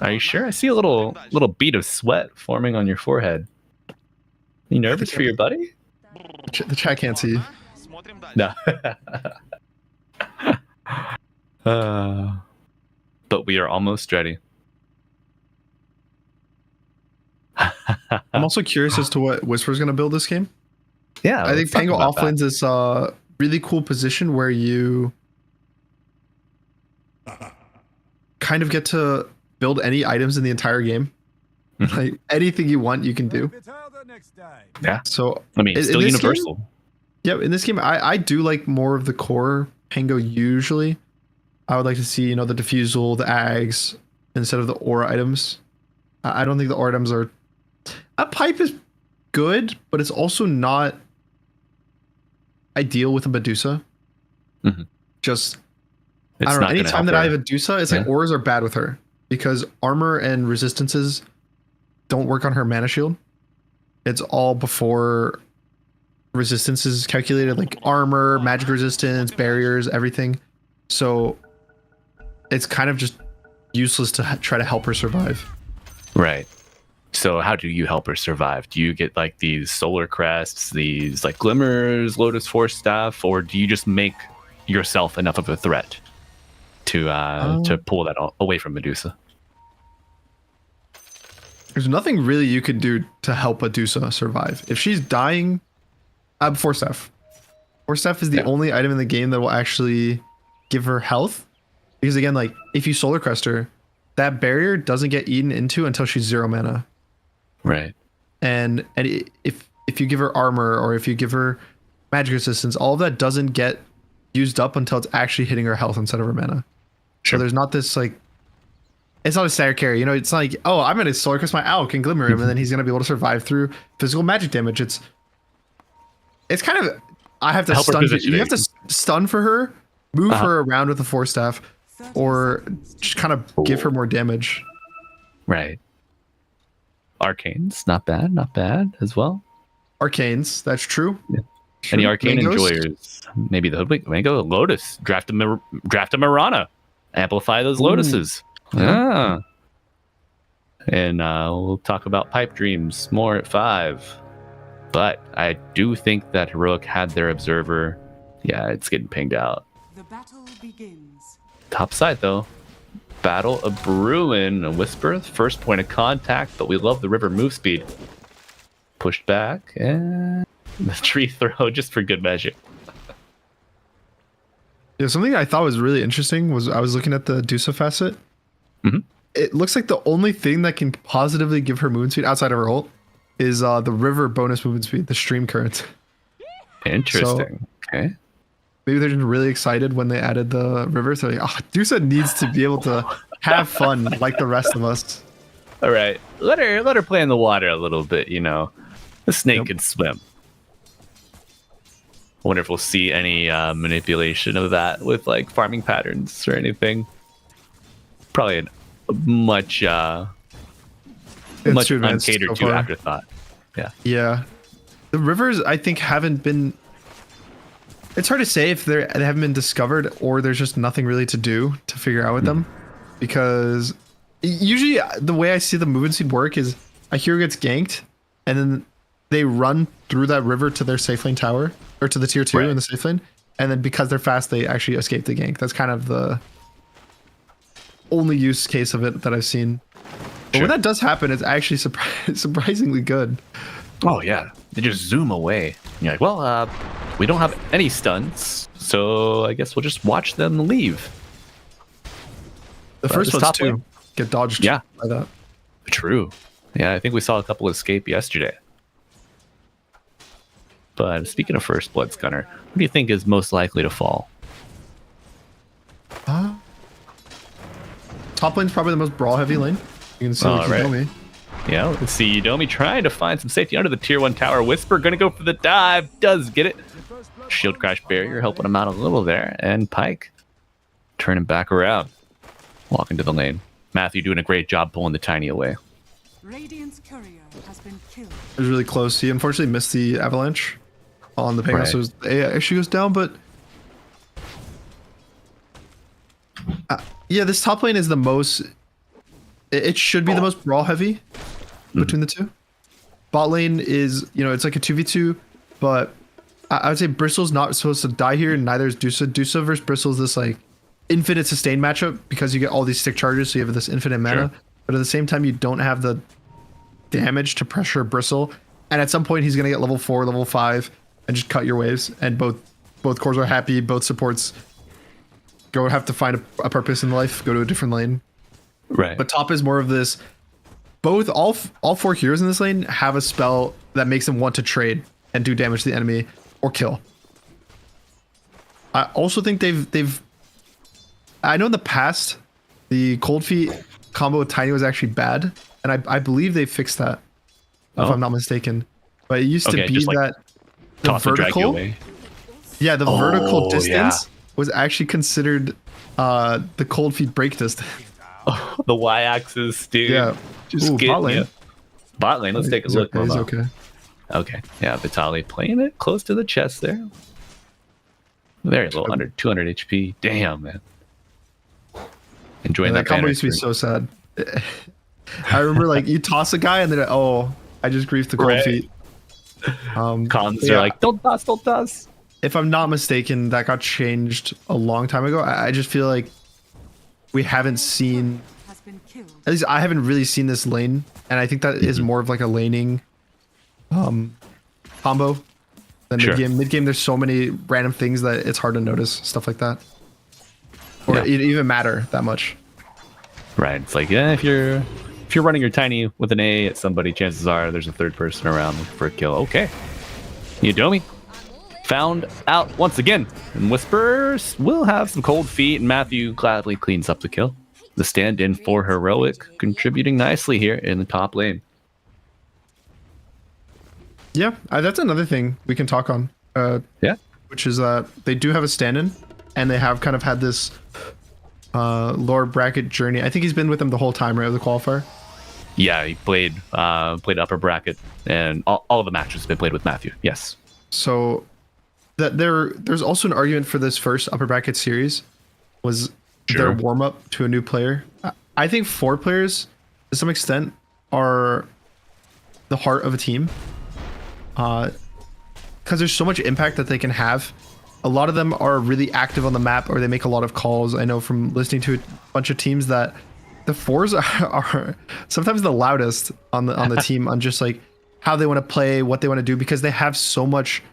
Are you sure? I see a little bead of sweat forming on your forehead. You nervous for your buddy? The chat can't see. No. But we are almost ready. I'm also curious as to what Whisper's going to build this game. Yeah, I think Pango offlanes this really cool position where you kind of get to build any items in the entire game. Like anything you want, you can do. Yeah. So I mean, in still this universal. Game, yeah, in this game, I do like more of the core Pango usually. I would like to see, the diffusal, the Ags, instead of the aura items. I don't think the aura items are... A pipe is good, but it's also not ideal with a Medusa. Mm-hmm. Just, It's I don't know, not gonna anytime help that I her. have a Medusa, it's like Yeah. auras are bad with her. Because armor and resistances don't work on her mana shield. It's all before resistance is calculated, like armor, magic resistance, barriers, everything. So it's kind of just useless to try to help her survive. Right. So how do you help her survive? Do you get like these solar crests, these like glimmers, Lotus Force stuff, or do you just make yourself enough of a threat to pull that away from Medusa? There's nothing really you could do to help Medusa survive. If she's dying, Force Staff. Force Staff is the only item in the game that will actually give her health. Because again, like if you Solar Crest her, that barrier doesn't get eaten into until she's 0 mana. Right. And if you give her armor or if you give her magic resistance, all of that doesn't get used up until it's actually hitting her health instead of her mana. Sure. So there's not this like, it's not a stagger carry. It's like, oh, I'm going to Solar Crest my Alk and Glimmer him, and then he's going to be able to survive through physical magic damage. It's kind of, I have to Help her stun. positioning. You have to stun for her, move her around with the Force Staff, or just kind of give her more damage. Right. Arcanes, not bad as well. Arcanes, that's true. Yeah. Any arcane Mangos? enjoyers? Maybe the Hoodwink, Mango, Lotus, draft a Mirana, amplify those Lotuses. Yeah. And we'll talk about Pipe Dreams more at 5. But I do think that Heroic had their observer. Yeah, it's getting pinged out. The battle begins. Top side though. Battle of Bruin, a Whisper, first point of contact, but we love the river move speed. Pushed back, and the tree throw just for good measure. Yeah, something I thought was really interesting was I was looking at the Dusa facet. Mm-hmm. It looks like the only thing that can positively give her movement speed outside of her ult is the river bonus movement speed, the stream current. Interesting. Okay. Maybe they're just really excited when they added the river. So like, Dusa needs to be able to have fun like the rest of us. All right, let her play in the water a little bit. The snake can swim. I wonder if we'll see any manipulation of that with like farming patterns or anything. Probably a much too advanced uncatered so to far. afterthought. Yeah. Yeah. The rivers, I think, haven't been... It's hard to say if they haven't been discovered or there's just nothing really to do to figure out with them. Because usually the way I see the movement speed work is a hero gets ganked and then they run through that river to their safe lane tower or to the tier 2 in the safe lane. And then because they're fast, they actually escape the gank. That's kind of the only use case of it that I've seen. But when that does happen, it's actually surprisingly good. Oh yeah, they just zoom away. And you're like, well, we don't have any stunts, so I guess we'll just watch them leave. The first ones too get dodged. Yeah, by that. True. Yeah, I think we saw a couple escape yesterday. But speaking of first bloods, Gunner, who do you think is most likely to fall? Top lane's probably the most brawl heavy lane. You can see Yudomi. Yeah, let's see Yudomi trying to find some safety under the tier 1 tower. Whisper gonna go for the dive, does get it. Shield crash barrier helping him out a little there, and Pike turning back around, walking to the lane. Matthew doing a great job pulling the tiny away. Radiant's courier has been killed. It was really close. He unfortunately missed the avalanche on the Pango, so it actually goes down. But yeah, this top lane is the most. It should be the most brawl heavy between the two. Bot lane is, it's like a 2v2, but I would say Bristle's not supposed to die here, and neither is Dusa. Dusa versus Bristol is this like infinite sustain matchup because you get all these stick charges, so you have this infinite mana. But at the same time, you don't have the damage to pressure Bristle, and at some point he's gonna get level 4, level 5, and just cut your waves. And both cores are happy. Both supports have to find a purpose in life, go to a different lane. Right. But top is more of this. All 4 heroes in this lane have a spell that makes them want to trade and do damage to the enemy or kill. I also think they've I know in the past the Cold Feet combo with Tiny was actually bad, and I believe they fixed that, if I'm not mistaken. But it used to be just, like, that the vertical, yeah, the vertical distance was actually considered the Cold Feet break distance. Oh, the y-axis, dude. Yeah. Just Ooh, bot lane. Bot lane. Let's take a look. He's okay. Okay. Yeah, Vitali playing it close to the chest there. Very low, under 200 HP. Damn, man. Enjoying that combo used to be so sad. I remember like you toss a guy and then I just griefed the Cold Feet. Cons are like, don't toss. If I'm not mistaken, that got changed a long time ago. I just feel like we haven't seen, at least I haven't really seen this lane, and I think that is more of like a laning combo than mid-game. Mid-game, there's so many random things that it's hard to notice, stuff like that. Or it even matter that much. Right. It's like, if you're running your Tiny with an A at somebody, chances are there's a third person around for a kill. Okay. Yodomi found out once again, and Whispers will have some Cold Feet, and Matthew gladly cleans up the kill. The stand-in for Heroic, contributing nicely here in the top lane. Yeah, that's another thing we can talk on. Which is they do have a stand-in, and they have kind of had this lower bracket journey. I think he's been with them the whole time, right, of the qualifier? Yeah, he played upper bracket, and all of the matches have been played with Matthew. Yes. So that there's also an argument for this first upper bracket series was their warm up to a new player. I think 4 players to some extent are the heart of a team, because there's so much impact that they can have. A lot of them are really active on the map, or they make a lot of calls. I know from listening to a bunch of teams that the 4s are sometimes the loudest on the team on just like how they want to play, what they want to do, because they have so much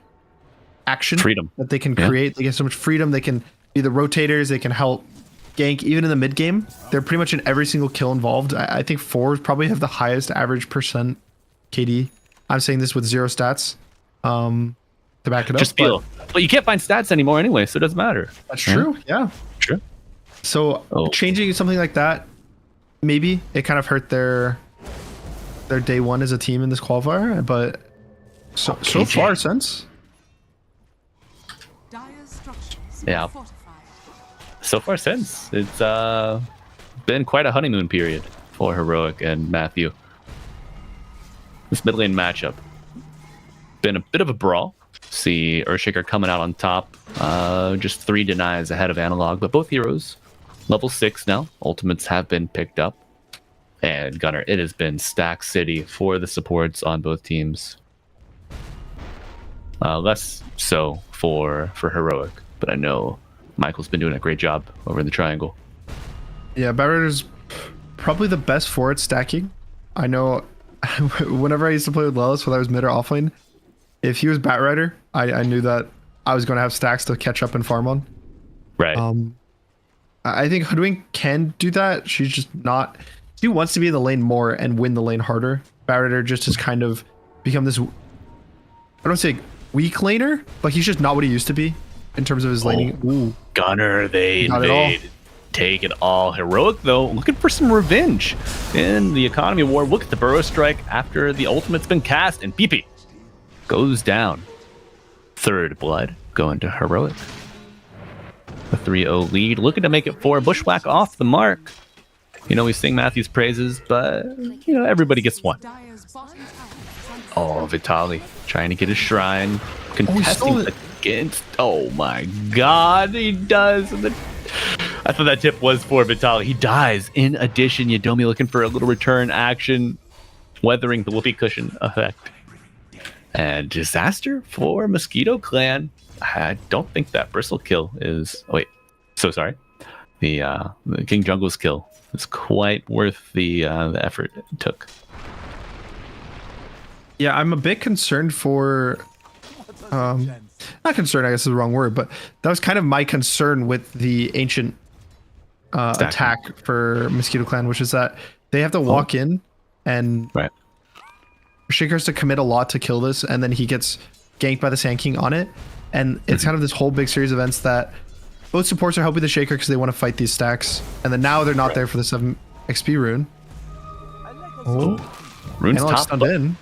action freedom that they can create. They get so much freedom. They can be the rotators. They can help gank even in the mid game. They're pretty much in every single kill involved. I think 4s probably have the highest average percent KD. I'm saying this with 0 stats to back it up. Just feel. But you can't find stats anymore anyway, so it doesn't matter. That's true. Yeah. True. So changing something like that, maybe it kind of hurt their day one as a team in this qualifier, but so far since. Yeah. So far since, it's been quite a honeymoon period for Heroic and Matthew. This mid lane matchup been a bit of a brawl. See Earthshaker coming out on top, just 3 denies ahead of Analog, but both heroes level 6 now. Ultimates have been picked up, and Gunner, it has been stack city for the supports on both teams. Less so for Heroic, but I know Michael's been doing a great job over in the triangle. Yeah, Barretter's probably the best for it stacking. I know whenever I used to play with Lelis, whether I was mid or offlane, if he was Batrider, I knew that I was going to have stacks to catch up and farm on. Right. I think Hoodwink can do that. She's just not. She wants to be in the lane more and win the lane harder. Batrider just has kind of become this, I don't say weak laner, but he's just not what he used to be in terms of his laning. Ooh. Gunner, they Not at all. invade. Take it all. Heroic, though, looking for some revenge in the economy war. Look at the Burrow Strike after the ultimate's been cast, and BP goes down. Third blood going to Heroic. A 3-0 lead, looking to make it 4. Bushwhack off the mark. You know, we sing Matthew's praises, but, you know, everybody gets one. Oh, Vitali trying to get his shrine. Contesting against... Oh, my God. He does. I thought that tip was for Vitali. He dies. In addition, Yodomi looking for a little return action. Weathering the whoopee cushion effect. And disaster for Mosquito Clan. I don't think that Bristle kill is... Oh, wait. So sorry. The King Jungle's kill is quite worth the effort it took. Yeah, I'm a bit concerned for... not concerned, I guess is the wrong word, but that was kind of my concern with the Ancient attack for Mosquito Clan, which is that they have to walk in and Shaker has to commit a lot to kill this, and then he gets ganked by the Sand King on it. And it's kind of this whole big series of events that both supports are helping the Shaker because they want to fight these stacks. And then now they're not there for the 7 XP rune. Oh, Rune's Analog top. stunned in.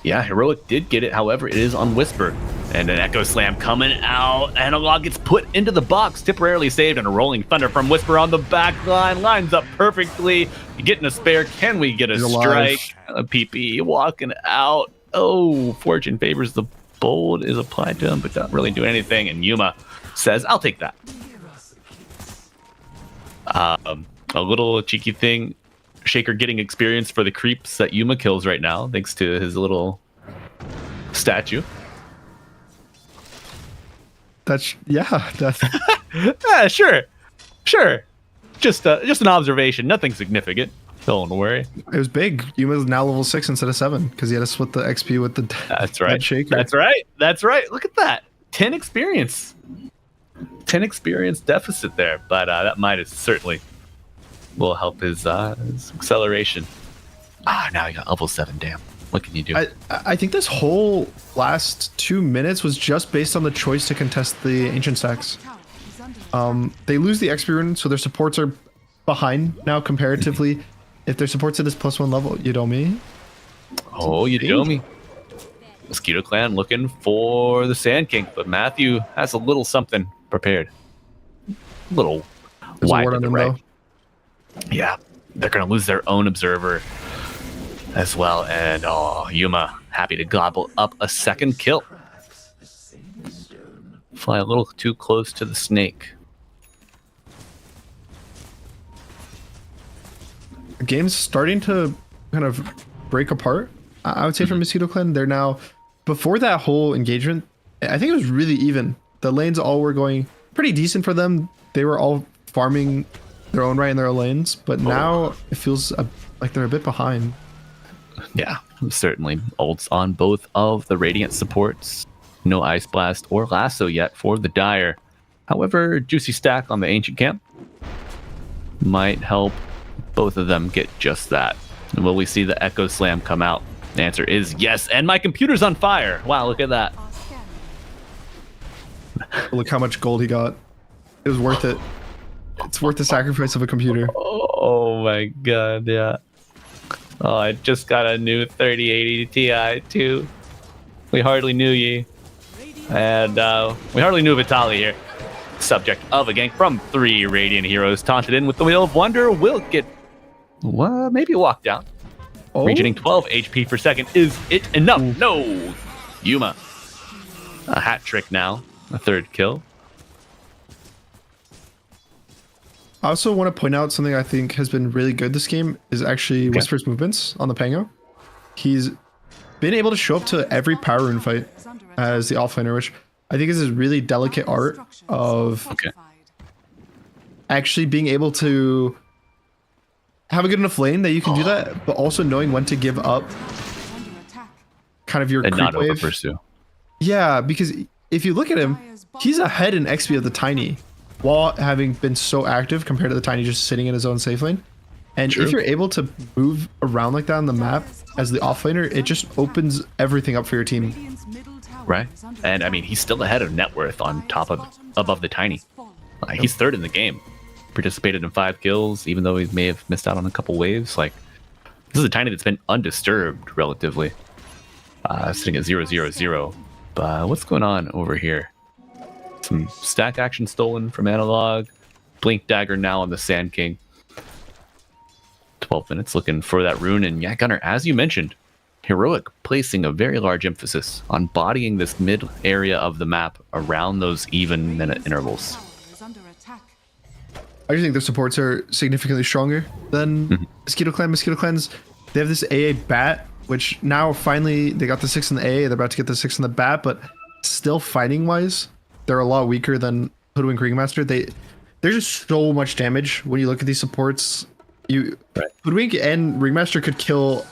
Yeah, Heroic did get it. However, it is on Whisper. And an Echo Slam coming out. Analog gets put into the box, temporarily saved, and a Rolling Thunder from Whisper on the back line. Lines up perfectly. Getting a spare. Can we get a strike? A PP walking out. Oh, fortune favors the bold is applied to him, but not really doing anything. And Yuma says, I'll take that. A little cheeky thing. Shaker getting experience for the creeps that Yuma kills right now, thanks to his little statue. That's sure. Just an observation, nothing significant. Don't worry. It was big. Yuma's now level 6 instead of 7 because he had to split the XP with the That's right. Shaker. That's right. Look at that. 10 experience. 10 experience deficit there, but that Midas certainly will help his acceleration. Now he got level 7. Damn. What can you do? I think this whole last 2 minutes was just based on the choice to contest the ancient stacks. They lose the XP rune, so their supports are behind now comparatively. If their support's at this +1 level, Yudomi. Oh, Yudomi. Mosquito Clan looking for the Sand King, but Matthew has a little something prepared. Little wide to the right. Yeah, they're going to lose their own observer as well. And Yuma happy to gobble up a second kill. Fly a little too close to the snake. The game's starting to kind of break apart. I would say for Mosquito Clan, they're now, before that whole engagement, I think it was really even. The lanes all were going pretty decent for them. They were all farming their own right in their own lanes, but now it feels like they're a bit behind. Yeah, certainly. Ults on both of the Radiant supports. No Ice Blast or Lasso yet for the Dire. However, Juicy Stack on the Ancient Camp might help both of them get just that. And will we see the Echo Slam come out? The answer is yes, and my computer's on fire. Wow, look at that. Look how much gold he got. It was worth it. It's worth the sacrifice of a computer. Oh my god, yeah. Oh, I just got a new 3080 Ti too. We hardly knew ye. And we hardly knew Vitali here. Subject of a gank from 3 Radiant heroes. Taunted in with the Wheel of Wonder. Will get maybe a walk down. Regenerating 12 HP per second. Is it enough? No! Yuma. A hat trick now. A 3rd kill. I also want to point out something I think has been really good this game is actually Whisper's movements on the Pango. He's been able to show up to every power rune fight as the offlaner, which I think is a really delicate art of actually being able to have a good enough lane that you can do that, but also knowing when to give up kind of your and creep not wave. over pursue. Yeah, because if you look at him, he's ahead in XP of the Tiny while having been so active compared to the Tiny just sitting in his own safe lane. And if you're able to move around like that on the map as the offlaner, it just opens everything up for your team. Right. And I mean, he's still ahead of net worth on top of above the Tiny. He's 3rd in the game. Participated in 5 kills, even though he may have missed out on a couple waves. Like, this is a Tiny that's been undisturbed relatively. Sitting at 0-0-0. But what's going on over here? Some stack action stolen from Analog. Blink Dagger now on the Sand King. 12 minutes looking for that rune. And yeah, Gunnar, as you mentioned, Heroic placing a very large emphasis on bodying this mid area of the map around those even minute intervals. I just think their supports are significantly stronger than Mosquito Clan. Mosquito Clans, they have this AA bat, which now finally they got the 6 in the AA. They're about to get the 6 in the bat, but still fighting wise, they're a lot weaker than Hoodwink Ringmaster. There's just so much damage when you look at these supports. Hoodwink and Ringmaster could kill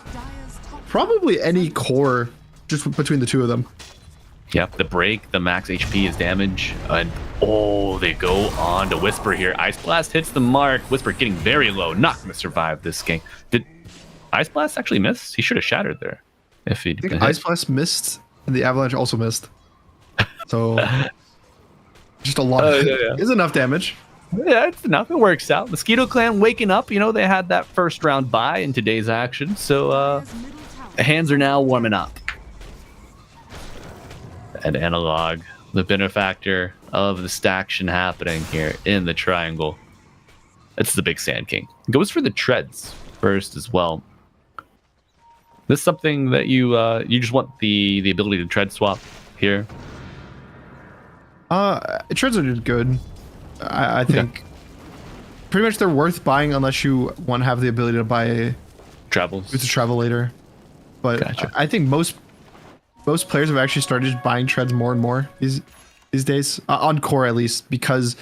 probably any core just between the two of them. Yep, the break, the max HP is damage, and they go on to Whisper here. Ice Blast hits the mark. Whisper getting very low, not going to survive this gank. Did Ice Blast actually miss? He should have shattered there. If he I think Ice Blast missed, and the Avalanche also missed. So just a lot. Is enough damage. Yeah, it's enough. It works out. Mosquito Clan waking up. You know, they had that first round bye in today's action, so the hands are now warming up. And Analog, the benefactor of the staction happening here in the triangle. It's the big Sand King. Goes for the treads first as well. This is something that you just want the ability to tread swap here. Treads are just good. I think pretty much they're worth buying unless you want to have the ability to buy travels. It's a travel later. But gotcha. I think most players have actually started buying treads more and more these days, on core at least, because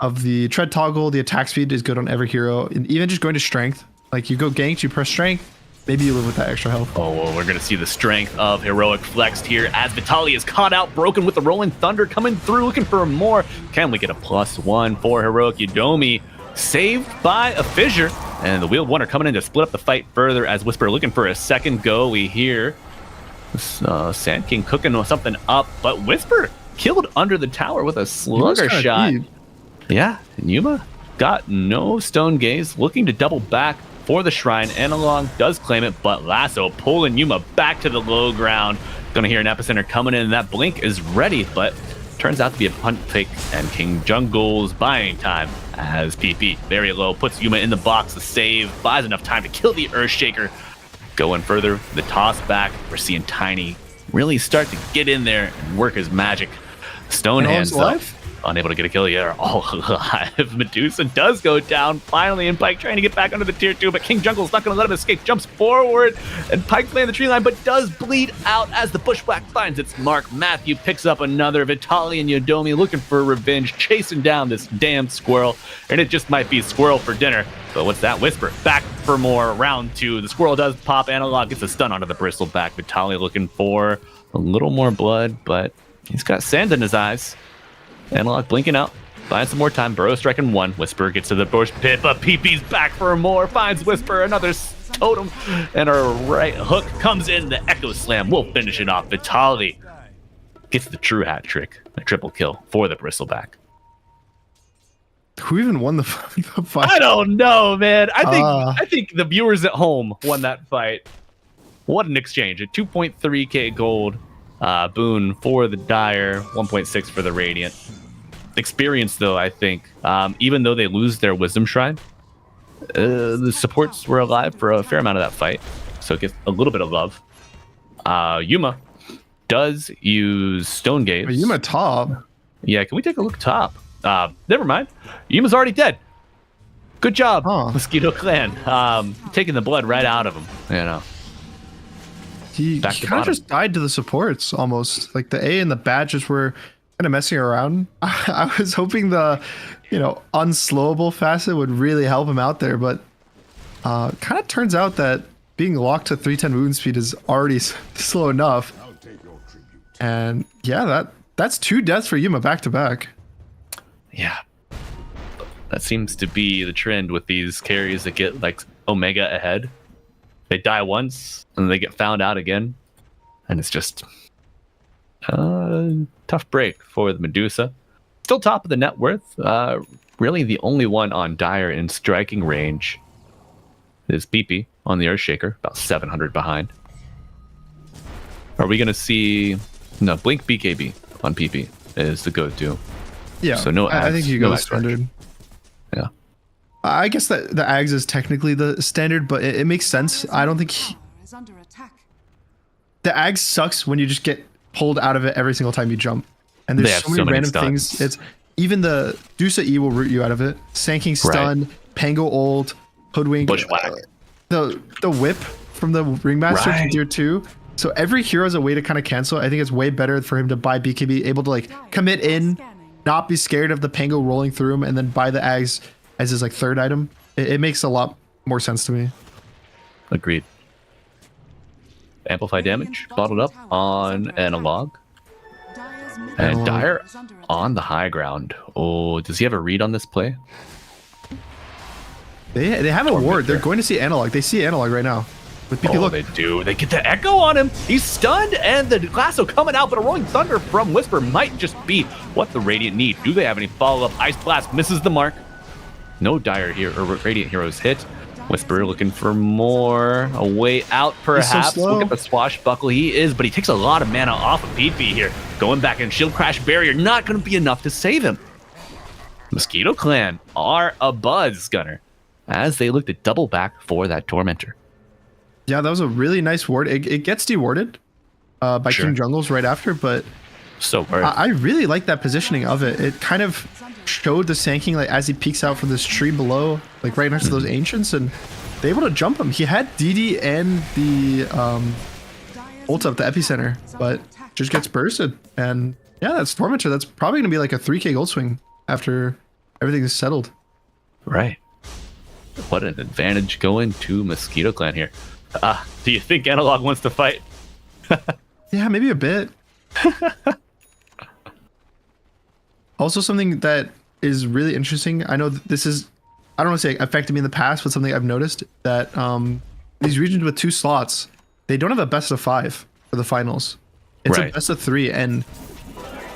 of the tread toggle. The attack speed is good on every hero, and even just going to strength. Like you go ganks, you press strength, maybe you live with that extra health. Oh, well, we're going to see the strength of Heroic flexed here as Vitaly is caught out, broken with the Rolling Thunder coming through, looking for more. Can we get a +1 for Heroic? Yudomi saved by a fissure, and the Wheeled One are coming in to split up the fight further as Whisper looking for a second go. We hear Sand King cooking something up, but Whisper killed under the tower with a slugger shot. Yeah, and Yuma got no Stone Gaze, looking to double back for the Shrine. Analog does claim it, but Lasso pulling Yuma back to the low ground. Gonna hear an Epicenter coming in, and that blink is ready, but turns out to be a punt fake, and King Jungle's buying time as PP very low puts Yuma in the box. The save buys enough time to kill the Earthshaker. Going further, the toss back. We're seeing Tiny really start to get in there and work his magic. Stone hands up. Unable to get a kill yet, are all alive. Medusa does go down finally, and Pike trying to get back under the tier 2, but King Jungle's not going to let him escape. Jumps forward, and Pike playing the tree line, but does bleed out as the Bushwhack finds its mark. Matthew picks up another. Vitaly and Yudomi looking for revenge, chasing down this damn squirrel, and it just might be squirrel for dinner. But what's that? Whisper back for more. Round 2. The squirrel does pop. Analog gets a stun onto the bristleback. Vitaly looking for a little more blood, but he's got sand in his eyes. Analog blinking out, buying some more time. Burrow striking 1. Whisper gets to the bush pit, but PP's back for more. Finds Whisper another totem, and our right hook comes in. The Echo Slam will finish it off. Vitaly gets the true hat trick, a triple kill for the bristleback. Who even won the fight? I don't know, man. I think the viewers at home won that fight. What an exchange! A 2.3k gold boon for the Dire, 1.6 for the Radiant. Experience, though, I think, even though they lose their Wisdom Shrine, the supports were alive for a fair amount of that fight, so it gets a little bit of love. Yuma does use Stone Gaze. Yuma top. Yeah, can we take a look top? Never mind. Yuma's already dead. Good job, Mosquito Clan. Taking the blood right out of him, you know. He kind of just died to the supports almost. Like the A and the badges were kind of messing around. I was hoping the, unslowable facet would really help him out there, but kind of turns out that being locked to 310 movement speed is already slow enough. And yeah, that's 2 deaths for Yuma back to back. Yeah. That seems to be the trend with these carries that get like Omega ahead. They die once, and they get found out again. And it's just tough break for the Medusa. Still top of the net worth. Really the only one on Dire in striking range is PP on the Earthshaker, about 700 behind. Are we going to see... No, Blink BKB on PP is the go-to. Yeah, so no ads, I think you go standard. Yeah. I guess that the Ags is technically the standard, but it makes sense. I don't think the Ags sucks when you just get pulled out of it every single time you jump. And there's so many random things. It's even the Dusa E will root you out of it. Sanking stun, Pango ult, Hoodwink, Bushwhack. The whip from the Ringmaster to tier 2. So every hero has a way to kind of cancel. I think it's way better for him to buy BKB, able to like commit in, not be scared of the Pango rolling through him, and then buy the Ags as his like third item. It makes a lot more sense to me. Agreed. Amplify damage bottled up on Analog. And Dire on the high ground. Oh, does he have a read on this play? They have a ward. They're going to see Analog. They see Analog right now. With PP, look. They do. They get the echo on him. He's stunned, and the lasso coming out, but a rolling thunder from Whisper might just be what the Radiant need. Do they have any follow-up? Ice Blast misses the mark. No Dire here or Radiant heroes hit. Whisper looking for more. A way out, perhaps. So Look at the swashbuckle he is, but he takes a lot of mana off of PP here. Going back in Shield Crash Barrier, not going to be enough to save him. Mosquito Clan are a buzz, Gunner, as they look to double back for that Tormentor. Yeah, that was a really nice ward. It gets dewarded by King Jungles right after, but so I really like that positioning of it. It kind of showed the Sanking like as he peeks out from this tree below, like right next to those Ancients, and they able to jump him. He had DD and the ult up the epicenter, but just gets bursted. And yeah, that's Tormentor. That's probably gonna be like a 3k gold swing after everything is settled. Right. What an advantage going to Mosquito Clan here. Do you think Analog wants to fight? Yeah, maybe a bit. Also, something that is really interesting. I know this is, I don't want to say affected me in the past, but something I've noticed that these regions with 2 slots, they don't have a best of 5 for the finals. It's a best of 3, and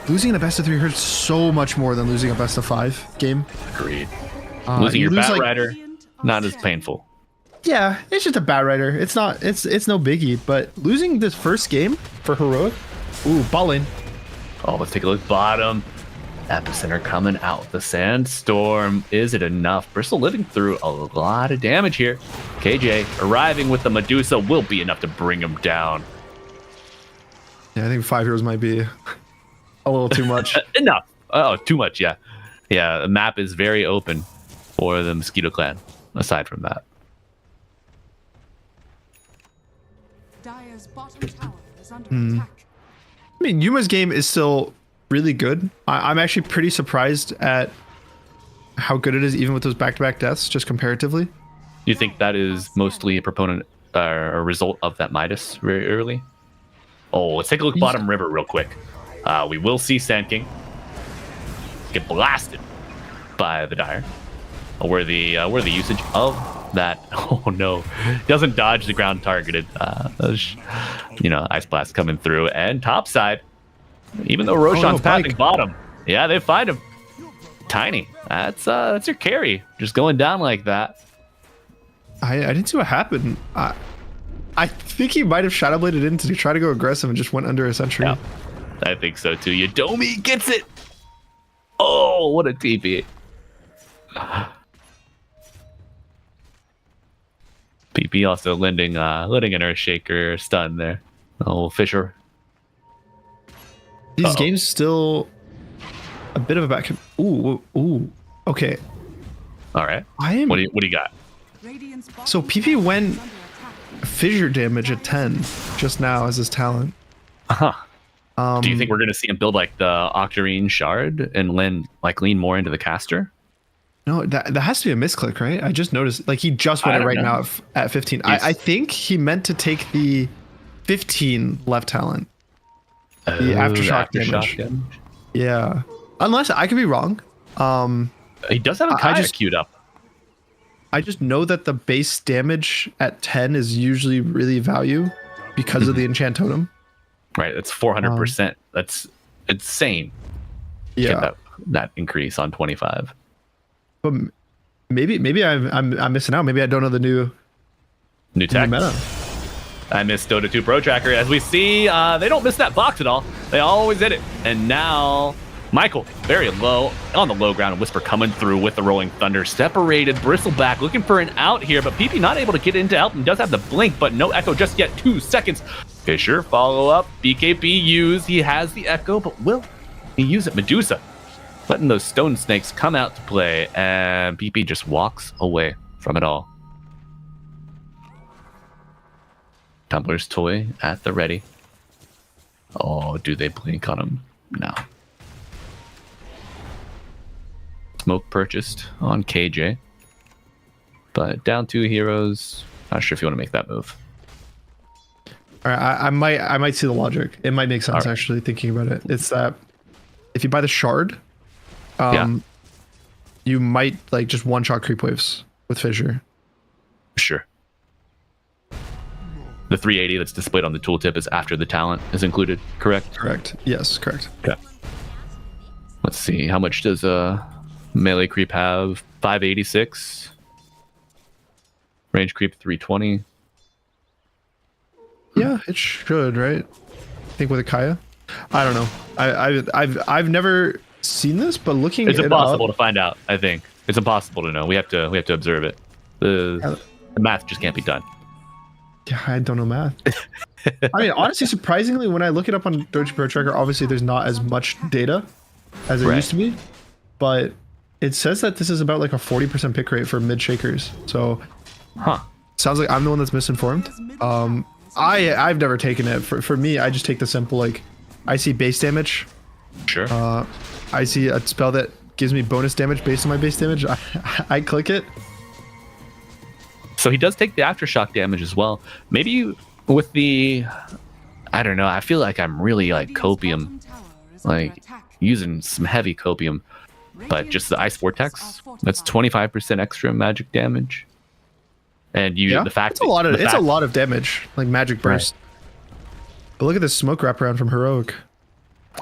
losing in a best of 3 hurts so much more than losing a best of 5 game. Agreed. Losing your Bat Rider, not as painful. Yeah, it's just a Bat Rider. It's not. It's no biggie. But losing this first game for Heroic, bot lane. Oh, let's take a look. Bottom. Epicenter coming out. The Sandstorm. Is it enough? Bristol living through a lot of damage here. KJ arriving with the Medusa will be enough to bring him down. Yeah, I think 5 heroes might be a little too much. Enough. Oh, too much. Yeah. Yeah, the map is very open for the Mosquito Clan, aside from that. Dire's bottom tower is under attack. I mean, Yuma's game is still really good. I'm actually pretty surprised at how good it is, even with those back-to-back deaths, just comparatively. Do you think that is mostly a proponent or a result of that Midas very early? Oh, let's take a look bottom river real quick. We will see Sand King get blasted by the Dire. Where the usage of that? Oh no, doesn't dodge the ground targeted. Ice Blast coming through, and top side. Even though Roshan's passing bottom, yeah, they find him. Tiny, that's your carry, just going down like that. I didn't see what happened. I think he might have Shadow Bladed in to try to go aggressive and just went under a sentry. Yeah, I think so too. Yadomi gets it. Oh, what a TP. PP also lending an Earthshaker stun there. Oh, Fisher. These games still a bit of a back. Ooh. Okay. All right. What do you got? So PP went fissure damage at 10 just now as his talent. Do you think we're gonna see him build like the Octarine Shard and lean more into the caster? No, that has to be a misclick, right? I just noticed, like, he just went it right now at 15. I think he meant to take the 15 left talent. The aftershock damage. Yeah. Unless, I could be wrong. He does have a Kaya queued up. I just know that the base damage at 10 is usually really value because of the enchant totem. Right, that's 400%. That's insane. Yeah. Get that increase on 25. But maybe I'm missing out. Maybe I don't know the new tech. New meta. I missed Dota 2 Pro Tracker. As we see, they don't miss that box at all. They always hit it. And now Michael, very low on the low ground. Whisper coming through with the Rolling Thunder. Separated, Bristleback looking for an out here, but PP not able to get in to help him. Does have the blink, but no echo just yet. 2 seconds. Fisher follow up. BKB use. He has the echo, but will he use it? Medusa letting those stone snakes come out to play, and PP just walks away from it all. Tumbler's toy at the ready. Oh, do they blink on him? No. Smoke purchased on KJ. But down 2 heroes. Not sure if you want to make that move. All right, I might see the logic. It might make sense, actually, thinking about it. It's that if you buy the shard, you might like just one-shot creep waves with Fissure. Sure. the 380 that's displayed on the tooltip is after the talent is included, correct? Correct. Yes, correct. Okay. Let's see. How much does melee creep have? 586. Range creep 320. Yeah, it should, right? I think with a Kaya. I don't know. I've never seen this, but looking it's impossible to find out. I think it's impossible to know. We have to observe it. The math just can't be done. Yeah, I don't know math. I mean, honestly, surprisingly, when I look it up on Dota Pro Tracker, obviously there's not as much data as there used to be, but it says that this is about like a 40% pick rate for mid shakers. So, sounds like I'm the one that's misinformed. I've never taken it. For me, I just take the simple, like, I see base damage. Sure. I see a spell that gives me bonus damage based on my base damage. I click it. So he does take the aftershock damage as well. Maybe with the, I don't know, I feel like I'm really like copium, like using some heavy copium, but just the ice vortex, that's 25% extra magic damage. And the fact it's a lot of damage, like magic burst. Right. But look at this smoke wraparound from Heroic.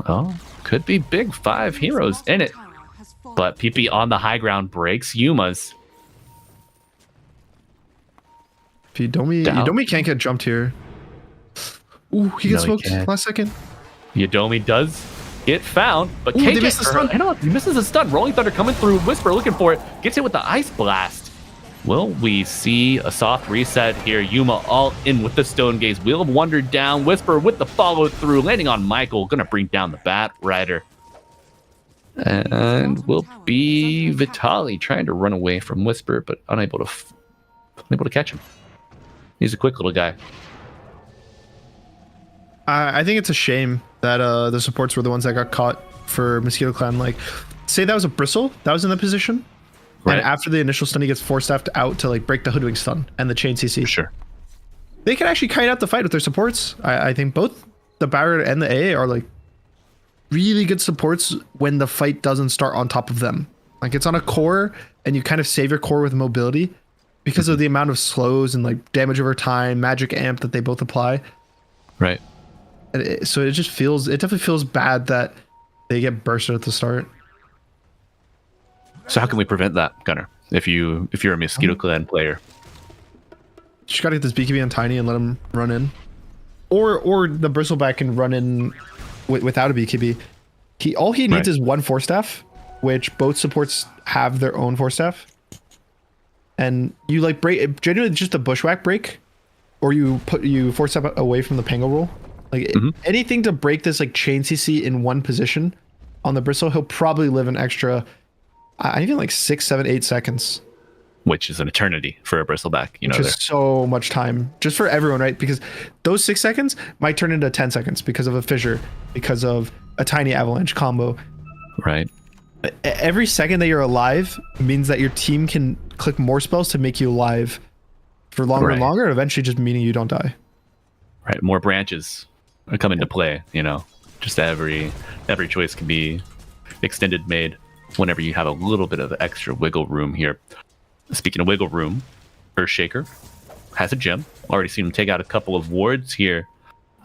Oh, could be big. 5 heroes in it. But PP on the high ground breaks Yuma's. Yudomi can't get jumped here. Ooh, he gets smoked last second. Yudomi does get found, but can't get the stun. I know, he misses a stun. Rolling Thunder coming through. Whisper looking for it. Gets hit with the Ice Blast. Will we see a soft reset here? Yuma all in with the Stone Gaze. Wheel of Wonder down. Whisper with the follow through. Landing on Michael. Gonna bring down the Bat Rider. And will be Vitali trying to run away from Whisper, but unable to catch him. He's a quick little guy. I think it's a shame that the supports were the ones that got caught for Mosquito Clan. Like, say that was a Bristle that was in the position. Right. And after the initial stun, he gets force-staffed out to like break the Hoodwink stun and the chain CC. Sure. They can actually kite out the fight with their supports. I think both the Barrier and the AA are like really good supports when the fight doesn't start on top of them. Like, it's on a core and you kind of save your core with mobility because of the amount of slows and like damage over time, magic amp that they both apply. Right. And so it definitely feels bad that they get bursted at the start. So how can we prevent that, Gunnar? If you're a Mosquito Clan player, just gotta get this BKB on Tiny and let him run in, or the Bristleback can run in without a BKB. All he needs is one Force Staff, which both supports have their own Force Staff, and you like break generally just a Bushwhack break, or you Force Staff away from the Pango roll. Like anything to break this like chain CC in one position on the Bristle, he'll probably live an extra. I think like 6, 7, 8 seconds, which is an eternity for a Bristleback. Which is so much time just for everyone, right? Because those 6 seconds might turn into 10 seconds because of a fissure, because of a tiny avalanche combo. Right. Every second that you're alive means that your team can click more spells to make you alive for longer and longer, and eventually just meaning you don't die. Right. More branches come into play. Just every choice can be extended made whenever you have a little bit of extra wiggle room here. Speaking of wiggle room, Earthshaker has a gem. Already seen him take out a couple of wards here.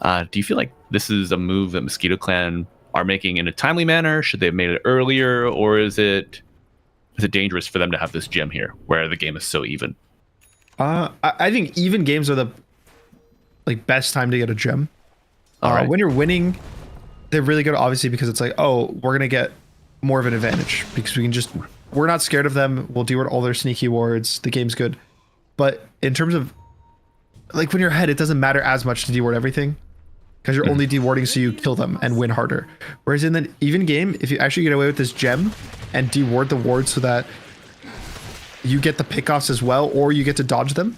Do you feel like this is a move that Mosquito Clan are making in a timely manner? Should they have made it earlier, or is it dangerous for them to have this gem here where the game is so even? I think even games are the best time to get a gem. When you're winning, they're really good, obviously, because it's like, oh, we're gonna get more of an advantage because we're not scared of them. We'll deward all their sneaky wards. The game's good. But in terms of like when you're ahead, it doesn't matter as much to deward everything because you're only dewarding so you kill them and win harder. Whereas in the even game, if you actually get away with this gem and deward the wards so that you get the pickoffs as well, or you get to dodge them,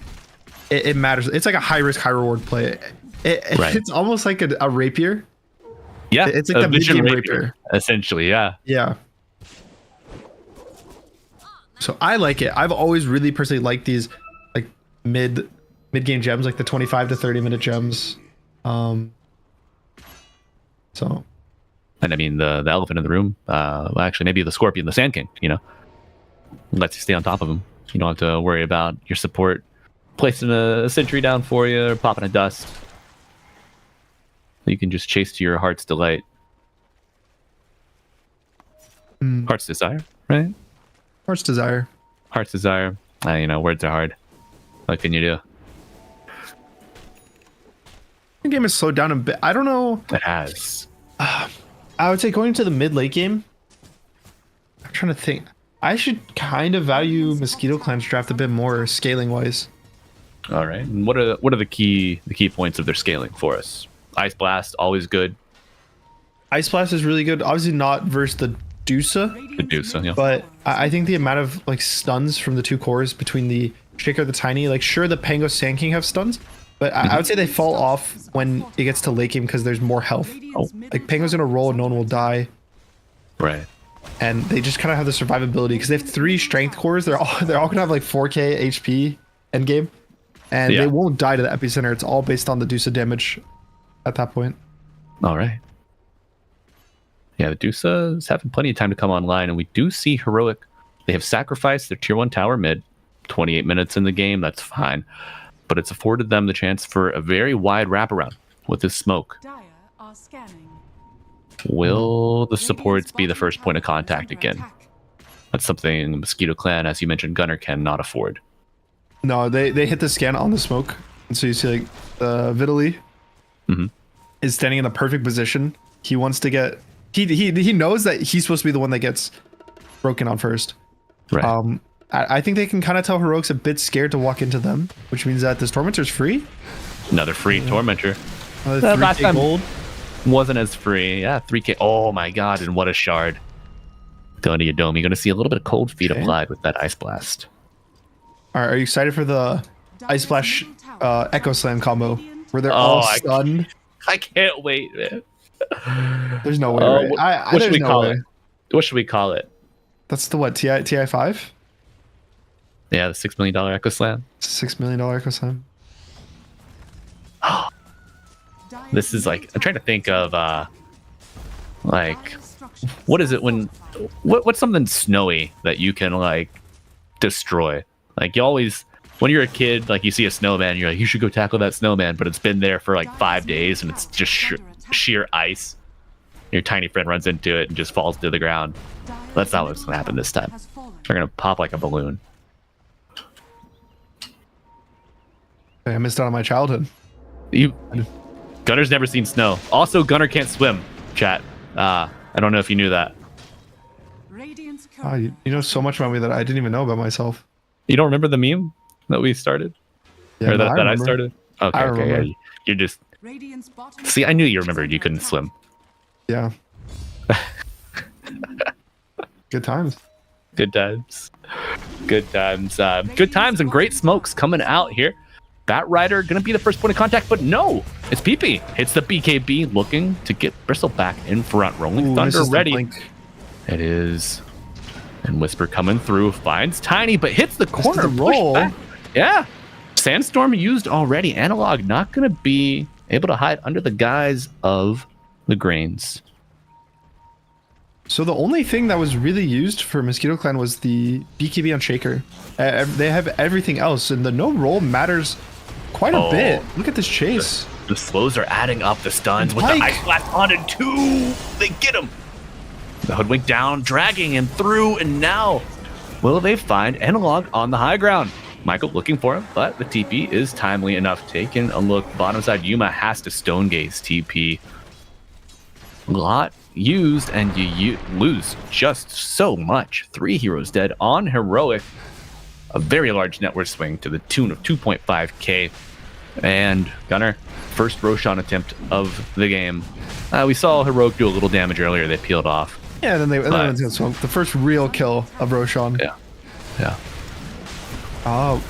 it matters. It's like a high risk, high reward play. It's almost like a rapier. Yeah, it's like the mid-game rapier. Essentially, yeah. Yeah. So I like it. I've always really personally liked these like mid-game gems, like the 25 to 30 minute gems. So. And I mean the elephant in the room, well, actually maybe the Scorpion, the Sand King, lets you stay on top of him. You don't have to worry about your support placing a sentry down for you, or popping a dust. You can just chase to your heart's delight. Heart's desire, right? Heart's desire. Heart's desire. Words are hard. What can you do? The game has slowed down a bit. I don't know. It has. I would say going to the mid-late game, I'm trying to think. I should kind of value Mosquito Clan's draft a bit more scaling-wise. All right. And what are the key points of their scaling for us? Ice Blast, always good. Ice Blast is really good. Obviously not versus the Dusa. The Dusa, yeah. But I think the amount of like stuns from the two cores between the Shaker, the Tiny, like sure the Pango Sand King have stuns, but I would say they fall off when it gets to late game because there's more health. Like Pango's gonna roll and no one will die. Right. And they just kind of have the survivability because they have 3 strength cores. They're all gonna have like 4k HP end game, and they won't die to the epicenter. It's all based on the Dusa damage at that point. All right. Yeah, the Dusa is having plenty of time to come online, and we do see Heroic. They have sacrificed their tier 1 tower mid. 28 minutes in the game, that's fine. But it's afforded them the chance for a very wide wraparound with this smoke. Will the supports be the first point of contact again? That's something Mosquito Clan, as you mentioned, Gunner cannot afford. No, they hit the scan on the smoke. And so you see like Vitaly is standing in the perfect position. He wants to get he knows that he's supposed to be the one that gets broken on first. Right. I think they can kind of tell Heroic's a bit scared to walk into them, which means that this Tormentor's free. Another free Tormentor. Last time gold wasn't as free. Yeah, 3k. Oh my god, and what a shard. Going to your dome. You're going to see a little bit of cold feet applied with that Ice Blast. All right, are you excited for the Ice Splash Echo Slam combo where they're all stunned? I can't wait, man. There's no way. Right? What should we call it? What should we call it? That's the what? TI 5? Yeah, the $6 million Echo Slam. $6 million Echo Slam. This is like, I'm trying to think of like, what is it what's something snowy that you can like destroy? Like you always, when you're a kid, like you see a snowman, you're like, you should go tackle that snowman, but it's been there for like 5 days and it's just sheer ice. Your tiny friend runs into it and just falls to the ground. That's not what's gonna happen this time. They're gonna pop like a balloon. I missed out on my childhood. Gunner's never seen snow. Also, Gunner can't swim, chat. I don't know if you knew that. You know so much about me that I didn't even know about myself. You don't remember the meme that we started? Yeah, or that I started? Okay, okay. Yeah. You're just... See, I knew you remembered you couldn't swim. Yeah. Good times. Good times. Good times. Good times and great smokes coming out here. Bat Rider gonna be the first point of contact, but no, it's PP. Hits the BKB, looking to get Bristle back in front. Rolling Thunder ready. It is. And Whisper coming through, finds Tiny, but hits the corner. The roll. Back. Yeah. Sandstorm used already. Analog not gonna be able to hide under the guise of the grains. So the only thing that was really used for Mosquito Clan was the BKB on Shaker. They have everything else, and the no roll matters quite a bit. Look at this chase. The slows are adding up. The stuns with the Ice Blast on and 2. They get him. The Hoodwink down, dragging him through, and now will they find Analog on the high ground? Michael looking for him, but the TP is timely enough. Taking a look, bottom side, Yuma has to Stone Gaze TP. Lot used, and you lose just so much. 3 heroes dead on Heroic. A very large net worth swing to the tune of 2.5k. And Gunner, first Roshan attempt of the game. We saw Heroic do a little damage earlier. They peeled off. Yeah, and then they went to smoke. The first real kill of Roshan. Yeah. Oh,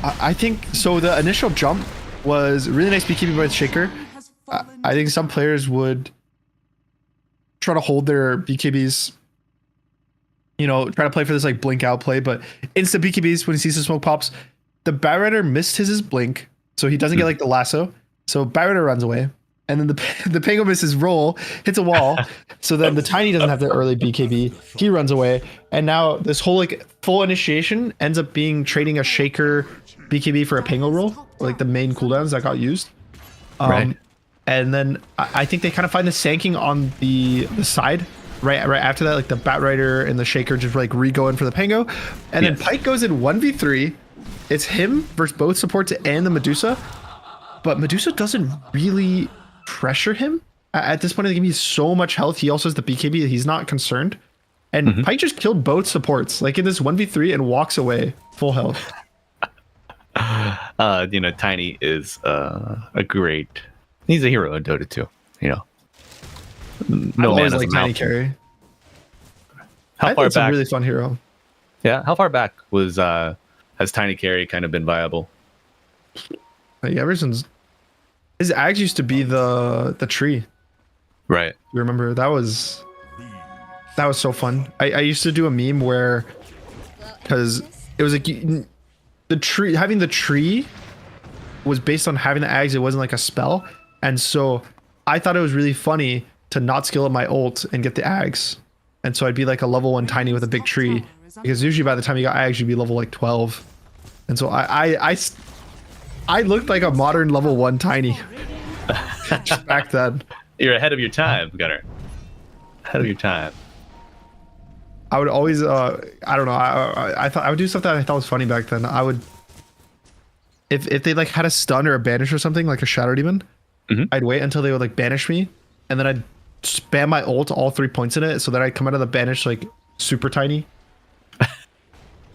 I think so. The initial jump was really nice BKB by the Shaker. I think some players would try to hold their BKBs, you know, try to play for this like blink out play, but instant BKBs when he sees the smoke pops. The Bat Rider missed his blink, so he doesn't get like the lasso. So Bat Rider runs away, and then the Pango misses roll, hits a wall. So then the Tiny doesn't have the early BKB. He runs away, and now this whole like full initiation ends up being trading a Shaker BKB for a Pango roll, like the main cooldowns that got used. Right. And then I think they kind of find the Sanking on the side right after that, like the Batrider and the Shaker just like re-go in for the Pango. And then Pyke goes in 1v3. It's him versus both supports and the Medusa. But Medusa doesn't really pressure him. At this point in the game, he's so much health. He also has the BKB. He's not concerned. And Pyke just killed both supports, like in this 1v3, and walks away full health. Tiny is a great. He's a hero in Dota too. No man like Tiny carry. How far it's back? A really fun hero. Yeah. How far back has Tiny carry kind of been viable? Like ever since his Ags used to be the tree. Right. You remember that was so fun. I used to do a meme where, because it was like having the tree was based on having the Ags. It wasn't like a spell, and so I thought it was really funny to not skill up my ult and get the Ags, and so I'd be like a level 1 Tiny with a big tree, because usually by the time you got Ags you'd be level like 12, and so I looked like a modern level 1 Tiny back then. You're ahead of your time, Gunner. Ahead of your time. I would always, I don't know. I thought I would do stuff that I thought was funny back then. I would, if they like had a stun or a banish or something, like a Shadow Demon, I'd wait until they would like banish me, and then I'd spam my ult all 3 points in it, so that I'd come out of the banish like super tiny.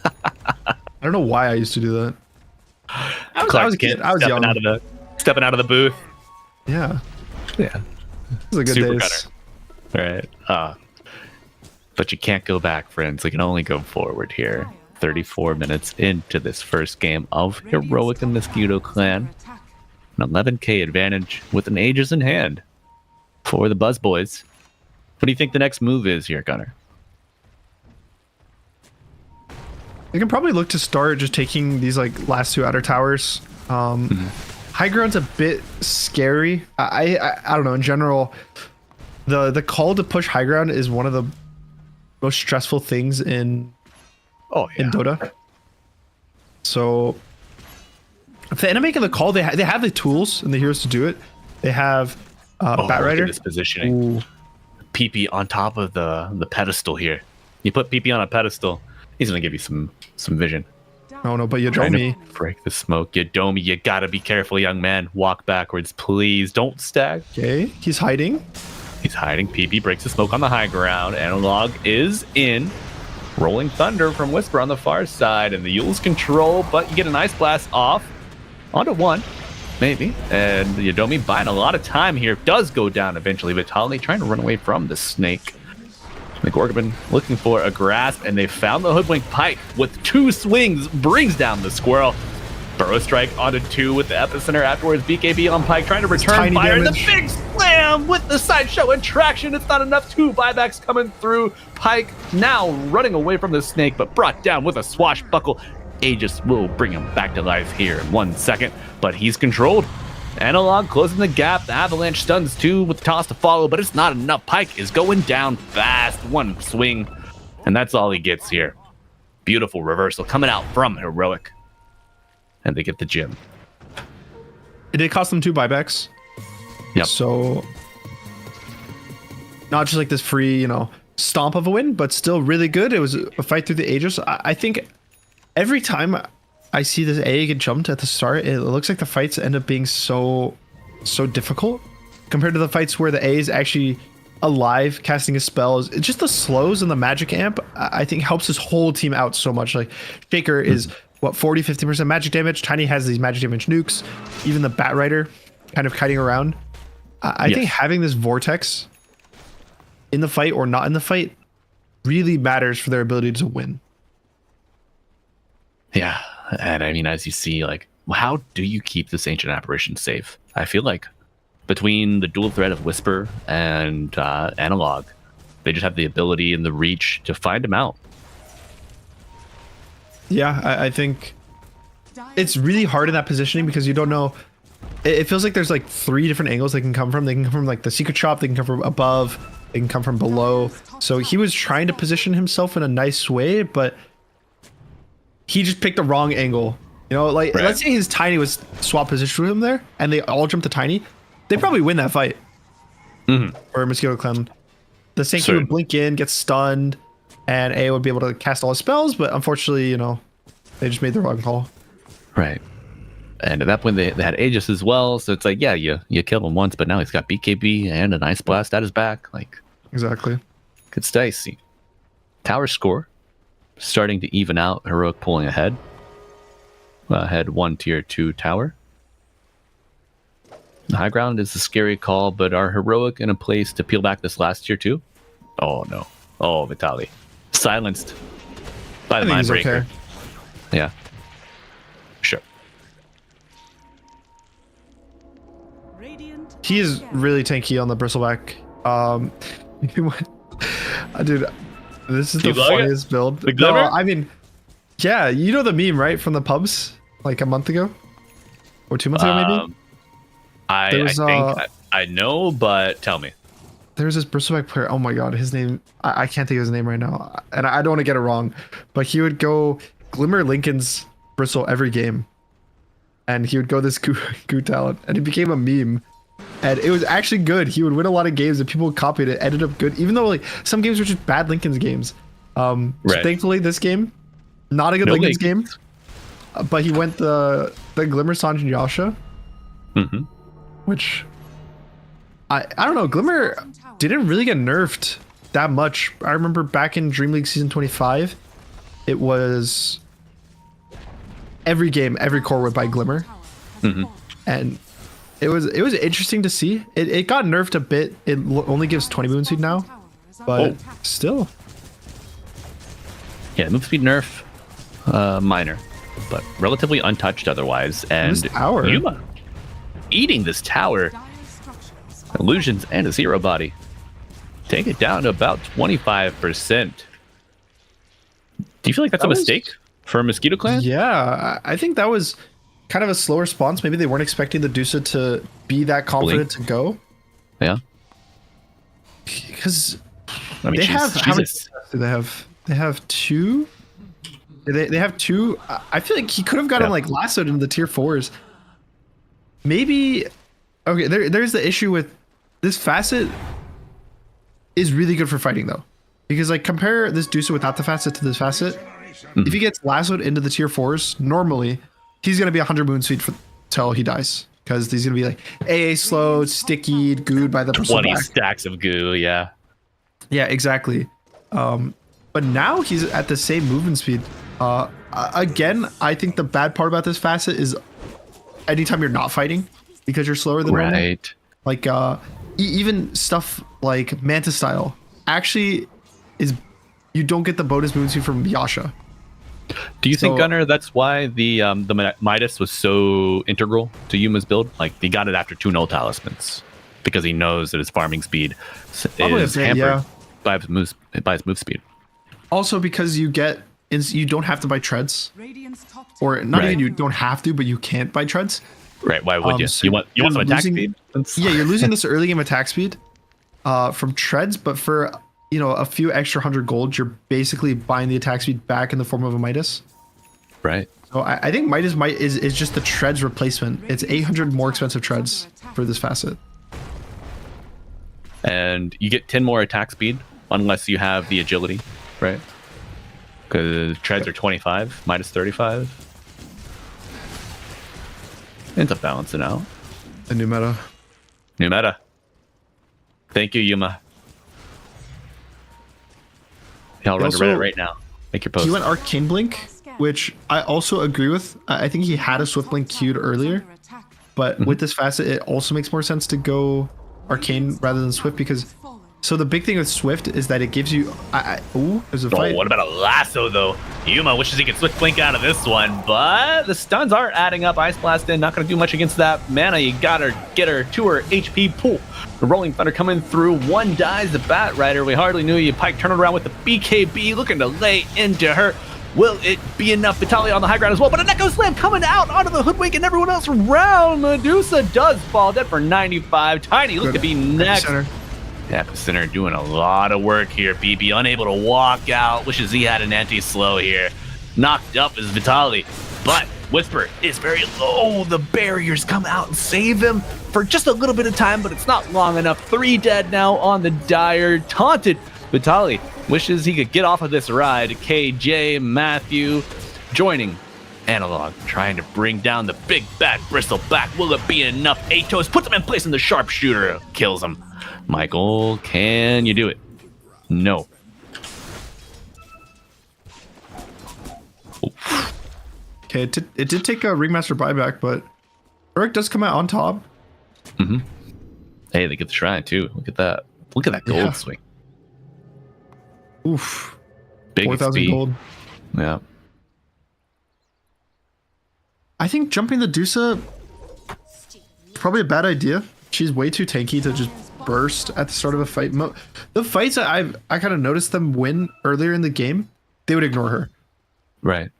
I don't know why I used to do that. I was a kid. I was young. Stepping out of the booth. Yeah. Yeah. It was a good Super days. Gunner. Right. But you can't go back, friends. You can only go forward here. 34 minutes into this first game of Heroic and Mosquito Clan. An 11k advantage with an Aegis in hand for the Buzz Boys. What do you think the next move is here, Gunner? They can probably look to start just taking these like last 2 outer towers. High ground's a bit scary. I don't know. In general, the call to push high ground is one of the most stressful things in Dota. So if they end up making the call, they have the tools and the heroes to do it. They have Batrider. This positioning. PP on top of the pedestal here. You put PP on a pedestal, he's gonna give you some vision. Oh no, but Yadomi. Break the smoke. Yadomi, you gotta be careful, young man. Walk backwards, please. Don't stag. Okay, he's hiding. He's hiding. PP breaks the smoke on the high ground. Analog is in. Rolling Thunder from Whisper on the far side, and the Yule's control, but you get an Ice Blast off. Onto 1, maybe. And Yadomi buying a lot of time here. Does go down eventually. Vitali trying to run away from the snake. McGorgman looking for a grasp, and they found the Hoodwink Pyke with 2 swings, brings down the squirrel. Burrow Strike onto 2 with the epicenter afterwards. BKB on Pyke trying to return fire. The big slam with the sideshow and traction. It's not enough. 2 buybacks coming through. Pyke now running away from the snake, but brought down with a swashbuckle. Aegis will bring him back to life here in 1 second, but he's controlled. Analog closing the gap. The Avalanche stuns 2 with toss to follow, but it's not enough. Pyke is going down fast. 1 swing, and that's all he gets here. Beautiful reversal coming out from Heroic. And they get the gym. It did cost them 2 buybacks. Yep. So not just like this free, stomp of a win, but still really good. It was a fight through the Aegis. I think every time I see this A get jumped at the start, it looks like the fights end up being so difficult compared to the fights where the A is actually alive, casting his spells. It's just the slows and the magic amp, I think, helps his whole team out so much. Like Shaker is 40-50% magic damage. Tiny has these magic damage nukes. Even the Batrider kind of kiting around. I think having this vortex in the fight or not in the fight really matters for their ability to win. Yeah, and I mean, as you see, like, how do you keep this ancient apparition safe? I feel like between the dual threat of Whisper and Analog, they just have the ability and the reach to find him out. Yeah, I think it's really hard in that positioning because you don't know. It feels like there's like 3 different angles they can come from. They can come from like the secret shop, they can come from above, they can come from below. So he was trying to position himself in a nice way, but he just picked the wrong angle You know, like let's say his Tiny was swap position with him there, and they all jump to Tiny, they probably win that fight. Or Mosquito Clan. The Sankey would blink in, get stunned, and A would be able to cast all his spells, but unfortunately, you know, they just made the wrong call. Right. And at that point, they had Aegis as well, so it's like, yeah, you killed him once, but now he's got BKB and an Ice Blast at his back. Like, exactly. It's dicey. Tower score starting to even out. Heroic pulling ahead. Head 1 tier 2 tower. The high ground is a scary call, but are Heroic in a place to peel back this last tier 2? Oh no. Oh, Vitali. Silenced by the Mindbreaker. Okay. Yeah. Sure. He is really tanky on the Bristleback. Dude, this is the funniest build. The Glimmer? No, I mean, yeah, you know the meme, right? From the pubs like a month ago? Or 2 months ago, maybe? I think I know, but tell me. There's this Bristleback player. Oh my god, his name. I can't think of his name right now. And I don't want to get it wrong. But he would go Glimmer Lincoln's Bristle every game. And he would go this goo talent. And it became a meme. And it was actually good. He would win a lot of games and people copied it. Ended up good. Even though like some games were just bad Lincoln's games. So thankfully this game, not a good Lincoln's game. But he went the Glimmer Sanj and Yasha. Which I don't know, Glimmer didn't really get nerfed that much. I remember back in DreamLeague season 25, it was every game, every core would buy Glimmer. And it was interesting to see. It got nerfed a bit. It only gives 20 move speed now, but still. Yeah, move speed nerf, minor, but relatively untouched otherwise. And Yuma eating this tower. Illusions and a zero body. Take it down to about 25%. Do you feel like that's a mistake for Mosquito Clan? Yeah, I think that was kind of a slow response. Maybe they weren't expecting the Dusa to be that confident to go. Yeah. Because I mean, they have how many do they have? They have 2. They have 2. I feel like he could have gotten like lassoed into the tier 4s. Maybe. Okay, there's the issue with this facet is really good for fighting though, because like compare this Dusa without the facet to this facet. If he gets lassoed into the tier 4s, normally he's gonna be 100 moon speed till he dies, because he's gonna be like AA slowed, sticky, gooed by the 20 stacks of goo. Yeah exactly. But now he's at the same movement speed. Again, I think the bad part about this facet is anytime you're not fighting, because you're slower than normal. Like even stuff like Manta style actually is, you don't get the bonus moon speed from Yasha. Do you think, Gunnar, that's why the Midas was so integral to Yuma's build? Like he got it after 2 null talismans because he knows that his farming speed is hampered by his move speed. Also because you don't have to buy treads, or not even you don't have to, but you can't buy treads. Right? Why would you? You want some attack speed? Yeah, you're losing this early game attack speed from treads, but for a few extra 100 gold, you're basically buying the attack speed back in the form of a Midas. Right. So I think Midas is just the treads replacement. It's 800 more expensive treads for this facet. And you get 10 more attack speed unless you have the agility, right? Because treads are 25, Midas 35. Ends up balancing out. A new meta. New meta. Thank you, Yuma. I'll run to Reddit right now. Make your post. He went Arcane Blink, which I also agree with. I think he had a Swift Blink queued earlier, but with this facet, it also makes more sense to go Arcane rather than Swift, because so the big thing with Swift is that it gives you. There's a fight. What about a lasso though? Yuma wishes he could Swift Blink out of this one, but the stuns aren't adding up. Ice Blast in, not going to do much against that mana. You gotta get her to her HP pool. The Rolling Thunder coming through. One dies the Bat Rider. We hardly knew you. Pike turn it around with the BKB, looking to lay into her. Will it be enough? Vitalia on the high ground as well, but an Echo Slam coming out onto the Hoodwink and everyone else around. Medusa does fall dead for 95. Tiny look to be next. Yeah, Center doing a lot of work here. BB unable to walk out. Wishes he had an anti-slow here. Knocked up is Vitali, but Whisper is very low. The barriers come out and save him for just a little bit of time, but it's not long enough. 3 dead now on the Dire. Taunted. Vitali wishes he could get off of this ride. KJ, Matthew joining Analog, trying to bring down the big bad bristleback. Will it be enough? Atos puts him in place, and the sharpshooter kills him. Michael, can you do it? No. Okay, it did take a Ringmaster buyback, but Eric does come out on top. Mm-hmm. Hey, they get the shrine too. Look at that. Look at that gold swing. Oof. Big 4,000 XP. gold. Yeah. I think jumping the Dusa probably a bad idea. She's way too tanky to just burst at the start of a fight. The fights that I kind of noticed them win earlier in the game, they would ignore her. Right.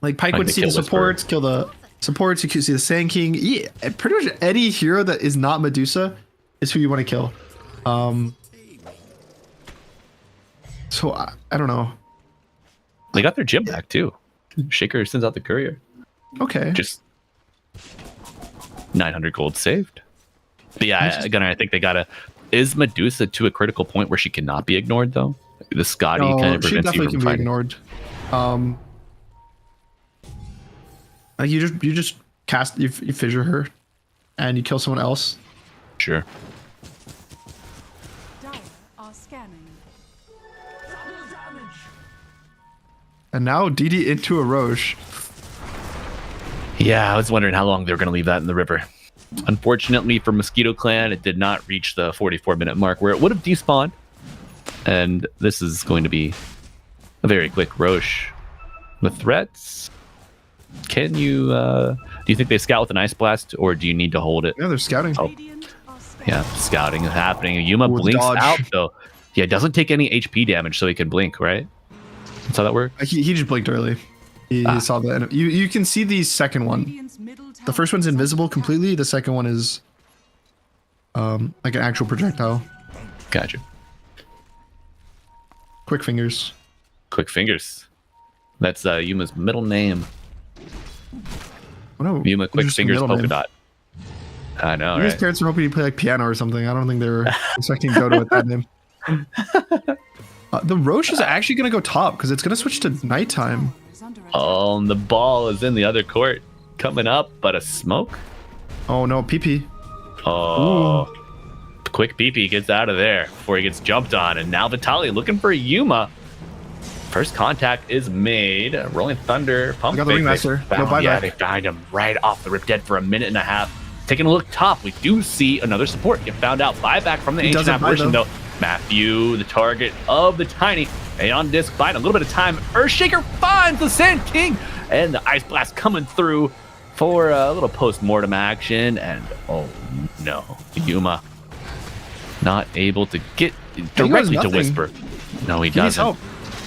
Like Pyke would see the supports, kill the supports. You could see the Sand King. Yeah, pretty much any hero that is not Medusa is who you want to kill. So I don't know. They got their gym back too. Shaker sends out the courier. Okay. Just 900 gold saved. But yeah, Gunnar, I think they gotta. Is Medusa to a critical point where she cannot be ignored though? The Scotty kind of prevents you from fighting. Ignored. You just cast, you fissure her, and you kill someone else. Sure. Dire are scanning. And now DD into a Roche. Yeah, I was wondering how long they were going to leave that in the river. Unfortunately for Mosquito Clan, it did not reach the 44-minute mark where it would have despawned. And this is going to be a very quick Roche. The threats. Can you, do you think they scout with an Ice Blast, or do you need to hold it? Yeah, they're scouting. Oh. Yeah, scouting is happening. Yuma blinks out, though. Yeah, doesn't take any HP damage, so he can blink, right? That's how that works? He just blinked early. He saw the enemy. You can see the second one. The first one's invisible completely. The second one is like an actual projectile. Gotcha. Quick fingers. Quick fingers. That's Yuma's middle name. Oh, no, Yuma Quick Fingers Polka name. Dot. I know, His right? parents were hoping he'd play like piano or something. I don't think they were expecting Dota with that name. The Roche is actually going to go top because it's going to switch to nighttime. Oh, and the ball is in the other court. Coming up, but a smoke? Oh no, PP. Oh. Ooh. Quick PP gets out of there before he gets jumped on. And now Vitali looking for Yuma. First contact is made. Rolling Thunder. Pump got the Ringmaster. No buyback. Yeah, they found him right off the Rip Dead for a minute and a half. Taking a look top, we do see another support get found out. Buyback from the ancient apparition, though. Matthew, the target of the Tiny. On disc, buying a little bit of time. Earthshaker finds the Sand King. And the Ice Blast coming through for a little post-mortem action. And oh no, Yuma not able to get directly to Whisper. No, he doesn't.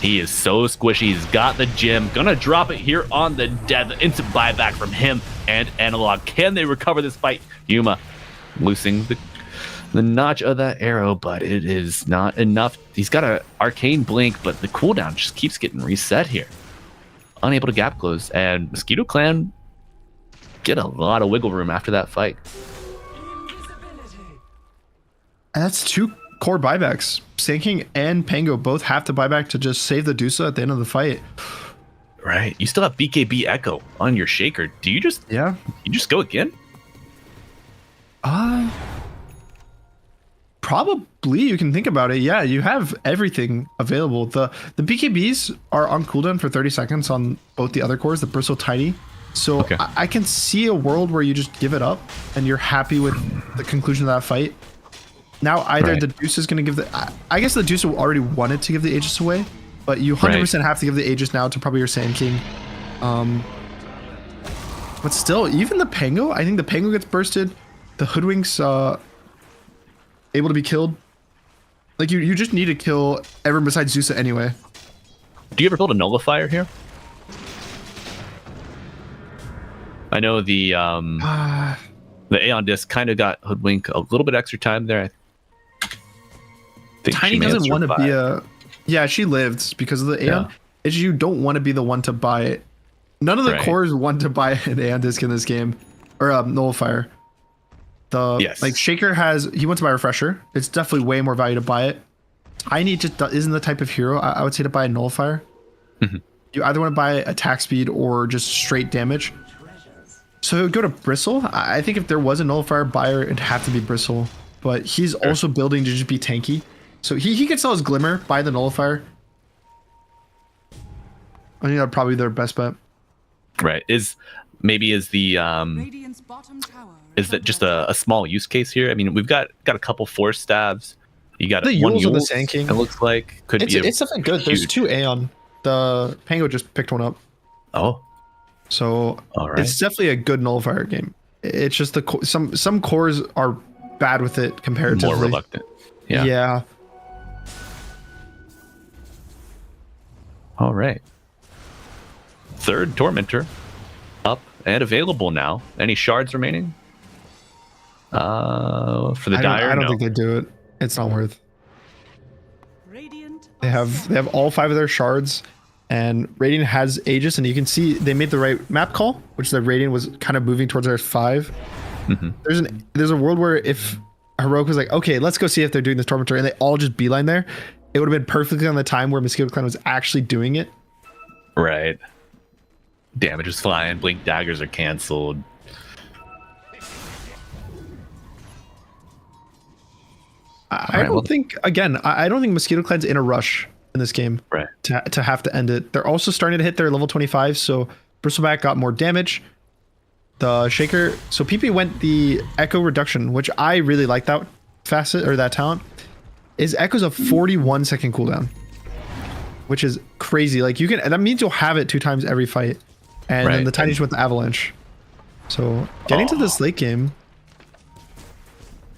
He is so squishy. He's got the gem. Gonna drop it here on the dead. The instant buyback from him and Analog. Can they recover this fight? Yuma losing the notch of that arrow, but it is not enough. He's got an arcane blink, but the cooldown just keeps getting reset here. Unable to gap close, and Mosquito Clan get a lot of wiggle room after that fight. That's 2 core buybacks. Sand King and Pango both have to buy back to just save the Dusa at the end of the fight. Right. You still have BKB Echo on your Shaker. Do you just you just go again? Probably you can think about it. Yeah, you have everything available. The BKBs are on cooldown for 30 seconds on both the other cores, the Bristle Tiny. So I can see a world where you just give it up and you're happy with the conclusion of that fight. Now either the Deuce is going to give the... I guess the Deuce already wanted to give the Aegis away, but you 100% have to give the Aegis now to probably your Sand King. But still, even the Pango, I think the Pango gets bursted. The Hoodwink's able to be killed. Like, you just need to kill everyone besides Zusa anyway. Do you ever build a nullifier here? I know the Aeon Disc kind of got Hoodwink a little bit extra time there. I think Tiny doesn't want to be a... Yeah, she lived because of the Aeon. It's you don't want to be the one to buy None of the Right. cores want to buy an Aeon Disc in this game, or Nullifier. Like Shaker he wants to buy Refresher. It's definitely way more value to buy it. Tiny just isn't the type of hero I would say to buy a Nullifier. You either want to buy attack speed or just straight damage. So it would go to Bristle. I think if there was a Nullifier buyer, it'd have to be Bristle. But he's also building to just be tanky. So he could sell his Glimmer, buy the Nullifier. I think that'd probably be their best bet. Right. Is the is that just a small use case here? I mean, we've got a couple Force Stabs. You got the one Yules and the Yules, Sand King. it looks like It's something good. There's 2 Aeon. The Pango just picked one up. Oh. So All right. it's definitely a good Nullifier game. It's just some cores are bad with it comparatively. More reluctant. Yeah. Yeah. All right. Third Tormentor up and available now. Any shards remaining? For the Dire? I don't no. think they do it. It's not worth. They have all 5 of their shards, and Radiant has Aegis, and you can see they made the right map call, which the Radiant was kind of moving towards their 5. There's a world where if Heroic was like, okay, let's go see if they're doing this Tormentor, and they all just beeline there, it would have been perfectly on the time where Mosquito Clan was actually doing it. Right. Damage is flying. Blink daggers are canceled. I don't think Mosquito Clan's in a rush in this game to have to end it. They're also starting to hit their level 25, so Bristleback got more damage. The Shaker, so PP went the Echo Reduction, which I really like that facet or that talent. Is Echo's a 41-second cooldown, which is crazy. Like that means you'll have it 2 times every fight, and then the Tiny just went the Avalanche. So getting to this late game.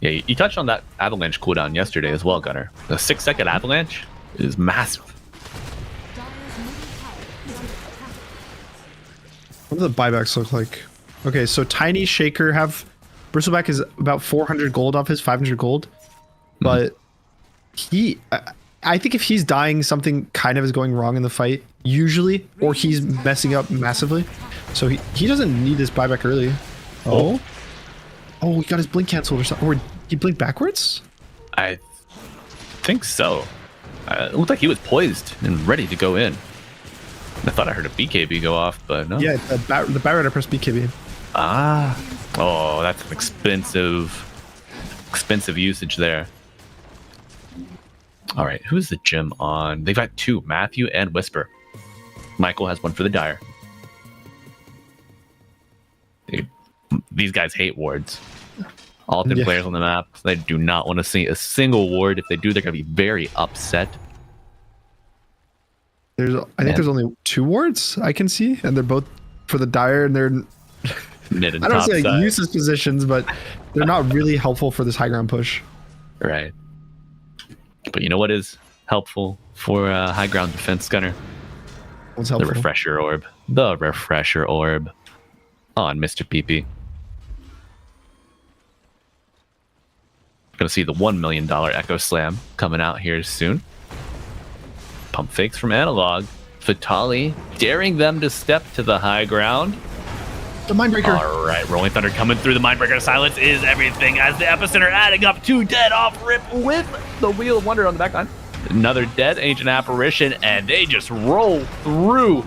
Yeah, you touched on that Avalanche cooldown yesterday as well, Gunnar. The 6-second Avalanche is massive. What do the buybacks look like? Okay, so Tiny, Shaker have... Bristleback is about 400 gold off his 500 gold. But I think if he's dying, something kind of is going wrong in the fight, usually, or he's messing up massively. So he doesn't need this buyback early. Oh, he got his blink canceled or something. Or he blinked backwards? I think so. It looked like he was poised and ready to go in. I thought I heard a BKB go off, but no. Yeah, the Batrider pressed BKB. Ah. Oh, that's an expensive usage there. All right, who's the gym on? They've got 2, Matthew and Whisper. Michael has one for the Dire. These guys hate wards. All 10 players on the map, they do not want to see a single ward. If they do, they're going to be very upset. I think there's only 2 wards I can see, and they're both for the Dire, and they're mid and I don't top say like side. useless positions, but they're not really helpful for this high ground push. Right. But you know what is helpful for high ground defense, Gunner? What's helpful? The Refresher Orb. The Refresher Orb on Mr. PP. Gonna see the $1 million Echo Slam coming out here soon. Pump fakes from Analog. Vitali daring them to step to the high ground. The Mindbreaker. All right, Rolling Thunder coming through. The Mindbreaker silence is everything as the Epicenter adding up 2 dead off rip with the Wheel of Wonder on the backline. Another dead Ancient Apparition, and they just roll through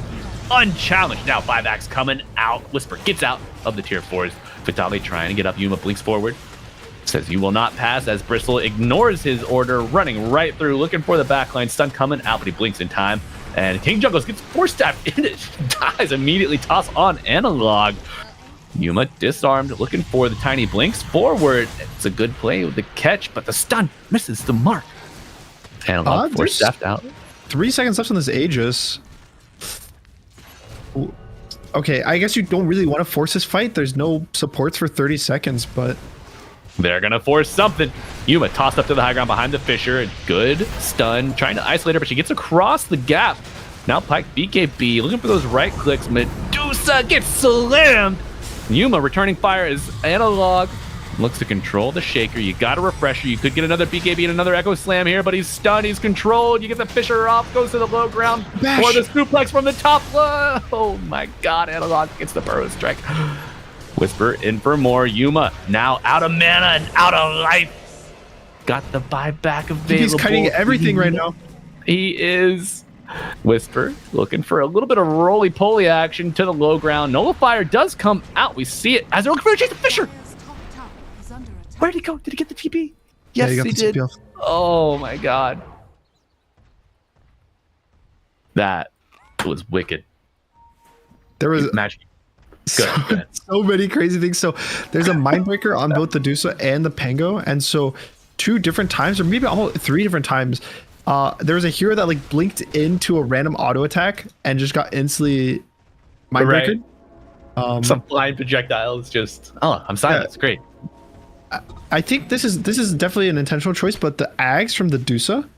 unchallenged. Now 5-Axe coming out. Whisper gets out of the tier 4s. Vitali trying to get up. Yuma blinks forward. Says you will not pass as Bristle ignores his order, running right through, looking for the backline. Stun coming out, but he blinks in time. And King Jungles gets Force Staff in it. Dies immediately. Toss on Analog. Yuma disarmed, looking for the Tiny blinks forward. It's a good play with the catch, but the stun misses the mark. Analog Force Staffed out. 3 seconds left on this Aegis. Okay, I guess you don't really want to force this fight. There's no supports for 30 seconds, but... They're going to force something. Yuma tossed up to the high ground behind the Fisher. Good stun. Trying to isolate her, but she gets across the gap. Now Pike BKB looking for those right clicks. Medusa gets slammed. Yuma returning fire is Analog. looks to control the Shaker. You got a refresher. You could get another BKB and another Echo Slam here, but he's stunned. He's controlled. You get the Fisher off, goes to the low ground. Bash. Or the suplex from the top. Oh my god, Analog gets the burrow strike. Whisper in for more. Yuma now out of mana and out of life. Got the buyback available. He's cutting everything right now. He is. Whisper looking for a little bit of roly-poly action to the low ground. Nullifier does come out. We see it as they're looking for Jason Fisher. Where did he go? Did he get the TP? Yes, Yeah, he he got did. the TP off. Oh my god. That was wicked. There was magic. Good. So many crazy things. So there's a Mindbreaker on both the Dusa and the Pango, and so 2 different times, or maybe almost 3 different times, there was a hero that like blinked into a random auto attack and just got instantly Mindbreaker. Right. Some blind projectiles just. Oh, I'm silent. It's great. I think this is definitely an intentional choice, but the Ags from the Dusa,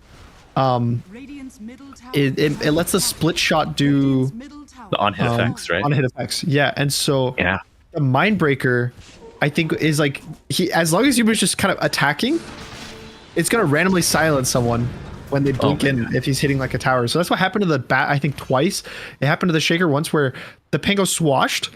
it lets the split shot do the on-hit effects, right? On-hit effects, yeah. And so yeah, the Mindbreaker, I think, is like as long as you was just kind of attacking, it's gonna randomly silence someone when they blink in if he's hitting like a tower. So that's what happened to the bat, I think twice. It happened to the Shaker once where the Pango swashed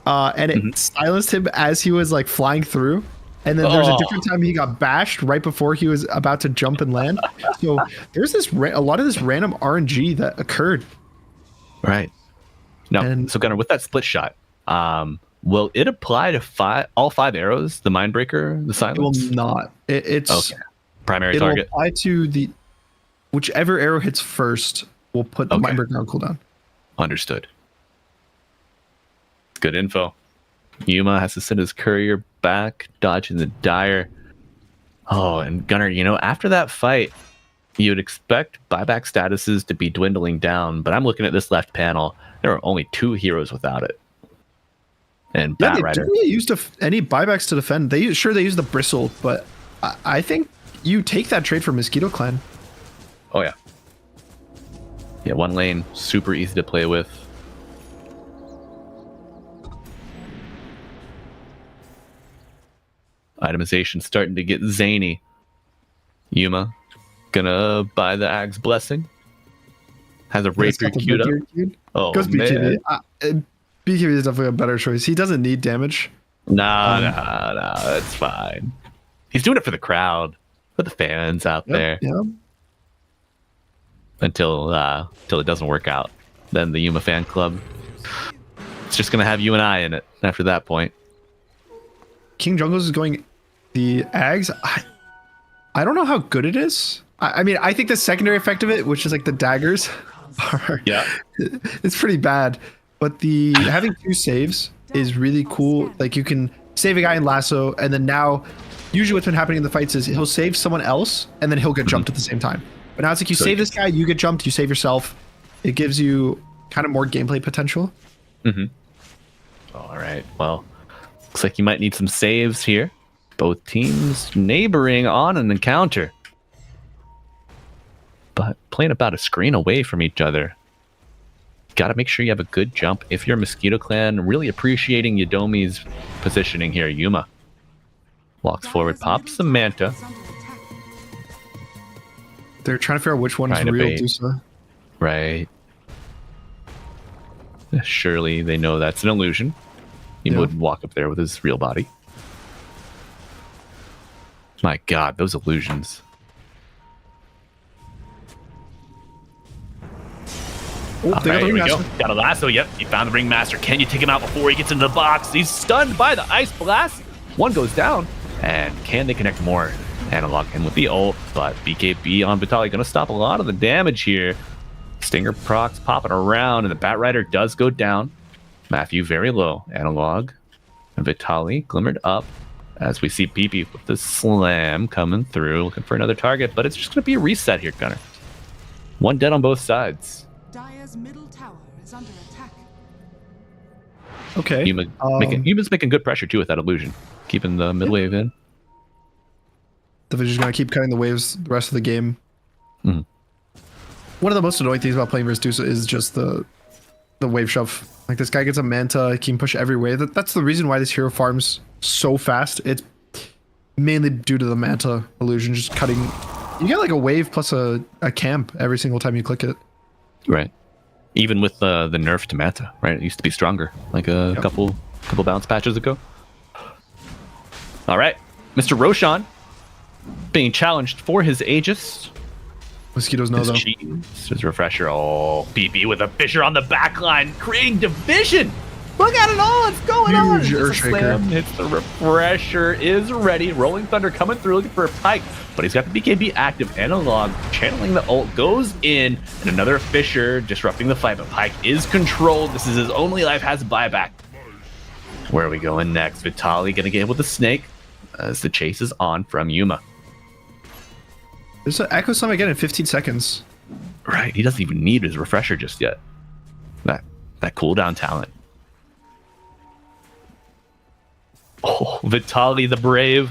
and it silenced him as he was like flying through. And then there's a different time he got bashed right before he was about to jump and land. So there's this a lot of this random RNG that occurred. Right. No. So Gunnar, with that split shot, will it apply to all 5 arrows? The Mindbreaker, the silence? It will not. It's primary target. It'll apply to the whichever arrow hits first. Will put the Mindbreaker on cooldown. Understood. Good info. Yuma has to send his courier back, dodging the Dire. Oh, and Gunnar, after that fight, you'd expect buyback statuses to be dwindling down, but I'm looking at this left panel. There are only 2 heroes without it. And Batrider. Batrider. Didn't really use any buybacks to defend. They use the Bristle, but I think you take that trade for Mosquito Clan. Oh yeah. Yeah, 1 lane, super easy to play with. Itemization starting to get zany. Yuma gonna buy the Ag's Blessing. Has a Rapier queued up. Oh, goes man. BKB. BKB is definitely a better choice. He doesn't need damage. No, that's fine. He's doing it for the crowd, for the fans out there. Yeah. Until it doesn't work out. Then the Yuma fan club, it's just gonna have you and I in it after that point. King Jungles is going the Ags. I don't know how good it is. I mean, I think the secondary effect of it, which is like the daggers, it's pretty bad. But the having 2 saves is really cool. Like you can save a guy in lasso, and then now, usually what's been happening in the fights is he'll save someone else, and then he'll get jumped at the same time. But now it's like you save this guy, you get jumped, you save yourself. It gives you kind of more gameplay potential. All right. Well, looks like you might need some saves here. Both teams neighboring on an encounter, but playing about a screen away from each other. Got to make sure you have a good jump if you're Mosquito Clan. Really appreciating Yodomi's positioning here. Yuma walks forward, pops the Manta. They're trying to figure out which one is real Dusa. Right. Surely they know that's an illusion. He wouldn't walk up there with his real body. My god, those illusions. Oh, all right, here we go. Got a lasso. Yep, he found the Ringmaster. Can you take him out before he gets into the box? He's stunned by the Ice Blast. 1 goes down. And can they connect more? Analog him with the ult, but BKB on Vitali going to stop a lot of the damage here. Stinger procs popping around, and the Batrider does go down. Matthew very low. Analog and Vitali glimmered up as we see PP with the slam coming through, looking for another target, but it's just going to be a reset here, Gunnar. 1 dead on both sides. Dire's middle tower is under attack. Okay. Yuma's making good pressure too with that illusion, keeping the mid wave in. The Vision's going to keep cutting the waves the rest of the game. One of the most annoying things about playing versus Dusa is just the wave shove. Like this guy gets a Manta, he can push every wave. That's the reason why this hero farms so fast. It's mainly due to the Manta illusion, just cutting. You get like a wave plus a camp every single time you click it. Right. Even with the nerf to Manta, right? It used to be stronger, like a couple bounce patches ago. All right, Mr. Roshan being challenged for his Aegis. Mosquitoes know though. His refresher. Oh, BB with a Fissure on the back line, creating division. Look at it all. It's going on. Huge Earthshaker. It's the refresher is ready. Rolling Thunder coming through looking for a Pike, but he's got the BKB active. Analog channeling the ult goes in, and another Fissure disrupting the fight. But Pike is controlled. This is his only life. Has buyback. Where are we going next? Vitaly gonna get hit with the snake as the chase is on from Yuma. There's an Echo Slam again in 15 seconds. Right, he doesn't even need his refresher just yet. That cooldown talent. Oh, Vitaly the Brave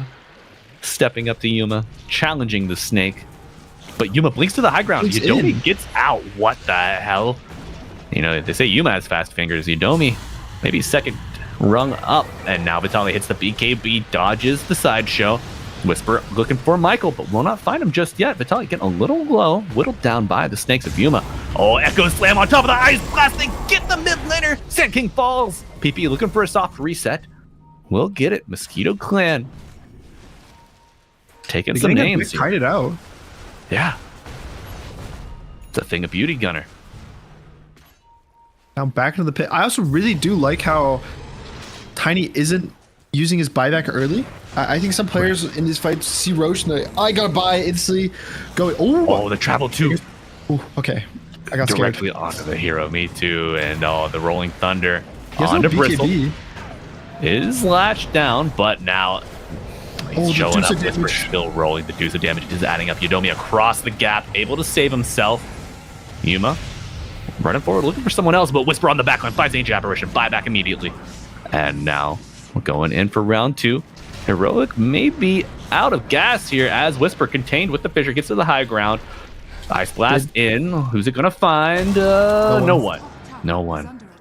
stepping up to Yuma, challenging the snake. But Yuma blinks to the high ground. Yudomi gets out. What the hell? You know, they say Yuma has fast fingers. Yudomi, maybe second rung up. And now Vitaly hits the BKB, dodges the sideshow. Whisper looking for Michael, but will not find him just yet. Vitaly getting a little low, whittled down by the snakes of Yuma. Oh, Echo Slam on top of the Ice Blast. They get the mid laner. Sand King falls. PP looking for a soft reset. We'll get it. Mosquito Clan. Taking some names. Tried it out. Yeah. It's a thing of beauty, Gunner. Now back into the pit. I also really do like how Tiny isn't using his buyback early. I think some players in these fights see Roche and they're like, I gotta buy instantly. Go. Oh, the travel too. Ooh, okay. I got directly scared. onto the hero. Me too. And the Rolling Thunder He has onto no Bristle. BKB. Is latched down, but now he's showing up. Whisper damage. still rolling. The deuce of damage is adding up. Yudomi across the gap, able to save himself. Yuma running forward, looking for someone else, but Whisper on the backline finds Ancient Apparition. Buyback immediately. And now we're going in for round 2. Heroic may be out of gas here as Whisper contained with the Fissure gets to the high ground. Ice Blast in. Who's it gonna find? No one.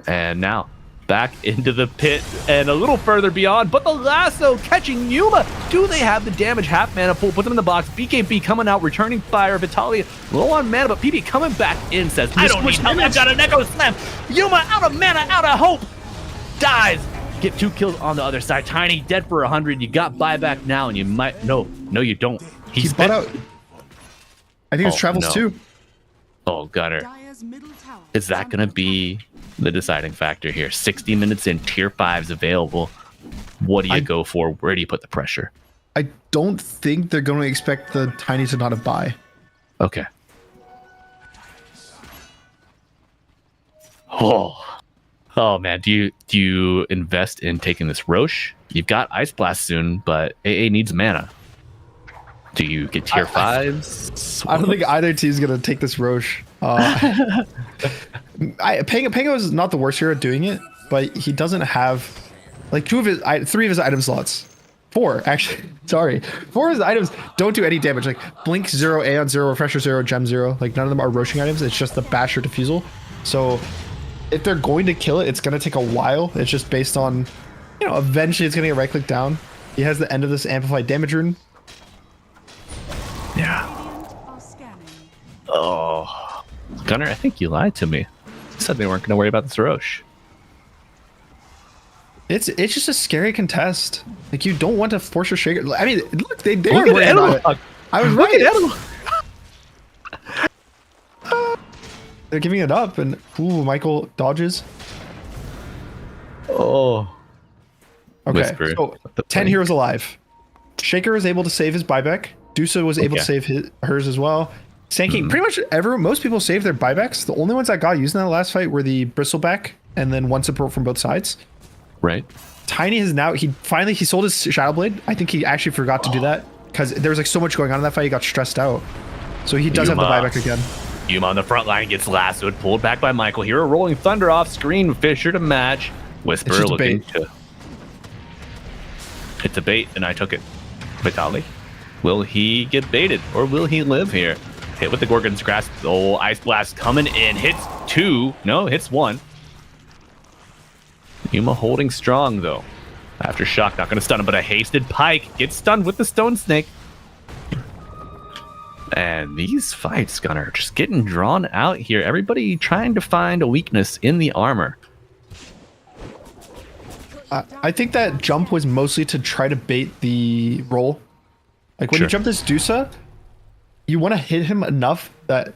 And now back into the pit and a little further beyond, but the lasso catching Yuma. Do they have the damage? Half mana pool, put them in the box. BKB coming out, returning fire. Vitaly low on mana, but PP coming back in says, I don't need help. I've got an Echo Slam. Yuma out of mana, out of hope. Dies. Get 2 kills on the other side. Tiny dead for 100. You got buyback now, and you might no, you don't. He's bought out. I think it's travels too. Oh, Gunner. Is that gonna be the deciding factor here? 60 minutes in, tier 5's available. What do you go for? Where do you put the pressure? I don't think they're going to expect the Tiny to not have buy. Okay. Oh man, do you invest in taking this Roche? You've got Ice Blast soon, but AA needs mana. Do you get tier 5s? I don't think either team's going to take this Roche. Pango is not the worst hero at doing it, but he doesn't have like 3 of his item slots. 4 actually. Sorry, 4 of his items don't do any damage. Like Blink 0, Aeon 0, Refresher 0, Gem 0. Like none of them are roaching items. It's just the Basher Diffusal. So if they're going to kill it, it's going to take a while. It's just based on, eventually it's going to get right click down. He has the end of this amplified damage rune. Yeah. Oh, Gunner, I think you lied to me. You said they weren't going to worry about this Roche. It's just a scary contest. Like you don't want to force your shaker. I mean, look, they are worried about it. I was right. They're giving it up, and Michael dodges. Oh. Okay, Whisper. so 10 heroes alive. Shaker is able to save his buyback. Dusa was able to save hers as well. Sand King, pretty much most people saved their buybacks. The only ones that got used in that last fight were the Bristleback and then one support from both sides. Right. Tiny has now, he sold his Shadow Blade. I think he actually forgot to do that because there was like so much going on in that fight. He got stressed out. So he does have the buyback again. Yuma on the front line gets lassoed, pulled back by Michael. Hero Rolling Thunder off screen. Fissure to match. Whisper looking to... It's a bait, and I took it. Vitaly. Will he get baited, or will he live here? Hit with the Gorgon's Grasp. Oh, Ice Blast coming in. Hits 2. No, hits 1. Yuma holding strong, though. Aftershock, not going to stun him, but a hasted Pike gets stunned with the Stone Snake. And these fights, Gunnar, just getting drawn out here. Everybody trying to find a weakness in the armor. I think that jump was mostly to try to bait the roll. Like when you jump this Dusa, you want to hit him enough that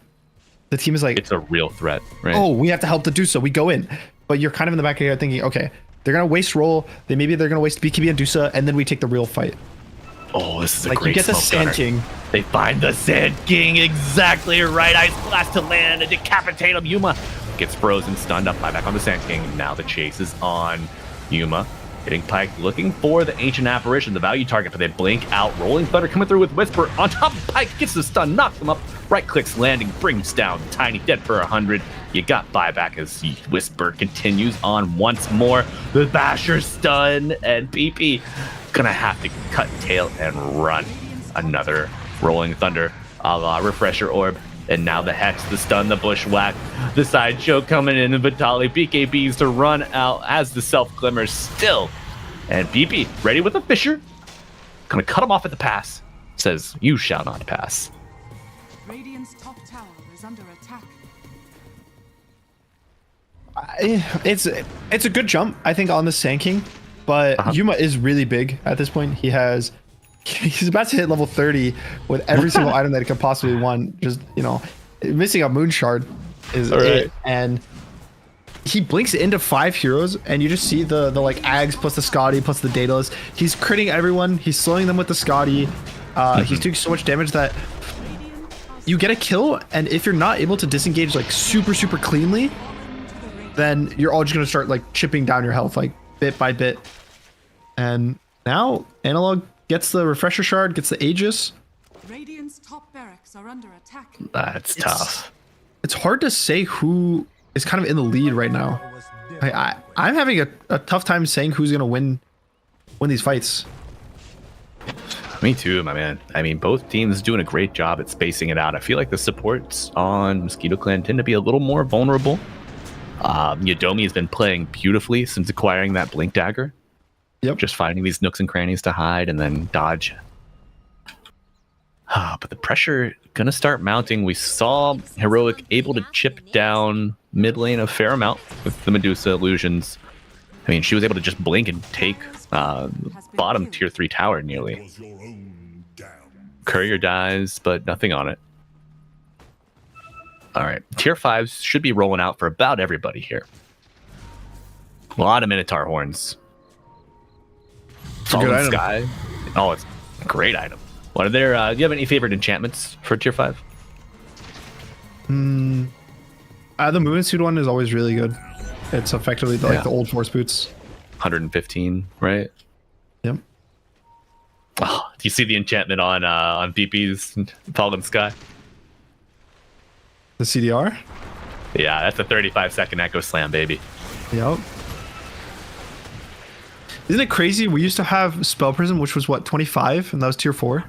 the team is like, it's a real threat, right? Oh, we have to help the Dusa. We go in. But you're kind of in the back of your head thinking, okay, they're going to waste roll. Maybe they're going to waste BKB and Dusa, and then we take the real fight. Oh, this is a like great you get the smoke, Sand Gunnar. King. They find the Sand King exactly right. Ice Blast to land and decapitate him. Yuma gets frozen, stunned up, back on the Sand King. Now the chase is on. Yuma hitting Pike, looking for the Ancient Apparition, the value target, but they blink out. Rolling Thunder coming through with Whisper on top of Pike, gets the stun, knocks him up. Right clicks landing, brings down Tiny, dead for 100. You got buyback as Whisper continues on once more. The Basher stun, and PP gonna have to cut tail and run. Another Rolling Thunder, a la Refresher Orb. And now the Hex, the stun, the Bushwhack, the Sideshow coming in, and Vitali BKBs to run out as the Self-Glimmer still. And BP ready with a Fisher. Gonna cut him off at the pass. Says, you shall not pass. Radiant's top tower is under attack. It's a good jump, I think, on the Sand King. But Yuma is really big at this point. He's about to hit level 30 with every single item that he could possibly want. Just, missing a Moon Shard is it. And he blinks into 5 heroes, and you just see the like Ags plus the Scotty plus the Daedalus. He's critting everyone. He's slowing them with the Scotty. He's doing so much damage that you get a kill, and if you're not able to disengage like super cleanly, then you're all just gonna start like chipping down your health like bit by bit. And now Analog gets the Refresher Shard, gets the Aegis. Radiant's top barracks are under attack. That's tough. It's hard to say who is kind of in the lead right now. I'm having a tough time saying who's gonna win these fights. Me too, my man. I mean, both teams doing a great job at spacing it out. I feel like the supports on Mosquito Clan tend to be a little more vulnerable. Yodomi has been playing beautifully since acquiring that Blink Dagger. Yep. Just finding these nooks and crannies to hide and then dodge. But the pressure gonna start mounting. We saw Heroic able to chip down mid lane a fair amount with the Medusa illusions. I mean, she was able to just blink and take bottom tier 3 tower nearly. Courier dies, but nothing on it. All right, tier 5s should be rolling out for about everybody here. A lot of Minotaur horns. Fallen Sky. Oh, it's a great item. What are there? Do you have any favorite enchantments for tier 5? The Moon Suit one is always really good. It's effectively like the old Force Boots. 115, right? Yep. Oh, do you see the enchantment on BP's Fallen Sky? The CDR? Yeah, that's a 35-second Echo Slam, baby. Yep. Isn't it crazy? We used to have Spell Prism, which was what, 25, and that was tier 4.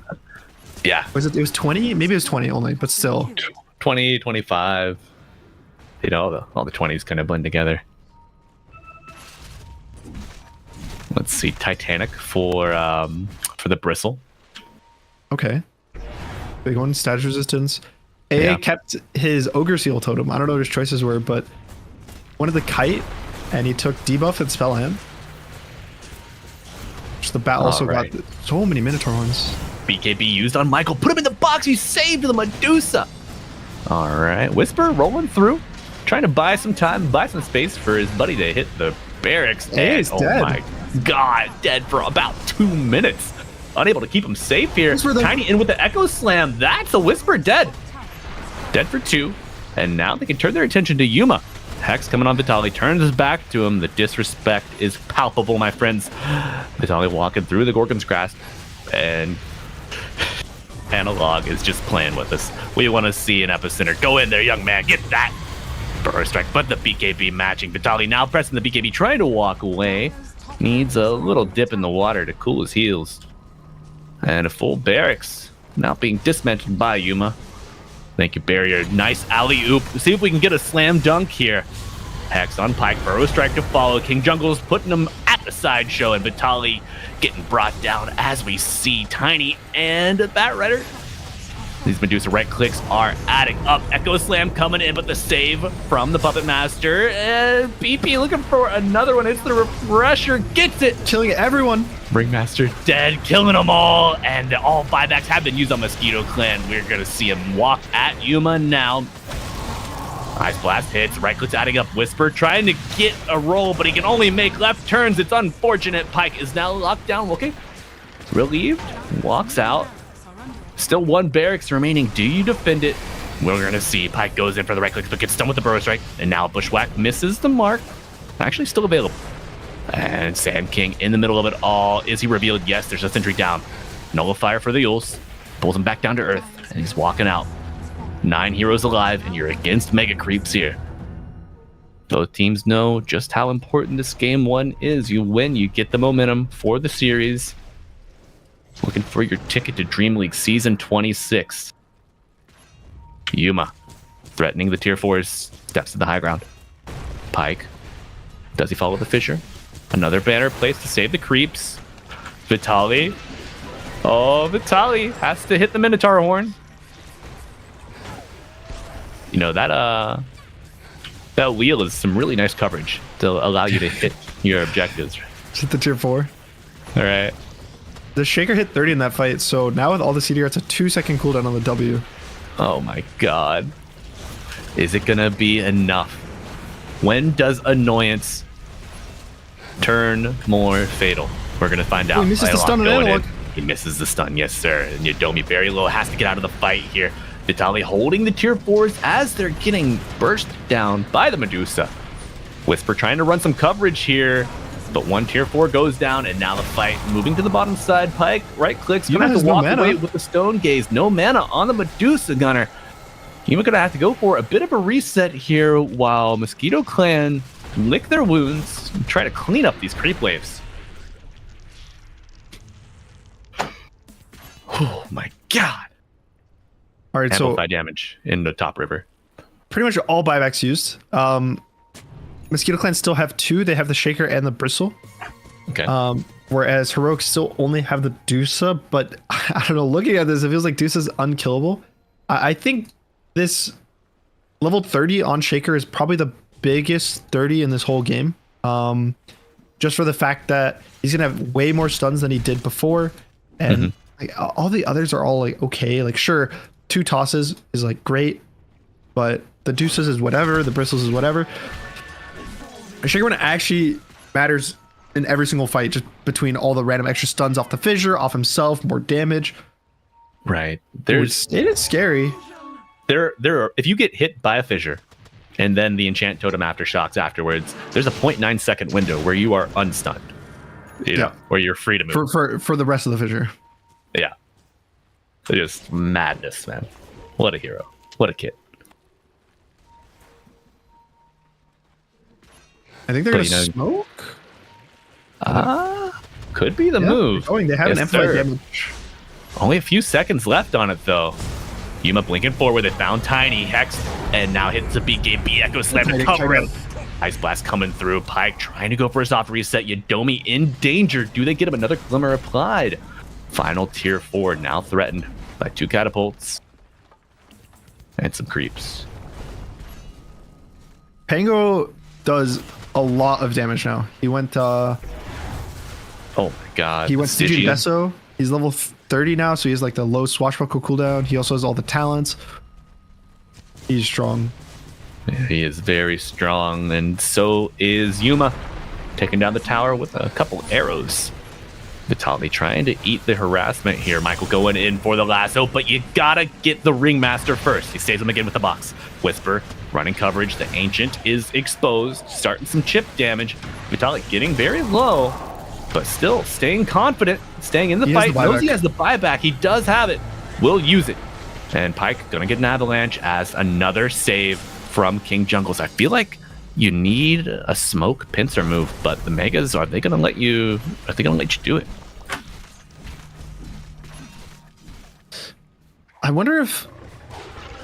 Yeah. Was it? It was 20. Maybe it was 20 only, but still. 20, 25. All the 20s kind of blend together. Let's see, Titanic for the Bristle. Okay. Big one, status resistance. AA kept his Ogre Seal Totem. I don't know what his choices were, but one of the Kite, and he took debuff and Spell Hand. The bat also got so many Minotaur ones. BKB used on Michael. Put him in the box. He saved the Medusa. All right. Whisper rolling through. Trying to buy some time, buy some space for his buddy to hit the barracks. Hey, he's dead. My God. Dead for about 2 minutes. Unable to keep him safe here. Tiny in with the Echo Slam. That's a Whisper dead. Dead for 2. And now they can turn their attention to Yuma. Hex coming on Vitali, turns his back to him. The disrespect is palpable, my friends. Vitali walking through the Gorgon's Grasp, and Analog is just playing with us. We want to see an Epicenter. Go in there, young man, get that! Burst strike, but the BKB matching. Vitali now pressing the BKB, trying to walk away. Needs a little dip in the water to cool his heels. And a full barracks, now being dismantled by Yuma. Thank you, Barrier. Nice alley-oop. See if we can get a slam dunk here. Hex on Pike. Burrow strike to follow. King Jungle's putting him at a sideshow, and Vitali getting brought down as we see Tiny and Batrider. These Medusa right clicks are adding up. Echo Slam coming in, but the save from the Puppet Master. And BP looking for another one. It's the refresher. Gets it. Killing everyone. Ringmaster dead. Killing them all. And all buybacks have been used on Mosquito Clan. We're going to see him walk at Yuma now. Ice Blast hits. Right clicks adding up. Whisper trying to get a roll, but he can only make left turns. It's unfortunate. Pike is now locked down. Okay. Relieved. Walks out. Still one barracks remaining. Do you defend it? We're going to see. Pike goes in for the right click, but gets stunned with the burrow strike. And now Bushwhack misses the mark. Actually still available. And Sand King in the middle of it all. Is he revealed? Yes, there's a sentry down. Nullifier for the Yules. Pulls him back down to earth. And he's walking out. 9 heroes alive, and you're against Mega Creeps here. Both teams know just how important this game 1 is. You win, you get the momentum for the series. Looking for your ticket to DreamLeague Season 26. Yuma, threatening the Tier 4's, steps to the high ground. Pike, does he follow the Fissure? Another banner placed to save the creeps. Vitali. Oh, Vitali has to hit the Minotaur horn. You know, that wheel is some really nice coverage to allow you to hit your objectives. Hit the Tier 4. All right. The Shaker hit 30 in that fight, so now with all the CDR, it's a 2-second cooldown on the W. Oh my god. Is it gonna be enough? When does annoyance turn more fatal? We're gonna find out. He misses the stun on Analog. He misses the stun, yes sir. And Yodomi very low, has to get out of the fight here. Vitali holding the Tier 4s as they're getting burst down by the Medusa. Whisper trying to run some coverage here. But one Tier 4 goes down, and now the fight moving to the bottom side. Pike right clicks. Gonna have to walk away with the Stone Gaze. No mana on the Medusa Gunner. Yuma gonna have to go for a bit of a reset here while Mosquito Clan lick their wounds and try to clean up these creep waves. Oh my god. All right, Amplify damage in the top river. Pretty much all buybacks used. Mosquito Clan still have 2. They have the Shaker and the Bristle. Okay. Whereas Heroics still only have the Dusa, but I don't know. Looking at this, it feels like Dusa's unkillable. I think this level 30 on Shaker is probably the biggest 30 in this whole game. Just for the fact that he's gonna have way more stuns than he did before, and like, all the others are all like okay. Like sure, 2 tosses is like great, but the Dusas is whatever. The Bristles is whatever. Shaker one actually matters in every single fight, just between all the random extra stuns off the Fissure, off himself, more damage. Right. It is scary. There are, if you get hit by a Fissure and then the enchant totem aftershocks afterwards, there's a 0.9 second window where you are unstunned. You know, where you're free to move. For the rest of the Fissure. Yeah. Just madness, man. What a hero. What a kid. I think they're going to smoke. Could be the move. They have an amplified damage. Only a few seconds left on it, though. Yuma blinking forward. They found Tiny. Hex. And now hits the BKB. Echo Slam to cover him. Ice Blast coming through. Pike trying to go for a soft reset. Yodomi in danger. Do they get him another Glimmer applied? Final Tier 4 now threatened by 2 catapults. And some creeps. Pango does a lot of damage now. He went oh my god. He went to Beso. He's level 30 now, so he has like the low swashbuckle cooldown. He also has all the talents. He's strong. Yeah, he is very strong, and so is Yuma. Taking down the tower with a couple arrows. Vitali trying to eat the harassment here. Michael going in for the lasso, but you gotta get the Ringmaster first. He saves him again with the box. Whisper running coverage. The Ancient is exposed, starting some chip damage. Vitali getting very low, but still staying confident, staying in the fight. Knows he has the buyback. He does have it. Will use it. And Pike gonna get an avalanche as another save from King Jungles. I feel like you need a smoke pincer move, but the Megas, are they gonna let you do it? I wonder if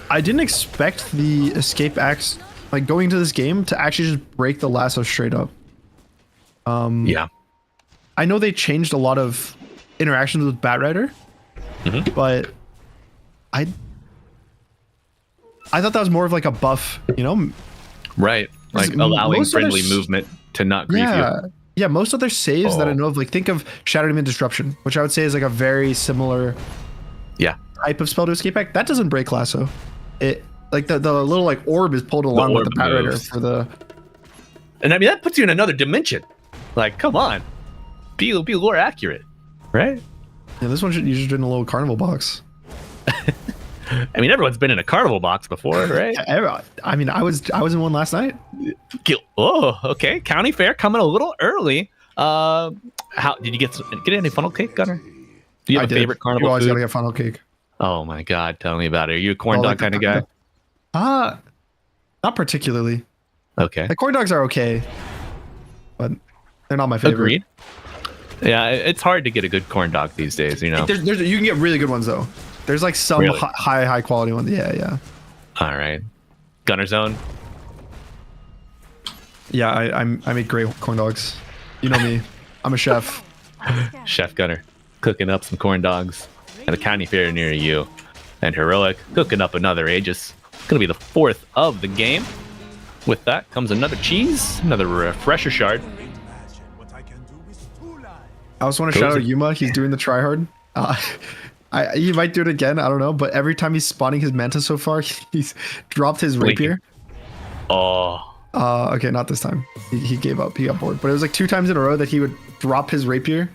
I didn't expect the escape axe, like going into this game, to actually just break the lasso straight up. Yeah. I know they changed a lot of interactions with Batrider, but I thought that was more of like a buff, you know? Right. Like allowing friendly movement to not grief you. Yeah, most other saves that I know of, like think of Shattered Demon Disruption, which I would say is like a very similar type of spell to Escape Pact. That doesn't break lasso. It like the little like orb is pulled along with the Batrider for the. And I mean that puts you in another dimension. Like, come on, be lore accurate, right? Yeah, this one you just did in a little carnival box. I mean, everyone's been in a carnival box before, right? I mean, I was in one last night. Oh, okay. County Fair coming a little early. How did you get any funnel cake, Gunner? Do you have a favorite carnival You always food? gotta get funnel cake. Oh my God, tell me about it. Are you a corn dog kind of guy? Not particularly. Okay. The corn dogs are okay, but they're not my favorite. Agreed. Yeah, it's hard to get a good corn dog these days, you know. There's you can get really good ones though. There's like some Really? high quality ones. Yeah. All right. Gunner Zone. Yeah, I make great corn dogs. You know me. I'm a chef. Chef Gunner cooking up some corn dogs at a county fair near you. And Heroic cooking up another Aegis. Gonna be the 4th of the game. With that comes another cheese, another refresher shard. I also want to shout out Yuma. He's doing the tryhard. He might do it again. I don't know. But every time he's spawning his Manta so far, he's dropped his rapier. Oh. Okay, not this time. He gave up. He got bored. But it was like 2 times in a row that he would drop his rapier,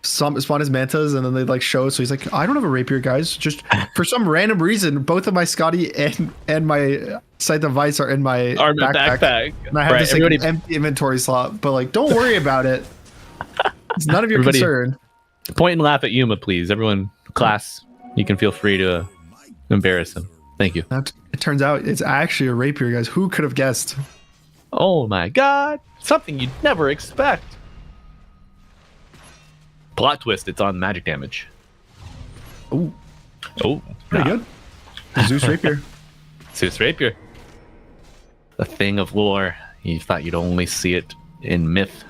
spawn his Mantas, and then they'd like show. So he's like, I don't have a rapier, guys. Just for some random reason, both of my Scotty and my Scythe of Vice are in my backpack. And I have this like empty inventory slot. But like, don't worry about it. It's none of your concern. Point and laugh at Yuma, please. Everyone, class, you can feel free to embarrass him. Thank you. It turns out it's actually a rapier, guys. Who could have guessed? Oh my God. Something you'd never expect. Plot twist, it's on magic damage. Oh. Pretty good. Zeus rapier. Zeus rapier. A thing of lore. You thought you'd only see it in myth.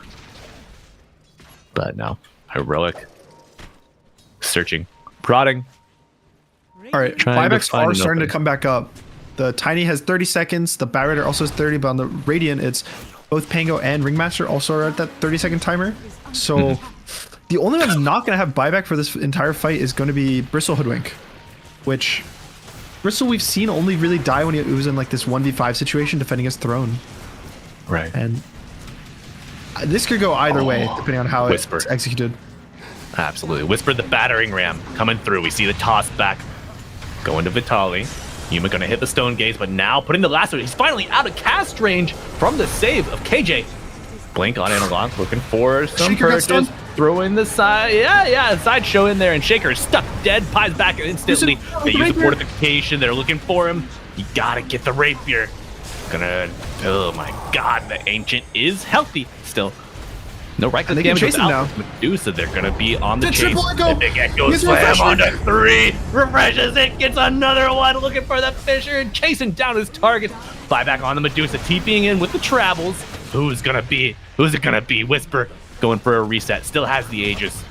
But no. Heroic. Searching. Prodding. All right. Buybacks are starting to come back up. The Tiny has 30 seconds. The Batrider also has 30. But on the Radiant, it's both Pango and Ringmaster also are at that 30-second timer. So the only one that's not going to have buyback for this entire fight is going to be Bristle Hoodwink. Which Bristle we've seen only really die when he was in like this 1v5 situation defending his throne. Right. And this could go either way depending on how it's executed. Absolutely. Whisper the battering ram coming through. We see the toss back going to Vitali. Yuma gonna hit the stone gaze, but now putting the lasso. He's finally out of cast range from the save of KJ. Blink on analog, looking for some purchase. Throwing the side, sideshow in there, and Shaker is stuck dead. Pies back instantly. They use the fortification. They're looking for him. You gotta get the rapier. Oh my God, the ancient is healthy still. No right click damage without Medusa. They're gonna be on the chase. The big Echo slam onto 3. Refreshes it. Gets another one. Looking for the Fisher and chasing down his target. Buyback on the Medusa. TPing in with the travels. Who's it gonna be? Whisper going for a reset. Still has the Aegis.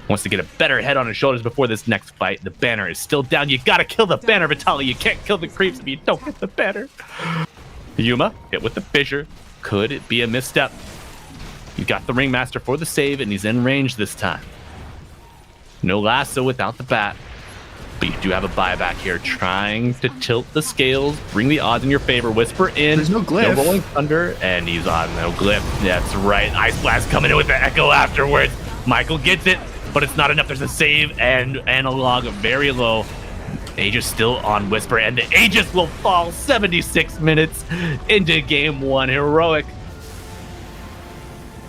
Wants to get a better head on his shoulders before this next fight. The banner is still down. You gotta kill the banner, Vitali. You can't kill the creeps if you don't get the banner. Yuma hit with the Fissure. Could it be a misstep? You got the Ringmaster for the save, and he's in range this time. No lasso without the bat. But you do have a buyback here, trying to tilt the scales, bring the odds in your favor. Whisper in. There's no glyph. No rolling thunder, and he's on no glyph. That's right. Ice Blast coming in with the echo afterwards. Michael gets it, but it's not enough. There's a save and analog very low. Aegis still on Whisper, and the Aegis will fall 76 minutes into game 1. Heroic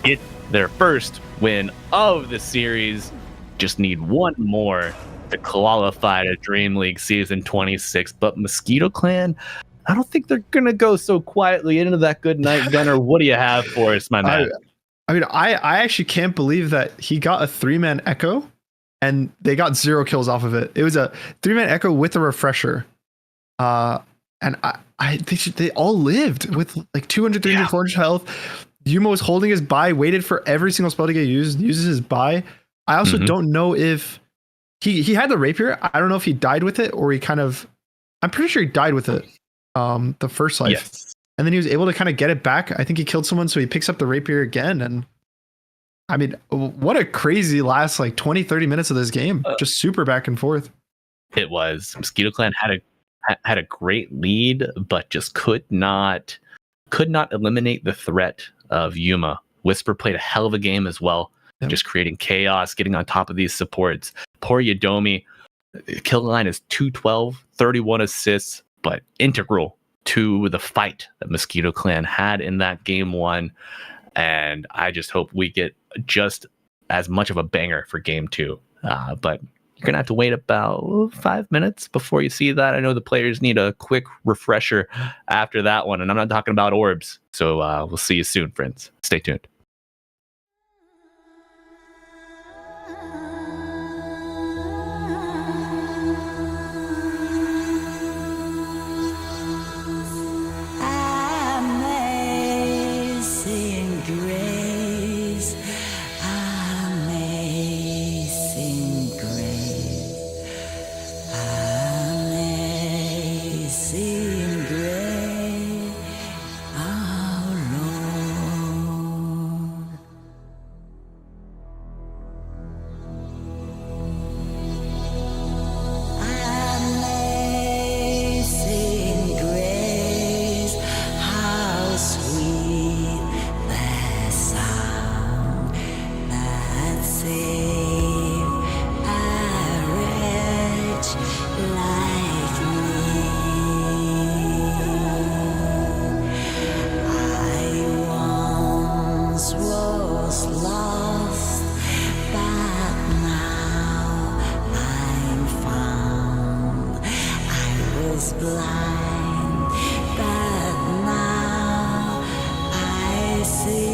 get their first win of the series. Just need one more to qualify to DreamLeague Season 26. But Mosquito Clan, I don't think they're going to go so quietly into that good night. Gunner, what do you have for us, my man? I actually can't believe that he got a 3-man Echo and they got 0 kills off of it. It was a 3-man Echo with a refresher. And they all lived with like 200, 300, 400 health. Yumo was holding his buy, waited for every single spell to get used, uses his buy. I also don't know if he had the rapier. I don't know if he died with it or he kind of. I'm pretty sure he died with it. The first life. Yes. And then he was able to kind of get it back. I think he killed someone, so he picks up the rapier again. And I mean, what a crazy last like 20, 30 minutes of this game. Just super back and forth. It was. Mosquito Clan had a great lead, but just could not eliminate the threat of Yuma. Whisper played a hell of a game as well, just creating chaos, getting on top of these supports. Poor Yadomi, kill line is 212, 31 assists, but integral to the fight that Mosquito Clan had in that game one. And I just hope we get just as much of a banger for game two. But you're going to have to wait about 5 minutes before you see that. I know the players need a quick refresher after that one. And I'm not talking about orbs. So we'll see you soon, friends. Stay tuned. Amazing grace, amazing grace, amazing grace, our Lord. Amazing grace, how sweet the sound that saved a wretch like me. I once was lost, but now I'm found. I was blind, but now I see.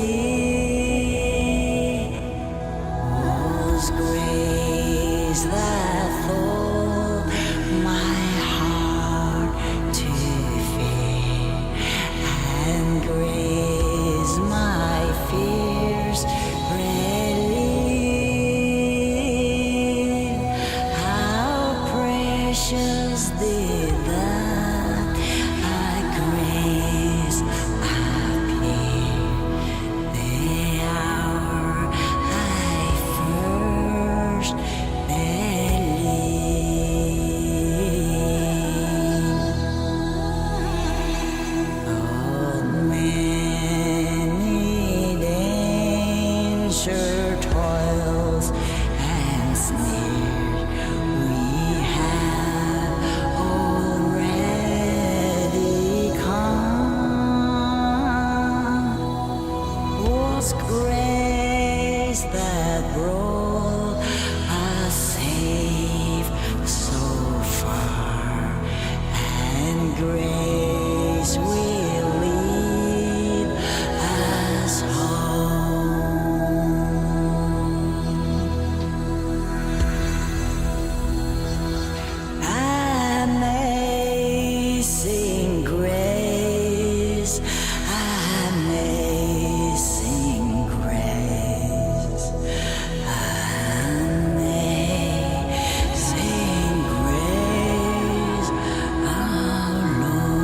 Was grace that full my heart to fear, and grace my fears relieve. How precious did that grace appear the hour I first believed. Oh, many danger toils and snares we have already come. Was grace that brought us safe so far, and grace will lead us home. Amazing grace, amazing grace, amazing grace, our Lord.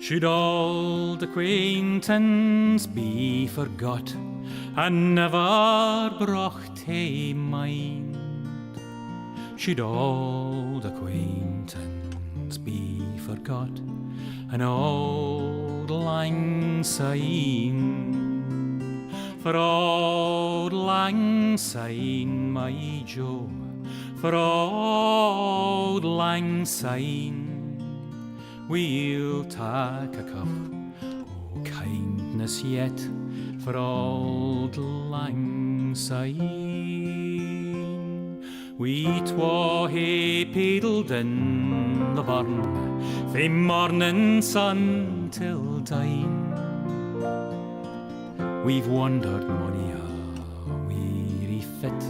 Should old acquaintance be forgot and never brought to mind? Should old acquaintance be forgot and old lang syne? For old lang syne, my Joe, for old lang syne, we'll take a cup o' kindness yet for old lang syne. We twa hae paddled in the burn fae morning sun till dine. We've wandered mony a weary fit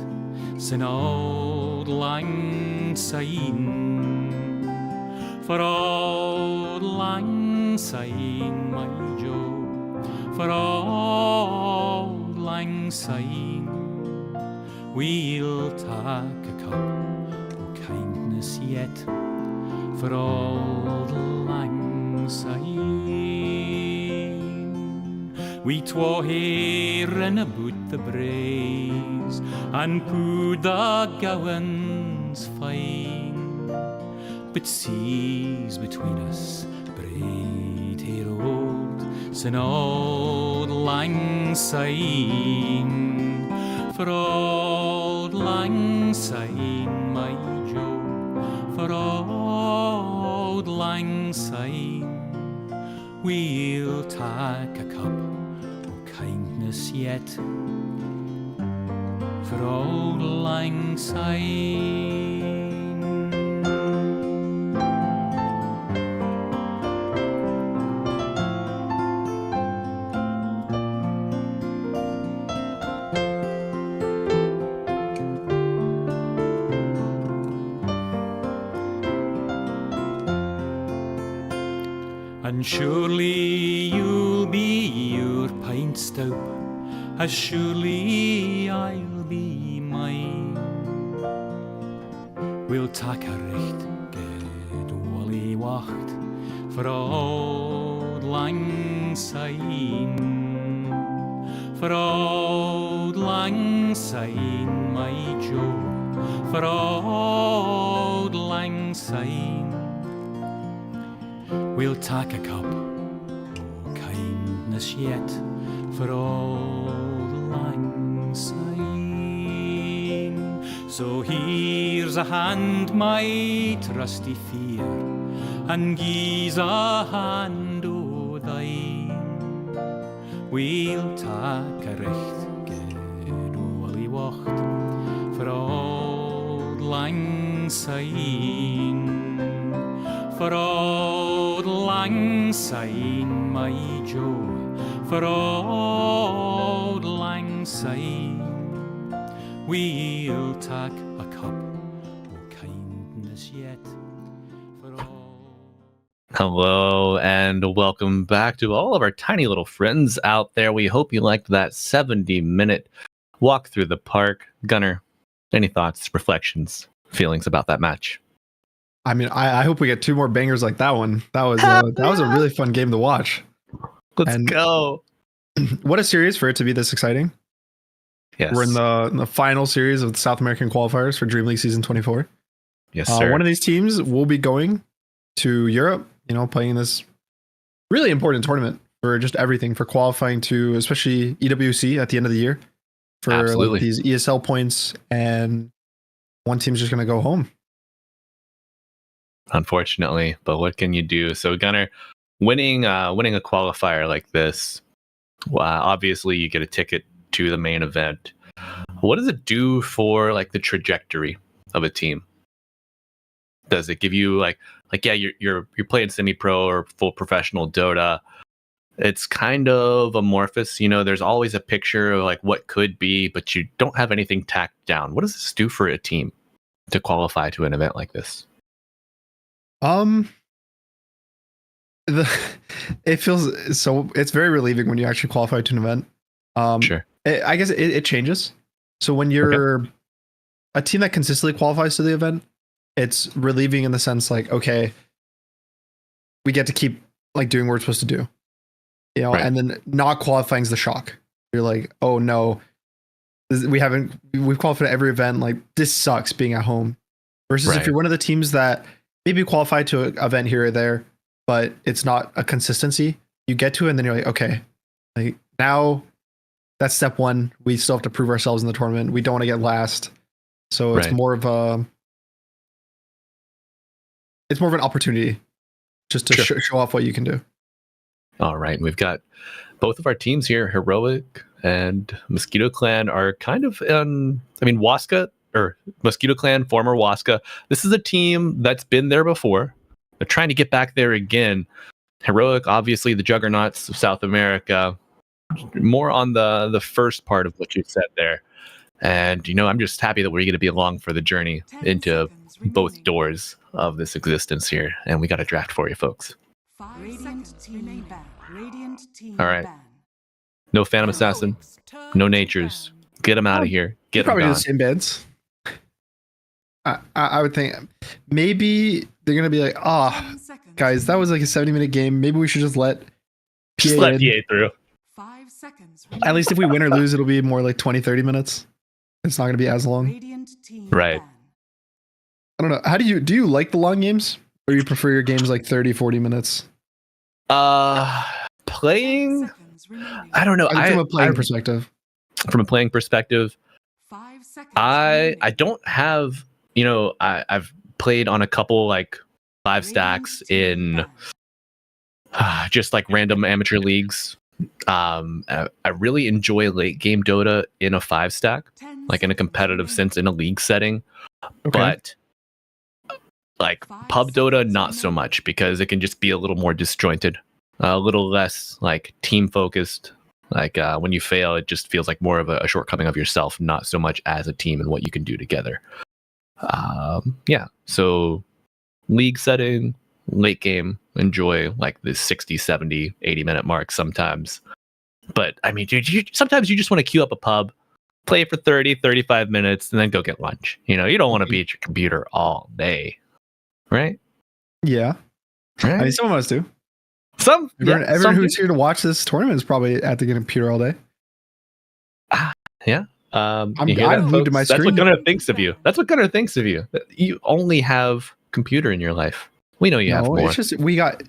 sin old lang syne. For old lang syne, my Joe, for old lang syne, we'll take a cup o' kindness yet for old lang syne. We twa hae rin aboot the braes and pooed the gowans fine. But seas between us braid hae rolled sin old lang syne. For old lang syne, my Joe, for old lang syne, we'll take a cup o' kindness yet for old lang syne. And surely you'll be your pint stout, as surely I'll be mine. We'll take a recht good wally wacht for old lang syne. For old lang syne, my Joe, for old lang syne, we'll take a cup o' kindness yet for old lang syne. So here's a hand, my trusty fear, and gie's a hand o' thine. We'll take a recht good wally wacht for old lang syne. For old lang syne, my Joe, for old lang syne, we'll take a cup o' kindness yet for all. Hello and welcome back to all of our tiny little friends out there. We hope you liked that 70-minute walk through the park. Gunnar, any thoughts, reflections, feelings about that match? I mean, I hope we get two more bangers like that one. That was a really fun game to watch. Let's go. What a series for it to be this exciting. Yes. We're in the final series of the South American qualifiers for DreamLeague Season 24. Yes, sir. One of these teams will be going to Europe, playing this really important tournament for just everything, for qualifying to especially EWC at the end of the year for like, these ESL points, and one team's just going to go home. Unfortunately, but what can you do? So Gunnar, winning a qualifier like this, obviously you get a ticket to the main event. What does it do for like the trajectory of a team? Does it give you like yeah, you're playing semi-pro or full professional Dota? It's kind of amorphous, there's always a picture of like what could be, but you don't have anything tacked down. What does this do for a team to qualify to an event like this? It feels so. It's very relieving when you actually qualify to an event. Sure. I guess it changes. So when you're a team that consistently qualifies to the event, it's relieving in the sense like, okay, we get to keep like doing what we're supposed to do. You know, Right. and then not qualifying is the shock. You're like, oh no, we've qualified at every event. Like this sucks being at home. Versus if Right. you're one of the teams that maybe qualified to an event here or there, but it's not a consistency. You get to it and then you're like, okay, like now that's step one. We still have to prove ourselves in the tournament. We don't want to get last. So it's Right. more of an opportunity just to Sure. show off what you can do. All right, we've got both of our teams here, Heroic and Mosquito Clan, are kind of Waska or Mosquito Clan, former Waska. This is a team that's been there before. They're trying to get back there again. Heroic, obviously, the juggernauts of South America. More on the first part of what you said there. And, I'm just happy that we're going to be along for the journey into both doors of this existence here. And we got a draft for you, folks. All right. No Phantom Assassin, no Natures. Get them out of here. Get them Probably do gone. the same beds. I would think maybe they're gonna be like, guys, that was like a 70-minute game. Maybe we should just let Just PA let in. PA through. At least if we win or lose, it'll be more like 20-30 minutes. It's not gonna be as long. Right. I don't know. How do you like the long games, or you prefer your games like 30-40 minutes? Playing, I don't know. From a playing perspective. From a playing perspective, I don't have, I've played on a couple like 5 stacks in just like random amateur leagues. I really enjoy late game Dota in a 5 stack, like in a competitive sense in a league setting. Okay. But like pub Dota, not so much, because it can just be a little more disjointed, a little less like team focused. Like when you fail, it just feels like more of a shortcoming of yourself, not so much as a team and what you can do together. Yeah. So league setting, late game, enjoy like the 60, 70, 80-minute mark sometimes. But I mean, dude, sometimes you just want to queue up a pub, play for 30, 35 minutes, and then go get lunch. You don't want to be at your computer all day. Right? Yeah. Right? I mean, some of us do. Everyone Everyone who's here to watch this tournament is probably at the computer all day. Yeah. I'm you hear that, glued to folks? my That's screen. what Gunnar thinks of you. That's what Gunnar thinks of you. You only have computer in your life. We know you have more. It's just we got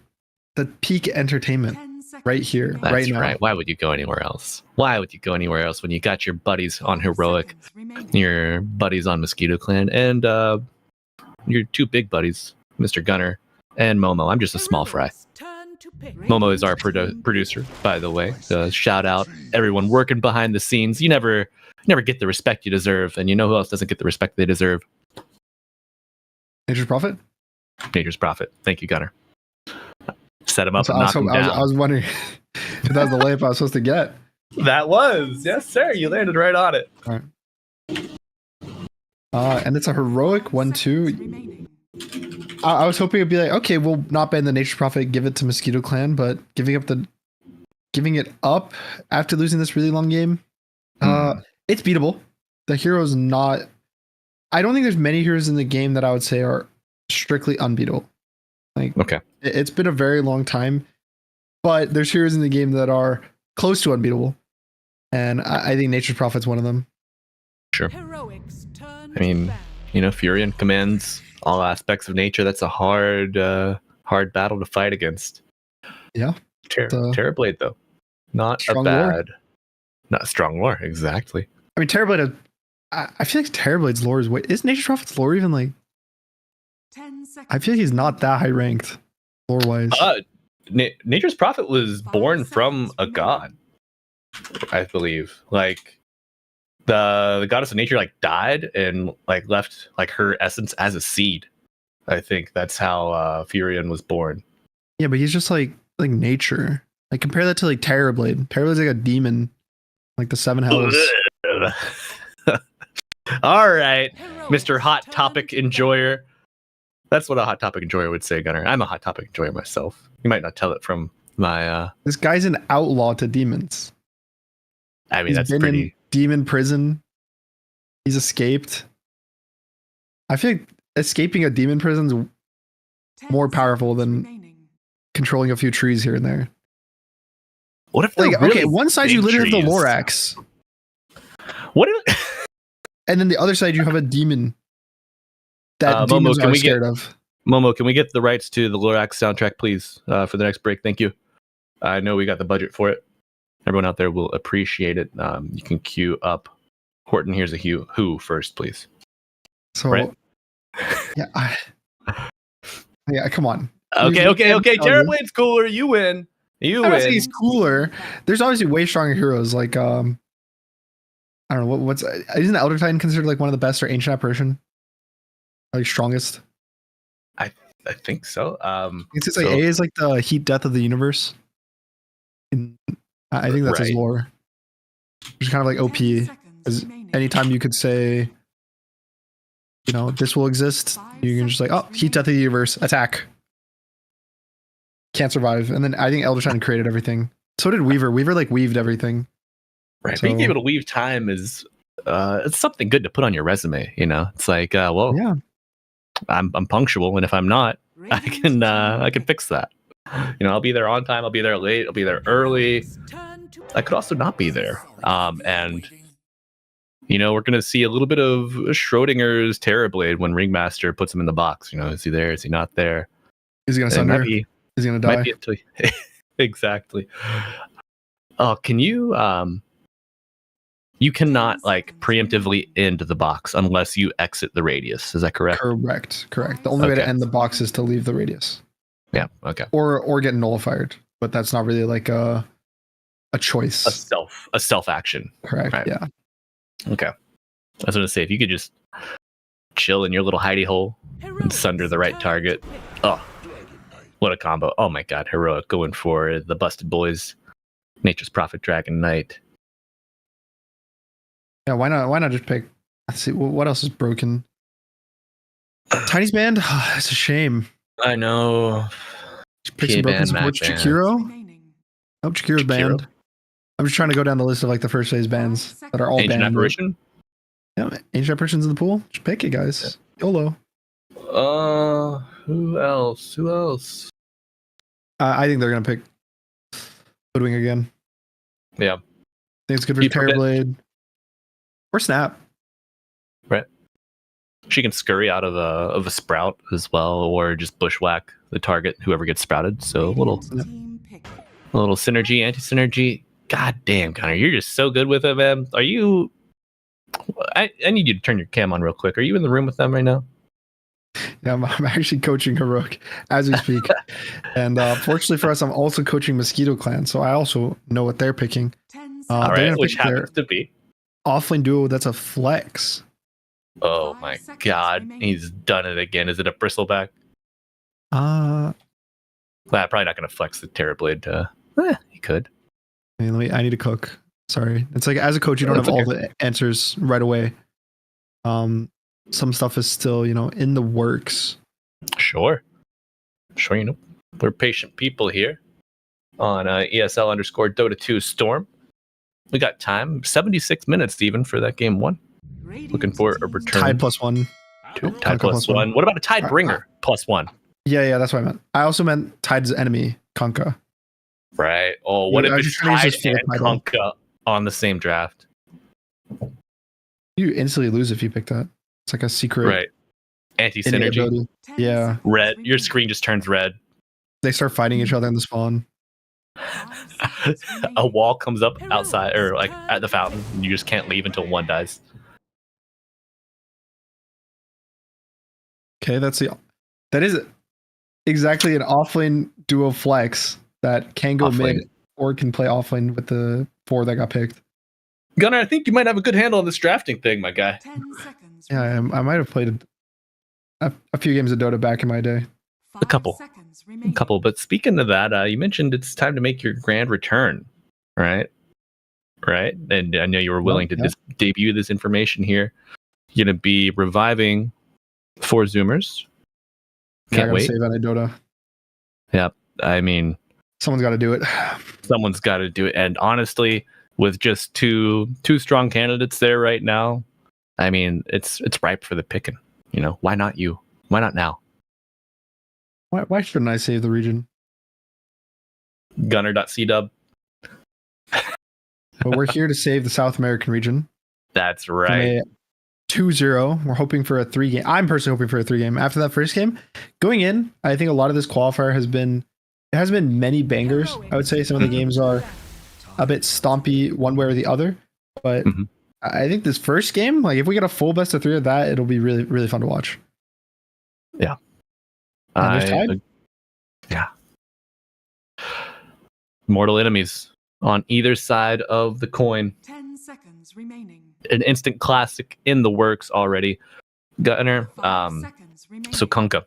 the peak entertainment right here, That's right now. right. Why would you go anywhere else? Why would you go anywhere else when you got your buddies on Heroic, your buddies on Mosquito Clan, and your 2 big buddies, Mr. Gunner and Momo? I'm just a small fry. Momo is our producer, by the way. Shout out everyone working behind the scenes. You never get the respect you deserve, and you know who else doesn't get the respect they deserve? Nature's Prophet. Nature's Prophet. Thank you, Gunner. Set him up So and knock him down. I was wondering if that was the layup I was supposed to get. That was, yes, sir. You landed right on it. All right. And it's a heroic 1-2. I was hoping it'd be like, okay, we'll not ban the Nature's Prophet, give it to Mosquito Clan, but giving it up after losing this really long game, it's beatable. The hero's not. I don't think there's many heroes in the game that I would say are strictly unbeatable. Like, okay, it's been a very long time, but there's heroes in the game that are close to unbeatable, and I think Nature's Prophet's one of them. Sure. I mean, Furion commands all aspects of nature. That's a hard battle to fight against. Yeah. Terrorblade, though, not a bad, not a strong lore. Exactly. I mean, Terrorblade. I feel like Terrorblade's lore is is Nature's Prophet's lore even like? I feel like he's not that high ranked, lore wise. Nature's Prophet was born from a god, I believe. Like the goddess of nature like died and like left like her essence as a seed. I think that's how Furion was born. Yeah, but he's just like nature. Like compare that to like Terrorblade. Terrorblade's like a demon, like the 7 hells. All right, Mr. Hot Topic Enjoyer. That's what a Hot Topic Enjoyer would say, Gunnar. I'm a Hot Topic Enjoyer myself. You might not tell it from my... This guy's an outlaw to demons. I mean, He's that's been pretty... in demon prison. He's escaped. I feel like escaping a demon prison is more powerful than controlling a few trees here and there. What if they're like really okay, one side you big literally have the trees? Lorax, What if and then the other side you have a demon that demons are scared of. Momo, can we get the rights to the Lorax soundtrack, please, for the next break? Thank you. I know we got the budget for it. Everyone out there will appreciate it. You can queue up. Horton, here's a who first, please. So, right? yeah, come on. Okay. Terrablade's cooler. You win. I'm not saying he's cooler. There's obviously way stronger heroes. Like, I don't know what's isn't Elder Titan considered like one of the best or Ancient Apparition? Like strongest? I think so. It's just like A is like the heat death of the universe. I think that's his lore. Which is kind of like OP. Because anytime you could say, you know, this will exist, you can just like, oh, heat death of the universe, attack. Can't survive. And then I think Elder Titan created everything. So did Weaver. Weaver like weaved everything. Right. So, being able to weave time is it's something good to put on your resume, you know. It's like, well, yeah. I'm punctual, and if I'm not, I can fix that. You know, I'll be there on time, I'll be there late, I'll be there early. I could also not be there. And you know, we're gonna see a little bit of Schrodinger's Terrorblade when Ringmaster puts him in the box. You know, is he there? Is he not there? Is he gonna sunder? Is he gonna die? Exactly. Oh, can you you cannot like preemptively end the box unless you exit the radius. Is that correct? Correct. The only way to end the box is to leave the radius. Yeah. Okay. Or get nullified, but that's not really like a choice. A self action. Correct. Right. Yeah. Okay. I was gonna say if you could just chill in your little hidey hole and sunder the right target. Oh, what a combo! Oh my God, Heroic going for the Busted Boys, Nature's Prophet, Dragon Knight. Yeah, why not just pick? Let's see, what else is broken? Tiny's band. It's a shame. I know. Just pick some broken supports. Chikiro. Oh, Chikiro's banned. I'm just trying to go down the list of like the first phase bands that are all Ancient banned. Apparition? Yeah, Ancient Apparition's in the pool. Just pick it, guys. YOLO. Who else? I think they're gonna pick Hoodwing again. Yeah. I think it's good for Terrorblade. Or Snap. Right. She can scurry out of a sprout as well, or just bushwhack the target, whoever gets sprouted. So a little synergy, anti-synergy. God damn, Connor, you're just so good with it, man. Are you? I need you to turn your cam on real quick. Are you in the room with them right now? Yeah, I'm actually coaching Heroic as we speak. And fortunately for us, I'm also coaching Mosquito Clan, so I also know what they're picking. All right, which happens to be offlane duo. That's a flex. Oh my God, he's done it again. Is it a bristleback? Well, probably not going to flex the Terrorblade. He could. I need to cook. Sorry, it's like as a coach, you don't have all the answers right away. Some stuff is still, in the works. Sure. We're patient people here on ESL_ Dota 2 Storm. We got time, 76 minutes even for that game one. Looking for a return. Tide +1. Tide +1. What about a Tide Bringer +1? Yeah, that's what I meant. I also meant Tide's enemy, Kunkka. Right. Oh, what if it's Tide and Kunkka on the same draft? You instantly lose if you pick that. It's like a secret. Right. Anti-synergy. Yeah. Red. Your screen just turns red. They start fighting each other in the spawn. A wall comes up outside or like at the fountain, and you just can't leave until one dies. Okay, that is exactly an offlane duo flex that can go mid or can play offlane with the 4 that got picked. Gunnar, I think you might have a good handle on this drafting thing, my guy. Yeah, I might have played a few games of Dota back in my day. A couple. But speaking of that, you mentioned it's time to make your grand return, right? And I know you were willing to debut this information here. You're going to be reviving 4 Zoomers. Can't wait. Save out of Dota. Yeah, I mean, someone's got to do it. Someone's got to do it. And honestly, with just two strong candidates there right now, I mean, it's ripe for the picking. Why not you? Why not now? Why shouldn't I save the region? Gunner.cdub. But we're here to save the South American region. That's From right. a 2-0. We're hoping for a 3-game. I'm personally hoping for a 3-game. After that first game, going in, I think a lot of this qualifier has been many bangers. I would say some of the games are a bit stompy one way or the other. But I think this first game, like if we get a full best of 3 of that, it'll be really, really fun to watch. Yeah. And there's Tide. Yeah. Mortal enemies on either side of the coin. 10 seconds remaining. An instant classic in the works already. Gunner, so Kunkka.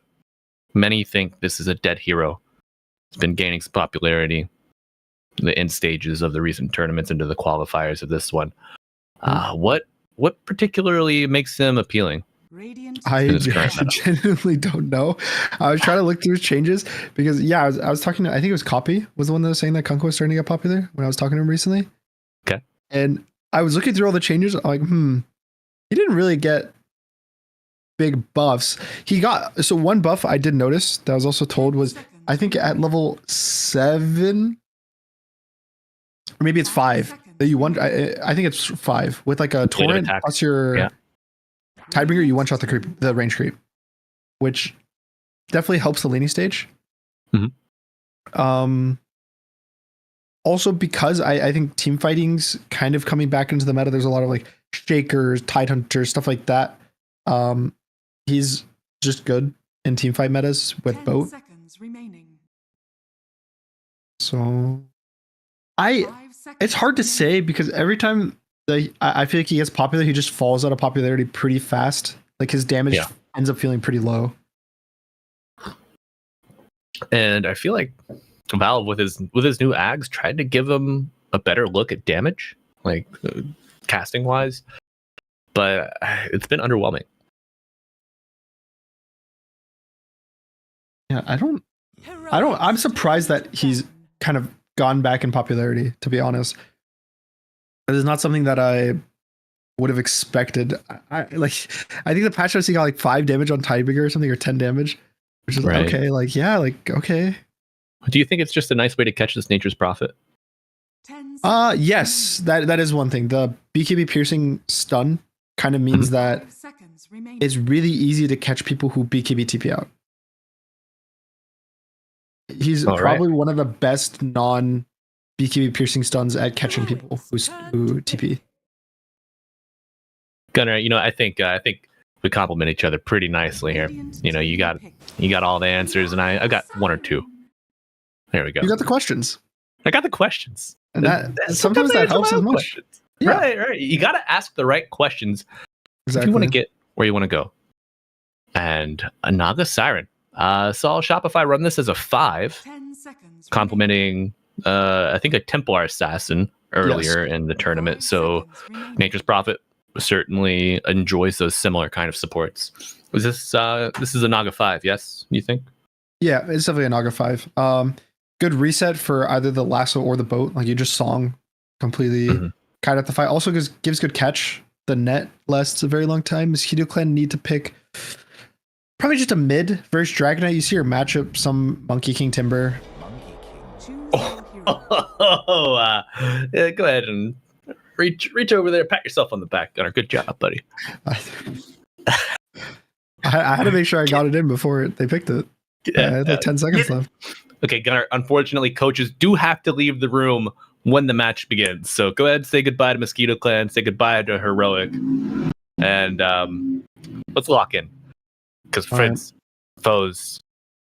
Many think this is a dead hero. It's been gaining some popularity in the end stages of the recent tournaments into the qualifiers of this one. What particularly makes him appealing? I genuinely don't know. I was trying to look through his changes because I was talking to, I think it was Copy was the one that was saying that Kunkka was starting to get popular when I was talking to him recently. Okay. And I was looking through all the changes. I'm like, he didn't really get big buffs. He got, so one buff I did notice that I was also told was, I think at level 7, or maybe it's 5 that you want. I think it's 5 with like a torrent plus your Tidebringer, you one-shot the range creep, which definitely helps the laning stage. Also, because I think team fighting's kind of coming back into the meta. There's a lot of like Shakers, Tide Hunters, stuff like that. He's just good in team fight metas with boat. So it's hard to say because every time I feel like he gets popular, he just falls out of popularity pretty fast. Like his damage ends up feeling pretty low. And I feel like Valve with his new Ags tried to give him a better look at damage, like casting wise, but it's been underwhelming. Yeah, I'm surprised that he's kind of gone back in popularity, to be honest. It is not something that I would have expected. I think the patch notes he got like 5 damage on Tidebringer or something, or 10 damage, which is okay. Okay. Do you think it's just a nice way to catch this Nature's Prophet? Yes, that is one thing. The BKB piercing stun kind of means that it's really easy to catch people who BKB TP out. He's probably one of the best non BKB piercing stuns at catching people who TP. Gunner, I think we complement each other pretty nicely here. You got all the answers, and I got 1 or 2. There we go. You got the questions. I got the questions. And sometimes that helps as much. Yeah. Right. You got to ask the right questions if you want to get where you want to go. And a Naga Siren. Saw Shopify run this as a 5, complementing I think a Templar Assassin earlier in the tournament. So Nature's Prophet certainly enjoys those similar kind of supports. Was this is a Naga 5, yes, you think? Yeah, it's definitely a Naga 5. Good reset for either the lasso or the boat. Like you just song completely kite at the fight. Also gives good catch. The net lasts a very long time. Mosquito Clan need to pick probably just a mid versus Dragonite. You see your matchup, some Monkey King Timber. Yeah, go ahead and reach over there, pat yourself on the back, Gunner. Good job, buddy. I had to make sure I got it in before they picked it. I had like 10 seconds left. Okay, Gunner, unfortunately, coaches do have to leave the room when the match begins. So go ahead and say goodbye to Mosquito Clan, say goodbye to Heroic, and let's lock in. Because friends, foes,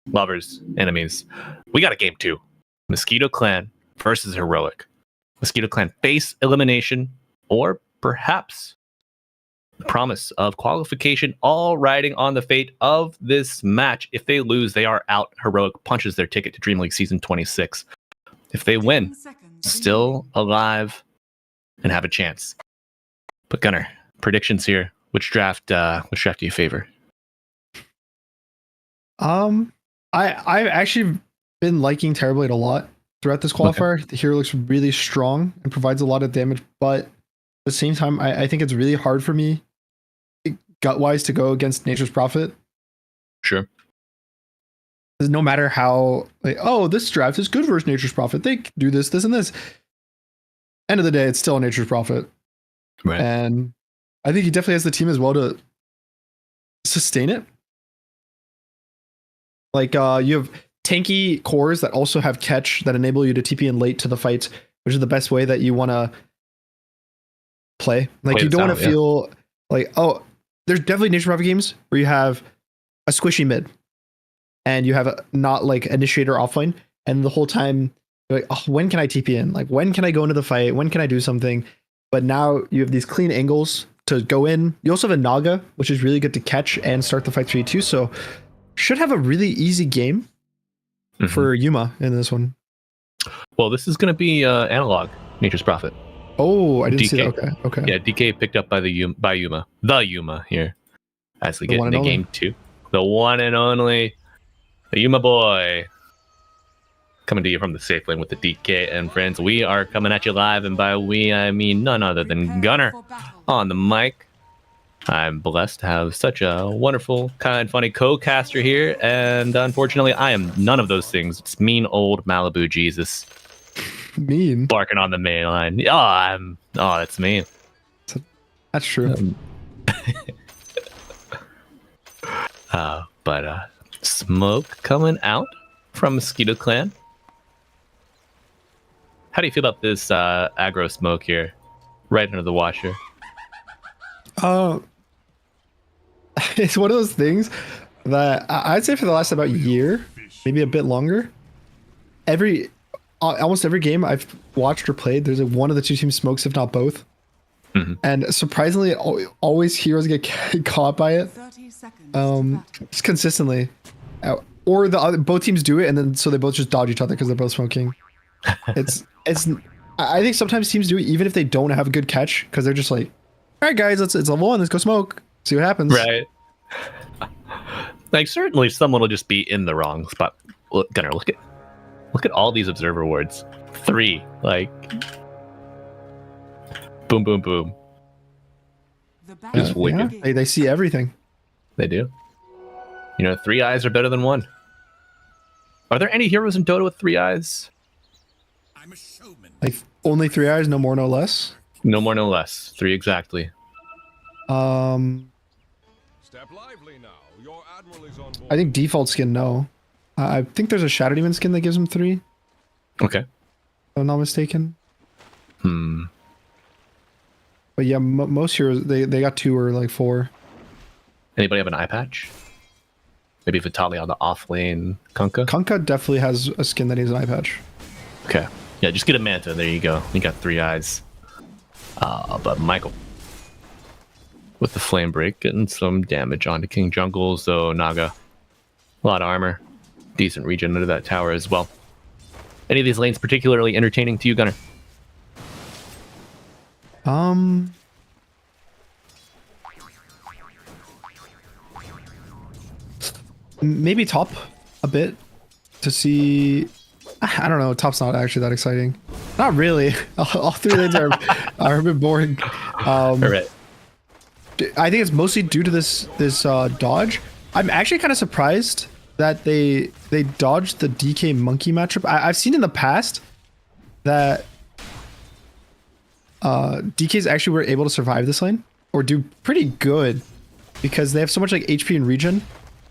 lovers, enemies, we got a game 2. Mosquito Clan versus Heroic. Mosquito Clan face elimination, or perhaps the promise of qualification, all riding on the fate of this match. If they lose, they are out. Heroic punches their ticket to DreamLeague Season 26. If they win, still alive and have a chance. But Gunner, predictions here. Which draft do you favor? I've actually been liking Terrorblade a lot throughout this qualifier. Okay. The hero looks really strong and provides a lot of damage, but at the same time, I think it's really hard for me gut-wise to go against Nature's Prophet. Sure. No matter how, like, oh, this draft is good versus Nature's Prophet. They do this, this, and this. End of the day, it's still a Nature's Prophet. Right. And I think he definitely has the team as well to sustain it. Like, you have tanky cores that also have catch that enable you to TP in late to the fight, which is the best way that you want to play. Like, you don't want to feel like, oh, there's definitely Nature's Prophet games where you have a squishy mid and you have a, not like initiator offlane, and the whole time you're like, oh, when can I TP in? Like, when can I go into the fight? When can I do something? But now you have these clean angles to go in. You also have a Naga, which is really good to catch and start the fight 3-2. So should have a really easy game for Yuma in this one. Well, this is going to be analog Nature's Prophet. Oh, I didn't DK. see that. Okay. Yeah, DK picked up by Yuma. The Yuma here. As we get into game 2. The one and only. The Yuma boy. Coming to you from the safe lane with the DK and friends. We are coming at you live, and by we, I mean none other than Gunner on the mic. I'm blessed to have such a wonderful, kind, funny co-caster here, and unfortunately, I am none of those things. It's mean old Malibu Jesus. Mean? Barking on the main line. Oh, that's mean. That's true. But smoke coming out from Mosquito Clan. How do you feel about this aggro smoke here? Right under the washer. It's one of those things that I'd say for the last about year, maybe a bit longer. Almost every game I've watched or played, there's one of the two teams smokes, if not both. And surprisingly, always heroes get caught by it. Just consistently. Or both teams do it, and then so they both just dodge each other because they're both smoking. I think sometimes teams do it even if they don't have a good catch, because they're just like, all right, guys, it's level 1, let's go smoke, see what happens. Right. Like, certainly someone will just be in the wrong spot. Gunner, look at all these observer wards. 3, like, boom, boom, boom. Just wicked. Yeah, they see everything. They do. 3 eyes are better than 1. Are there any heroes in Dota with 3 eyes? Like, only 3 eyes, no more, no less? No more, no less. 3 exactly. I think default skin, no. I think there's a Shadow Demon skin that gives him 3. Okay. If I'm not mistaken. But yeah, most heroes, they got 2 or like 4. Anybody have an eye patch? Maybe Vitaly on the off lane. Kunkka? Kunkka definitely has a skin that needs an eye patch. Okay. Yeah, just get a Manta. There you go. You got 3 eyes. But Michael, with the Flame Break, getting some damage onto King Jungle. So Naga, a lot of armor. Decent regen under that tower as well. Any of these lanes particularly entertaining to you, Gunner? Maybe top a bit to see. I don't know. Top's not actually that exciting. Not really. All 3 lanes are a bit boring. All right. I think it's mostly due to this dodge. I'm actually kind of surprised that they dodged the DK Monkey matchup. I've seen in the past that DKs actually were able to survive this lane or do pretty good because they have so much like HP and regen.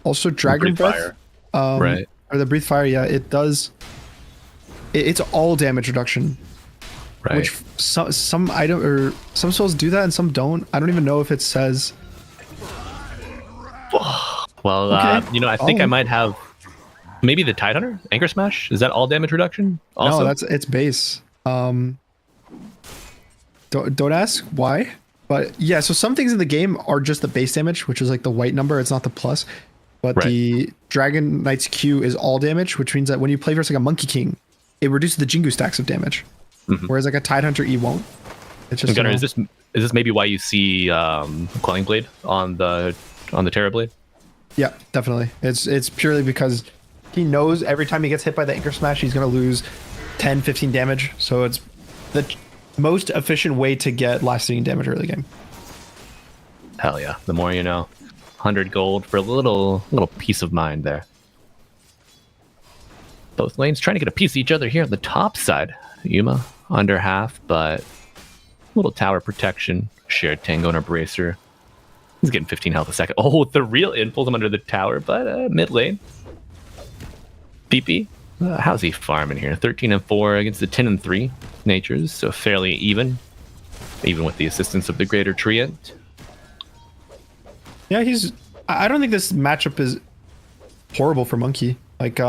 Also, Dragon Breath, right? Or the Breathe Fire. Yeah, it does. It's all damage reduction. Right. Which some item or some souls do that and some don't. I don't even know if it says. Well, Okay. I think I might have maybe the Tidehunter Anchor Smash. Is that all damage reduction? Also? No, it's base. Don't ask why, but yeah. So some things in the game are just the base damage, which is like the white number. It's not the plus. But the Dragon Knight's Q is all damage, which means that when you play versus like a Monkey King, it reduces the Jingu stacks of damage. Whereas like a Tidehunter E won't. It's just Gunner, is this maybe why you see Quelling Blade on the Terrorblade? Yeah, definitely. It's purely because he knows every time he gets hit by the Anchor Smash, he's gonna lose 10, 15 damage. So it's the most efficient way to get lasting damage early game. Hell yeah. The more you know. 100 gold for a little peace of mind there. Both lanes trying to get a piece of each other here on the top side. Yuma under half, but little tower protection. Shared Tango and a Bracer. He's getting 15 health a second. Oh, the real in pulls him under the tower, but mid lane. PP, how's he farming here? 13 and 4 against the 10 and 3 natures, so fairly even with the assistance of the greater Treant. Yeah, I don't think this matchup is horrible for Monkey. Like,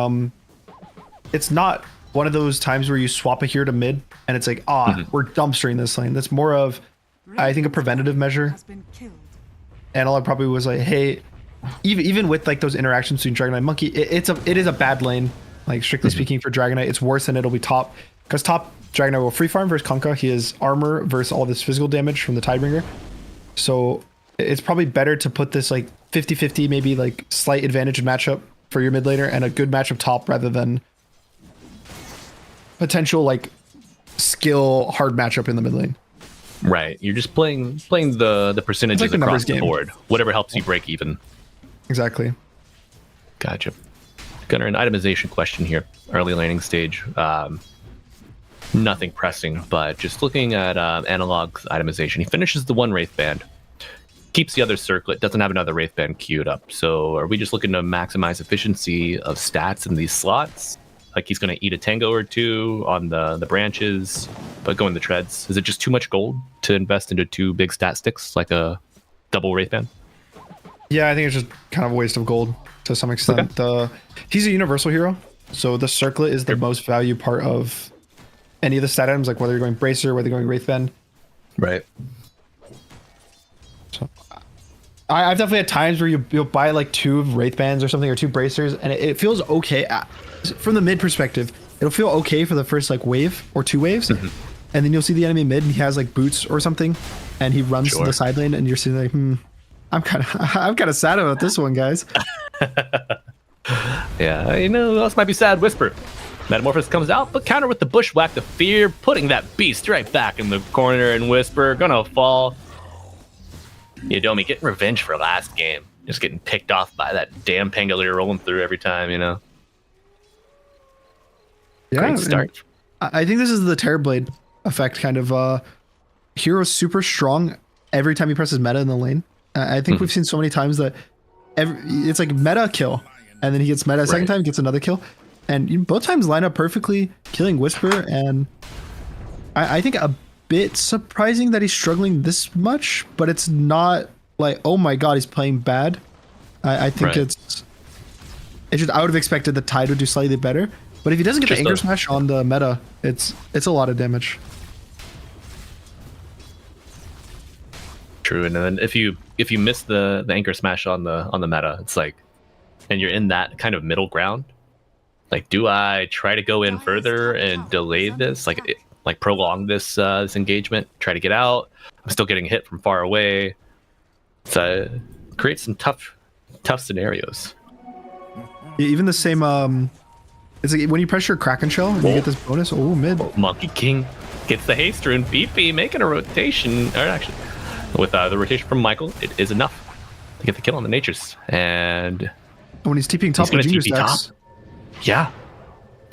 it's not one of those times where you swap a hero to mid and it's like, we're dumpstering this lane. That's more of, I think, a preventative measure. Analog probably was like, hey, even with like those interactions between Dragonite and Monkey, it is a bad lane. Like, strictly speaking, for Dragonite, it's worse than it'll be top, because top Dragonite will free farm versus Kunkka. He has armor versus all this physical damage from the Tidebringer. So it's probably better to put this like 50-50, maybe like slight advantage in matchup for your mid laner and a good matchup top, rather than potential like skill hard matchup in the mid lane. Right, you're just playing the percentages like the across the game. board. Whatever helps you break even. Exactly. Gotcha. Gunnar, an itemization question here. Early laning stage. Nothing pressing, but just looking at Analog's itemization. He finishes the one Wraith Band, keeps the other Circlet, doesn't have another Wraith Band queued up. So are we just looking to maximize efficiency of stats in these slots? Like, he's going to eat a Tango or two on the branches, but go in the treads. Is it just too much gold to invest into 2 big stat sticks, like a double Wraith Band? Yeah, I think it's just kind of a waste of gold to some extent. Okay. He's a universal hero, so the Circlet is the most value part of any of the stat items, like whether you're going Bracer, whether you're going Wraith Band. Right. So I've definitely had times where you'll buy like 2 Wraith Bands or something, or 2 Bracers, and it feels okay. From the mid perspective, it'll feel okay for the first like wave or 2 waves, and then you'll see the enemy mid and he has like boots or something, and he runs to the side lane, and you're sitting like, I'm kind of sad about this one, guys. Yeah, you know who else might be sad? Whisper. Metamorphosis comes out, but counter with the Bushwhack, the fear, putting that beast right back in the corner, and Whisper gonna fall. Yodomi getting revenge for last game. Just getting picked off by that damn Pangolier rolling through every time, you know? Yeah, great start. I think this is the Terrorblade effect, kind of. Hero's super strong every time he presses meta in the lane. I think we've seen so many times that it's like meta kill, and then he gets meta a second time, gets another kill, and both times line up perfectly, killing Whisper. And I think a bit surprising that he's struggling this much, but it's not like, oh my god, he's playing bad. I think it's just, I would have expected the Tide would do slightly better. But if he doesn't get the Anchor Smash on the meta, it's a lot of damage. True, and then if you miss the Anchor Smash on the meta, it's like, and you're in that kind of middle ground. Like, do I try to go in further and delay this, like prolong this this engagement, try to get out? I'm still getting hit from far away. So creates some tough scenarios. Yeah, even the same it's like when you pressure Kraken Shell and you get this bonus. Oh, mid. Monkey King gets the haste rune. BP making a rotation, or actually, with the rotation from Michael, it is enough to get the kill on the natures. And when he's TPing top with Jingu stacks. Yeah.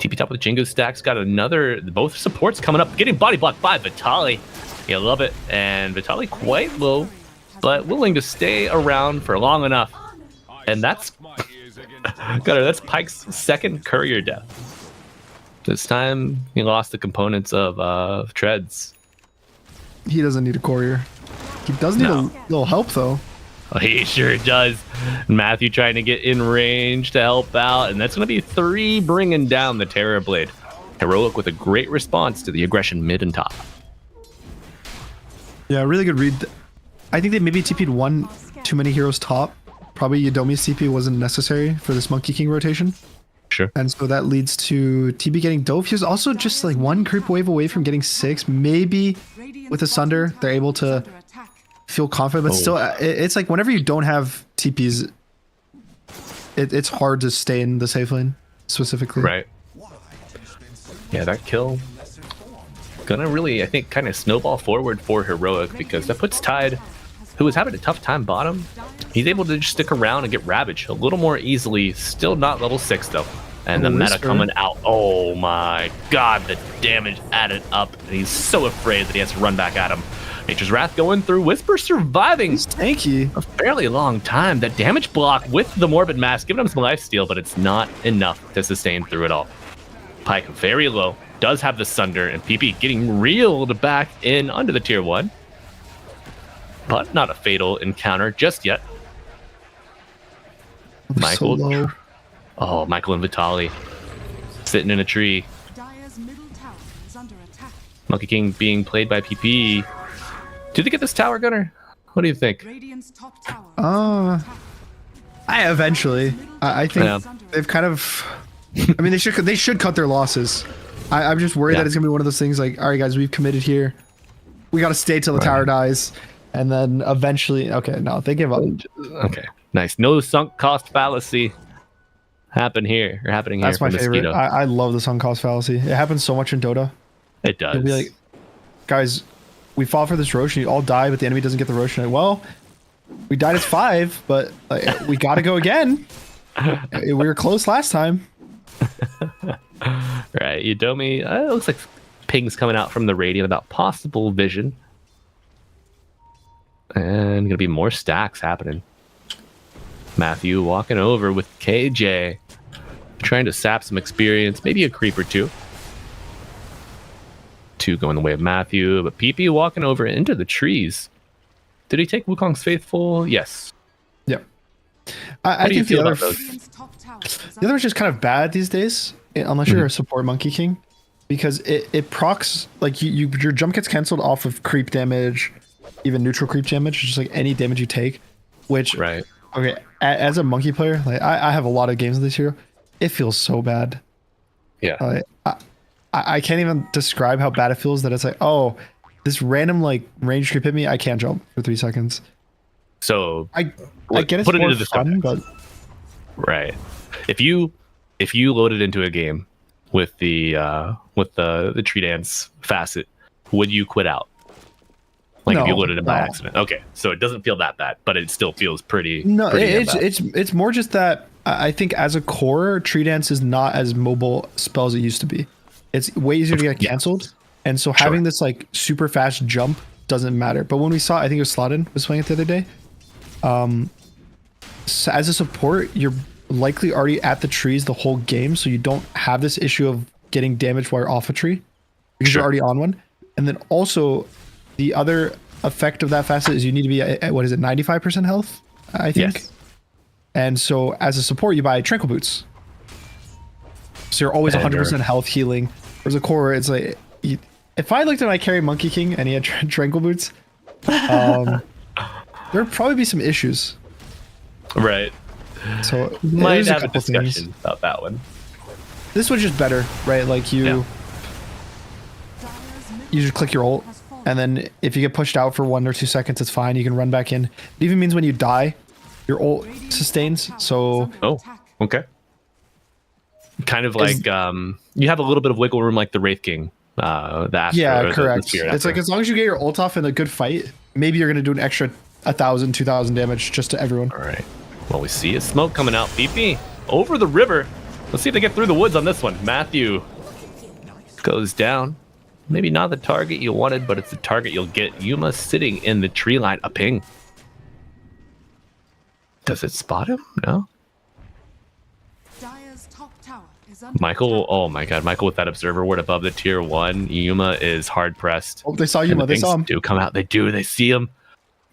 TP top with Jingu stacks. Got another, both supports coming up. Getting body blocked by Vitali. You love it. And Vitali quite low, but willing to stay around for long enough. And that's that's Pyke's second courier death. This time he lost the components of treads. He doesn't need a courier. He does need a little help though. Oh, he sure does. Matthew trying to get in range to help out, and that's going to be 3 bringing down the Terrorblade. Heroic with a great response to the aggression mid and top. Yeah, really good read. I think they maybe TP'd 1 too many heroes top. Probably Yodomi's TP wasn't necessary for this Monkey King rotation. Sure. And so that leads to TB getting Dove. He was also just like 1 creep wave away from getting 6. Maybe with a Sunder, they're able to feel confident, but still, it's like whenever you don't have TPs, it's hard to stay in the safe lane, specifically. Right. Yeah, that kill gonna really, I think, kind of snowball forward for Heroic, because that puts Tide, who was having a tough time bottom, he's able to just stick around and get Ravage a little more easily. Still not level 6 though. And the meta Whisper. coming out. Oh my god, the damage added up. And he's so afraid that he has to run back at him. Nature's Wrath going through. Whisper surviving. He's tanky. A fairly long time. That damage block with the Morbid Mask giving him some lifesteal, but it's not enough to sustain through it all. Pyke very low. Does have the Sunder, and PP getting reeled back in under the tier 1. But not a fatal encounter just yet. Michael. So low. Oh, Michael and Vitali sitting in a tree. Dire's middle tower is under attack. Monkey King being played by PP. Do they get this tower, Gunner? What do you think? Radiant's top tower. I eventually. I think Yeah. they've kind of. I mean, they should cut their losses. I'm just worried that it's gonna be one of those things like, all right, guys, we've committed here. We got to stay till the tower dies, and then eventually. Okay, no, they give up. Okay, nice. No sunk cost fallacy happening here. That's my for favorite. Mosquito. I love the sunk cost fallacy. It happens so much in Dota. It does. You'll be like, guys, we fought for this Rosh and you all die, but the enemy doesn't get the Rosh. Like, well, we died as 5, but like, we got to go again. We were close last time. Right, Udomi. It looks like pings coming out from the Radiant about possible vision. And gonna be more stacks happening. Matthew walking over with KJ. Trying to sap some experience, maybe a creep or two. 2 going the way of Matthew, but PP walking over into the trees. Did he take Wukong's Faithful? Yes. Yep. How I do you think the feel other, about those? the other is just kind of bad these days, unless you're a support Monkey King, because it procs like your jump gets canceled off of creep damage, even neutral creep damage, just like any damage you take. Which right. Okay, as a Monkey player, like I have a lot of games of this hero. It feels so bad. Yeah. I can't even describe how bad it feels that it's like, oh, this random like range creep hit me, I can't jump for 3 seconds. So I get it's put it more into the fun, but right. If you load it into a game with the tree dance facet, would you quit out? Like if you loaded it by accident. Okay, so it doesn't feel that bad, but it still feels pretty. No, pretty bad. it's more just that I think as a core, tree dance is not as mobile spell as it used to be. It's way easier to get canceled, and so having this like super fast jump doesn't matter. But when we saw, I think it was Sladin was playing it the other day. So as a support, you're likely already at the trees the whole game, so you don't have this issue of getting damaged while you're off a tree because you're already on one. And then also, the other effect of that facet is you need to be at what is it, 95% health, I think. Yes. And so as a support, you buy Tranquil Boots. So you're always 100% health healing. Whereas a core, it's like, if I looked at my carry Monkey King and he had Tranquil Boots, there'd probably be some issues. Right. So might have a discussion about that one. This was just better, right? Like you just click your ult, and then if you get pushed out for 1 or 2 seconds, it's fine. You can run back in. It even means when you die, your ult sustains. So okay. Kind of like you have a little bit of wiggle room, like the Wraith King. Correct. It's like as long as you get your ult off in a good fight, maybe you're gonna do an extra 1,000, 2,000 damage just to everyone. All right. Well, we see a smoke coming out. BP over the river. Let's see if they get through the woods on this one. Matthew goes down. Maybe not the target you wanted, but it's the target you'll get. Yuma sitting in the tree line. A ping. Does it spot him? No. Michael, oh my god, Michael with that observer ward above the tier 1. Yuma is hard pressed. Oh, they saw Yuma. They saw him. Do come out. They do. They see him.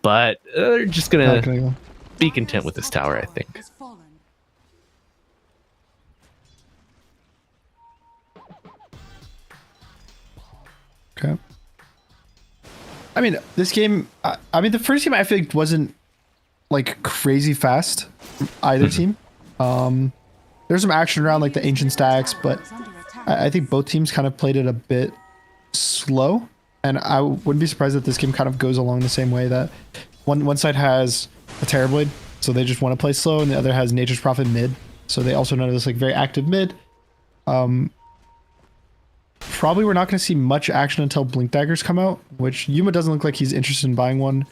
But they're just gonna be content with this tower, I think. Okay. I mean, this game. I mean, the first game I feel like wasn't like crazy fast from either team. There's some action around like the ancient stacks, but I think both teams kind of played it a bit slow. And I wouldn't be surprised if this game kind of goes along the same way that one side has a Terrorblade, so they just want to play slow, and the other has Nature's Prophet mid, so they also know this like very active mid. Probably we're not going to see much action until Blink Daggers come out, which Yuma doesn't look like he's interested in buying one.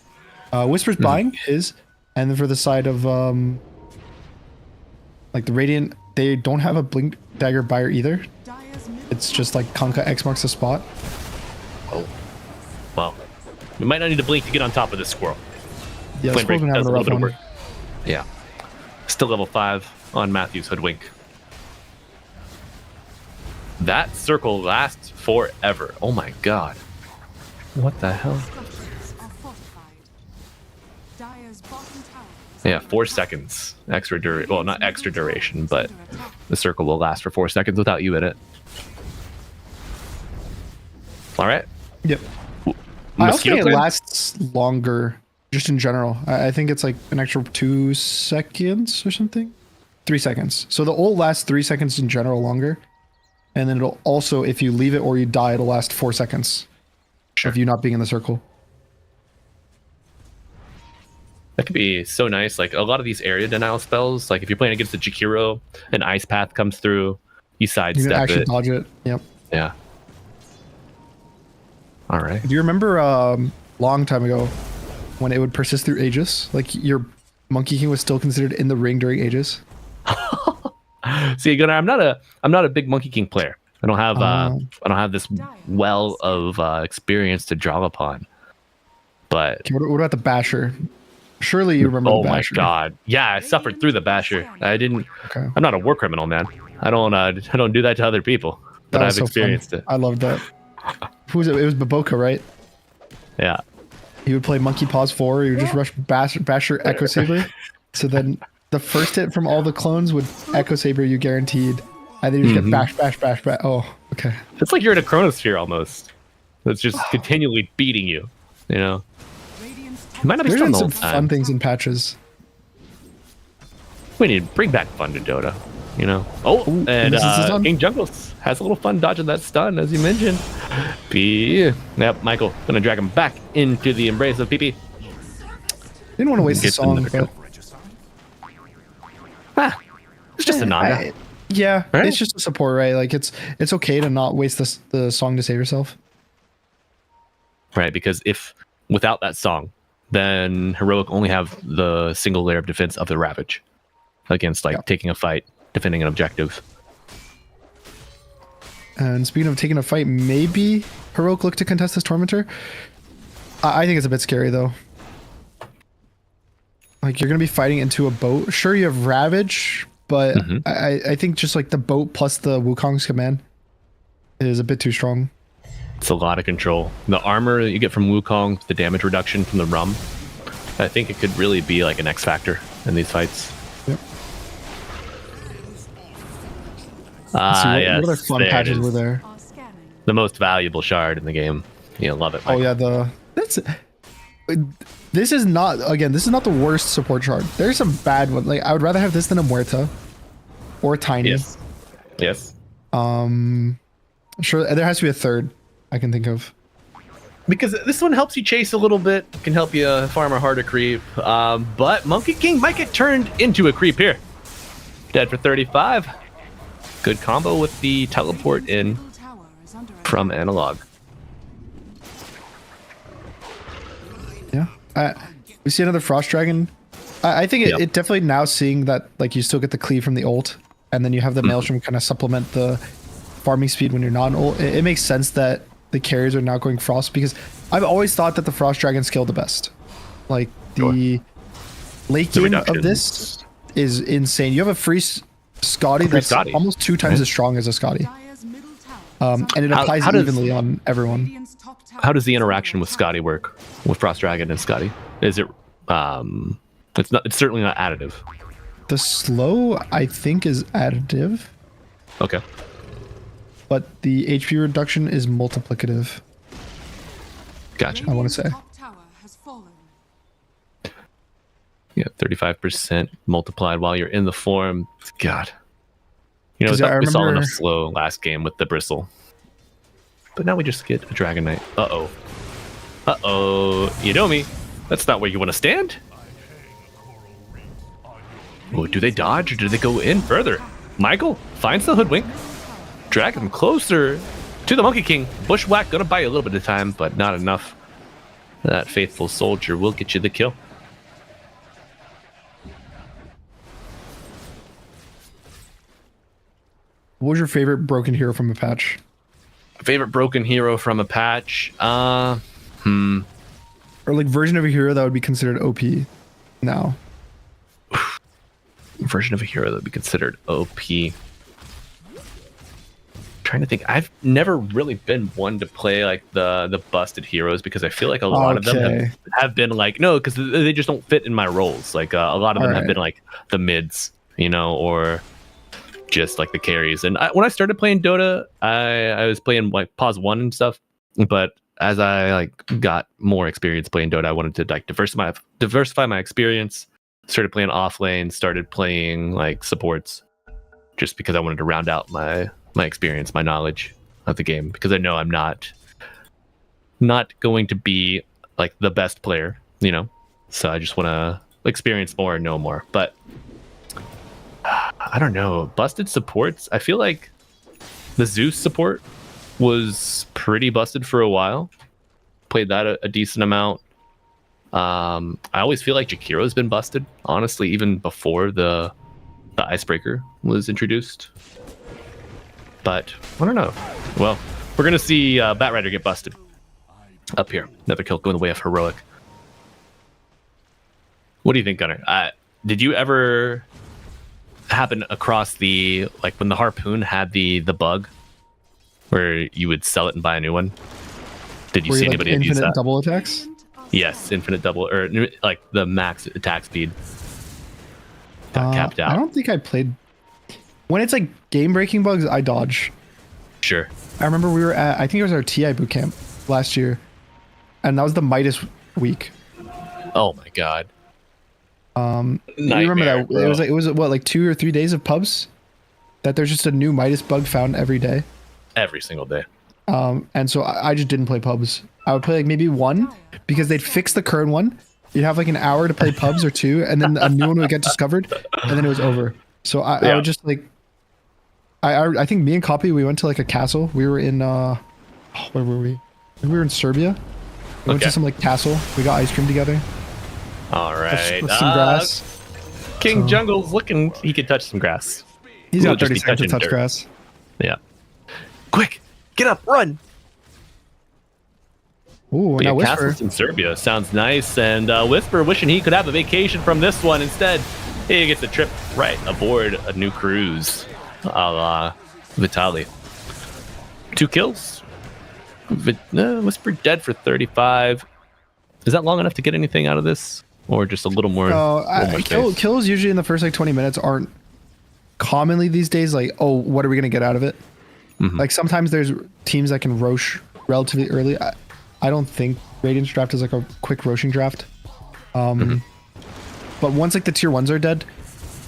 Whisper's buying his, and then for the side of like the Radiant, they don't have a Blink Dagger buyer either. It's just like Kanka X marks the spot. Oh. Well, we might not need to blink to get on top of this squirrel. Yeah, Flame Break been having does a a rough little bit of one. work. Yeah. Still level 5 on Matthew's Hoodwink. That circle lasts forever. Oh my god. What the hell? Yeah, 4 seconds. Extra duration. Well, not extra duration, but the circle will last for 4 seconds without you in it. Alright. Yep. I also think it lasts longer, just in general. I think it's like an extra 2 seconds or something. 3 seconds. So the ult lasts 3 seconds in general longer. And then it'll also, if you leave it or you die, it'll last 4 seconds. Sure. Of you not being in the circle. That could be so nice. Like a lot of these area denial spells, like if you're playing against the Jakiro, an ice path comes through, you sidestep You can actually it. dodge it. Yep. Yeah. All right. Do you remember long time ago when it would persist through Aegis? Like your Monkey King was still considered in the ring during Aegis? See, Gunnar, I'm not a big Monkey King player. I don't have this well of experience to draw upon. But Okay, what about the Basher? Surely you remember the Basher. Oh my god. Yeah, I suffered through the Basher. I didn't Okay. I'm not a war criminal, man. I don't do that to other people. But That I've was so experienced fun. it. I loved that. Who was it? It was Baboka, right? Yeah. He would play Monkey Paws 4. He would just rush Basher Echo Saber. So then the first hit from all the clones would Echo Saber you guaranteed. And then you just get bash. Oh, okay. It's like you're in a chronosphere almost. That's just continually beating you. You know? It might not be There's fun been the some whole time. fun things in patches. We need to bring back fun to Dota, you know. Oh, Ooh, and this is his stun? King Jungles has a little fun dodging that stun, as you mentioned. Yep, Michael gonna drag him back into the embrace of PP. Didn't want to waste the Gets song, another but it's just a Naga. yeah, Right? it's just a support, right? Like it's okay to not waste the song to save yourself. Right, because if without that song, then Heroic only have the single layer of defense of the Ravage against taking a fight, defending an objective. And speaking of taking a fight, maybe Heroic look to contest this Tormentor. I think it's a bit scary though. Like you're gonna be fighting into a boat. Sure, you have Ravage, but I think just like the boat plus the Wukong's command is a bit too strong. It's a lot of control. The armor that you get from Wukong, the damage reduction from the Rum, I think it could really be like an X factor in these fights. Yep. What other fun patches were there? The most valuable shard in the game. Yeah, love it. Michael. Oh yeah, this is not the worst support shard. There's some bad ones. Like I would rather have this than a Muerta or Tiny. Yes. Sure, there has to be a third I can think of. Because this one helps you chase a little bit, can help you farm a harder creep. But Monkey King might get turned into a creep here. Dead for 35. Good combo with the teleport in from Analog. Yeah. We see another Frost Dragon. I think it definitely now seeing that like you still get the cleave from the ult, and then you have the Maelstrom kind of supplement the farming speed when you're not an ult. It makes sense that the carriers are now going Frost because I've always thought that the Frost Dragon scaled the best. Like the late game of this is insane. You have a free Scotty that's almost 2 times as strong as a Scotty. And it applies evenly on everyone. How does the interaction with Scotty work with Frost Dragon and Scotty? Is it it's certainly not additive. The slow I think is additive. Okay. But the HP reduction is multiplicative. Gotcha. I want to say. Yeah, 35% multiplied while you're in the form. God. You know, 'Cause we saw remember- enough slow last game with the Bristle. But now we just get a Dragon Knight. Uh-oh. Uh-oh. You know me. That's not where you want to stand. Oh, do they dodge or do they go in further? Michael finds the Hoodwink. Drag him closer to the Monkey King. Bushwhack gonna buy you a little bit of time, but not enough. That faithful soldier will get you the kill. What was your favorite broken hero from a patch? Favorite broken hero from a patch? Or like version of a hero that would be considered OP now. Version of a hero that would be considered OP. Trying to think. I've never really been one to play like the busted heroes because I feel like a lot of them have been like, no, because they just don't fit in my roles. Like a lot of them have been like the mids, you know, or just like the carries. And when I started playing Dota, I was playing like pause 1 and stuff, but as I like got more experience playing Dota, I wanted to like diversify my experience. Started playing off lane, started playing like supports, just because I wanted to round out my experience, my knowledge of the game, because I know I'm not going to be like the best player, you know. So I just want to experience more and know more. But I don't know, busted supports. I feel like the Zeus support was pretty busted for a while. Played that a decent amount. I always feel like Jakiro's been busted, honestly, even before the icebreaker was introduced. But I don't know. Well, we're gonna see Batrider get busted up here. Another kill going the way of Heroic. What do you think, Gunnar? Did you ever happen across the like when the Harpoon had the bug where you would sell it and buy a new one? Did you see anybody like use that? Double attacks? Yes, infinite double, or like the max attack speed got capped out. I don't think I played. When it's like game breaking bugs, I dodge. Sure. I remember we were at, I think it was our TI boot camp last year, and that was the Midas week. Oh my god. You remember that? Bro. It was what, like 2 or 3 days of pubs that there's just a new Midas bug found every day. Every single day. And so I just didn't play pubs. I would play like maybe one because they'd fix the current one. You'd have like an hour to play pubs or 2, and then a new one would get discovered, and then it was over. So I would just like, I think me and Copy, we went to like a castle. We were in, where were we? We were in Serbia. We went to some like castle. We got ice cream together. All right. With some grass. King Jungle's looking, he could touch some grass. He's got 30 seconds to touch grass. Yeah. Quick, get up, run. Ooh, now Whisper. Castles in Serbia sounds nice, and Whisper wishing he could have a vacation from this one. Instead, he gets a trip right aboard a new cruise, a la Vitali. 2 kills. Whisper dead for 35. Is that long enough to get anything out of this, or just a little more? Kills usually in the first like 20 minutes aren't commonly these days like, oh, what are we gonna get out of it? Like sometimes there's teams that can rosh relatively early. I don't think Radiant's draft is like a quick roshing draft. But once like the tier 1s are dead,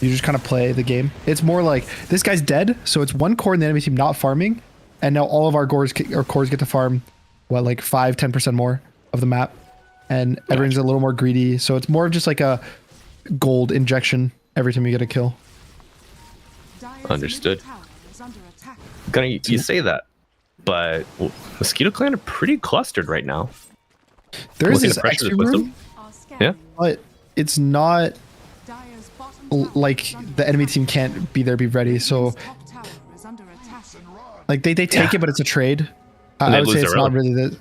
you just kind of play the game. It's more like this guy's dead, so it's one core in the enemy team not farming, and now all of our cores get to farm what, like 5-10% more of the map, and everyone's a little more greedy. So it's more of just like a gold injection every time you get a kill. Understood. You say that, but Mosquito Clan are pretty clustered right now. There is this extra room, yeah, but it's not like the enemy team can't be there, be ready. So like they take it, but it's a trade. I would say it's not really the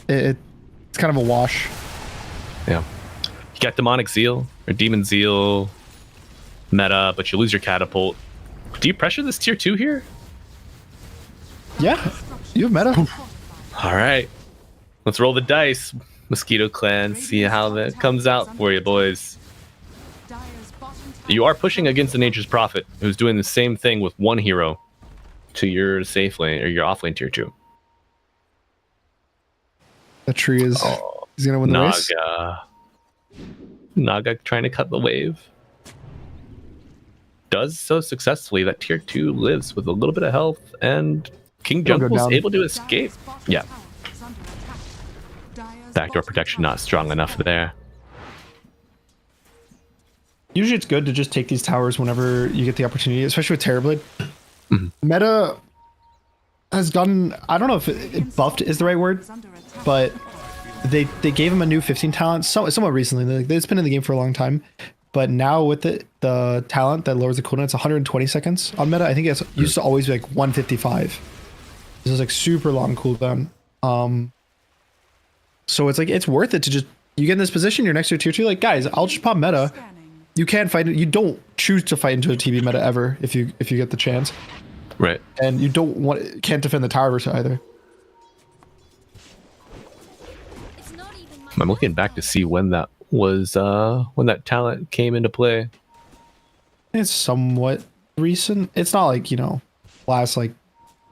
it's kind of a wash. Yeah, you got Demonic Zeal or Demon Zeal meta, but you lose your catapult. Do you pressure this tier 2 here? Yeah, you have meta. All right, let's roll the dice, Mosquito Clan. See how that comes out for you, boys. You are pushing against the Nature's Prophet, who's doing the same thing with one hero to your safe lane or your off lane tier 2. The tree is he's gonna win the race. Naga trying to cut the wave. Does so successfully that tier 2 lives with a little bit of health, and King Jungle was able to escape. Yeah. Backdoor protection not strong enough there. Usually it's good to just take these towers whenever you get the opportunity, especially with Terrorblade. Meta has gotten, I don't know if it buffed is the right word, but they gave him a new 15 talent somewhat recently. It's been in the game for a long time, but now with the talent that lowers the cooldown, it's 120 seconds on meta. I think it used to always be like 155. This is like super long cooldown. So it's like it's worth it to just you get in this position, you're next to a tier 2, like guys, I'll just pop meta. You can't fight it. You don't choose to fight into a TB meta ever if you get the chance. Right. And you can't defend the tower versus either. I'm looking back to see when that was when that talent came into play. It's somewhat recent. It's not like, last like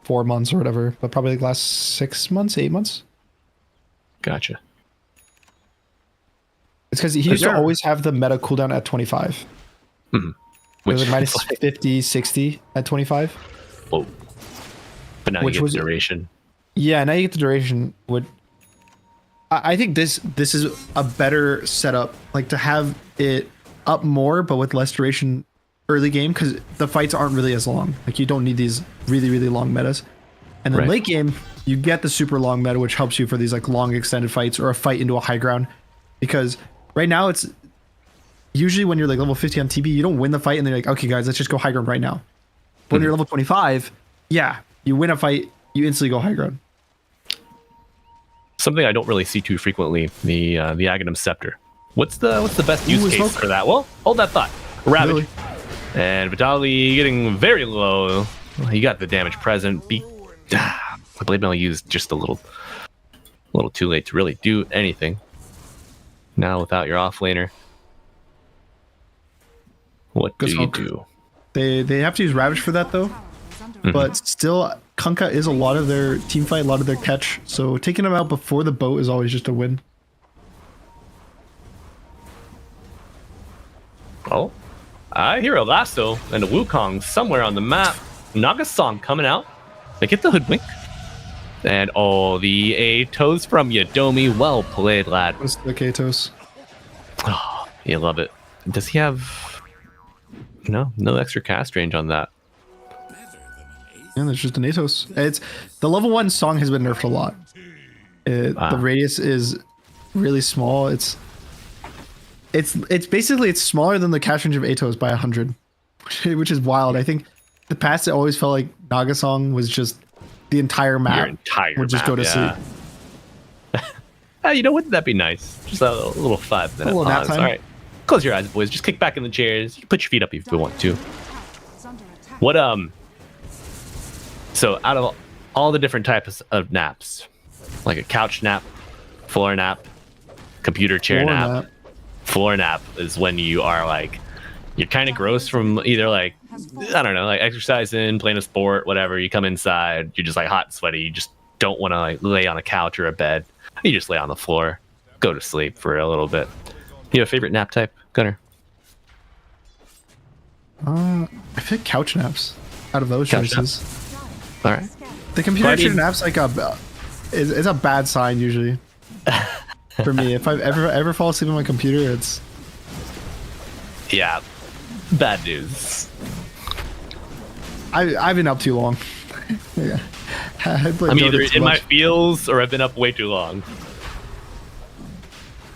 4 months or whatever, but probably like last 6 months, 8 months. Gotcha. It's because he used to always have the meta cooldown at 25. Mm-hmm. Which was minus 50, 60 at 25. Whoa. But now you get the duration. Yeah, now you get the duration. I think this is a better setup, like to have it up more, but with less duration early game, because the fights aren't really as long. Like you don't need these really, really long metas. And then late game, you get the super long meta, which helps you for these like long extended fights or a fight into a high ground. Because right now it's usually when you're like level 50 on TB, you don't win the fight and they're like, okay guys, let's just go high ground right now. When you're level 25, yeah, you win a fight, you instantly go high ground. Something I don't really see too frequently, the Aghanim Scepter. What's the best use case for that? Well, hold that thought. Ravage. Really? And Vitali getting very low. He got the damage present. The Blade Mail used just a little too late to really do anything. Now without your offlaner, what do you do? They have to use Ravage for that though. But still, Kunkka is a lot of their team fight, a lot of their catch. So taking them out before the boat is always just a win. Oh, I hear a lasso and a Wukong somewhere on the map. Nagasong coming out. They get the hoodwink. And the Atos from Yadomi. Well played, lad. What's the Atos? Oh, you love it. Does he have no extra cast range on that? Yeah, there's just an Atos. It's the level 1 song has been nerfed a lot. The radius is really small. It's basically smaller than the cast range of Atos by 100, which is wild. I think the past it always felt like Nagasong was just the entire map would just go to sleep. Wouldn't that be nice? Just a little 5-minute pause. All right, close your eyes, boys. Just kick back in the chairs. Put your feet up if you want to. What So out of all the different types of naps, like a couch nap, floor nap, computer chair nap, floor nap is when you are like, you're kind of gross from either like, I don't know, like exercising, playing a sport, whatever. You come inside, you're just like hot and sweaty. You just don't want to like lay on a couch or a bed. You just lay on the floor, go to sleep for a little bit. You have a favorite nap type, Gunnar? I think couch naps out of those choices. All right. The computer chair naps like it's a bad sign usually for me. If I ever fall asleep on my computer, it's bad news. I've been up too long. Yeah. I'm either in my feels or I've been up way too long.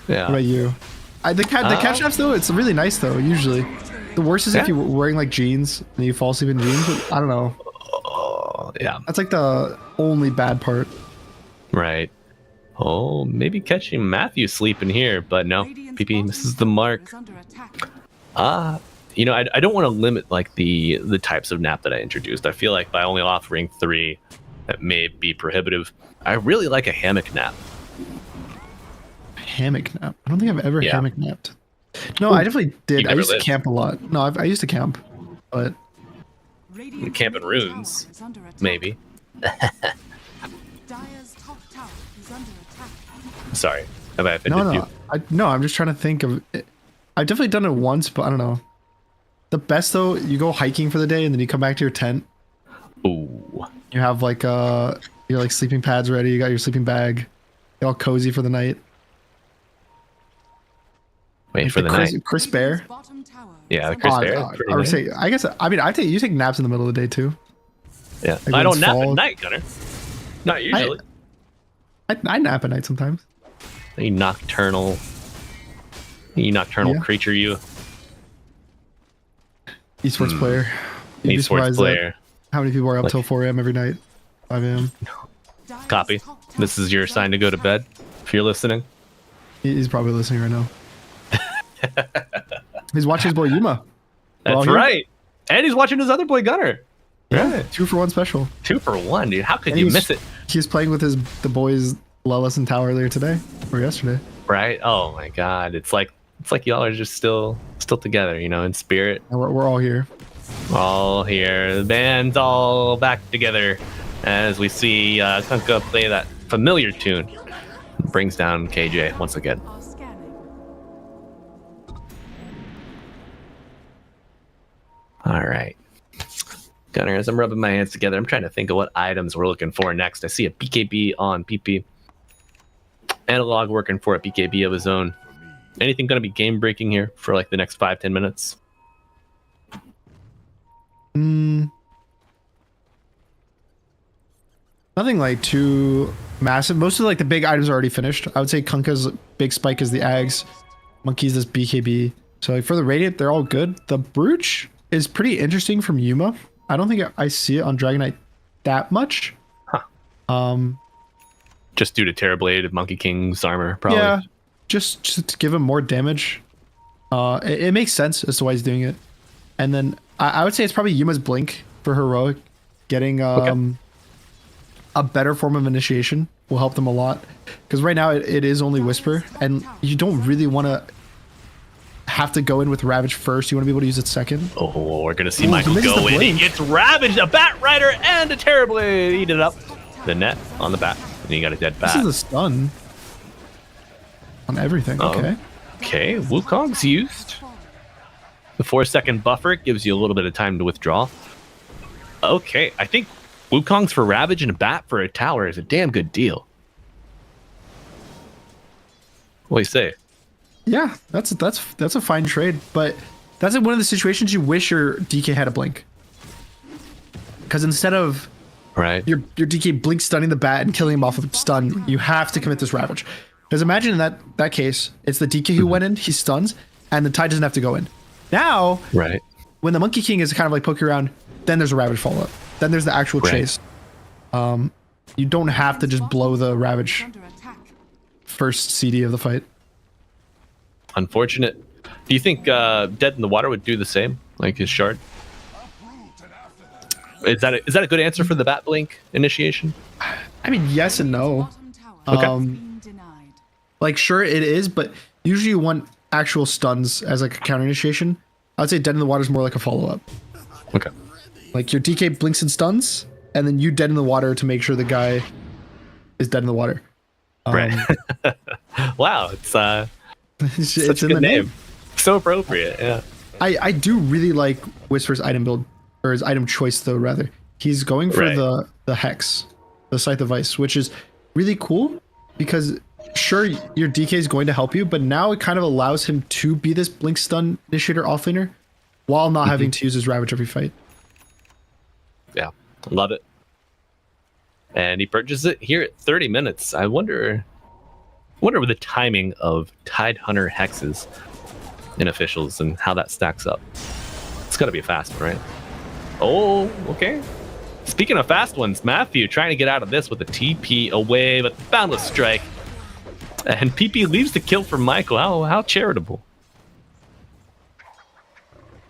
Yeah. What about you? The couch naps though, it's really nice though. Usually, the worst is if you're wearing like jeans and you fall asleep in jeans. But I don't know. Yeah. That's like the only bad part. Right. Oh, maybe catching Matthew sleeping here, but no. PP misses the mark. I don't want to limit like the types of nap that I introduced. I feel like by only offering 3, that may be prohibitive. I really like a hammock nap. Hammock nap? I don't think I've ever hammock napped. No, I definitely did. I used to camp a lot. No, I used to camp, but camping runes, maybe. Sorry, have I offended you? No, I'm just trying to think of it. I've definitely done it once, but I don't know. The best though, you go hiking for the day and then you come back to your tent. Ooh. You have like your like sleeping pads ready. You got your sleeping bag. You're all cozy for the night. Wait for the night. Chris Bear. Yeah, the Chris Bear. I think you take naps in the middle of the day too. Yeah, like I don't nap at night, Gunnar. Not usually. I nap at night sometimes. You nocturnal creature, you. Esports player. You'd be Esports surprised player. how many people are up Like- till 4 a.m. every night? 5 a.m. Copy. This is your sign to go to bed if you're listening. He's probably listening right now. He's watching his boy Yuma. We're all That's here. right. And he's watching his other boy Gunner. Yeah, 2-for-1 special. 2 for 1, dude. How could And you he was- miss it? He was playing with the boys Lelis and Tao earlier today or yesterday. Right? Oh my god. It's like y'all are just still together, you know, in spirit. And we're all here. All here. The band's all back together as we see Kunkka play that familiar tune. Brings down KJ once again. All right. Gunner, as I'm rubbing my hands together, I'm trying to think of what items we're looking for next. I see a BKB on PP. Analog working for a BKB of his own. Anything going to be game breaking here for like the next 5-10 minutes? Nothing like too massive. Most of like the big items are already finished. I would say Kunkka's big spike is the Ags. Monkey's this BKB. So like for the Radiant, they're all good. The Brooch is pretty interesting from Yuma. I don't think I see it on Dragon Knight that much. Just due to Terrorblade of Monkey King's armor, probably. Yeah, just to give him more damage. It makes sense as to why he's doing it. And then I would say it's probably Yuma's Blink for Heroic. Getting a better form of initiation will help them a lot. Because right now it is only Whisper, and you don't really want to have to go in with Ravage first. You want to be able to use it second. Oh, we're going to see Ooh, Michael he misses go the in. He blink. gets ravaged. A Bat Rider and a Terrorblade. Eat it up. The net on the bat. And you got a dead bat. This is a stun on everything. Okay. Okay, Wukong's used. The 4-second buffer gives you a little bit of time to withdraw. Okay, I think Wukong's for Ravage and a Bat for a tower is a damn good deal. What do you say? Yeah, that's a fine trade, but that's one of the situations you wish your DK had a blink. Because instead of your DK blink stunning the bat and killing him off of stun, you have to commit this Ravage. Because imagine in that case, it's the DK who went in, he stuns, and the Tide doesn't have to go in. Now, when the Monkey King is kind of like poking around, then there's a Ravage follow-up. Then there's the actual chase. You don't have to just blow the Ravage first CD of the fight. Unfortunate. Do you think Dead in the Water would do the same, like his shard? Is that a good answer for the Bat Blink initiation? I mean, yes and no. Like, sure it is, but usually you want actual stuns as like a counter initiation. I would say Dead in the Water is more like a follow-up. Okay. Like your DK blinks and stuns, and then you Dead in the Water to make sure the guy is dead in the water. Right. Wow, it's such it's a in good the name. So appropriate, yeah. I do really like Whisper's item build, or his item choice though, rather. He's going for the Hex, the Scythe of Ice, which is really cool because sure, your DK is going to help you, but now it kind of allows him to be this blink stun initiator offlaner while not having to use his Ravage every fight. Yeah, love it. And he purchases it here at 30 minutes. I wonder with the timing of Tide Hunter hexes in officials and how that stacks up. It's got to be a fast one, right? Oh, okay. Speaking of fast ones, Matthew trying to get out of this with a TP away, but Boundless Strike. And PP leaves the kill for Michael. How charitable.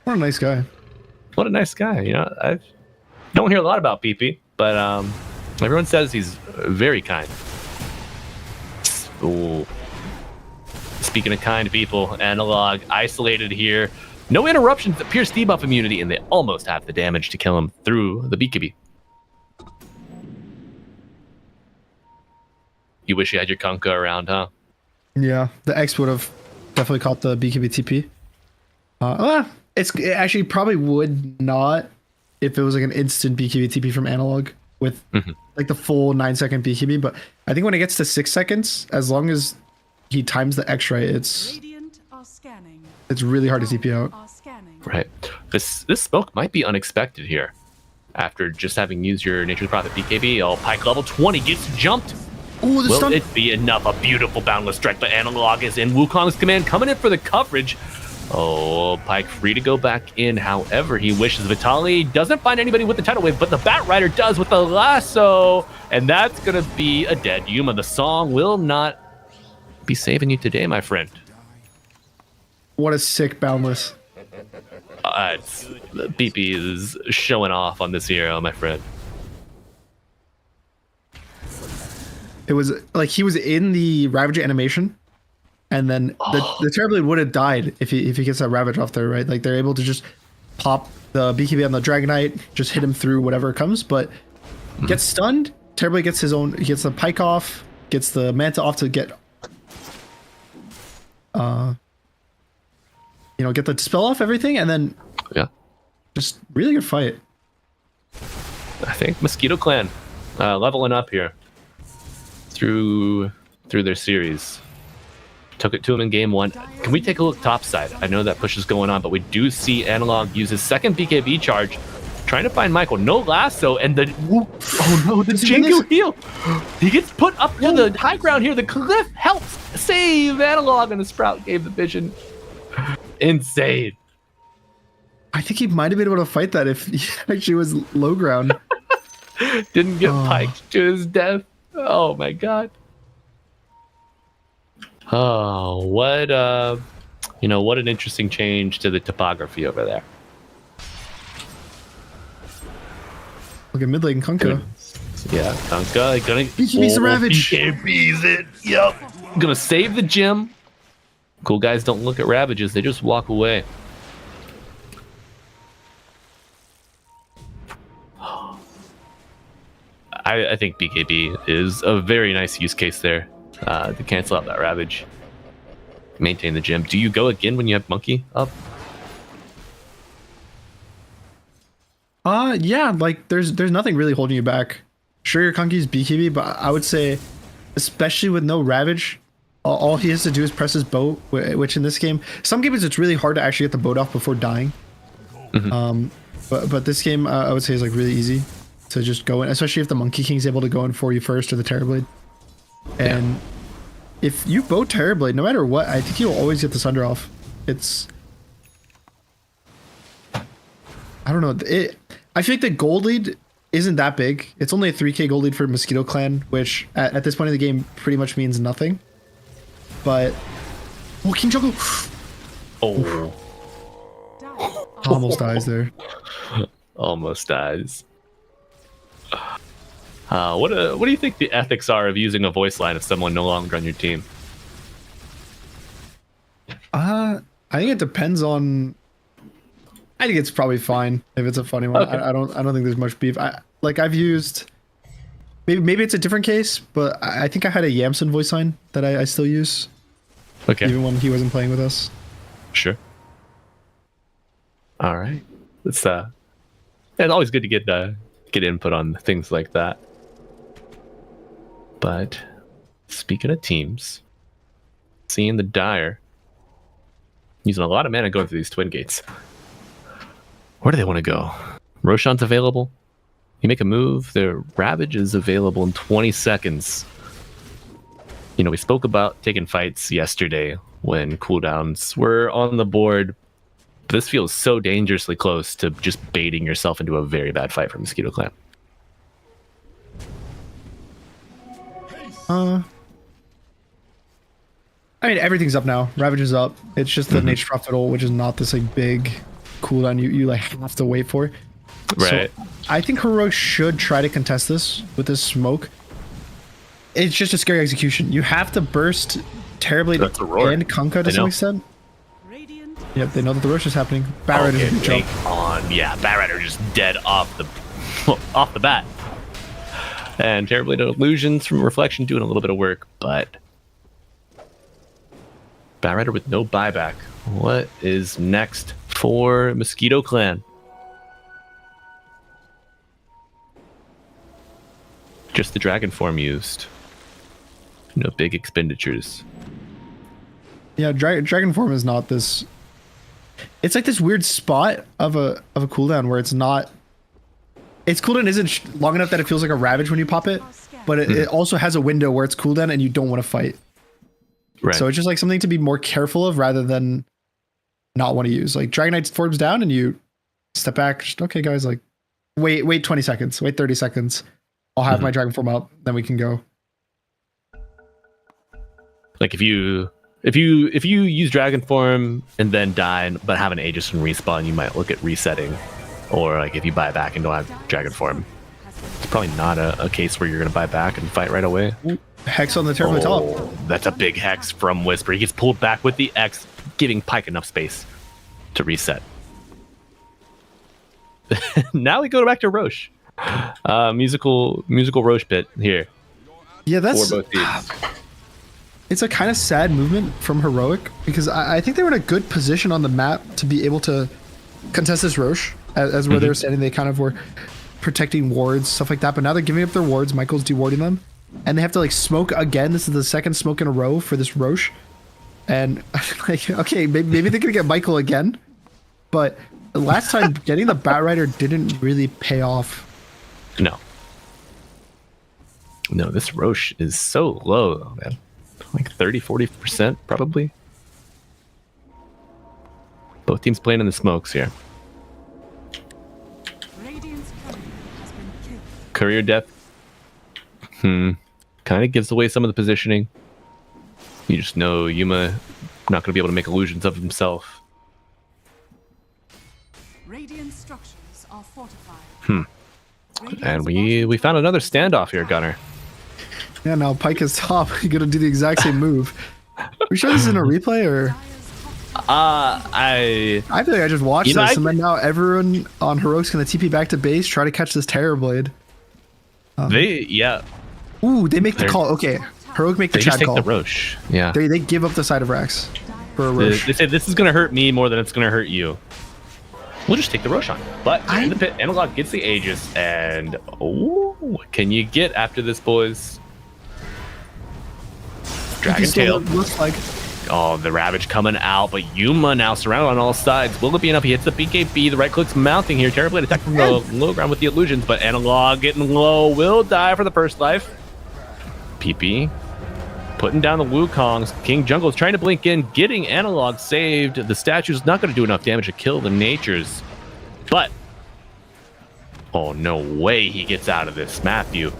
What a nice guy. What a nice guy. You know, I don't hear a lot about PP, but everyone says he's very kind. Ooh. Speaking of kind people, Analog isolated here. No interruptions that pierce debuff immunity, and they almost have the damage to kill him through the BKB. You wish you had your Kunkka around, huh? Yeah, the X would have definitely caught the BKB TP. It actually probably would not if it was like an instant BKB TP from Analog with like the full 9-second BKB. But I think when it gets to 6 seconds, as long as he times the X right, it's really hard to TP out. Right. This smoke might be unexpected here. After just having used your Nature's Prophet BKB, all Pike level 20 gets jumped. Ooh, Will it be enough? A beautiful Boundless Strike by Analog is in Wukong's command, coming in for the coverage. Oh, Pike free to go back in. However, he wishes Vitali doesn't find anybody with the tidal wave, but the Bat Rider does with the lasso. And that's going to be a dead Yuma. The song will not be saving you today, my friend. What a sick boundless. BP is showing off on this hero, my friend. It was like he was in the Ravager animation, and then the Terrorblade would have died if he gets that Ravage off there, right? Like they're able to just pop the BKB on the Dragonite, just hit him through whatever comes, but gets stunned. Terrorblade gets his own, he gets the Pike off, gets the Manta off to get get the spell off everything, and then just really good fight. I think Mosquito Clan leveling up here through their series. Took it to him in game 1. Can we take a look topside? I know that push is going on, but we do see Analog use his second BKB charge, trying to find Michael. No lasso, and the Janku heal. He gets put up to the high ground here. The cliff helps save Analog, and the Sprout gave the vision. Insane. I think he might have been able to fight that if he actually was low ground. Didn't get piked to his death. Oh my god. Oh, what what an interesting change to the topography over there. Look at mid lane Kunkka. Yeah, Kunkka gonna BKB's the Ravage. BKB's it. Yep. Gonna save the gym. Cool guys don't look at Ravages, they just walk away. I think BKB is a very nice use case there to cancel out that Ravage. Maintain the gym. Do you go again when you have Monkey up? Yeah, like there's nothing really holding you back. Sure, your Kunky's BKB, but I would say, especially with no Ravage, all he has to do is press his boat, which in this game, some games it's really hard to actually get the boat off before dying. But this game, I would say is like really easy to just go in, especially if the Monkey King's able to go in for you first or the Terrorblade. And if you boat Terrorblade, no matter what, I think you'll always get the Sunder off. It's, I don't know. I feel like the gold lead isn't that big. It's only a 3k gold lead for Mosquito Clan, which at this point in the game pretty much means nothing. But King Jungle. Oh. Almost dies there. Almost dies. What do you think the ethics are of using a voice line of someone no longer on your team? I think it depends on. I think it's probably fine if it's a funny one. Okay. I don't think there's much beef. I've used. Maybe it's a different case, but I think I had a Yamson voice line that I still use. Okay. Even when he wasn't playing with us. Sure. All right. It's always good to get input on things like that. But speaking of teams, seeing the Dire using a lot of mana going through these twin gates. Where do they want to go? Roshan's available. You make a move. Their Ravage is available in 20 seconds. You know, we spoke about taking fights yesterday when cooldowns were on the board. But this feels so dangerously close to just baiting yourself into a very bad fight for Mosquito Clan. I mean, everything's up now. Ravage is up. It's just the Nature Drop Fiddle, which is not this like big cooldown you like have to wait for. Right. So I think Heroic should try to contest this with this smoke. It's just a scary execution. You have to burst Terrorblade and Kunkka to some extent. Yep, they know that the rush is happening. Bat Rider is jump on. Yeah, Bat Rider just dead off the bat. And Terrorblade illusions from Reflection doing a little bit of work, but Bat Rider with no buyback. What is next for Mosquito Clan? Just the Dragon form used. No big expenditures. Yeah, Dragon form is not this. It's like this weird spot of a cooldown where it's not. Its cooldown isn't long enough that it feels like a Ravage when you pop it, but it also has a window where it's cooldown and you don't want to fight. Right. So it's just like something to be more careful of rather than not want to use. Like Dragon Knight forms down and you step back. Just, okay, guys, like wait 20 seconds, wait 30 seconds. I'll have my Dragon form up, then we can go. Like if you use Dragon form and then die but have an Aegis and respawn, you might look at resetting. Or like if you buy back and don't have Dragon form, it's probably not a case where you're gonna buy back and fight right away. Hex on the terrible top. That's a big hex from Whisper. He gets pulled back with the X, giving Pyke enough space to reset. Now we go back to Roche. Musical Roche bit here. Yeah, that's for both teams. It's a kind of sad movement from Heroic because I think they were in a good position on the map to be able to contest this Roche as where they were standing. They kind of were protecting wards, stuff like that. But now they're giving up their wards. Michael's dewarding them, and they have to like smoke again. This is the second smoke in a row for this Roche, and like okay, maybe they're gonna get Michael again, but last time getting the Batrider didn't really pay off. No, this Roche is so low, man. Like 30-40% probably. Both teams playing in the smokes here. Courier death. Kind of gives away some of the positioning. You just know Yuma not going to be able to make illusions of himself. Radiant structures are fortified. And we found another standoff here, Gunner. Yeah, now Pyke is top. You're gonna do the exact same move. Are you sure this is in a replay or? I feel like I just watched this, and then now everyone on Heroic's gonna TP back to base, try to catch this Terrorblade. Ooh, they make the call. Okay, Heroic make the They Chad just take call. the Roche. Yeah. They give up the side of Rax for a Roche. They say this is gonna hurt me more than it's gonna hurt you. We'll just take the Roche on. But in the pit, Analog gets the Aegis, and what can you get after this, boys? Dragon Tail. Looks like. Oh, the Ravage coming out, but Yuma now surrounded on all sides. Will it be enough? He hits the BKB. The right click's mounting here. Terrorblade attack from the low ground with the illusions, but Analog getting low. Will die for the first life. PP putting down the Wukongs. King Jungle is trying to blink in, getting Analog saved. The statue's not going to do enough damage to kill the Natures, but oh, no way he gets out of this. Matthew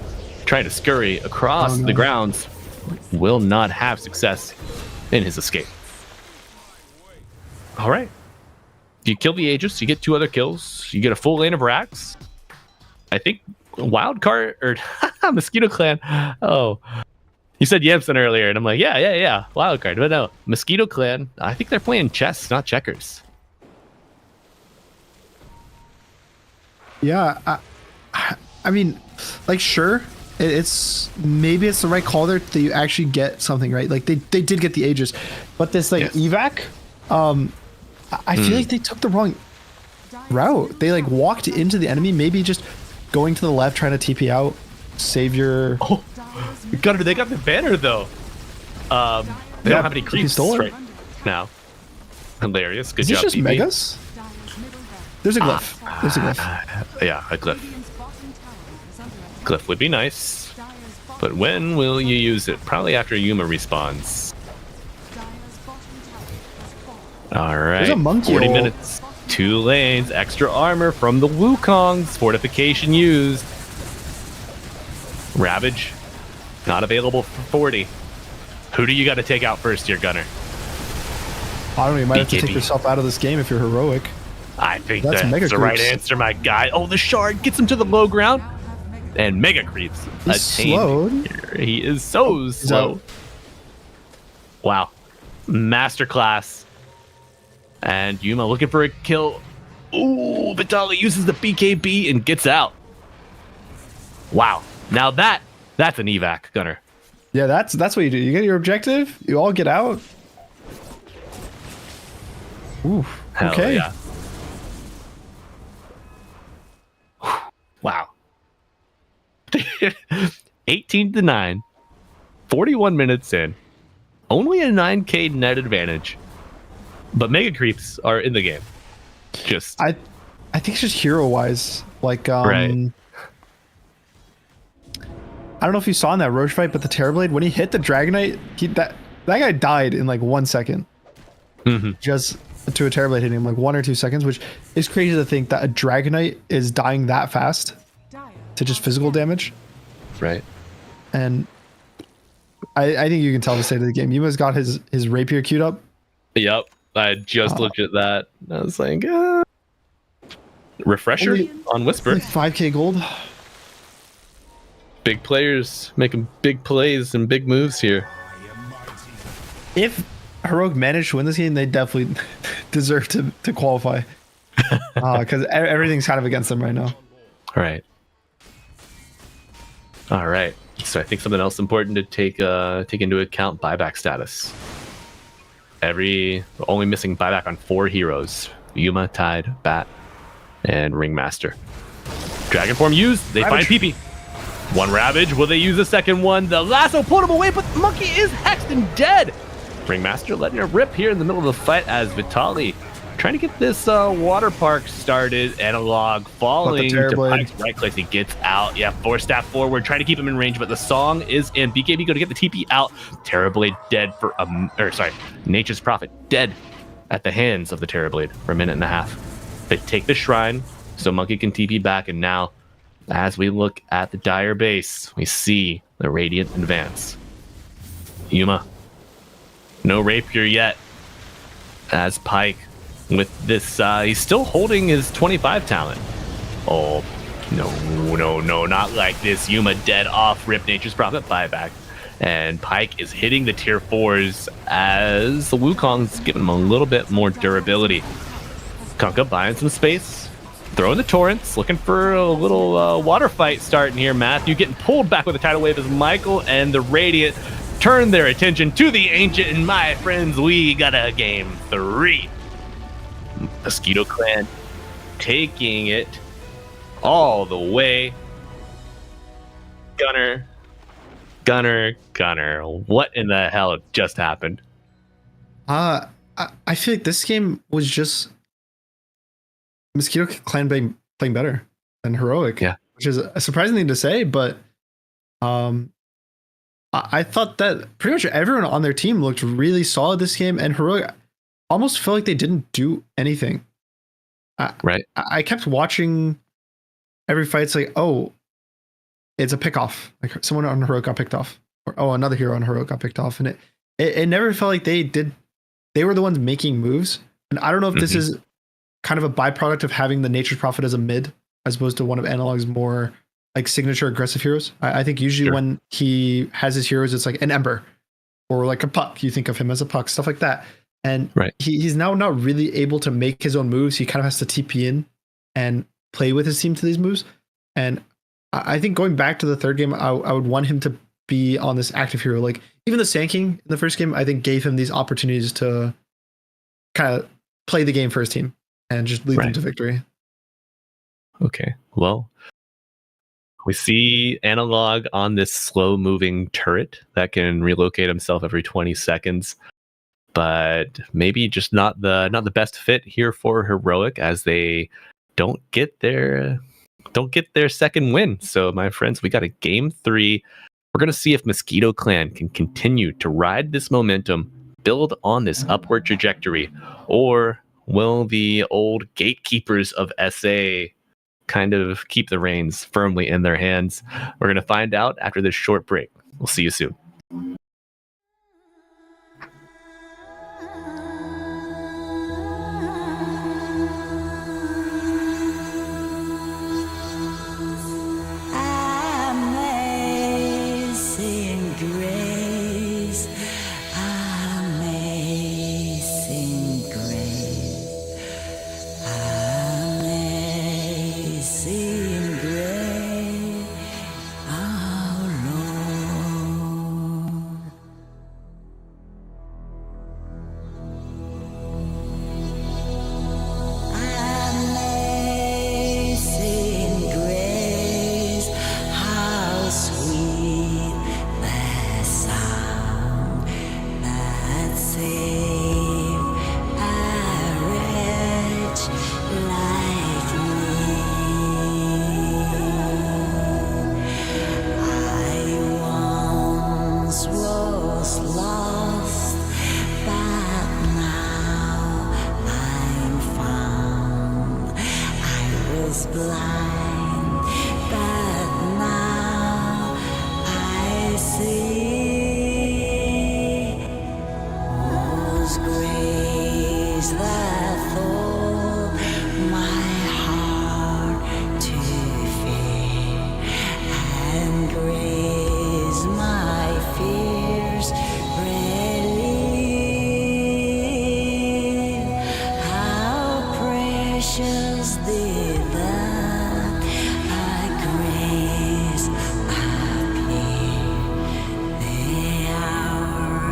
trying to scurry across the grounds. Will not have success in his escape. All right. You kill the Aegis, you get 2 other kills, you get a full lane of Rax. I think Wildcard or Mosquito Clan. Oh, you said Yamson earlier, and I'm like, yeah, Wildcard. But no, Mosquito Clan. I think they're playing chess, not checkers. Yeah, I mean, like, sure. It's maybe it's the right call there that you actually get something right. Like they did get the Aegis, but this like evac, I feel like they took the wrong route. They like walked into the enemy, maybe just going to the left, trying to TP out, save your. Oh, Gunner, they got the banner though. They don't have any creeps right now. Hilarious. Good job. Is this just Megas? There's a glyph. There's a glyph. Yeah, a glyph. Glyph would be nice, but when will you use it? Probably after Yuma respawns. All right, There's a monkey 40 hole. minutes, 2 lanes, extra armor from the Wukongs, fortification used. Ravage, not available for 40. Who do you got to take out first here, Gunner? I don't know, you might have to BKB. take yourself out of this game if you're Heroic. I think That's that's Mega the right Creeps. answer, my guy. Oh, the Shard gets him to the low ground. And Mega Creeps. He's slowed. Here. He is so slow. Wow. Masterclass. And Yuma looking for a kill. Ooh, Vitali uses the BKB and gets out. Wow. Now that's an evac, Gunner. Yeah, that's what you do. You get your objective, you all get out. Ooh, Hell okay. yeah. Wow. 18-9. 41 minutes in. Only a 9k net advantage. But Mega Creeps are in the game. Just I think it's just hero wise. Like Right. I don't know if you saw in that Roche fight, but the Terrorblade, when he hit the Dragonite, that guy died in like 1 second. Mm-hmm. Just to a Terrorblade hitting him like 1 or 2 seconds, which is crazy to think that a Dragonite is dying that fast to just physical damage. Right. And I think you can tell the state of the game. Yuma's got his rapier queued up. Yep. I just looked at that. I was like, refresher on Whisper. 5k gold. Big players making big plays and big moves here. If Heroic managed to win this game, they definitely deserve to qualify. Because everything's kind of against them right now. All right. All right. So I think something else important to take into account: buyback status. Only missing buyback on 4 heroes: Yuma, Tide, Bat, and Ringmaster. Dragon form used. They find PP. 1 Ravage. Will they use the second one? The lasso pulled him away, but Monkey is hexed and dead. Ringmaster letting it rip here in the middle of the fight as Vitali trying to get this water park started. Analog falling to Pike's right click. He gets out. Yeah, 4 staff forward, trying to keep him in range, but the song is in. BKB going to get the TP out. Terrorblade dead for Nature's Prophet dead at the hands of the Terrorblade for a minute and a half. They take the shrine so Monkey can TP back, and now as we look at the Dire base, we see the Radiant advance. Yuma, no rapier yet, as Pike with this, he's still holding his 25 talent. Oh, no, not like this. Yuma dead off, rip Nature's Prophet buyback. And Pike is hitting the tier 4s as the Wukong's giving him a little bit more durability. Kunkka buying some space, throwing the torrents, looking for a little water fight starting here. Matthew getting pulled back with a tidal wave as Michael and the Radiant turn their attention to the Ancient, and my friends, we got a game 3. Mosquito Clan taking it all the way. Gunner. What in the hell just happened? I feel like this game was just Mosquito Clan playing better than Heroic. Yeah. Which is a surprising thing to say, but I thought that pretty much everyone on their team looked really solid this game, and Heroic almost felt like they didn't do anything. Right. I kept watching every fight. It's like, oh, it's a pickoff. Like someone on Heroic got picked off, or another hero on Heroic got picked off, and it never felt like they did. They were the ones making moves, and I don't know if this is kind of a byproduct of having the Nature's Prophet as a mid, as opposed to one of Analog's more like signature aggressive heroes. I think usually when he has his heroes, it's like an Ember or like a Puck. You think of him as a Puck, stuff like that. And he's now not really able to make his own moves. He kind of has to TP in and play with his team to these moves. And I think going back to the third game, I would want him to be on this active hero. Like even the Sand King in the first game, I think gave him these opportunities to kind of play the game for his team and just lead them to victory. Okay, well, we see Analog on this slow-moving turret that can relocate himself every 20 seconds, but maybe just not the best fit here for Heroic, as they don't get their second win. So, my friends, we got a game 3. We're gonna see if Mosquito Clan can continue to ride this momentum, build on this upward trajectory, or will the old gatekeepers of SA kind of keep the reins firmly in their hands? We're going to find out after this short break. We'll see you soon. Amazing grace, amazing grace, amazing grace, how long and grace my fears relieve. How precious the grace appear. The hour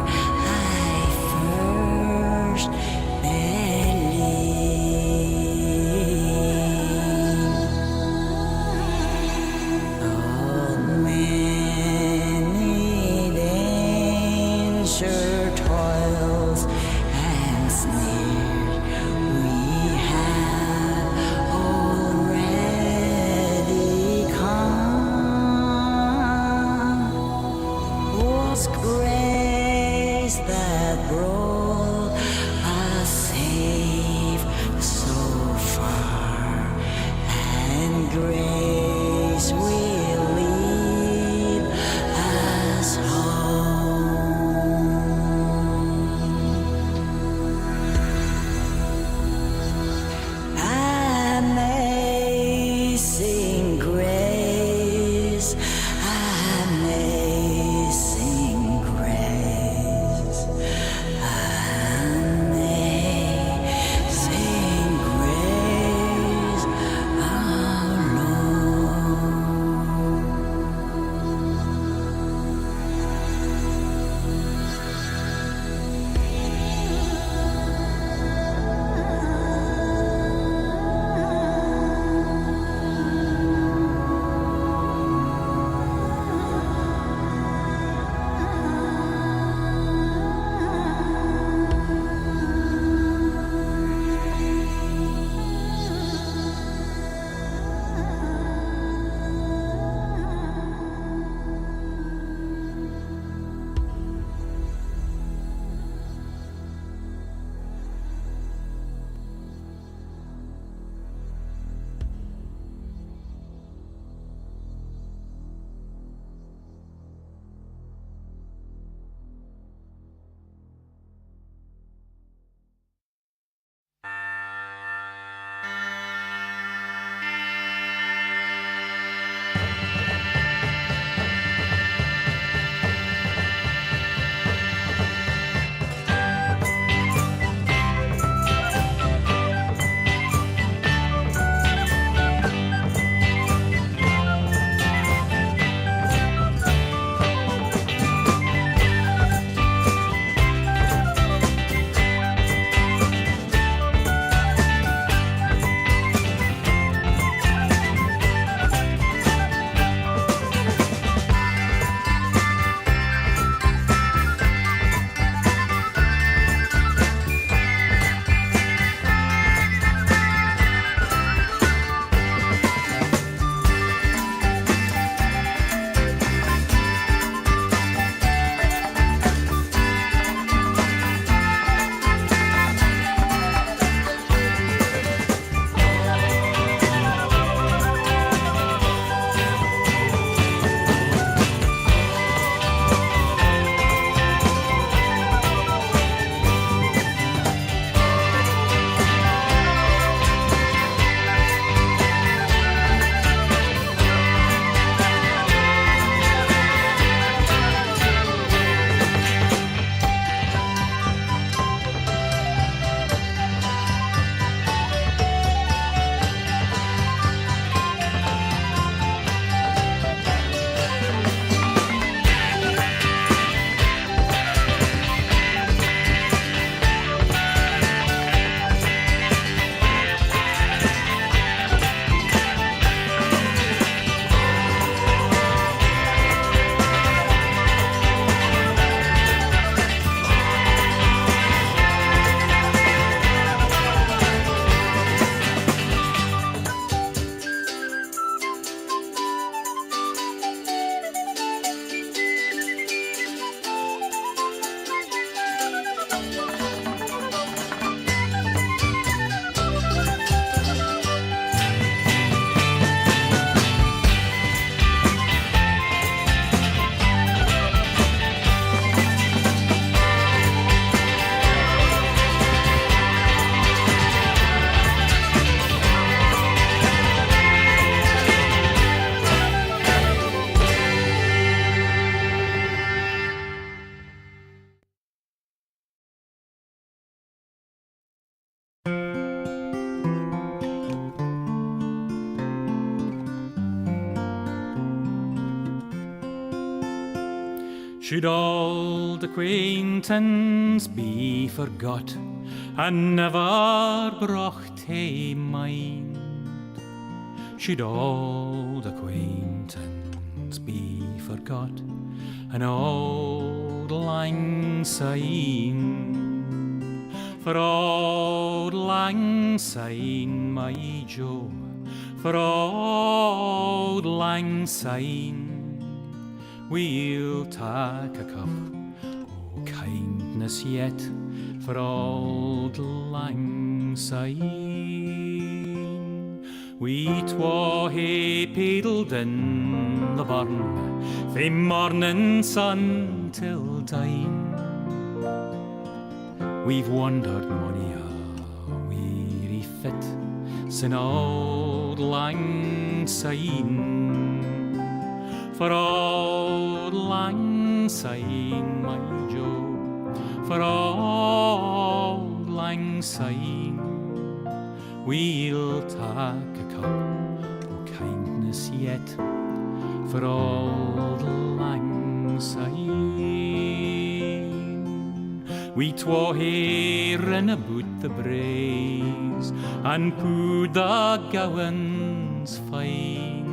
I first believed. All men Should old acquaintance be forgot and never brought to mind? Should old acquaintance be forgot and old lang syne? For old lang syne, my Joe, for old lang syne, we'll take a cup o' kindness yet for old lang syne. We twa hae paddled in the burn fae morning sun till dine. We've wandered mony a weary fit sin old lang syne. For old lang syne, my Joe, for old lang syne, we'll take a cup o' kindness yet for old lang syne. We twa hae rin aboot the braes and pooed the gowans fine.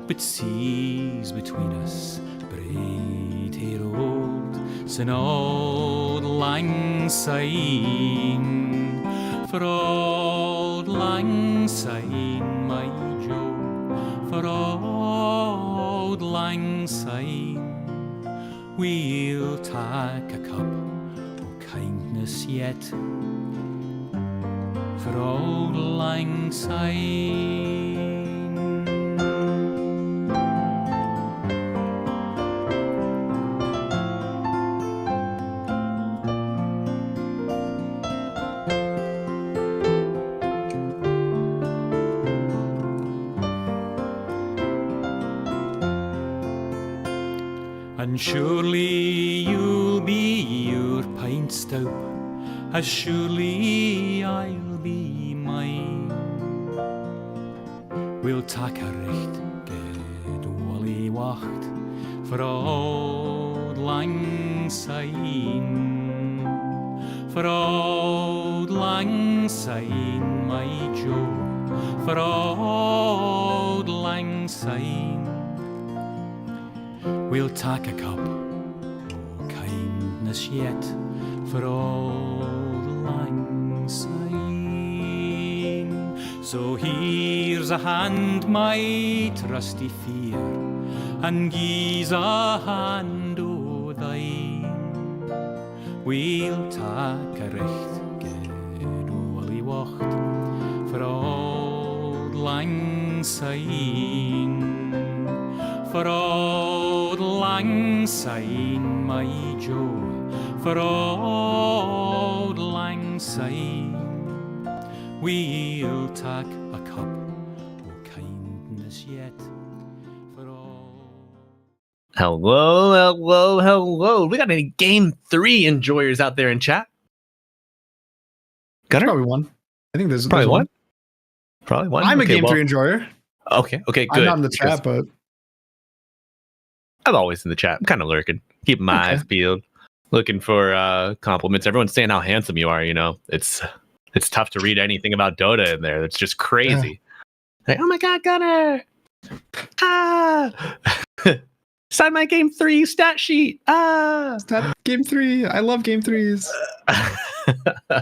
But seas between us braid hae rolled sin old lang syne. For old lang syne, my Joe, for old lang syne, we'll take a cup o' kindness yet for old lang syne. And surely you'll be your pint stout, as surely I'll be mine. We'll take a recht good wally wacht for old lang syne. For old lang syne, my Joe, for old lang syne, we'll take a cup o' kindness yet for old lang syne. So here's a hand, my trusty fear, and gie's a hand o' thine. We'll take a recht good wally wacht for old lang syne. For old lang syne, my Joe, for old lang syne, we'll take a cup o' kindness yet for old. Hello. We got any Game 3 enjoyers out there in chat? Gunner? Probably one. I think there's probably one. Probably one. I'm a Game 3 enjoyer. Okay, good. I'm not in the chat, but I'm always in the chat. I'm kind of lurking, keeping my eyes peeled, looking for compliments. Everyone's saying how handsome you are. You know, it's tough to read anything about Dota in there. It's just crazy. Like, oh my God, Gunner! Sign my Game 3 stat sheet. Stat Game 3. I love Game 3s.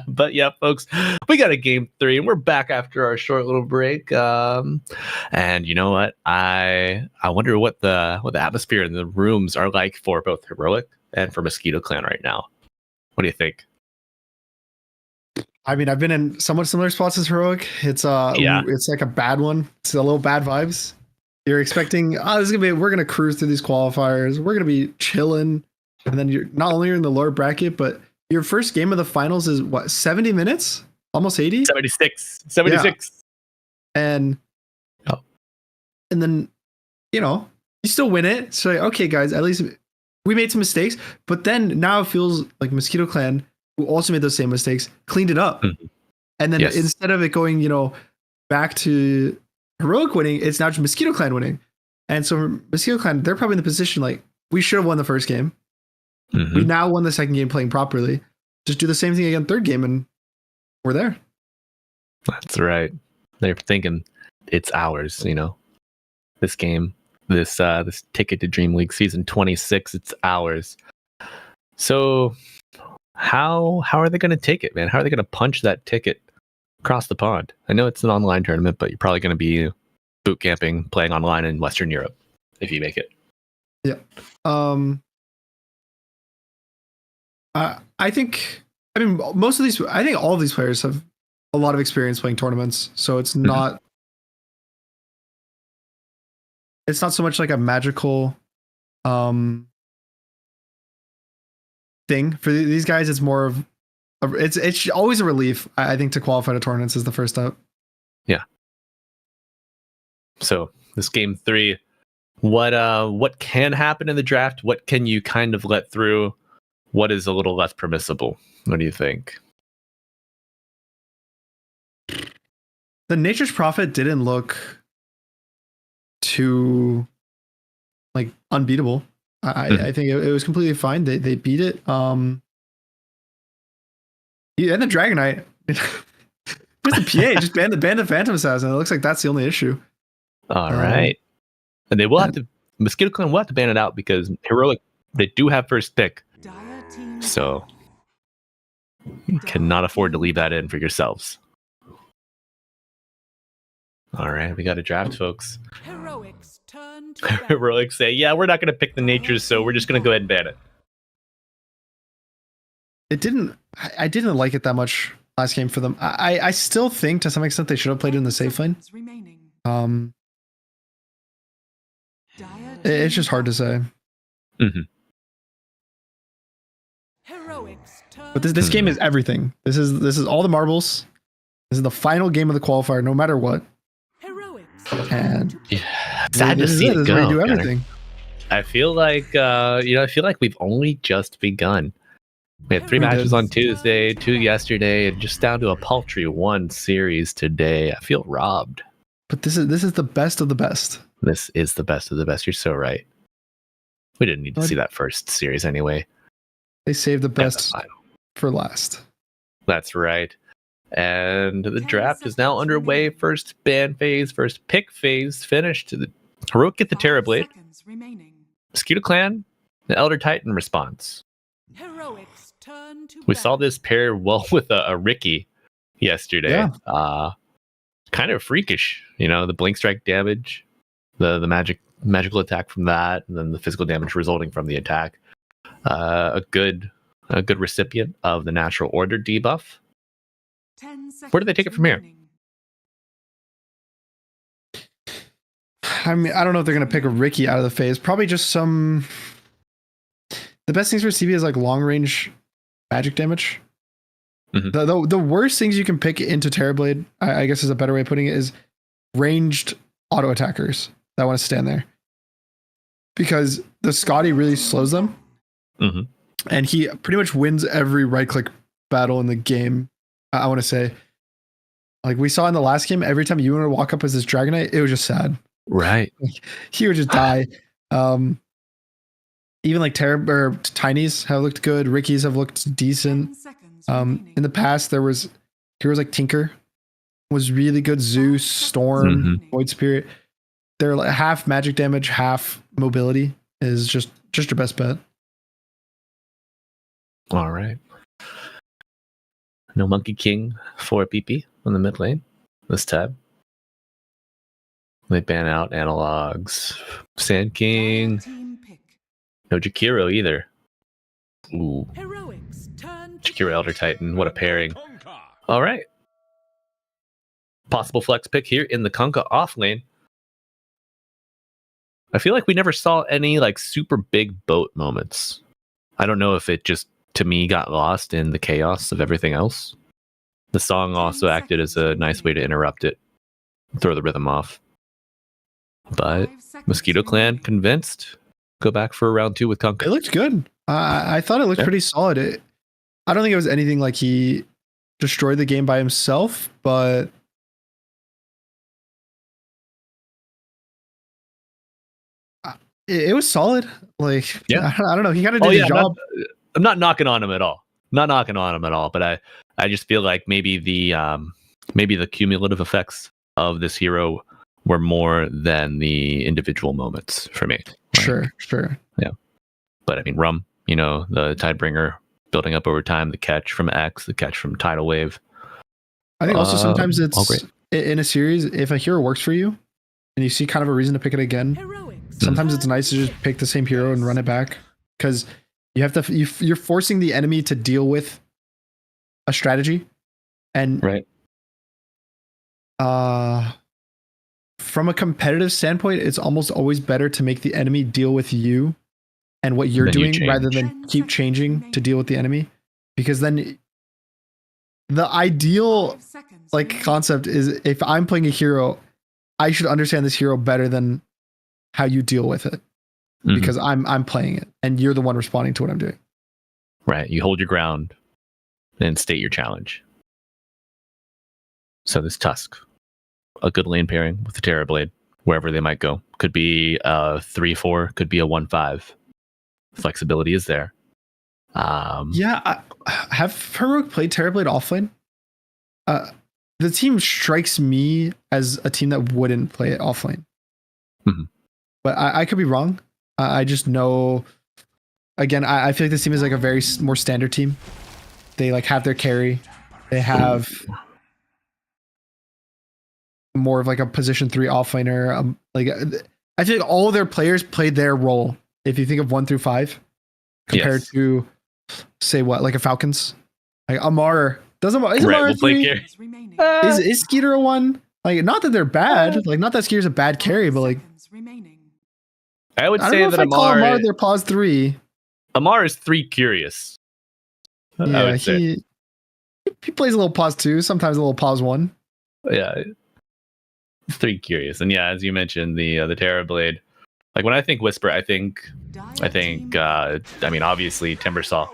But yeah, folks, we got a Game 3, and we're back after our short little break. And you know what? I wonder what the atmosphere in the rooms are like for both Heroic and for Mosquito Clan right now. What do you think? I mean, I've been in somewhat similar spots as Heroic. It's it's like a bad one. It's a little bad vibes. You're expecting, we're gonna cruise through these qualifiers. We're gonna be chilling, and then you're not only in the lower bracket, but your first game of the finals is what, 70 minutes? Almost 80? 76. Yeah. And then, you still win it. So, okay, guys, at least we made some mistakes. But then now it feels like Mosquito Clan, who also made those same mistakes, cleaned it up. Mm-hmm. And then instead of it going, back to Heroic winning, it's now just Mosquito Clan winning. And so Mosquito Clan, they're probably in the position like, we should have won the first game. Mhm. We now won the second game playing properly. Just do the same thing again third game, and we're there. That's right. They're thinking it's ours. This game, this ticket to Dream League season 26, it's ours. So how are they going to take it, man? How are they going to punch that ticket across the pond? I know it's an online tournament, but you're probably going to be boot camping, playing online in Western Europe if you make it. Yeah. I think most of these. I think all of these players have a lot of experience playing tournaments, so it's not. It's not so much like a magical thing for these guys. It's more of it's always a relief. I think to qualify to tournaments is the first step. Yeah. So this game 3, what can happen in the draft? What can you kind of let through? What is a little less permissible? What do you think? The Nature's Prophet didn't look too like unbeatable. I think it was completely fine. They beat it. And the Dragonite. Just the PA, just ban the Phantom Assassin. It looks like that's the only issue. All right. And they will have to Mosquito Clan will have to ban it out because Heroic, they do have first pick. So you cannot afford to leave that in for yourselves. All right, we got a draft, folks. Heroics turn to Heroic say, yeah, we're not going to pick the natures, so we're just going to go ahead and ban it. I didn't like it that much last game for them. I still think to some extent they should have played it in the safe lane. It's just hard to say. Mm-hmm. But this game is everything. This is all the marbles. This is the final game of the qualifier, no matter what. And sad to see it go. Where you do everything. I feel like we've only just begun. We had 3 matches on Tuesday, 2 yesterday, and just down to a paltry 1 series today. I feel robbed. But this is the best of the best. This is the best of the best. You're so right. We didn't need to see that first series anyway. They saved the best for last. That's right. And the draft is now underway. First ban phase, first pick phase finished. The Heroic get the Terrorblade. Mosquito Clan, the Elder Titan response. We saw this pair well with a Ricky yesterday. Yeah. Kind of freakish, the blink strike damage, the magical attack from that, and then the physical damage resulting from the attack. A good recipient of the natural order debuff. Where do they take it from here? I mean, I don't know if they're going to pick a Ricky out of the phase. Probably just some. The best things for CB is like long range magic damage. Mm-hmm. The worst things you can pick into Terrorblade, I guess is a better way of putting it, is ranged auto attackers that want to stand there. Because the Scotty really slows them. Mm-hmm. And he pretty much wins every right click battle in the game. I want to say, like we saw in the last game, every time you want to walk up as this Dragonite, it was just sad. Right. He would just die. Even like Tinies have looked good. Rickies have looked decent. In the past, there was heroes like Tinker was really good. Zeus, Storm, Void Spirit. They're like half magic damage, half mobility is just your best bet. All right. No Monkey King for PP on the mid lane this tab. They ban out analogs. Sand King. No Jakiro either. Ooh. Jakiro Elder Titan. What a pairing. All right. Possible flex pick here in the Kunkka off lane. I feel like we never saw any like super big boat moments. I don't know if it just to me got lost in the chaos of everything else. The song also acted as a nice way to interrupt it, throw the rhythm off. But Mosquito Clan convinced. Go back for round 2 with Kunkka. It looked good. I thought it looked pretty solid. I don't think it was anything like he destroyed the game by himself, but It was solid. Like, Yeah. I don't know. He kind of did his job. I'm not knocking on him at all. Not knocking on him at all. But I just feel like maybe the cumulative effects of this hero were more than the individual moments for me. Sure. Yeah. But I mean, Rum, the Tidebringer building up over time, the catch from X, the catch from Tidal Wave. I think also sometimes all it's great. in a series, if a hero works for you and you see kind of a reason to pick it again, sometimes it's nice to just pick the same hero and run it back, because you have to, you're forcing the enemy to deal with a strategy. And right. From a competitive standpoint, it's almost always better to make the enemy deal with you and what you're doing rather than keep changing to deal with the enemy, because then the ideal concept is, if I'm playing a hero, I should understand this hero better than how you deal with it, because I'm playing it and you're the one responding to what I'm doing. Right. You hold your ground and state your challenge. So this Tusk, a good lane pairing with the Terrorblade, wherever they might go. Could be a 3-4, could be a 1-5. Flexibility is there. Have Heroic played Terrorblade offlane? The team strikes me as a team that wouldn't play it offlane. But I could be wrong. I just know, again, I feel like this team is like a very more standard team. They like have their carry. They have more of like a position 3 offlaner. I feel like all their players played their role. If you think of 1 through 5, compared to say like a Falcons, like Amar doesn't. Is Amar a 3? Is Skeeter a 1? Like, not that they're bad. Like, not that Skeeter's a bad carry, but like, I would I don't say know that if I call Amar their pause 3. Amar is 3 curious. Yeah, he plays a little pause 2, sometimes a little pause 1. Yeah, 3 curious, and yeah, as you mentioned, the Terrorblade. Like, when I think Whisper, I think I mean, obviously Timbersaw.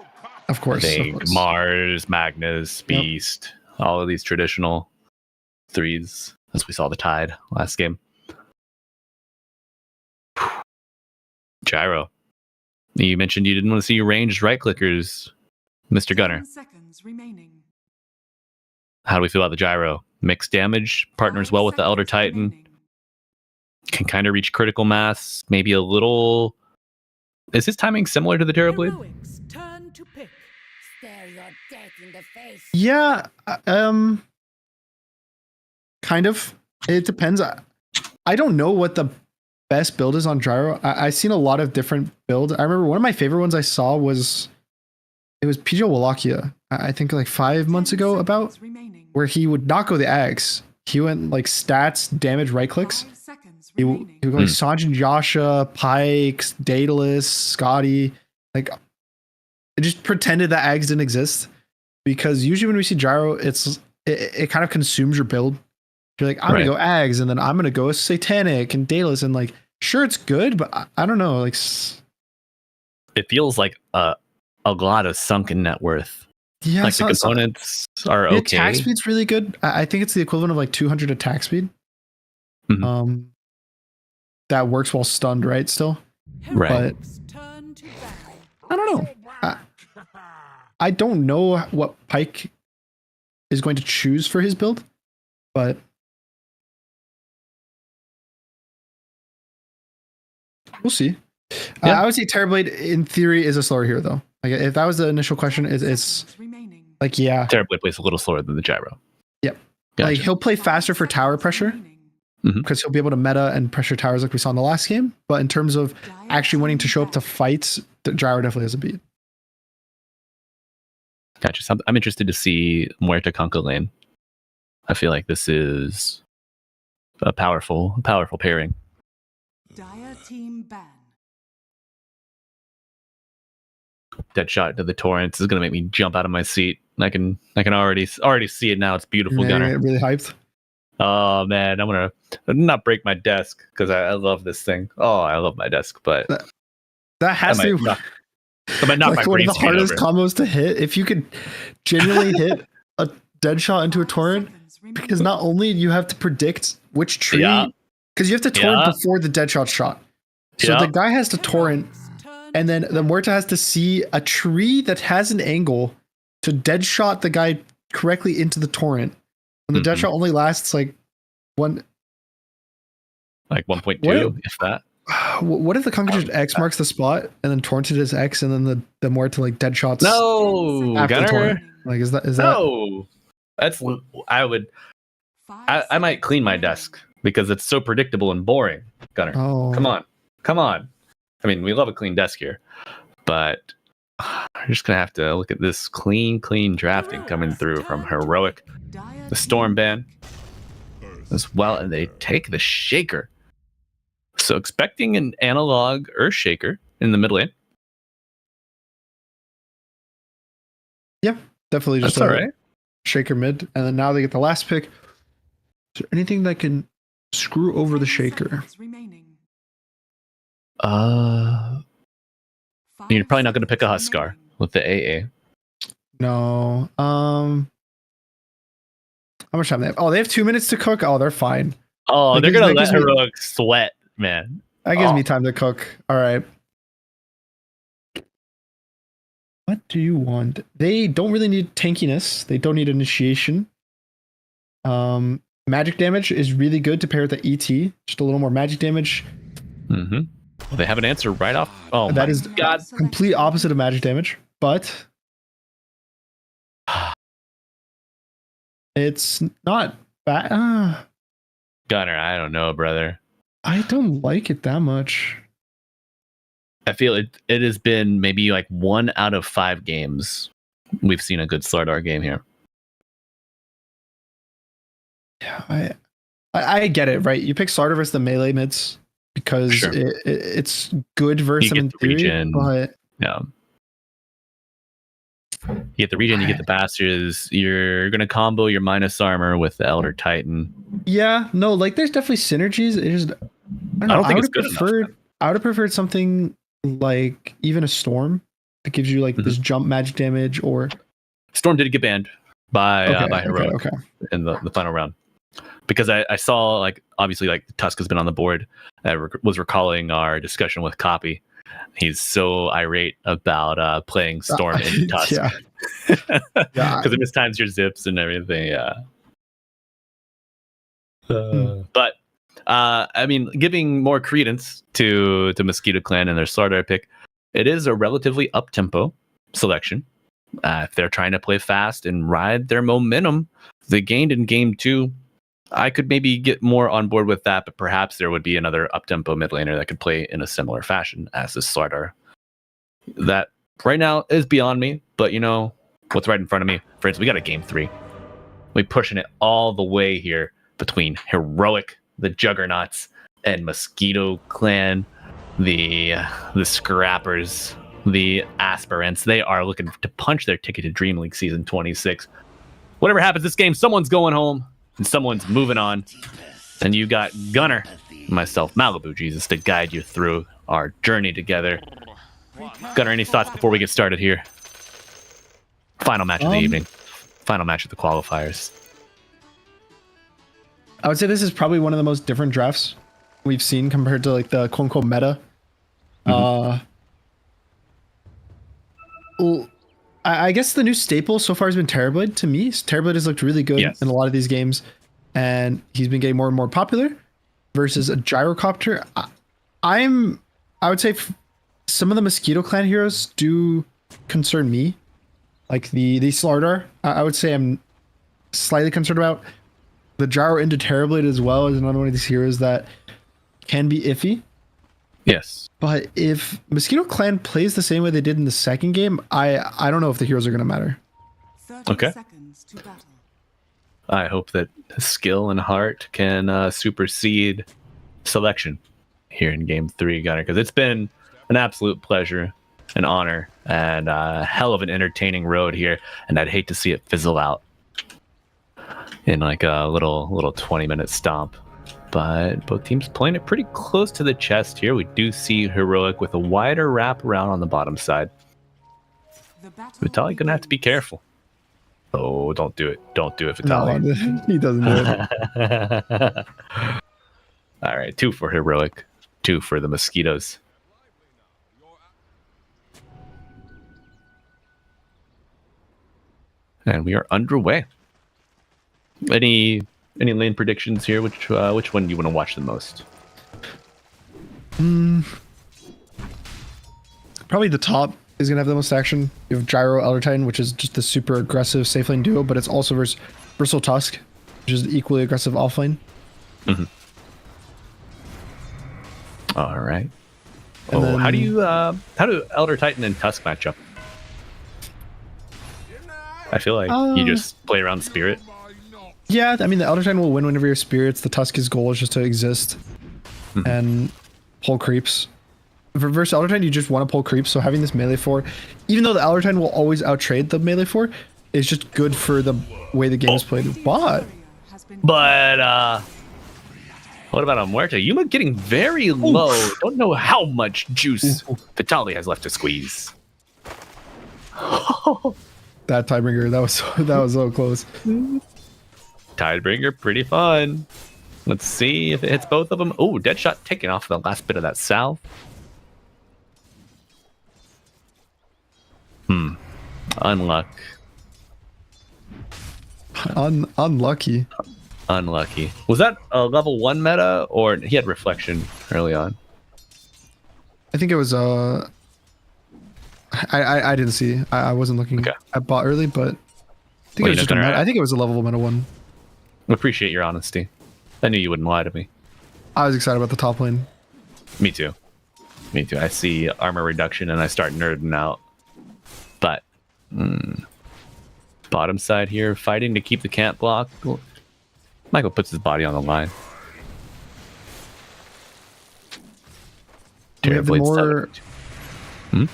Of course. I think Mars, Magnus, Beast, all of these traditional 3s, as we saw the Tide last game. Gyro. You mentioned you didn't want to see your ranged right clickers, Mr. Gunner. How do we feel about the Gyro? Mixed damage, partners well with the Elder Titan. Can kind of reach critical mass, maybe a little. Is his timing similar to the Terrorblade? Yeah, kind of. It depends. I don't know what the best build is on Gyro. I've seen a lot of different builds. I remember one of my favorite ones I saw was PJ Wallachia. I think like 5 months ago, about where he would not go the Ags. He went like stats, damage, right clicks. He would go like Sanjin, Yasha, Pikes, Daedalus, Scotty. Like, it just pretended that Ags didn't exist, because usually when we see Gyro, it kind of consumes your build. You're like, I'm gonna go Ags, and then I'm gonna go Satanic and Daedalus, and like, sure, it's good, but I don't know. Like, it feels like a lot of sunken net worth. Yeah, like the components are the okay. Attack speed's really good. I think it's the equivalent of like 200 attack speed. That works while stunned, right? Still, right? But I don't know. I don't know what Pike is going to choose for his build, but we'll see. I would say Terrorblade, in theory, is a slower hero, though. Like, if that was the initial question, it's like, Terrorblade plays a little slower than the Gyro. Yep. Gotcha. Like, he'll play faster for tower pressure, because he'll be able to meta and pressure towers like we saw in the last game. But in terms of actually wanting to show up to fights, the Gyro definitely has a beat. Gotcha. So I'm interested to see Muerta Conca lane. I feel like this is a powerful pairing. Dire team ban. Dead shot to the torrents is gonna make me jump out of my seat. I can already see it now. It's beautiful, Gunner. You're really hyped. Oh man, I'm gonna not break my desk, because I love this thing. Oh, I love my desk, but that has to be like one of the hardest combos to hit. If you could genuinely hit a dead shot into a torrent, because not only you have to predict which tree, because you have to torrent before the dead shot. So Yeah. the guy has to torrent, and then the Muerta has to see a tree that has an angle to dead shot the guy correctly into the torrent. And the dead shot only lasts like 1.2, if that. What if the Conquer just X marks the spot and then torrented is X and then the Muerta like dead shots? No, after the Gunner. torrent? Like is that No, that's I might clean my desk because it's so predictable and boring. Gunner, Oh. come on. I mean, we love a clean desk here, but we're just gonna have to look at this clean drafting coming through from Heroic, the Stormban as well, and they take the Shaker. So expecting an analog Earth Shaker in the mid lane. Yeah, definitely just That's all right. Shaker mid, and then now they get the last pick. Is there anything that can screw over the Shaker? You're probably not going to pick a Huskar with the AA. No. How much time they have? Oh, they have 2 minutes to cook. Oh, they're fine. Oh, That they're gives- going to that let gives me- Heroic sweat, man. That gives Oh. me time to cook. All right. What do you want? They don't really need tankiness. They don't need initiation. Magic damage is really good to pair with the ET. Just a little more magic damage. Mm-hmm. Well, they have an answer right off. Oh, That my is God. complete opposite of magic damage, but it's not bad. Gunner, I don't know, brother. I don't like it that much. I feel it has been maybe like 1 out of 5 games we've seen a good Slardar game here. Yeah, I get it, right? You pick Slardar versus the melee mids because Sure. it's good versus You them in get the theory, regen. but Yeah. You get the regen, you get the bastards. You're going to combo your minus armor with the Elder Titan. yeah, no, like there's definitely synergies. It just I don't think would it's good enough, I would have preferred something like even a storm that gives you like this jump magic damage or Storm did get banned by Heroic okay. in the final round. Because I saw, like, obviously, like, Tusk has been on the board. I was recalling our discussion with Copy. He's so irate about playing Storm in Tusk. Yeah. Because it mistimes your zips and everything, yeah. But, I mean, giving more credence to Mosquito Clan and their Slardar pick, it is a relatively up-tempo selection. If they're trying to play fast and ride their momentum they gained in Game 2, I could maybe get more on board with that, but perhaps there would be another up-tempo mid laner that could play in a similar fashion as this Slardar. That right now is beyond me, but you know what's right in front of me? Friends, we got a Game 3. We're pushing it all the way here between Heroic, the Juggernauts, and Mosquito Clan, the Scrappers, the Aspirants. They are looking to punch their ticket to Dream League Season 26. Whatever happens this game, someone's going home and someone's moving on. And you got Gunner, myself, Malibu Jesus, to guide you through our journey together. Gunner, any thoughts before we get started here? Final match of the evening. Final match of the qualifiers. I would say this is probably one of the most different drafts we've seen compared to like the quote unquote meta. Well, I guess the new staple so far has been Terrorblade to me. Terrorblade has looked really good in a lot of these games, and he's been getting more and more popular versus a Gyrocopter. I would say some of the Mosquito Clan heroes do concern me. Like the Slardar, I would say I'm slightly concerned about. The Gyro into Terrorblade as well is another one of these heroes that can be iffy. Yes. But if Mosquito Clan plays the same way they did in the second game, I don't know if the heroes are going to matter. Okay. I hope that skill and heart can supersede selection here in Game 3, Gunner, because it's been an absolute pleasure, an honor, and a hell of an entertaining road here, and I'd hate to see it fizzle out in like a little 20-minute stomp. But both teams playing it pretty close to the chest here. We do see Heroic with a wider wrap around on the bottom side. Vitaly gonna have to be careful. Oh, don't do it. Don't do it, Vitaly. No, he doesn't do it. All right, 2 for Heroic, 2 for the Mosquitoes. And we are underway. Any lane predictions here? Which one do you want to watch the most? Probably the top is gonna have the most action. You have Gyro Elder Titan, which is just the super aggressive safe lane duo, but it's also versus Bristle Tusk, which is the equally aggressive offlane. Mm-hmm. All right. And then, how do Elder Titan and Tusk match up? I feel like you just play around Spirit. Yeah, I mean the Elder Titan will win whenever your spirits. The Tusk's goal is just to exist and pull creeps. Versus Elder Titan, you just want to pull creeps. So having this melee 4, even though the Elder Titan will always outtrade the melee 4, is just good for the way the game is played. But what about on Muerta? Yuma getting very low. Don't know how much juice Vitaly has left to squeeze. That Tidebringer, that was so close. Tidebringer, pretty fun. Let's see if it hits both of them. Oh, Deadshot taking off the last bit of that salve. Unluck. Unlucky. Unlucky. Was that a level 1 meta, or he had Reflection early on? I think it was I didn't see. I wasn't looking at bot early, but I think it was just a meta. I think it was a level meta 1. Appreciate your honesty. I knew you wouldn't lie to me. I was excited about the top lane. Me too. Me too. I see armor reduction and I start nerding out. But bottom side here, fighting to keep the camp block. Michael puts his body on the line. We have the more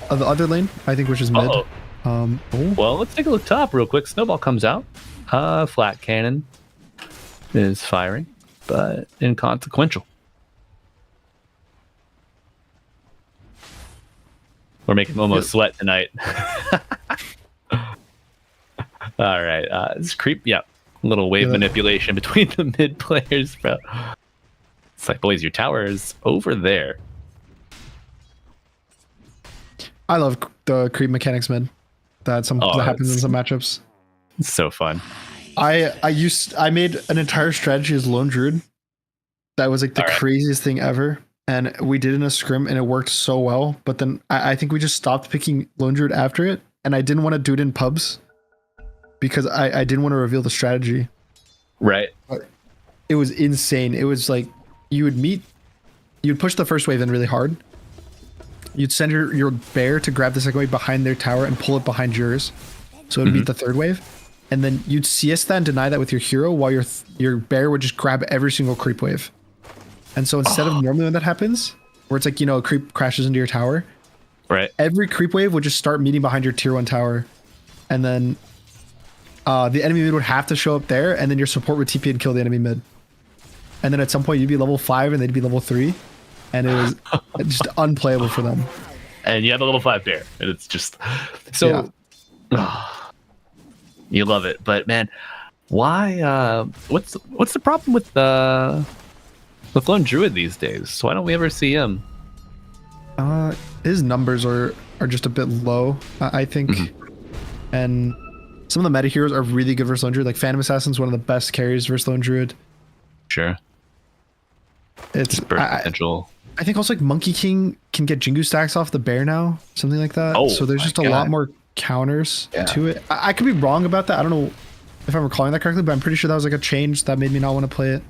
of the other lane, I think, which is mid. Well, let's take a look top real quick. Snowball comes out. Flat cannon is firing, but inconsequential. We're making Momo sweat tonight. All right, this creep. Yeah, little wave manipulation between the mid players, bro. It's like, boys, your tower is over there. I love the creep mechanics mid. That happens in some matchups. It's so fun. I made an entire strategy as Lone Druid. That was like the craziest thing ever. And we did in a scrim and it worked so well. But then I think we just stopped picking Lone Druid after it. And I didn't want to do it in pubs because I didn't want to reveal the strategy. Right. But it was insane. It was like you'd push the first wave in really hard. You'd send your bear to grab the second wave behind their tower and pull it behind yours. So it would beat the third wave. And then you'd CS that and deny that with your hero while your bear would just grab every single creep wave. And so instead of normally when that happens, where it's like, a creep crashes into your tower, right? Every creep wave would just start meeting behind your tier 1 tower. And then the enemy mid would have to show up there, and then your support would TP and kill the enemy mid. And then at some point you'd be level 5 and they'd be level 3. And it was just unplayable for them. And you have a level 5 bear. And it's just so you love it. But man, why what's the problem with Lone Druid these days? Why don't we ever see him? His numbers are just a bit low, I think. And some of the meta heroes are really good versus Lone Druid. Like Phantom Assassin's one of the best carries versus Lone Druid. Sure. It's potential. I think also like Monkey King can get Jingu stacks off the bear now, something like that. So there's just a lot more counters to it. I could be wrong about that. I don't know if I'm recalling that correctly, but I'm pretty sure that was like a change that made me not want to play it.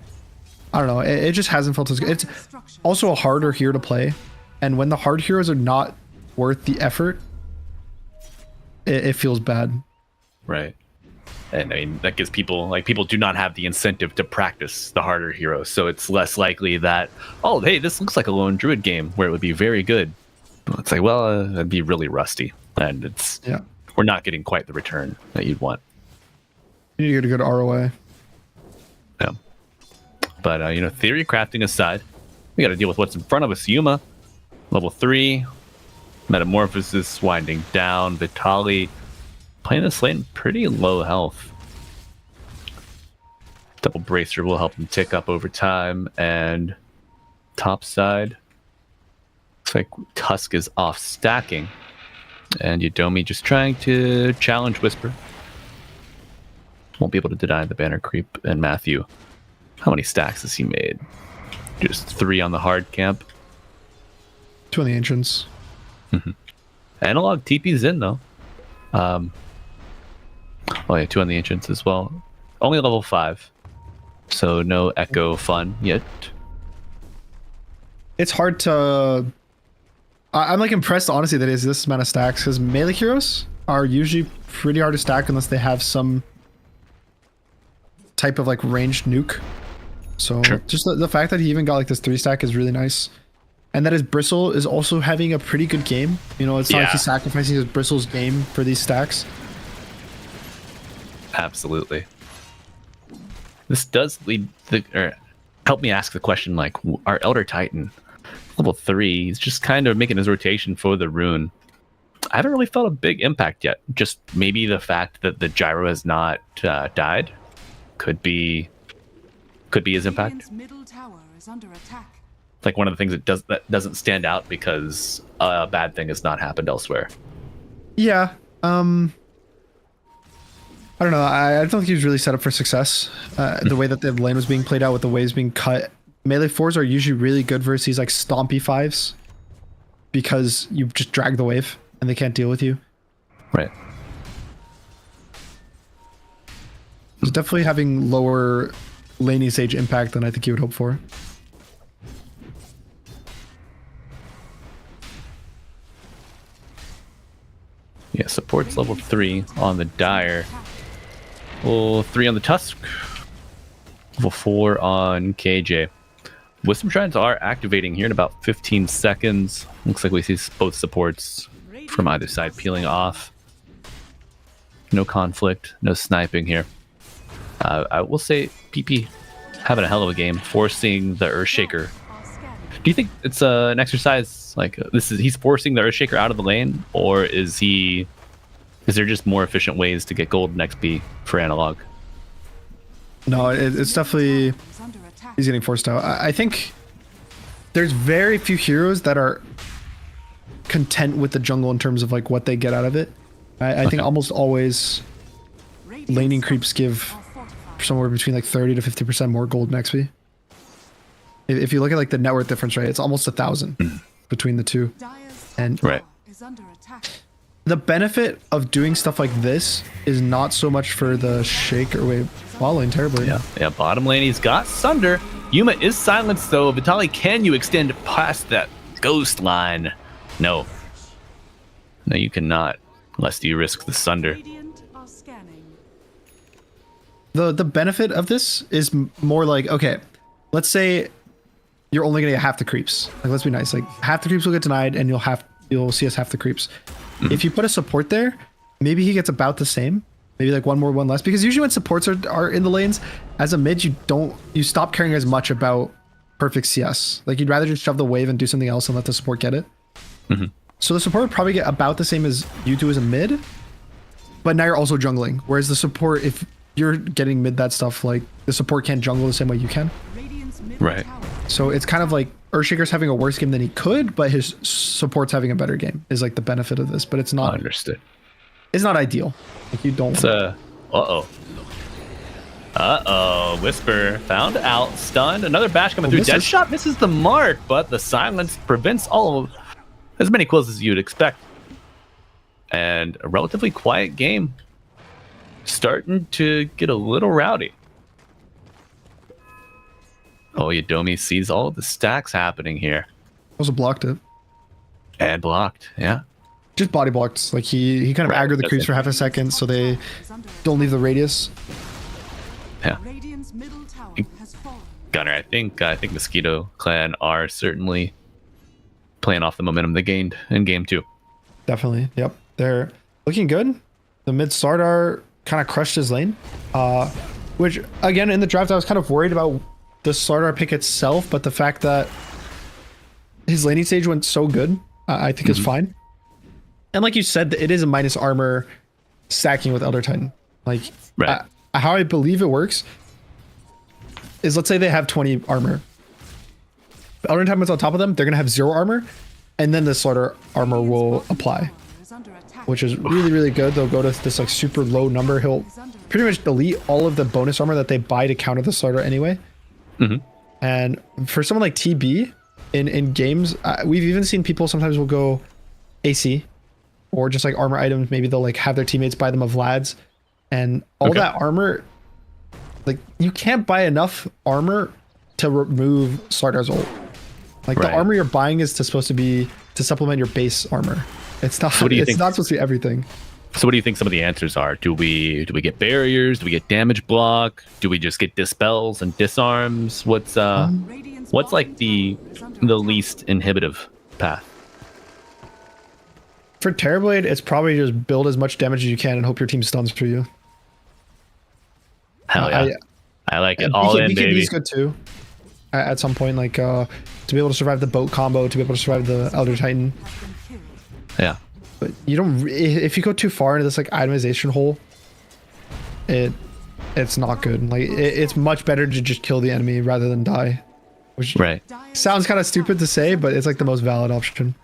I don't know. It just hasn't felt as good. It's also a harder hero to play. And when the hard heroes are not worth the effort, it feels bad. Right. And I mean, that gives people do not have the incentive to practice the harder heroes. So it's less likely that, oh, hey, this looks like a Lone Druid game where it would be very good. But it's like, well, that'd be really rusty. And we're not getting quite the return that you'd want. You need to get a good ROI. Yeah. But, theory crafting aside, we got to deal with what's in front of us. Yuma, level 3. Metamorphosis winding down. Vitaly playing this lane pretty low health. Double bracer will help him tick up over time. And top side, Looks like Tusk is off stacking. And Yodomi just trying to challenge Whisper. Won't be able to deny the banner creep. And Matthew, how many stacks has he made? Just 3 on the hard camp. 2 on the entrance. Analog TP's in though. Oh yeah, 2 on the entrance as well. Only level 5. So no Echo fun yet. It's hard to... I'm like impressed, honestly, that it's this amount of stacks, because melee heroes are usually pretty hard to stack unless they have some type of like ranged nuke. So just the fact that he even got like this 3 stack is really nice. And that his Bristle is also having a pretty good game. You know, it's not like he's sacrificing his Bristle's game for these stacks. Absolutely. This does lead help me ask the question, like, our Elder Titan, level 3, he's just kind of making his rotation for the rune. I haven't really felt a big impact yet. Just maybe the fact that the gyro has not died could be his impact. Middle tower is under attack. Like one of the things that doesn't stand out because a bad thing has not happened elsewhere. Yeah. I don't know. I don't think he was really set up for success. The way that the lane was being played out with the waves being cut. Melee 4s are usually really good versus these like stompy 5s because you just drag the wave and they can't deal with you. Right. It's definitely having lower laning stage impact than I think you would hope for. Yeah, support's level 3 on the Dire. Level 3 on the Tusk. Level 4 on KJ. Wisdom Shrines are activating here in about 15 seconds. Looks like we see both supports from either side peeling off. No conflict, no sniping here. I will say PP having a hell of a game, forcing the Earthshaker. Do you think it's an exercise like he's forcing the Earthshaker out of the lane, or is there just more efficient ways to get gold and XP for Analog? No, it's definitely he's getting forced out. I think there's very few heroes that are content with the jungle in terms of like what they get out of it. I think almost always laning creeps give somewhere between like 30 to 50% more gold and XP. If you look at like the net worth difference, right, it's almost 1,000 between the two. And the benefit of doing stuff like this is not so much for the shake or wait, following terribly. Yeah, bottom lane, he's got Sunder. Yuma is silenced though. Vitali, can you extend past that ghost line? No. No, you cannot, unless you risk the Sunder. The benefit of this is more like, okay, let's say you're only gonna get half the creeps. Like, let's be nice. Like, half the creeps will get denied, and you'll see us half the creeps. If you put a support there, maybe he gets about the same. Maybe like one more, one less. Because usually when supports are in the lanes, as a mid, you stop caring as much about perfect CS. Like, you'd rather just shove the wave and do something else and let the support get it. So the support would probably get about the same as you do as a mid, but now you're also jungling. Whereas the support, if you're getting mid that stuff, like the support can't jungle the same way you can. Right. So it's kind of like Earthshaker's having a worse game than he could, but his support's having a better game is like the benefit of this, but it's not understood. It's not ideal. Like, you don't. It's Whisper found out, stunned. Another bash coming through. Deadshot misses the mark, but the silence prevents as many kills as you'd expect. And a relatively quiet game, starting to get a little rowdy. Oh, Yodomi sees all of the stacks happening here. Also blocked it. And blocked, yeah. Just body blocked. Like he kind of aggroed the creeps for half a second so they don't leave the radius. Yeah. Gunner, I think Mosquito Clan are certainly playing off the momentum they gained in game 2. Definitely, yep. They're looking good. The mid Sardar kind of crushed his lane. Which, again, in the draft, I was kind of worried about the Sardar pick itself, but the fact that his laning stage went so good, I think is fine. And like you said, it is a minus armor stacking with Elder Titan. Like, how I believe it works is, let's say they have 20 armor. The Elder Titan's on top of them, they're going to have 0 armor. and then the Slaughter armor will apply, which is really, really good. They'll go to this like super low number. He'll pretty much delete all of the bonus armor that they buy to counter the Slaughter anyway. And for someone like TB in games, we've even seen people sometimes will go AC or just like armor items. Maybe they'll like have their teammates buy them a Vlad's, and all that armor, like you can't buy enough armor to remove Slardar's ult. Like the armor you're buying is supposed to be to supplement your base armor. It's not. So it's not supposed to be everything. So what do you think some of the answers are? Do we get barriers? Do we get damage block? Do we just get dispels and disarms? What's like the least inhibitive path? For Terrorblade, it's probably just build as much damage as you can and hope your team stuns for you. Hell yeah. I like it. All in, baby. BKB is good too. At some point, like to be able to survive the boat combo, to be able to survive the Elder Titan. Yeah. But you don't. If you go too far into this like itemization hole, it's not good. Like it's much better to just kill the enemy rather than die. Which sounds kind of stupid to say, but it's like the most valid option.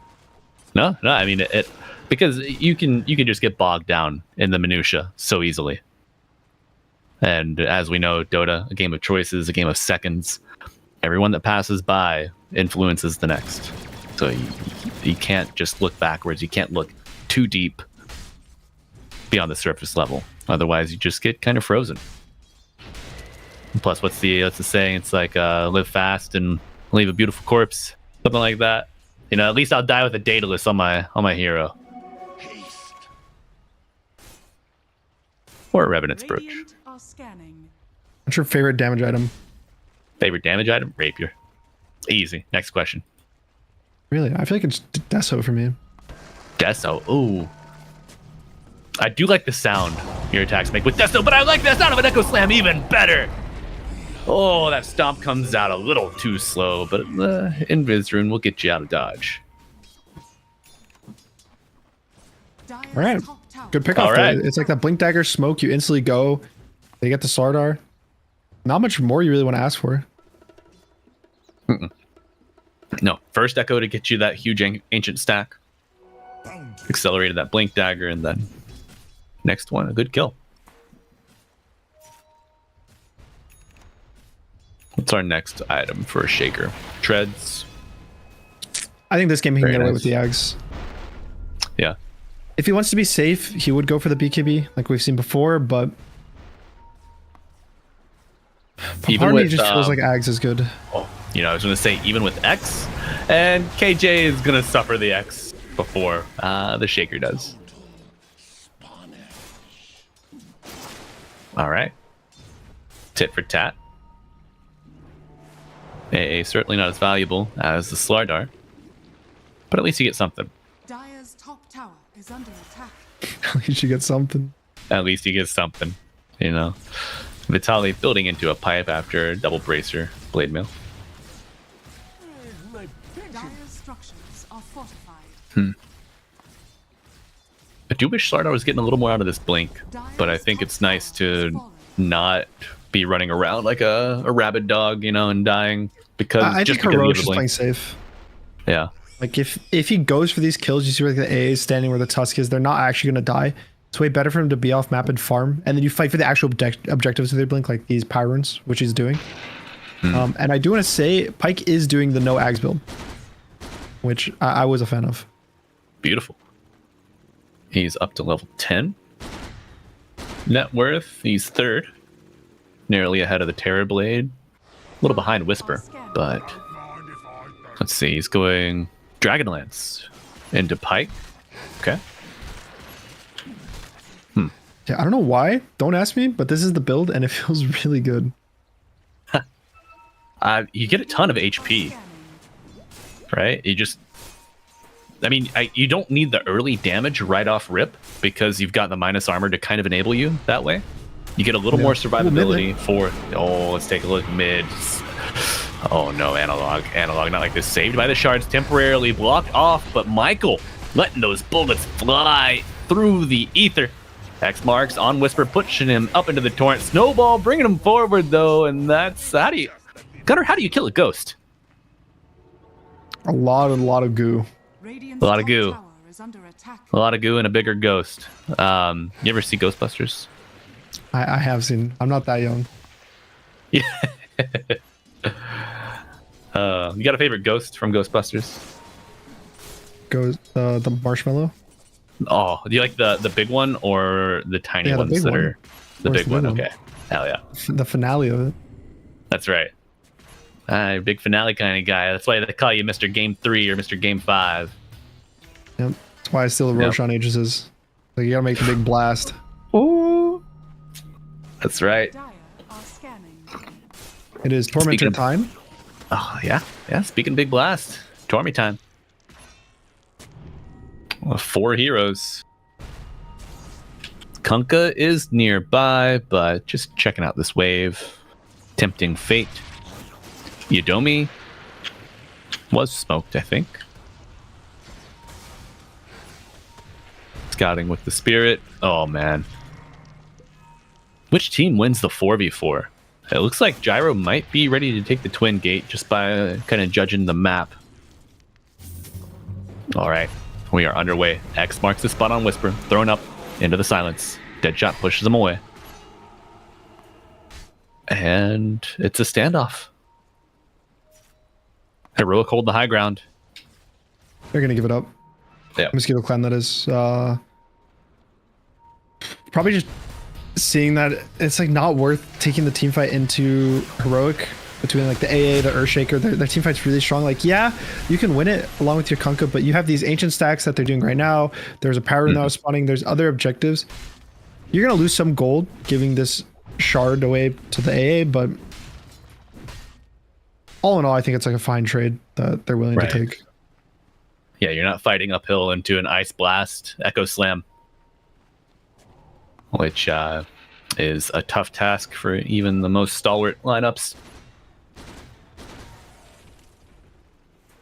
No. I mean it because you can just get bogged down in the minutia so easily. And as we know, Dota, a game of choices, a game of seconds. Everyone that passes by influences the next. So you can't just look backwards. You can't look too deep beyond the surface level. Otherwise, you just get kind of frozen. And plus, what's the saying? It's like live fast and leave a beautiful corpse, something like that. You know, at least I'll die with a Daedalus on my hero, or a Revenant's Brooch. What's your favorite damage item? Favorite damage item? Rapier. Easy. Next question. Really? I feel like it's Deso for me. Deso. Ooh. I do like the sound your attacks make with Deso, but I like the sound of an Echo Slam even better. Oh, that stomp comes out a little too slow, but Invis Rune will get you out of dodge. All right. Good pick off. Right. It's like that Blink Dagger smoke. You instantly go. They get the Slardar. Not much more you really want to ask for. No, first Echo to get you that huge ancient stack. Accelerated that Blink Dagger, and then next one, a good kill. What's our next item for a Shaker? Treads. I think this game he can get away with the Ags. Yeah. If he wants to be safe, he would go for the BKB, like we've seen before, but even with, just feels like Ags is good. Oh, you know, I was going to say even with X, and KJ is going to suffer the X before the Shaker does. All right. Tit for tat. AA certainly not as valuable as the Slardar, but at least you get something. Dire's top tower is under attack. At least you get something. At least you get something, you know. Vitali building into a pipe after double bracer blade mail. Dire's structures are fortified. I do wish Slardar was getting a little more out of this blink, but I think it's nice to not be running around like a rabid dog, you know, and dying because I just think because Hirosh of is the playing blink. safe. Yeah. Like if he goes for these kills, you see where like the AA is standing where the Tusk is, they're not actually going to die. It's way better for him to be off map and farm, and then you fight for the actual objectives of their blink, like these Power Runes, which he's doing. And I do want to say Pyke is doing the no Ags build, which I was a fan of. Beautiful. He's up to level 10. Net worth, he's third. Narrowly ahead of the Terrorblade. A little behind Whisper, but let's see, he's going Dragonlance into Pyke. Okay. Yeah, I don't know why. Don't ask me, but this is the build, and it feels really good. You get a ton of HP, right? You just, I mean, you don't need the early damage right off rip because you've got the minus armor to kind of enable you that way. You get a little more survivability for. Oh, let's take a look mid. Oh no, analog, not like this. Saved by the shards, temporarily blocked off, but Michael letting those bullets fly through the ether. X marks on Whisper, pushing him up into the torrent. Snowball bringing him forward though, and that's how do you, Gunnar? How do you kill a ghost? A lot of goo. Radiant's A lot of top goo. tower is under attack. A lot of goo and a bigger ghost. You ever see Ghostbusters? I have seen. I'm not that young. Yeah. You got a favorite ghost from Ghostbusters? The marshmallow. Oh, do you like the big one or the tiny Yeah, the ones big that one. are the Of course, big the one? big one. Okay, hell yeah, The finale of it. that's right. Big finale kind of guy. That's why they call you Mr. Game 3 or Mr. Game 5. Yep. That's why I steal the Yep. Roshan Aegis. Like you gotta make the big blast. Ooh. That's right. Dire are scanning. It is Tormentor Speaking of- time. Oh yeah, yeah. Speaking big blast, Tormy time. 4 heroes. Kunkka is nearby, but just checking out this wave. Tempting fate. Yodomi was smoked, I think. Scouting with the spirit. Oh man. Which team wins the 4v4? It looks like Gyro might be ready to take the twin gate just by kind of judging the map. Alright, we are underway. X marks the spot on Whisper, thrown up into the silence. Deadshot pushes him away. And it's a standoff. Heroic hold the high ground. They're gonna give it up. Yeah. Mosquito Clan, that is. Probably just seeing that it's like not worth taking the team fight into heroic between like the AA, the Earthshaker. Their team fight's really strong. Like, yeah, you can win it along with your Kunkka, but you have these ancient stacks that they're doing right now. There's a power now spawning. There's other objectives. You're gonna lose some gold giving this shard away to the AA, but all in all, I think it's like a fine trade that they're willing to take. Yeah, you're not fighting uphill into an Ice Blast Echo Slam, which is a tough task for even the most stalwart lineups.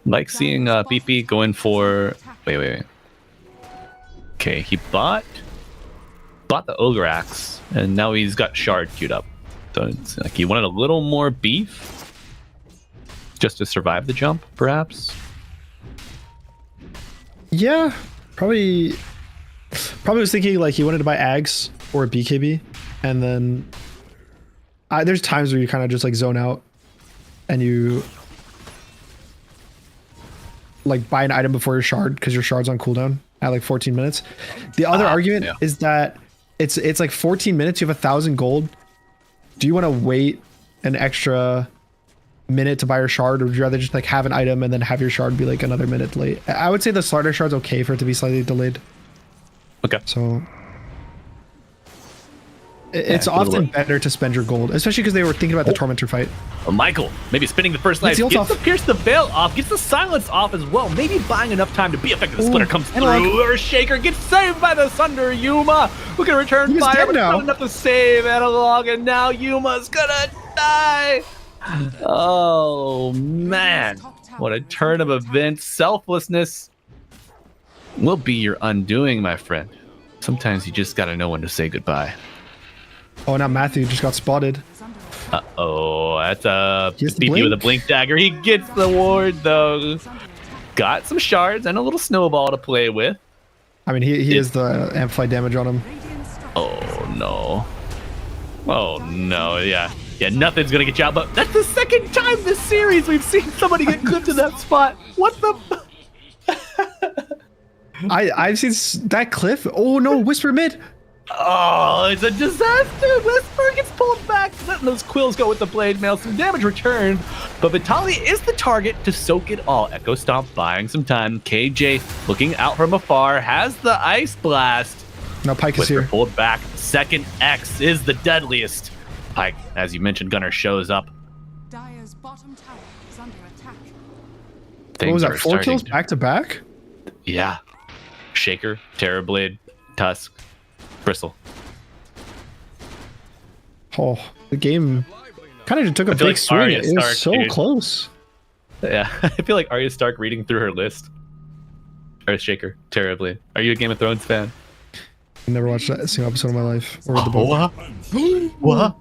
Like seeing BP going for... Wait. Okay, he bought the Ogre Axe, and now he's got Shard queued up. So it's like he wanted a little more beef just to survive the jump, perhaps. Yeah, probably was thinking like he wanted to buy Ags or a BKB, and then there's times where you kind of just like zone out and you like buy an item before your shard because your shard's on cooldown at like 14 minutes. The other argument is that it's like 14 minutes, you have 1,000 gold. Do you want to wait an extra minute to buy your shard, or would you rather just like have an item and then have your shard be like another minute late? I would say the starter shard's okay for it to be slightly delayed. Okay. So it's often better to spend your gold, especially because they were thinking about the Tormentor fight. Michael, maybe spinning the first life, gets the Pierce the Veil off, gets the Silence off as well, maybe buying enough time to be effective. The Splitter comes through, Earthshaker gets saved by the Sunder. Yuma looking to return fire, but not enough to save Analog, and now Yuma's gonna die. Oh man, what a turn of events. Selflessness will be your undoing, my friend. Sometimes you just gotta know when to say goodbye. Oh, now Matthew just got spotted. Uh-oh, that's a BP with a blink dagger. He gets the ward though. Got some shards and a little snowball to play with. I mean, he is the amplified damage on him. Oh no. Oh no, yeah. Yeah, nothing's gonna get you out, but that's the second time this series we've seen somebody get clipped in that spot. What the? I've seen that cliff. Oh no, Whisper mid. Oh, it's a disaster. Whisper gets pulled back. Letting those quills go with the blade mail. Some damage returned, but Vitali is the target to soak it all. Echo Stomp buying some time. KJ looking out from afar, has the Ice Blast. Now Pike is Whisper here. pulled back. Second X is the deadliest. Pike, as you mentioned, Gunner shows up. Dire's bottom tower is under attack. What was that? 4 kills back to back? Yeah. Shaker, Terrorblade, Tusk, Bristle. Oh, the game kind of just took a big swing. It was so close. Yeah, I feel like Arya Stark reading through her list. Earthshaker, Terrorblade. Are you a Game of Thrones fan? I never watched that single episode of my life. Or read the book. What?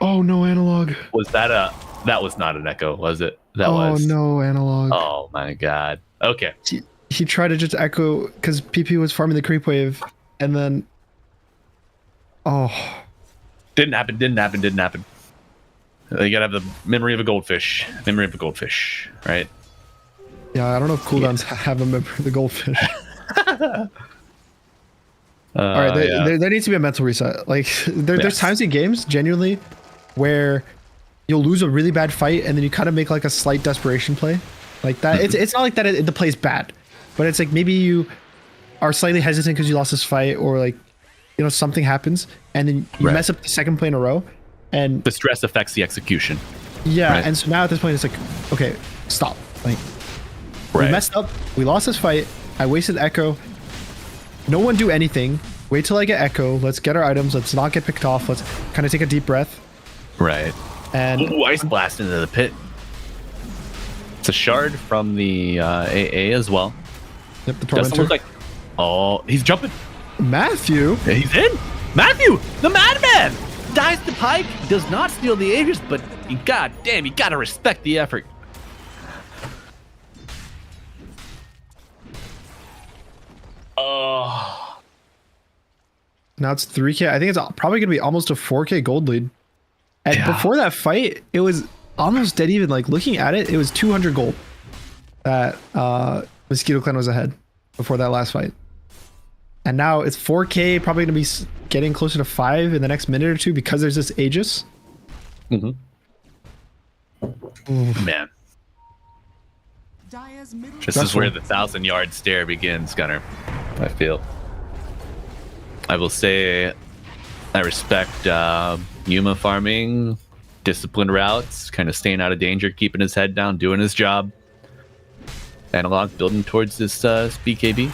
Oh no, Analog. Was that a That was not an echo, was it? That Oh was. no, analog. Oh my god. Okay. He tried to just echo because PP was farming the creep wave, and then. Oh. Didn't happen. You gotta have the memory of a goldfish. Right? Yeah, I don't know if cooldowns have a member of the goldfish. All right, there needs to be a mental reset. Like, there's times in games, genuinely, where you'll lose a really bad fight, and then you kind of make like a slight desperation play, like that. It's not like that the play's bad, but it's like maybe you are slightly hesitant because you lost this fight, or like, you know, something happens, and then you mess up the second play in a row, and the stress affects the execution. Yeah, and so now at this point, it's like, okay, stop. Like, we messed up. We lost this fight. I wasted echo. No one do anything. Wait till I get echo. Let's get our items. Let's not get picked off. Let's kind of take a deep breath. Right. And ice blast into the pit. It's a shard from the AA as well. Yep, the Doesn't look like. Oh, he's jumping. Matthew. Yeah, he's in. Matthew, the madman, dies to Pike. Does not steal the Aegis, but god damn, you gotta respect the effort. Oh. Now it's 3K. I think it's probably going to be almost a 4K gold lead. And before that fight, it was almost dead even. Like, looking at it, it was 200 gold that Mosquito Clan was ahead before that last fight. And now it's 4K, probably going to be getting closer to 5 in the next minute or two because there's this Aegis. Man. This is where the 1,000-yard stare begins, Gunner. I feel. I will say I respect Yuma farming, disciplined routes, kind of staying out of danger, keeping his head down, doing his job. Analog building towards this BKB.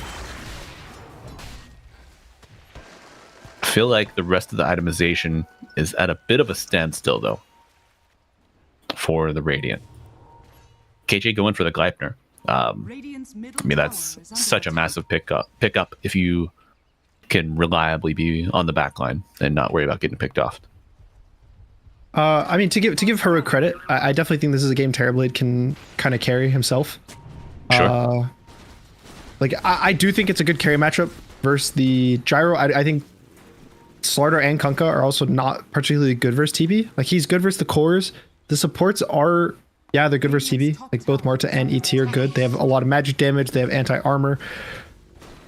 I feel like the rest of the itemization is at a bit of a standstill, though, for the Radiant. KJ going for the Gleipnir. I mean, that's such a massive pickup if you can reliably be on the back line and not worry about getting picked off. I mean, to give Heroic credit, I definitely think this is a game Terrorblade can kind of carry himself. Sure. Like, I do think it's a good carry matchup versus the Gyro. I think Slardar and Kunkka are also not particularly good versus TB. Like, he's good versus the cores. The supports are, yeah, they're good versus TB. Like, both Marta and ET are good. They have a lot of magic damage. They have anti-armor.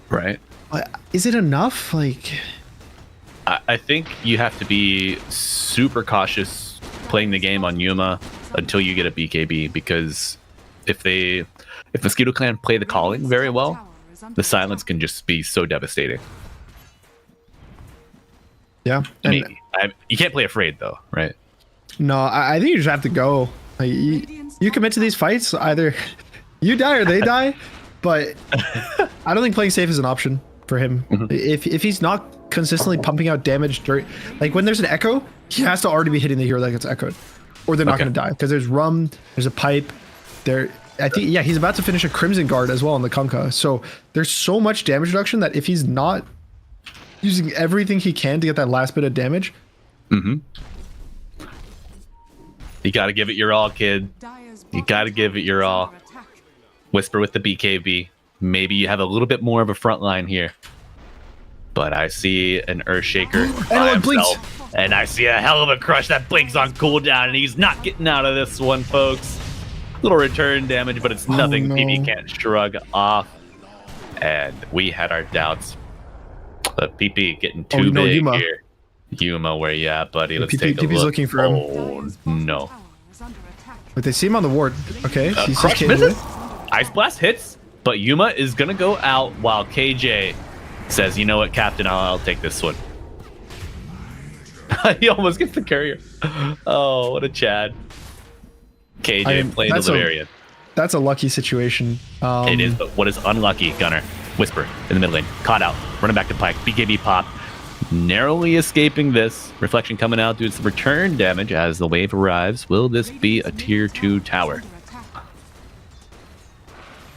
Right. But is it enough? Like, I think you have to be super cautious playing the game on Yuma until you get a BKB, because if Mosquito Clan play the calling very well, the silence can just be so devastating. Yeah. I mean, you can't play afraid though, right? No, I think you just have to go. Like, you commit to these fights, either you die or they die. But I don't think playing safe is an option for him. If he's not consistently pumping out damage during, like, when there's an echo, he has to already be hitting the hero that gets echoed, or they're not going to die, because there's rum, there's a pipe there. I think, yeah, he's about to finish a Crimson Guard as well on the Kunkka. So there's so much damage reduction that if he's not using everything he can to get that last bit of damage, you got to give it your all, kid. You got to give it your all. Whisper with the BKB. Maybe you have a little bit more of a front line here. But I see an Earthshaker by himself, and I see a hell of a crush that blinks on cooldown, and he's not getting out of this one, folks. Little return damage, but it's nothing PP can't shrug off. And we had our doubts. The PP getting too big Yuma. here. Yuma, where you at, buddy? Let's PP, take a PP's look. looking for him. Oh, no. But they see him on the ward. Okay, he's Crush just misses. Ice Blast hits, but Yuma is going to go out while KJ says, you know what, Captain, I'll take this one. He almost gets the courier. Oh, what a Chad. KJ playing the Bavarian. That's a lucky situation. It is, but what is unlucky, Gunner? Whisper in the mid lane. Caught out. Running back to Pike. BKB pop. Narrowly escaping this. Reflection coming out due to some return damage as the wave arrives. Will this be a tier 2 tower?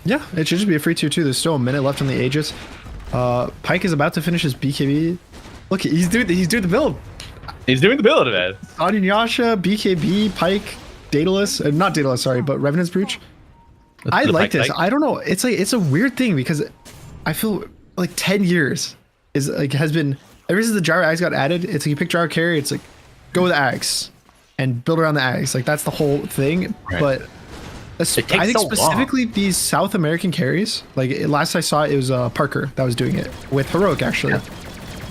Yeah, it should just be a free tier 2. There's still a minute left on the Aegis. Pike is about to finish his BKB. Look, he's doing the build. He's doing the build, man. Anyasha, BKB, Pike, Daedalus, not Daedalus, sorry, but Revenant's Breach. I like this. I don't know. It's like, it's a weird thing because I feel like 10 years is like has been ever since the gyro axe got added. It's like you pick gyro carry, it's like go with the axe and build around the axe. Like that's the whole thing. Right. But I think specifically these South American carries, like last I saw it was Parker that was doing it with Heroic actually,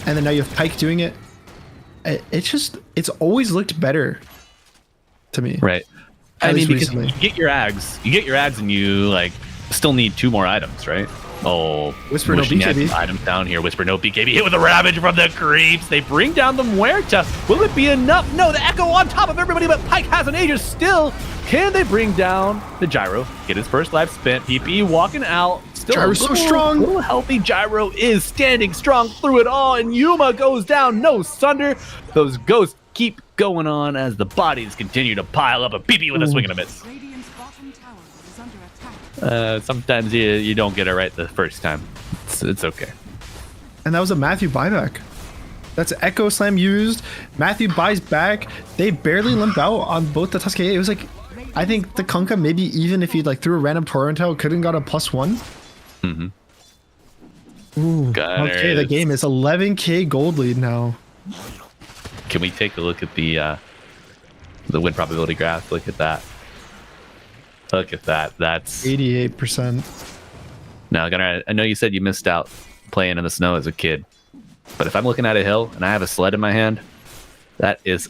and then now you have Pike doing it. It's always looked better to me. Right. I mean, because you get your ags and you like still need 2 more items, right? Oh, Whisper no BKB. Items down here. Whisper no BKB. Hit with a Ravage from the creeps. They bring down the Muerta. Will it be enough? No, the Echo on top of everybody, but Pike has an Aegis still. Can they bring down the Gyro? Get his first life spent. PP walking out. Still Gyro's so strong. Little healthy Gyro is standing strong through it all, and Yuma goes down. No Sunder. Those ghosts keep going on as the bodies continue to pile up. A PP with a swing and a miss. Sometimes you don't get it right the first time. It's okay. And that was a Matthew buyback. That's Echo Slam used. Matthew buys back. They barely limp out on both the Tuscany. It was like, I think the Kunkka, maybe even if he like threw a random Torrential, couldn't got a +1. Mm-hmm. Ooh, okay, the game is 11k gold lead now. Can we take a look at the win probability graph? Look at that. Look at that. That's 88%. Now, Gunnar, I know you said you missed out playing in the snow as a kid, but if I'm looking at a hill and I have a sled in my hand, that is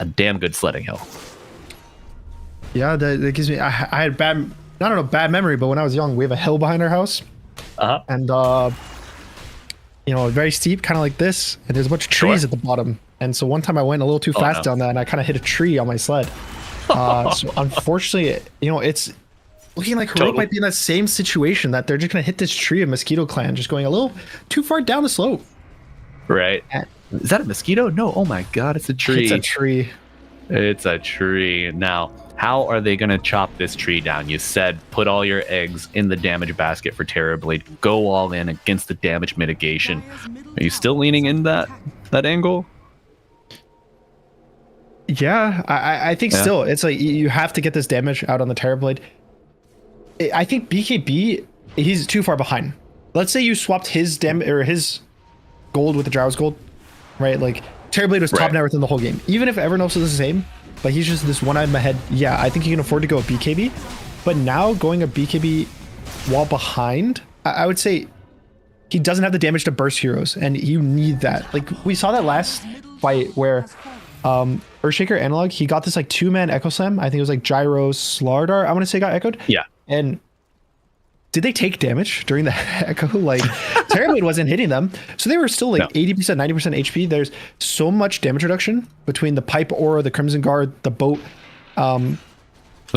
a damn good sledding hill. Yeah, that gives me. I had bad memory, but when I was young, we have a hill behind our house, and very steep, kind of like this, and there's a bunch of trees at the bottom. And so one time I went a little too fast down that, and I kind of hit a tree on my sled. So unfortunately, it's looking like Heroic might be in that same situation that they're just gonna hit this tree of Mosquito Clan, just going a little too far down the slope. Right. Is that a mosquito? No. Oh my God, it's a tree. It's a tree. It's a tree. Now, how are they gonna chop this tree down? You said put all your eggs in the damage basket for Terrorblade. Go all in against the damage mitigation. Are you still leaning in that angle? Yeah, I think still it's like you have to get this damage out on the Terrorblade. I think BKB, he's too far behind. Let's say you swapped his his gold with the Gyro's gold, right? Like Terrorblade was top net within the whole game. Even if everyone else is the same, but he's just this one item ahead. Yeah, I think he can afford to go a BKB. But now going a BKB while behind, I would say he doesn't have the damage to burst heroes, and you need that. Like we saw that last fight where Earthshaker Analog, he got this like 2-man Echo Slam. I think it was like Gyro Slardar, I want to say, got echoed. Yeah. And did they take damage during the echo? Like Terrorblade wasn't hitting them. So they were still like 80%, 90% HP. There's so much damage reduction between the Pipe Aura, the Crimson Guard, the boat, the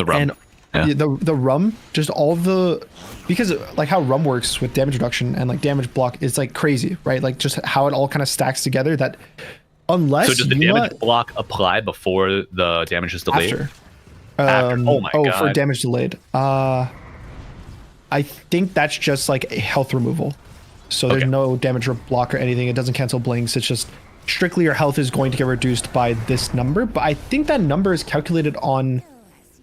rum. And the rum, just all the, because like how rum works with damage reduction and like damage block is like crazy, right? Like just how it all kind of stacks together that unless. So does the damage block apply before the damage is delayed? After. Oh my God. For damage delayed. I think that's just like a health removal. So there's no damage or block or anything. It doesn't cancel blinks. It's just strictly your health is going to get reduced by this number. But I think that number is calculated on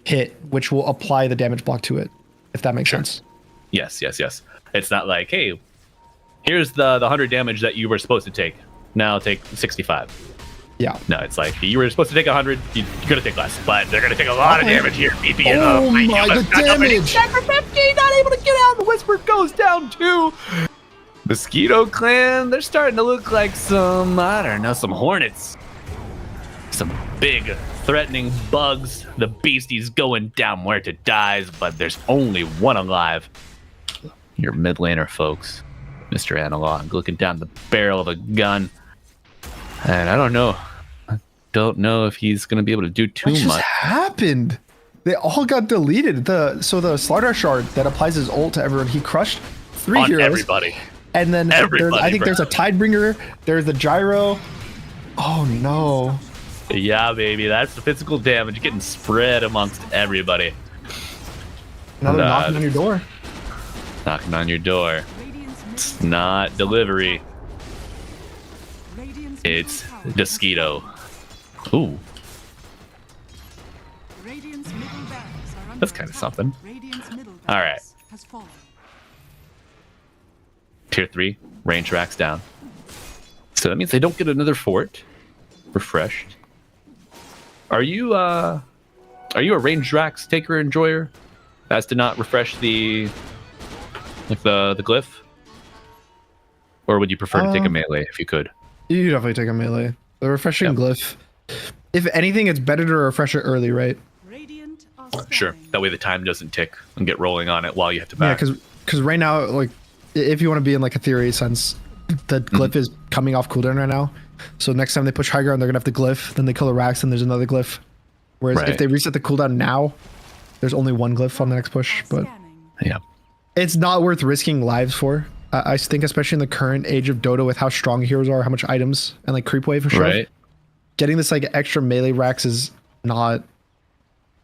hit, which will apply the damage block to it, if that makes sense. Yes. It's not like, hey, here's the 100 damage that you were supposed to take. Now take 65. Yeah. No, it's like you were supposed to take 100. You're gonna take less, but they're gonna take a lot of damage here. BP oh my, the damage! Not able to get out. The Whisper goes down too. Mosquito Clan, they're starting to look like some hornets, some big threatening bugs. The beasties going down where it dies, but there's only one alive. Your mid laner, folks, Mr. Analog, looking down the barrel of a gun. And I don't know if he's going to be able to do too much. What just happened? They all got deleted. So the Slaughter Shard that applies his ult to everyone, he crushed 3 heroes. Everybody. And then I think there's a Tidebringer. There's the Gyro. Oh no. Yeah, baby. That's the physical damage getting spread amongst everybody. Another knocking on your door. Knocking on your door. It's not delivery. It's Mosquito. Ooh. That's kind of something. All right. Tier 3, range racks down. So that means they don't get another fort. Refreshed. Are you a range racks taker enjoyer? As to not refresh the glyph? Or would you prefer to take a melee if you could? You definitely take a melee. The refreshing glyph. If anything, it's better to refresh it early, right? Sure. That way the time doesn't tick and get rolling on it while you have to back. Yeah, because right now, like, if you want to be in like a theory sense, the glyph is coming off cooldown right now. So next time they push high ground, they're gonna have the glyph. Then they kill the racks, and there's another glyph. Whereas if they reset the cooldown now, there's only one glyph on the next push. But yeah, it's not worth risking lives for. I think, especially in the current age of Dota, with how strong heroes are, how much items and like creep wave for sure. Right. Getting this like extra melee racks is not.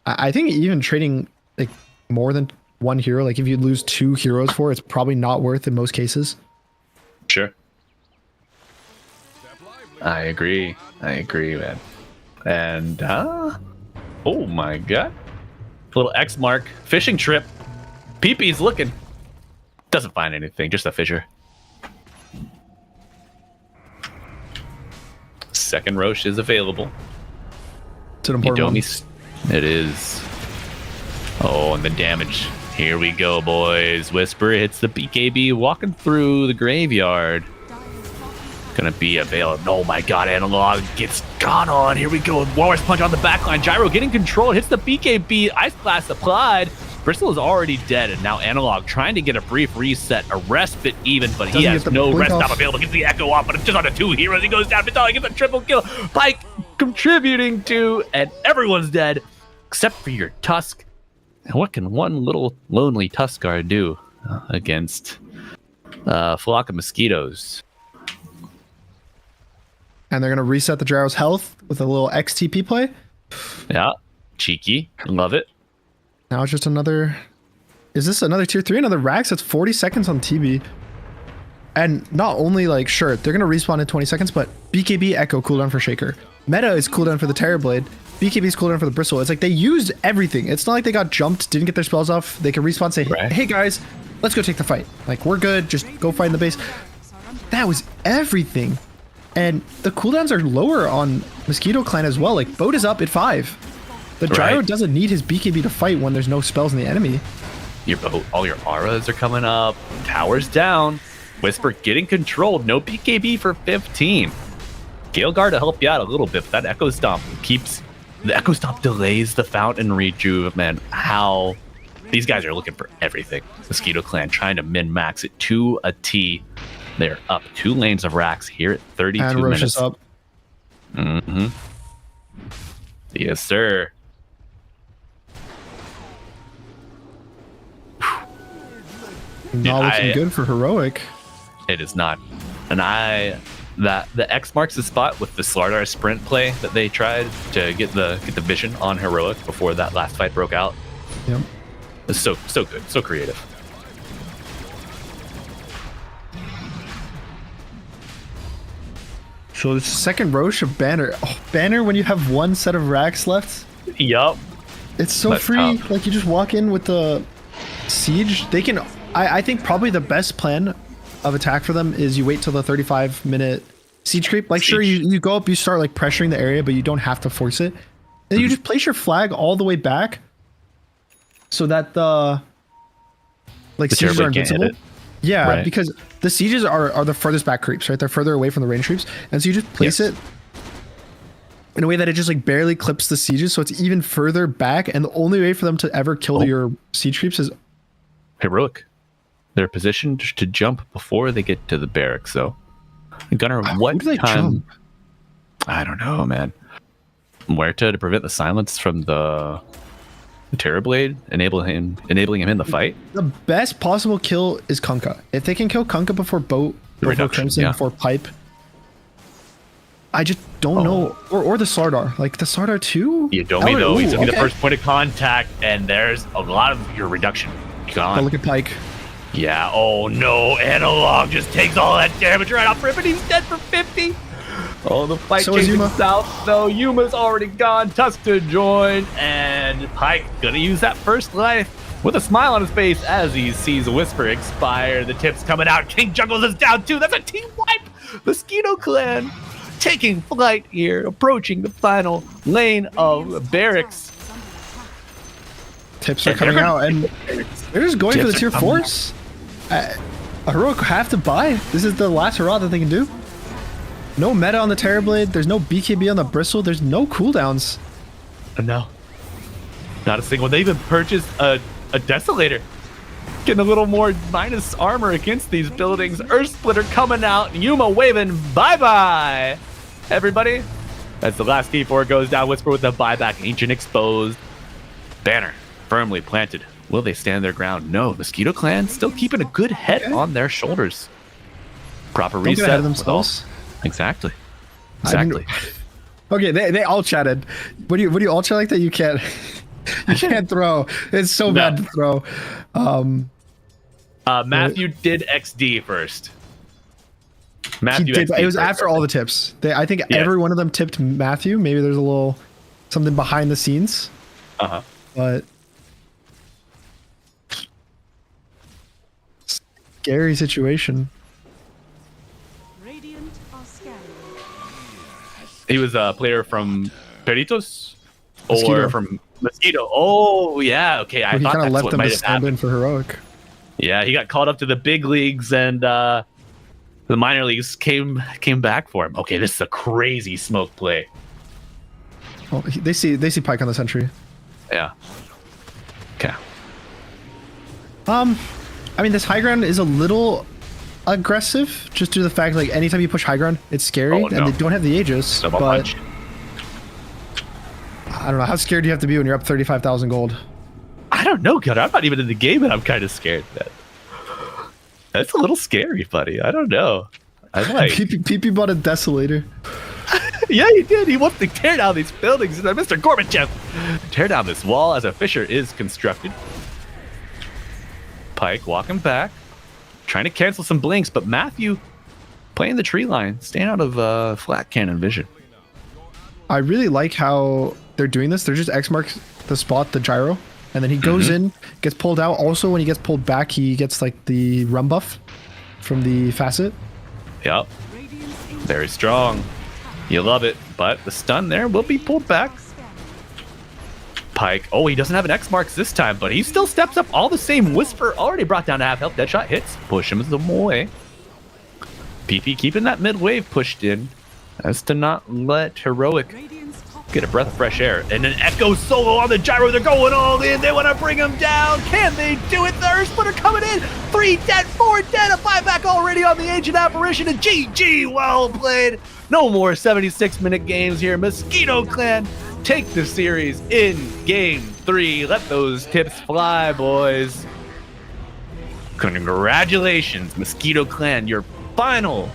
I think even trading like more than one hero, like if you lose 2 heroes for it's probably not worth in most cases. Sure. I agree, man. And oh my god, little X mark fishing trip. PP looking, doesn't find anything, just a fissure. Second Roche is available. It's an important one. It is. Oh, and the damage. Here we go, boys. Whisper hits the BKB, walking through the graveyard. Gonna be available. Oh my god, Analog gets gone on. Here we go. Walrus Punch on the backline. Gyro getting control. Hits the BKB. Ice Blast applied. Bristol is already dead, and now Analog trying to get a brief reset, a respite even, but he has no rest stop available. Gets the Echo off, but it's just on the 2 heroes. He goes down. Vitalik gets a triple kill. Pike contributing to, and everyone's dead except for your Tusk. And what can one little lonely Tuskar do against a flock of mosquitoes? And they're going to reset the Gyro's health with a little XTP play. Yeah, cheeky. Love it. Now it's just another... Is this another tier 3? Another Rax? It's 40 seconds on TB. And not only, like, sure, they're going to respawn in 20 seconds, but BKB Echo cooldown for Shaker. Meta is cooldown for the Terrorblade. BKB is cooldown for the Bristle. It's like they used everything. It's not like they got jumped, didn't get their spells off. They can respawn and say, hey guys, let's go take the fight. Like, we're good. Just go fight in the base. That was everything. And the cooldowns are lower on Mosquito Clan as well. Like, Boat is up at 5. The Gyro doesn't need his BKB to fight when there's no spells in the enemy. Your Boat, all your auras are coming up. Towers down. Whisper getting controlled. No BKB for 15. Gale Guard to help you out a little bit, but that Echo Stomp keeps... The Echo Stomp delays the Fountain Rejuve, man. How... These guys are looking for everything. Mosquito Clan trying to min-max it to a T. They're up 2 lanes of racks here at 32 and Roche minutes. Is up. Mm-hmm. Yes, sir. Not looking good for Heroic. It is not. And the X marks the spot with the Slardar sprint play that they tried to get the vision on Heroic before that last fight broke out. Yep. It's so good, so creative. So the second Roche of Banner. Oh, Banner when you have 1 set of racks left. Yup. It's so free. Tough. Like you just walk in with the siege. They can. I think probably the best plan of attack for them is you wait till the 35-minute siege creep. Like sure, you go up, you start like pressuring the area, but you don't have to force it. Then you just place your flag all the way back, so that the sieges are invincible. Yeah, because the sieges are the furthest back creeps, right? They're further away from the range creeps, and so you just place it in a way that it just like barely clips the sieges, so it's even further back. And the only way for them to ever kill your siege creeps is Heroic. They're positioned to jump before they get to the barracks, though. Gunnar, what do they time? Jump? I don't know, man. Muerta to prevent the silence from the Terrorblade, enabling him in the fight. The best possible kill is Kunkka. If they can kill Kunkka before Boat, before Crimson, before Pipe, I just don't know. Or the Slardar. Like the Slardar 2? You don't mean though. He's gonna be the first point of contact, and there's a lot of your reduction gone. Oh, look at Pike. Yeah, oh no, Analog just takes all that damage right off rip, and he's dead for 50. Oh, the fight So is changing Yuma. south, though. Yuma's already gone. Tusk to join, and Pike gonna use that first life with a smile on his face as he sees Whisper expire. The tips coming out. King Jungles is down too. That's a team wipe. Mosquito Clan taking flight here, approaching the final lane of barracks. Tips are coming out, and they're just going for the Tips tier are coming 4s. A heroic have to buy. This is the last hurrah that they can do. No meta on the Terrorblade. There's no BKB on the Bristle. There's no cooldowns. No. Not a single one. They even purchased a Desolator. Getting a little more minus armor against these buildings. Earth Splitter coming out. Yuma waving bye-bye, everybody. As the last D4 goes down, Whisper with the buyback. Ancient exposed. Banner firmly planted. Will they stand their ground? No. Mosquito Clan still keeping a good head on their shoulders. Proper Don't get reset. ahead of with themselves. Exactly. I mean, okay, they all chatted. Would you all chat like that? You can't. You can't throw. It's so bad to throw. Matthew did XD first. He Matthew did, XD it was first. after all the tips. I think Yes. every one of them tipped Matthew. Maybe there's a little something behind the scenes. Uh-huh. But scary situation. Radiant are scanning. He was a player from Peritos or Mosquito. from Mosquito. Oh, yeah. Okay, I He thought kind of that's left what them might to have stand happened. in for heroic. Yeah, he got called up to the big leagues, and the minor leagues came back for him. Okay, this is a crazy smoke play. Oh, they see Pike on the sentry. Yeah. Okay. I mean, this high ground is a little aggressive, just due to the fact like anytime you push high ground, it's scary, Oh, no. and they don't have the Aegis. Double But punch. I don't know how scared do you have to be when you're up 35,000 gold. I don't know, God. I'm not even in the game, and I'm kind of scared. That's a little scary, buddy. I don't know. I like. PP bought a Desolator. Yeah, he did. He wants to tear down these buildings. Mr. Gorbachev, tear down this wall as a fissure is constructed. Pike walking back, trying to cancel some blinks, but Matthew playing the tree line, staying out of flat cannon vision. I really like how they're doing this. They're just X marks the spot, the gyro, and then he goes in, gets pulled out. Also, when he gets pulled back, he gets like the rum buff from the facet. Yep. Very strong. You love it, but the stun there will be pulled back. Pike. Oh, he doesn't have an X marks this time, but he still steps up all the same. Whisper already brought down to half health. Deadshot hits. Push him away. PP keeping that mid wave pushed in as to not let Heroic get a breath of fresh air. And an Echo solo on the gyro. They're going all in. They want to bring him down. Can they do it? The Earth Splitter coming in. 3 dead, 4 dead. A buyback already on the Ancient Apparition. And GG, well played. No more 76-minute games here. Mosquito Clan take the series in game 3. Let those tips fly, boys. Congratulations, Mosquito Clan. Your final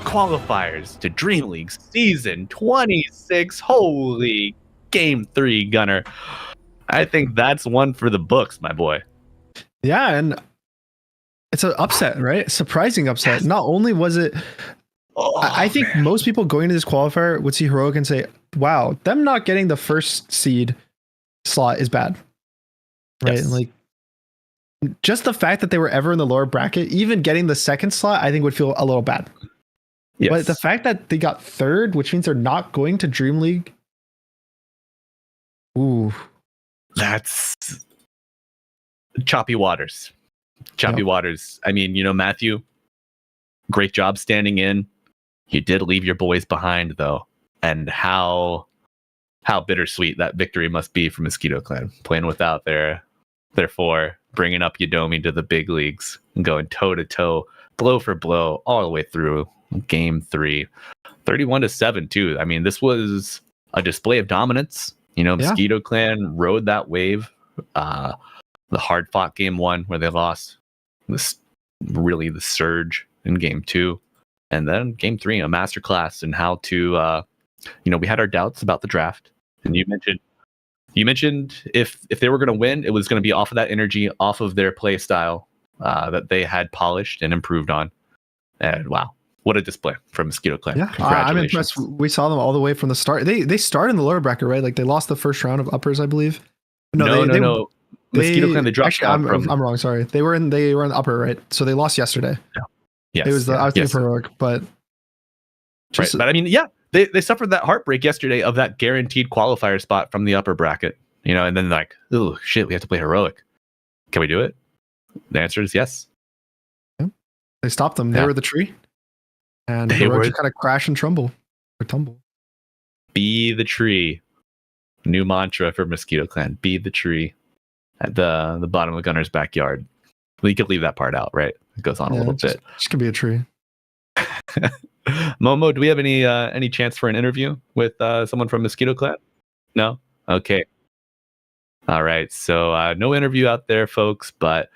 qualifiers to DreamLeague Season 26. Holy game 3, Gunner. I think that's one for the books, my boy. Yeah, and it's an upset, right? Surprising upset. Not only was it, I think most people going to this qualifier would see Heroic and say, wow, them not getting the first seed slot is bad. Right? Yes. Like, just the fact that they were ever in the lower bracket, even getting the second slot, I think would feel a little bad. Yes. But the fact that they got third, which means they're not going to DreamLeague. Ooh. That's choppy waters. Choppy waters. I mean, Matthew, great job standing in. You did leave your boys behind, though. And how bittersweet that victory must be for Mosquito Clan, playing without their 4, bringing up Yadomi to the big leagues, and going toe-to-toe, blow for blow, all the way through game 3. 31-7, too. I mean, this was a display of dominance. Mosquito Clan rode that wave. The hard-fought game 1 where they lost. The surge in game 2. And then game 3, a masterclass in how to, we had our doubts about the draft. And you mentioned if they were going to win, it was going to be off of that energy, off of their play style that they had polished and improved on. And wow, what a display from Mosquito Clan. Yeah, I'm Congratulations. impressed. We saw them all the way from the start. They started in the lower bracket, right? Like they lost the first round of uppers, I believe. No. Mosquito Clan, they dropped actually, out from. I'm wrong. Sorry, they were in the upper, right? So they lost yesterday. Yes, it was I was thinking for heroic, but right. But I mean, yeah, they suffered that heartbreak yesterday of that guaranteed qualifier spot from the upper bracket. And then like, oh shit, we have to play heroic. Can we do it? The answer is yes. Yeah. They stopped them. They were the tree, and they were just kind of crash and tumble. Be the tree. New mantra for Mosquito Clan. Be the tree at the bottom of the gunner's backyard. We could leave that part out, right? It goes on a little bit. Just can be a tree. Momo, do we have any chance for an interview with someone from Mosquito Clan? No? Okay. All right. So no interview out there, folks, but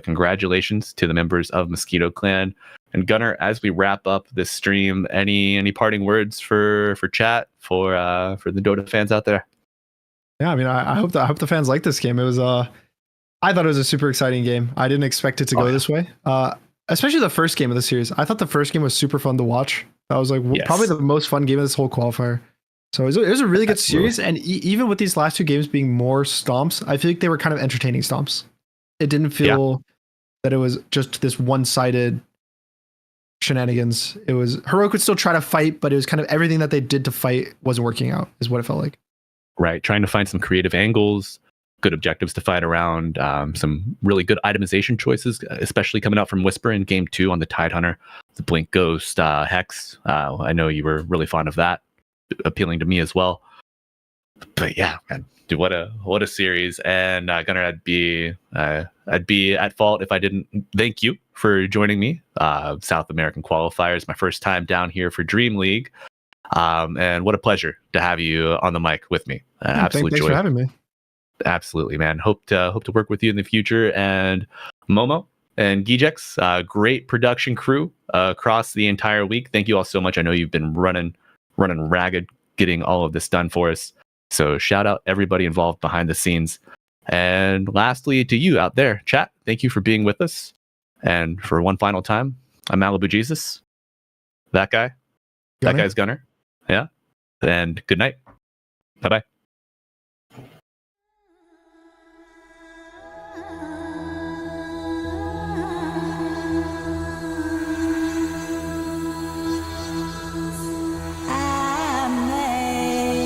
congratulations to the members of Mosquito Clan. And Gunnar, as we wrap up this stream, any parting words for chat for the Dota fans out there? Yeah, I mean, I hope the fans like this game. It was I thought it was a super exciting game. I didn't expect it to go this way. Especially the first game of the series. I thought the first game was super fun to watch. That was like probably the most fun game of this whole qualifier. So it was a really good series. And even with these last two games being more stomps, I feel like they were kind of entertaining stomps. It didn't feel that it was just this one-sided shenanigans. It was Heroic would still try to fight, but it was kind of everything that they did to fight wasn't working out, is what it felt like. Right. Trying to find some creative angles, good objectives to fight around, some really good itemization choices, especially coming out from Whisper in game 2 on the Tidehunter, the Blink Ghost Hex. I know you were really fond of that, appealing to me as well. But yeah, man, dude, what a series. And Gunnar, I'd be at fault if I didn't thank you for joining me. South American Qualifiers, my first time down here for DreamLeague. And what a pleasure to have you on the mic with me. Absolute Thanks joy. for having me. Absolutely, man. Hope to work with you in the future. And Momo and Gijex, great production crew across the entire week. Thank you all so much. I know you've been running ragged getting all of this done for us. So shout out everybody involved behind the scenes. And lastly, to you out there, chat, thank you for being with us. And for one final time, I'm Malibu Jesus. That guy. That guy's Gunnar. Yeah. And good night. Bye-bye.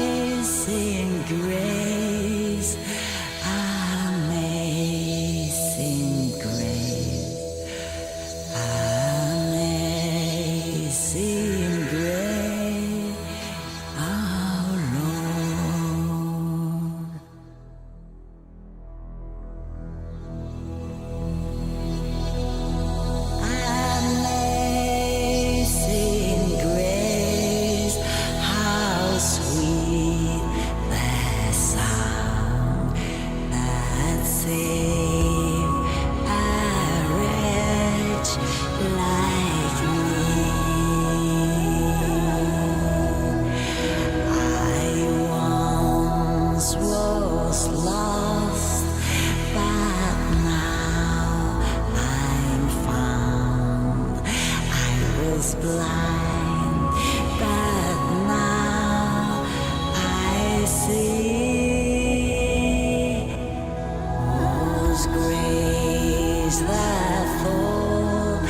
Amazing grace, amazing grace, amazing grace, our Lord. Amazing grace, how sweet the sound that saved a wretch like me. I once was lost, but now I'm found. I was blind, but now I see. Was grace that taught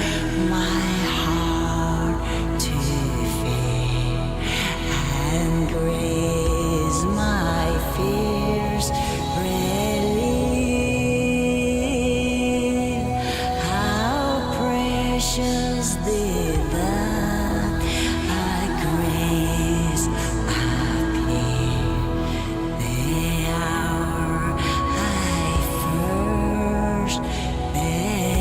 my heart to fear, and grace my fears relieve. How precious did that grace appear the hour I first beheld.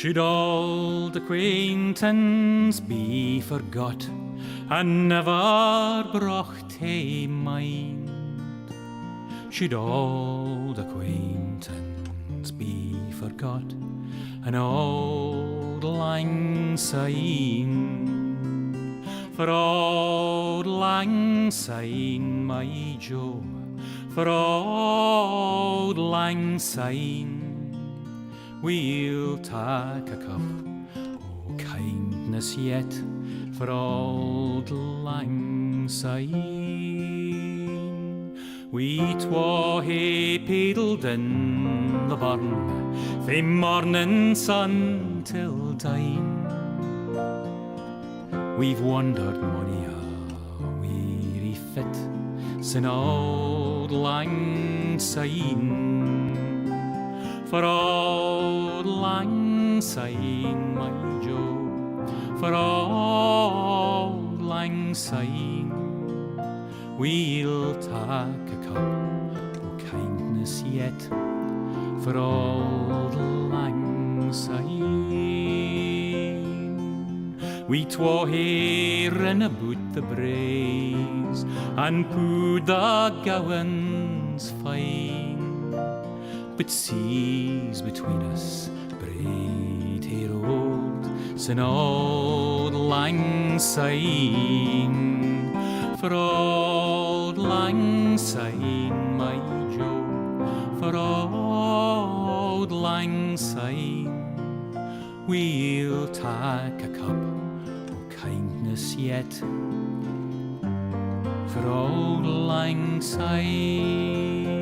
Should old acquaintance be forgot and never brought to mind? Should old acquaintance be forgot and old lang syne? For old lang syne, my Joe, for old lang syne, we'll take a cup o' kindness yet for old lang syne. We twa hae paddled in the burn fae morning sun till dine. We've wandered mony a weary fit sin old lang syne. For old lang syne, my Joe, for old lang syne, we'll take a cup o' kindness yet for old lang syne. We twa hae rin aboot the braes and pooed the gowans fine. But seas between us braid hae rolled sin old lang syne. For old lang syne, my Joe, for old lang syne, we'll take a cup o' kindness yet for old lang syne.